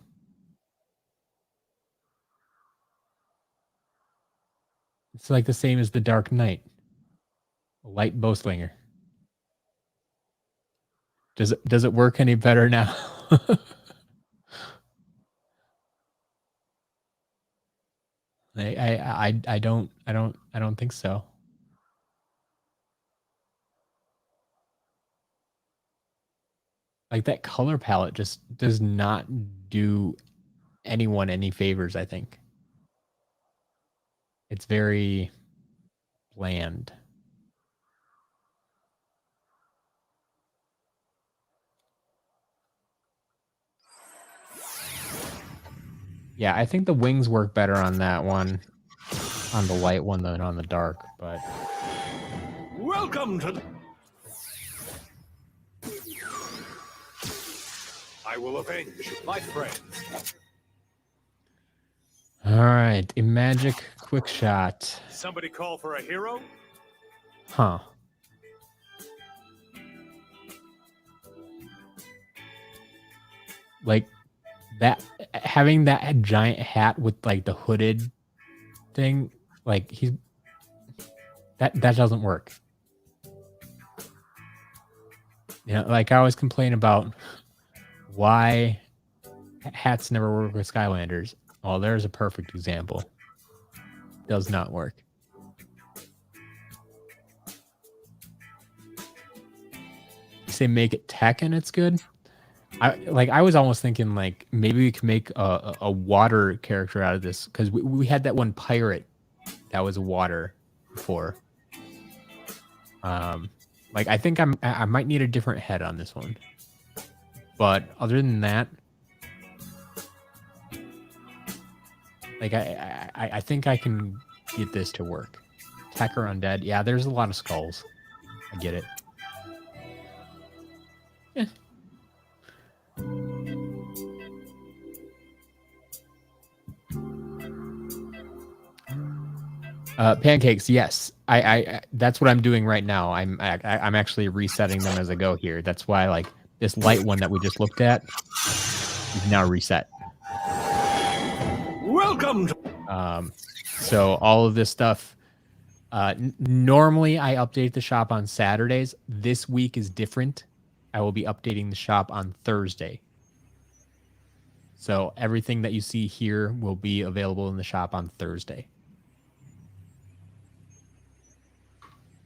It's like the same as the Dark Knight. Light bowslinger. Does it work any better now? I don't think so. Like that color palette just does not do anyone any favors, I think. It's very bland. Yeah, I think the wings work better on that one, on the light one than on the dark, but Welcome to. I will avenge my friend. all right, a magic quick shot. Somebody call for a hero? Huh. Like that, having that giant hat with like the hooded thing, like that doesn't work. You know, like I always complain about why hats never work with Skylanders. Well, there's a perfect example. Does not work. You say make it tech and it's good. I was almost thinking like maybe we could make a water character out of this, because we had that one pirate that was water before. Like I think I might need a different head on this one, but other than that, like I think I can get this to work. Tech or undead, yeah. There's a lot of skulls. I get it. Yeah. Pancakes, yes. I that's what I'm doing right now. I'm actually resetting them as I go here. That's why like this light one that we just looked at is now reset. Welcome to. So all of this stuff. Normally I update the shop on Saturdays. This week is different. I will be updating the shop on Thursday. So everything that you see here will be available in the shop on Thursday.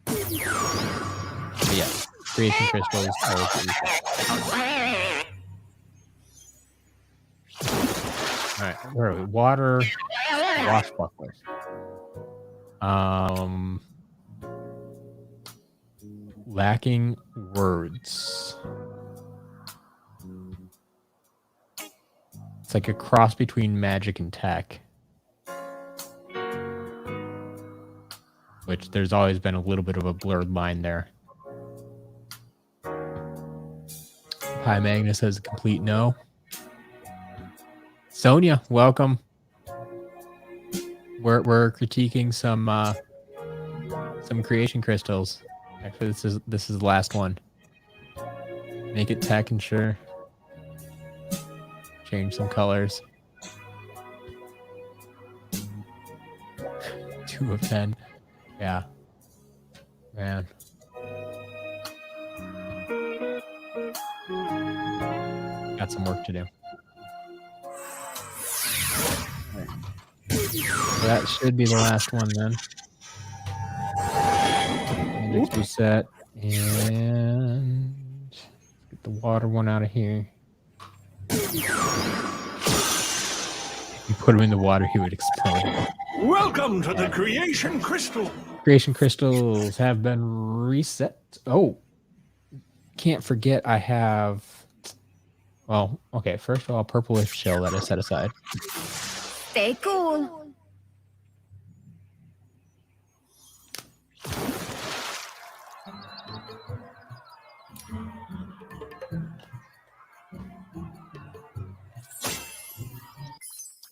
But yeah, creation crystals. All right, where are we? Water, washbucklers. Lacking words. It's like a cross between magic and tech. Which there's always been a little bit of a blurred line there. Hi, Magnus says a complete no. Sonia, welcome. We're critiquing some creation crystals. Actually, this is the last one. Make it tech and sure. Change some colors. 2 of 10. Yeah. Man. Got some work to do. So that should be the last one then. Magic reset. And get the water one out of here. If you put him in the water, he would explode. Welcome to the creation crystal. Creation crystals have been reset. Oh, can't forget I have. Well, okay. First of all, purplish shell that I set aside. Stay cool.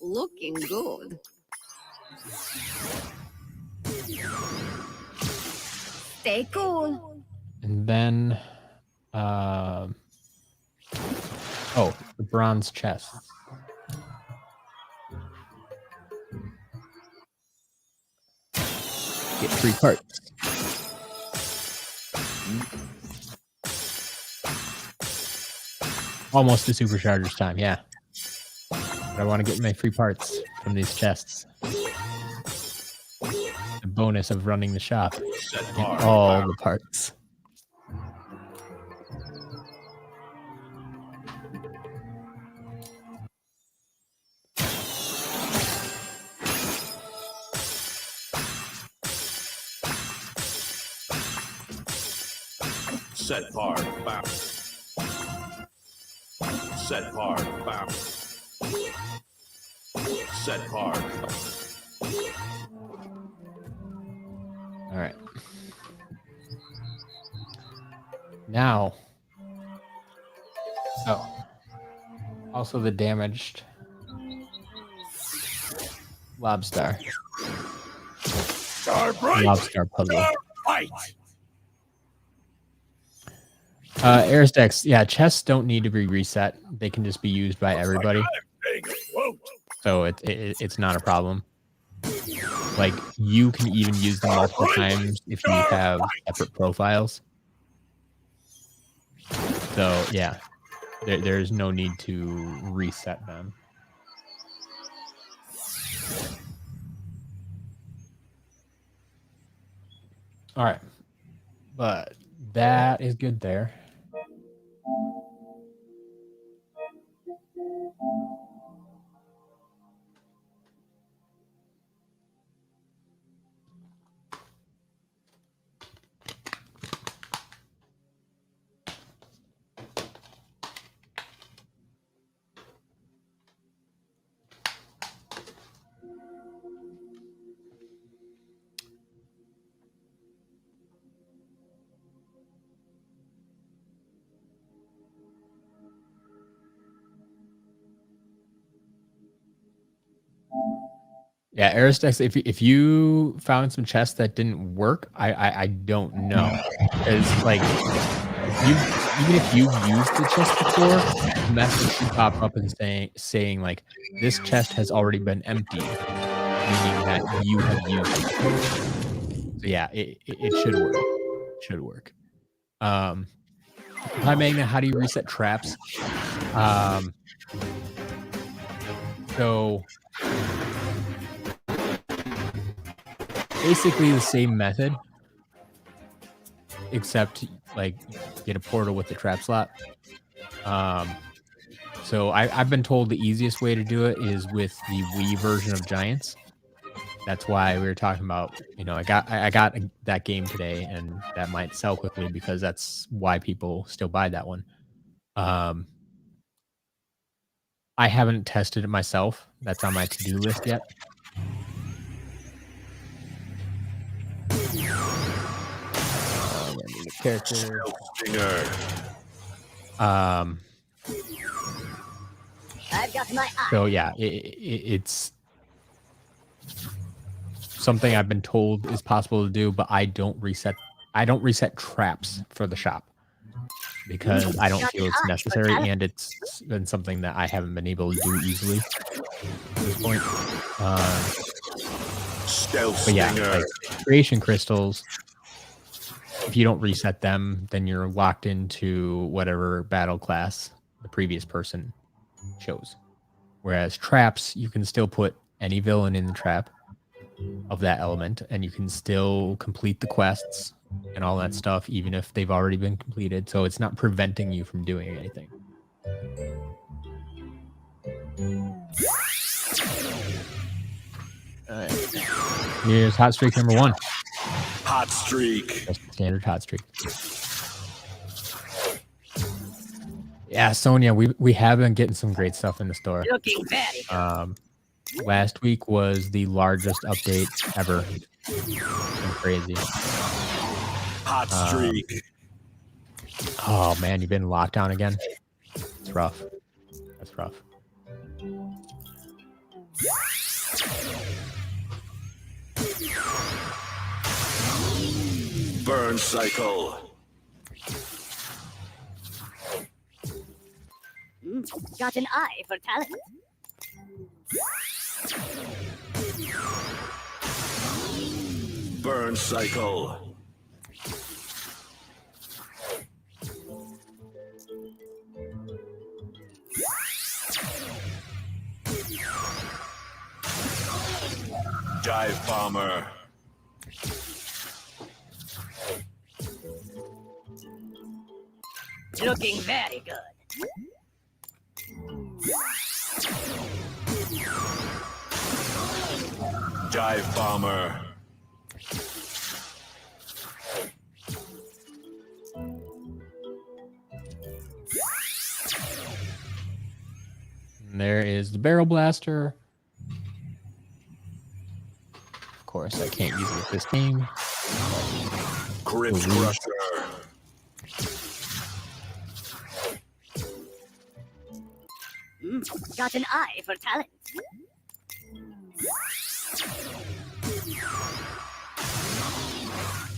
Looking good. Stay cool. And then, oh, the bronze chest. Get 3 parts. Almost to superchargers time, yeah. But I want to get my free parts from these chests. bonus of running the shop. Set Get bar. all the parts. Set bar. Bam. Set bar. Bam. Set bar. All right. Now. Oh. Also the damaged lobster. Lobster puzzle. Fight. Aristex, yeah, chests don't need to be reset. They can just be used by everybody. So it's not a problem. Like, you can even use them multiple times if you have separate profiles. So, yeah, there's no need to reset them. All right. But that is good there. Yeah, Aristex, if you found some chests that didn't work, I don't know. Because, like, even if you've used the chest before, the message should pop up and saying like, this chest has already been emptied, meaning that you have used it. So yeah, it should work. It should work. Hi Magna, how do you reset traps? So basically the same method, except like get a portal with the trap slot. So I've been told the easiest way to do it is with the Wii version of Giants. That's why we were talking about, you know, I got that game today, and that might sell quickly because that's why people still buy that one. I haven't tested it myself. That's on my to-do list yet. Character. I've got my eye. So yeah, it's something I've been told is possible to do, but I don't reset traps for the shop because I don't feel it's necessary, and it's been something that I haven't been able to do easily at this point. But yeah, like creation crystals, if you don't reset them, then you're locked into whatever battle class the previous person chose. Whereas traps, you can still put any villain in the trap of that element, and you can still complete the quests and all that stuff, even if they've already been completed. So it's not preventing you from doing anything. All right. Here's hot streak number 1. Hot streak. Just standard hot streak. Yeah, Sonia, we have been getting some great stuff in the store. Looking very good. Last week was the largest update ever. It's crazy. Hot streak. Oh man, you've been in lockdown again. It's rough. That's rough. Burn cycle. Got an eye for talent. Burn cycle. Dive bomber. Looking very good. Dive bomber. And there is the barrel blaster. Of course, I can't use it with this game. Crypt crusher. Got an eye for talent.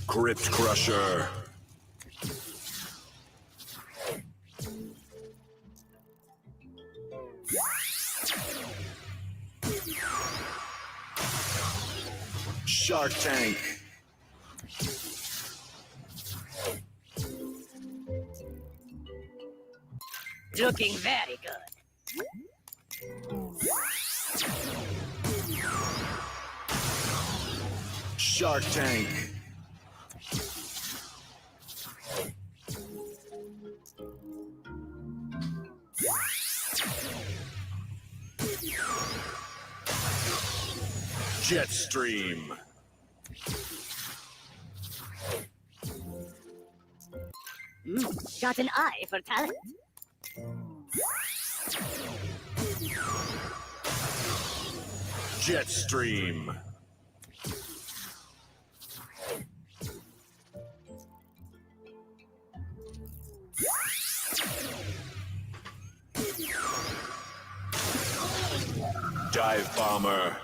Crypt crusher. Shark tank. Looking very good. Shark tank. Jet stream. Got an eye for talent. Jet stream. Dive bomber.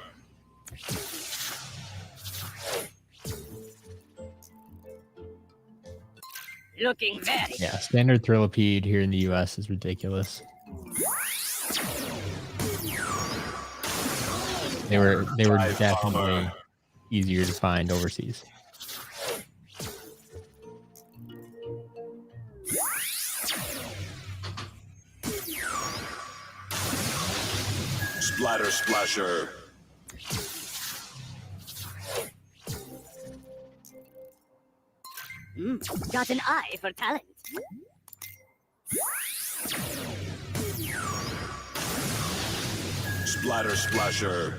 Looking very Yeah, standard Thrillipede here in the US is ridiculous. They were Dive definitely bomber. easier to find overseas. Splatter splasher. got an eye for talent. Splatter splasher.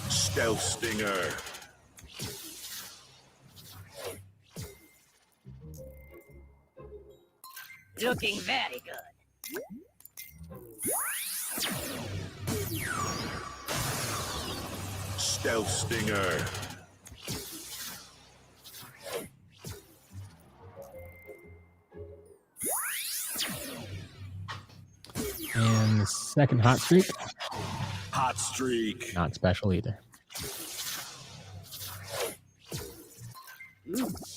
Stealth stinger. Looking very good. Stealth stinger. And the second hot streak, Hot streak. not special either.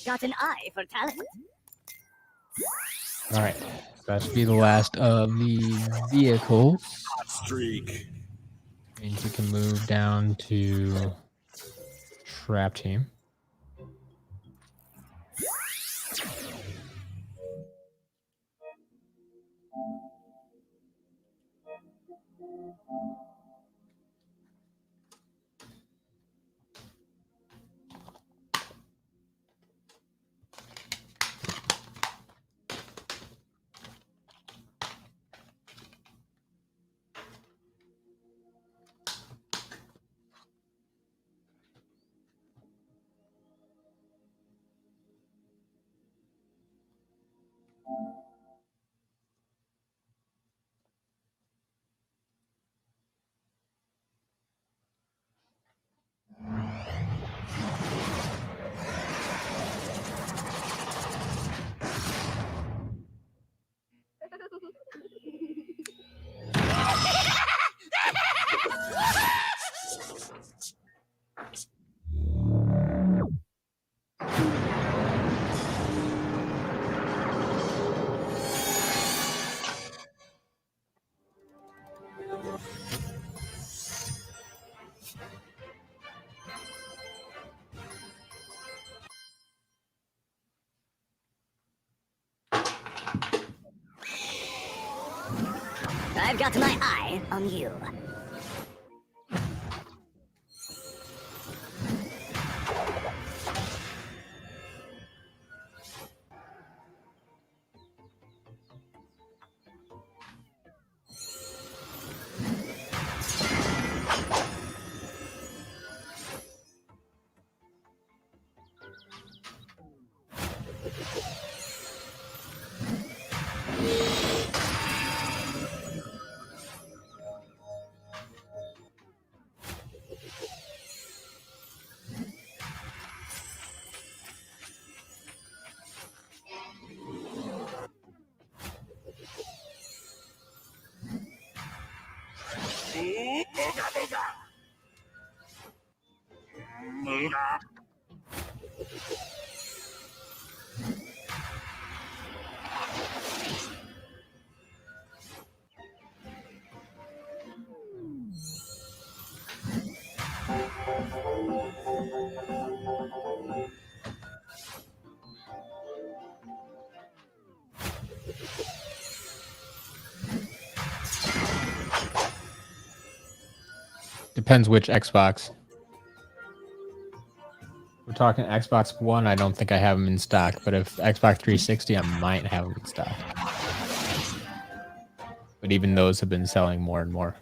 Got an eye for talent. All right, so that should be the last of the vehicles. Hot streak. And we can move down to Trap Team. I've got my eye on you. Depends which Xbox. We're talking Xbox One. I don't think I have them in stock, but if Xbox 360, I might have them in stock. But even those have been selling more and more.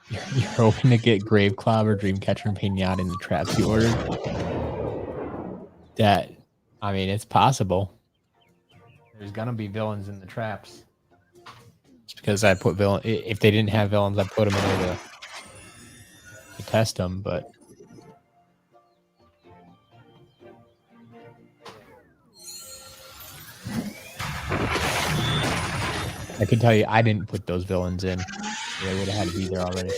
You're hoping to get Graveclaw or Dreamcatcher and Pinata in the traps you ordered? That, I mean, it's possible. There's gonna be villains in the traps. Just because I put villain, if they didn't have villains, I put them in there to test them. But I can tell you, I didn't put those villains in. They would have had to be there already.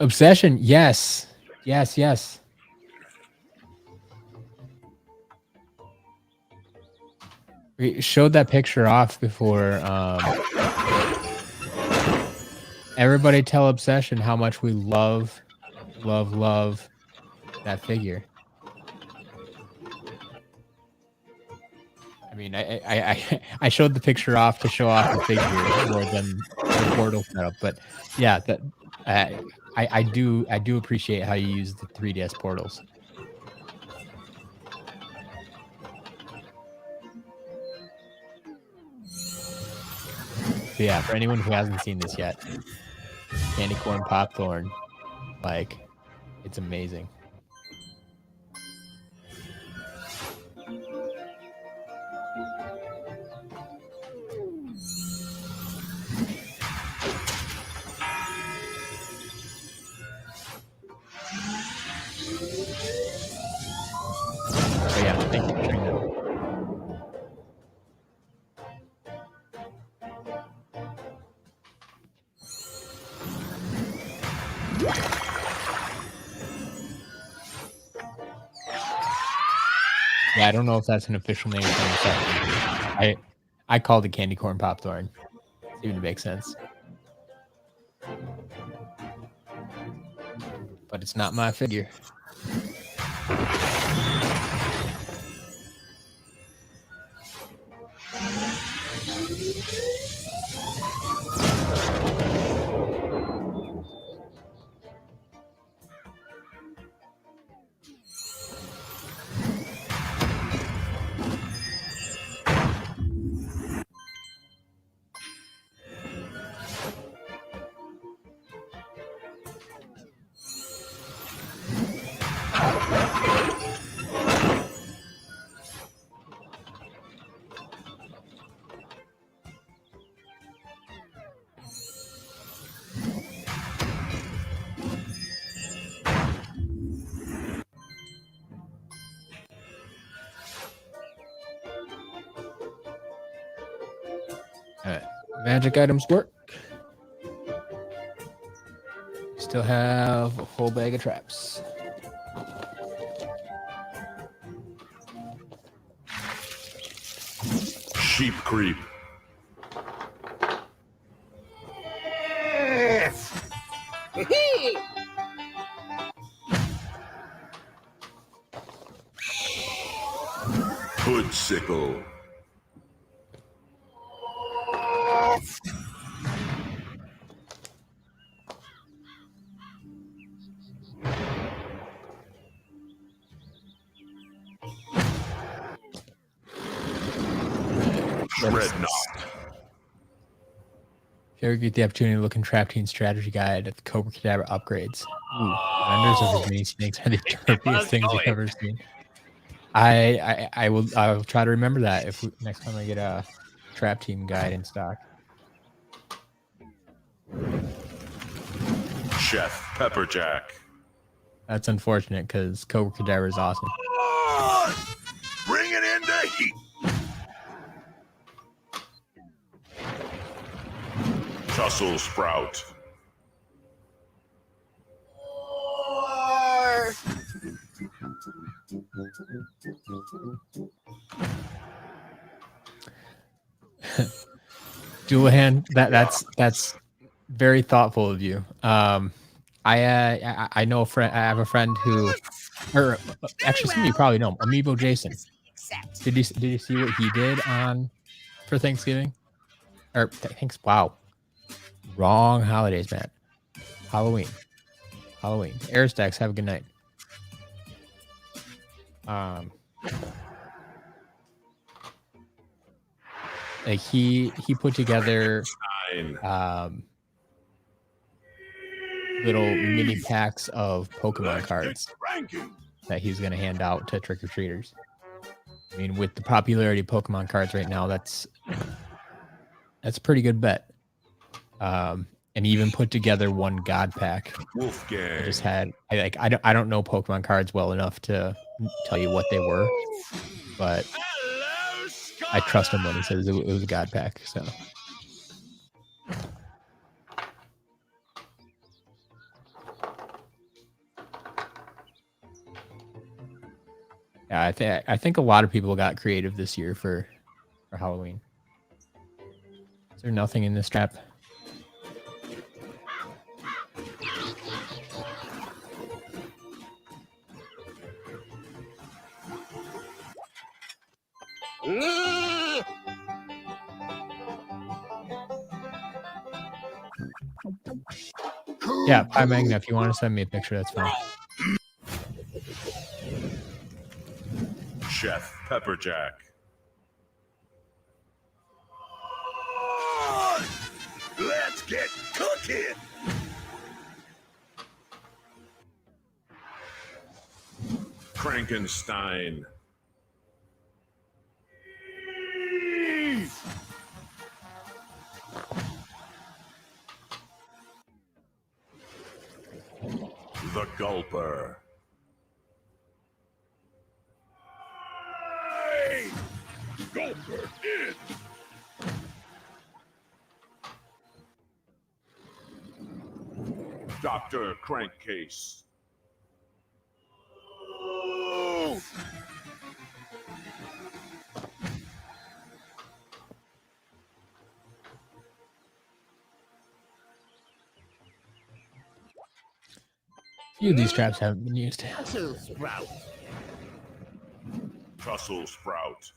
Obsession, yes. Yes, yes. We showed that picture off before. Everybody tell Obsession how much we love that figure. I mean, I showed the picture off to show off the figure more than the portal setup, but yeah, that I do appreciate how you use the 3DS portals. So yeah, for anyone who hasn't seen this yet, Candy Corn Popthorn, like, it's amazing. So yeah, thank you for sharing that. Yeah, I don't know if that's an official name for the set. I called it Candy Corn Popthorn. Seemed to make sense. but it's not my figure. All right, magic items work. Still have a whole bag of traps. Sheep creep. Hood sickle. Dreadnought. If you ever get the opportunity to look in Trap Team strategy guide at the Cobra Cadabra upgrades, vendors of the mini snakes are the derpiest things you've ever seen. I'll try to remember that if next time I get a Trap Team guide in stock. Chef Pepperjack. That's unfortunate because Cobra Cadabra is awesome. Bring it into heat. Tussle Sprout. Dual hand. That's very thoughtful of you. I know a friend. I have a friend who, or actually, some of you probably know him, Amiibo Jason. Did you see what he did for Thanksgiving? Or thanks. Wow, wrong holidays, man. Halloween. Air stacks. Have a good night. Like he put together little mini packs of Pokemon cards that he's going to hand out to trick-or-treaters. I mean, with the popularity of Pokemon cards right now, that's a pretty good bet. And even put together one God pack. Wolfgang. I don't know Pokemon cards well enough to tell you what they were, but I trust him when he says it was a God pack. So. Yeah, I think a lot of people got creative this year for Halloween. Is there nothing in this trap? Yeah, Pi Magna, if you want to send me a picture, that's fine. Chef Pepperjack. Let's get cooking. Frankenstein. The Gulper. Hey! Gulper in! Dr. Crankcase. few of these traps haven't been used. Tussle sprout. Tussle sprout.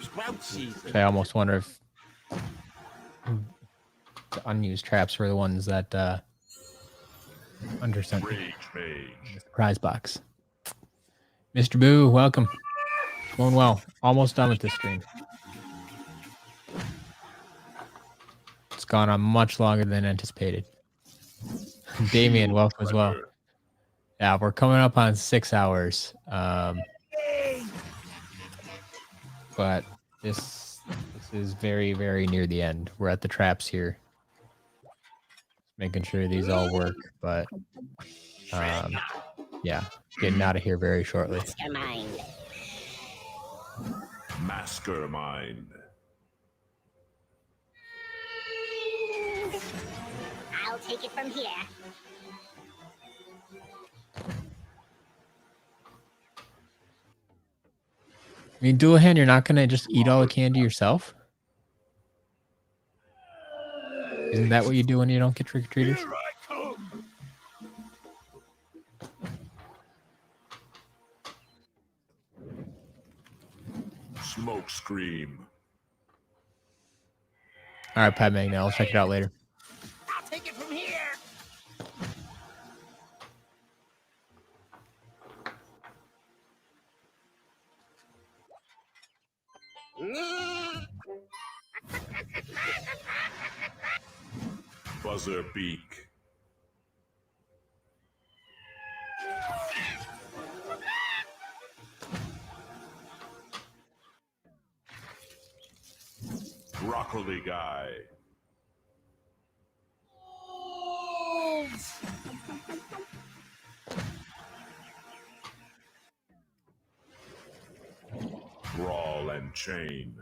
Sprout season. I almost wonder if the unused traps were the ones that Hunter sent me. Rage mage. The surprise box. Mr. Boo, welcome. Going well. Almost done with this stream. It's gone on much longer than anticipated. Damien, welcome as well. Yeah, we're coming up on 6 hours. But this is very, very near the end. We're at the traps here. Making sure these all work, but yeah, getting out of here very shortly. Mastermind. Mastermind. I'll take it from here. I mean, Dual-Hand, you're not gonna just eat all the candy yourself? Isn't that what you do when you don't get trick-or-treaters? Here I come. Smoke scream. All right, Pat Magna, I'll check it out later. I'll take it from here. Buzzer beak. Broccoli guy. Brawl and chain.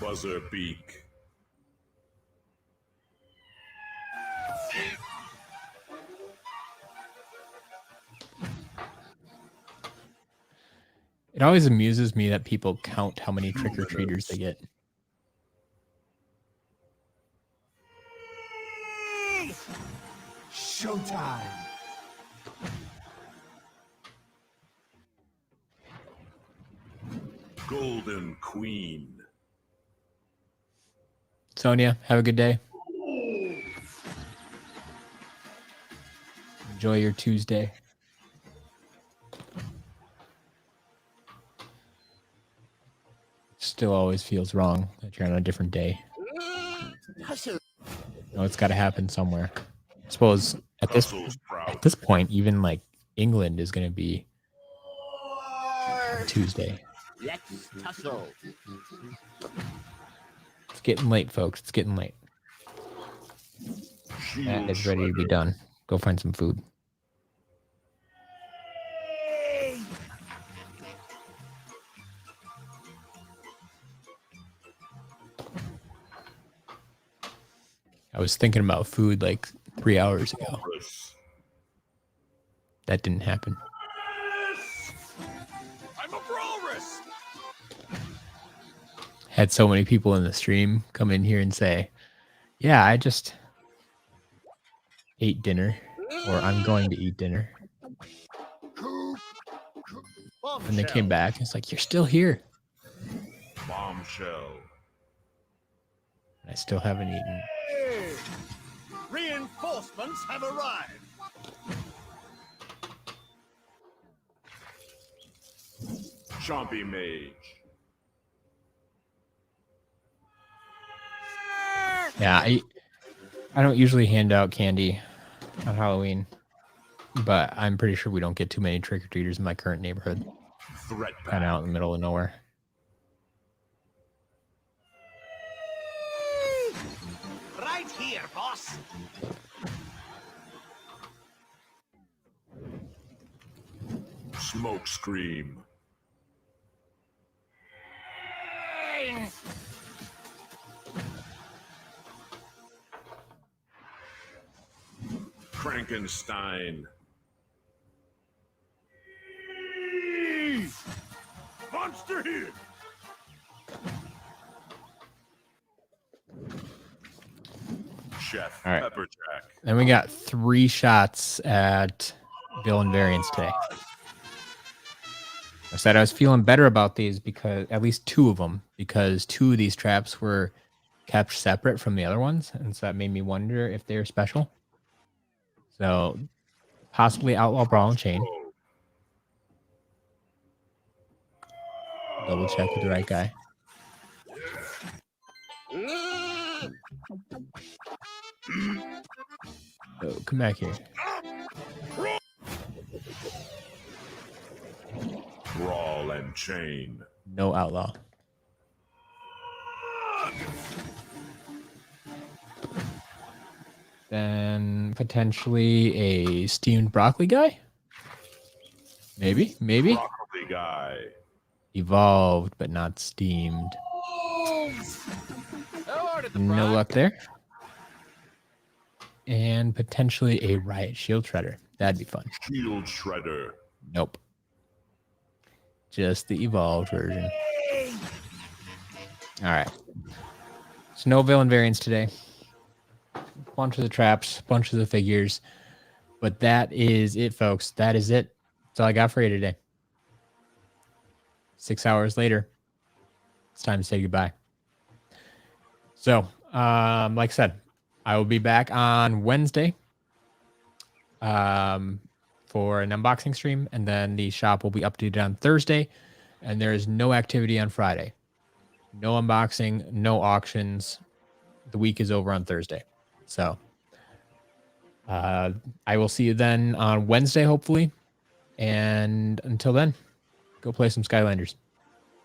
Buzzer beak. It always amuses me that people count how many trick-or-treaters they get. Showtime. Golden queen. Sonia, have a good day. Enjoy your Tuesday. Still always feels wrong that you're on a different day. Tussle. No, it's got to happen somewhere. I suppose at this point, even like England is going to be Tuesday. Let's tussle. It's getting late, folks. It's getting late. That is ready to be done. Go find some food. I was thinking about food like 3 hours ago. That didn't happen. I'm a walrus. Had so many people in the stream come in here and say, yeah, I just ate dinner, or I'm going to eat dinner. And they came back. It's like, you're still here. Bombshell. I still haven't eaten. Reinforcements have arrived. Chompy mage. Yeah, I don't usually hand out candy on Halloween, but I'm pretty sure we don't get too many trick-or-treaters in my current neighborhood. Threat Kind of out in the middle of nowhere. Right here, boss. Smoke scream. Frankenstein. monster here. Chef All right. Pepperjack. Then we got 3 shots at villain variants today. I said I was feeling better about these because at least 2 of them, because 2 of these traps were kept separate from the other ones, and so that made me wonder if they're special. So possibly Outlaw Brawl and Chain. Double check with the right guy. Oh, come back here. Brawl and Chain. No Outlaw. Then potentially a steamed broccoli guy. Maybe. Broccoli guy. Evolved, but not steamed. No luck there. And potentially a Riot Shield Shredder. That'd be fun. Shield Shredder. Nope. Just the evolved version. All right. So no villain variants today. Bunch of the traps, bunch of the figures. But that is it, folks. That is it. That's all I got for you today. 6 hours later, it's time to say goodbye. So, like I said, I will be back on Wednesday for an unboxing stream, and then the shop will be updated on Thursday, and there is no activity on Friday. No unboxing, no auctions. The week is over on Thursday. So, I will see you then on Wednesday, hopefully. And until then, go play some Skylanders.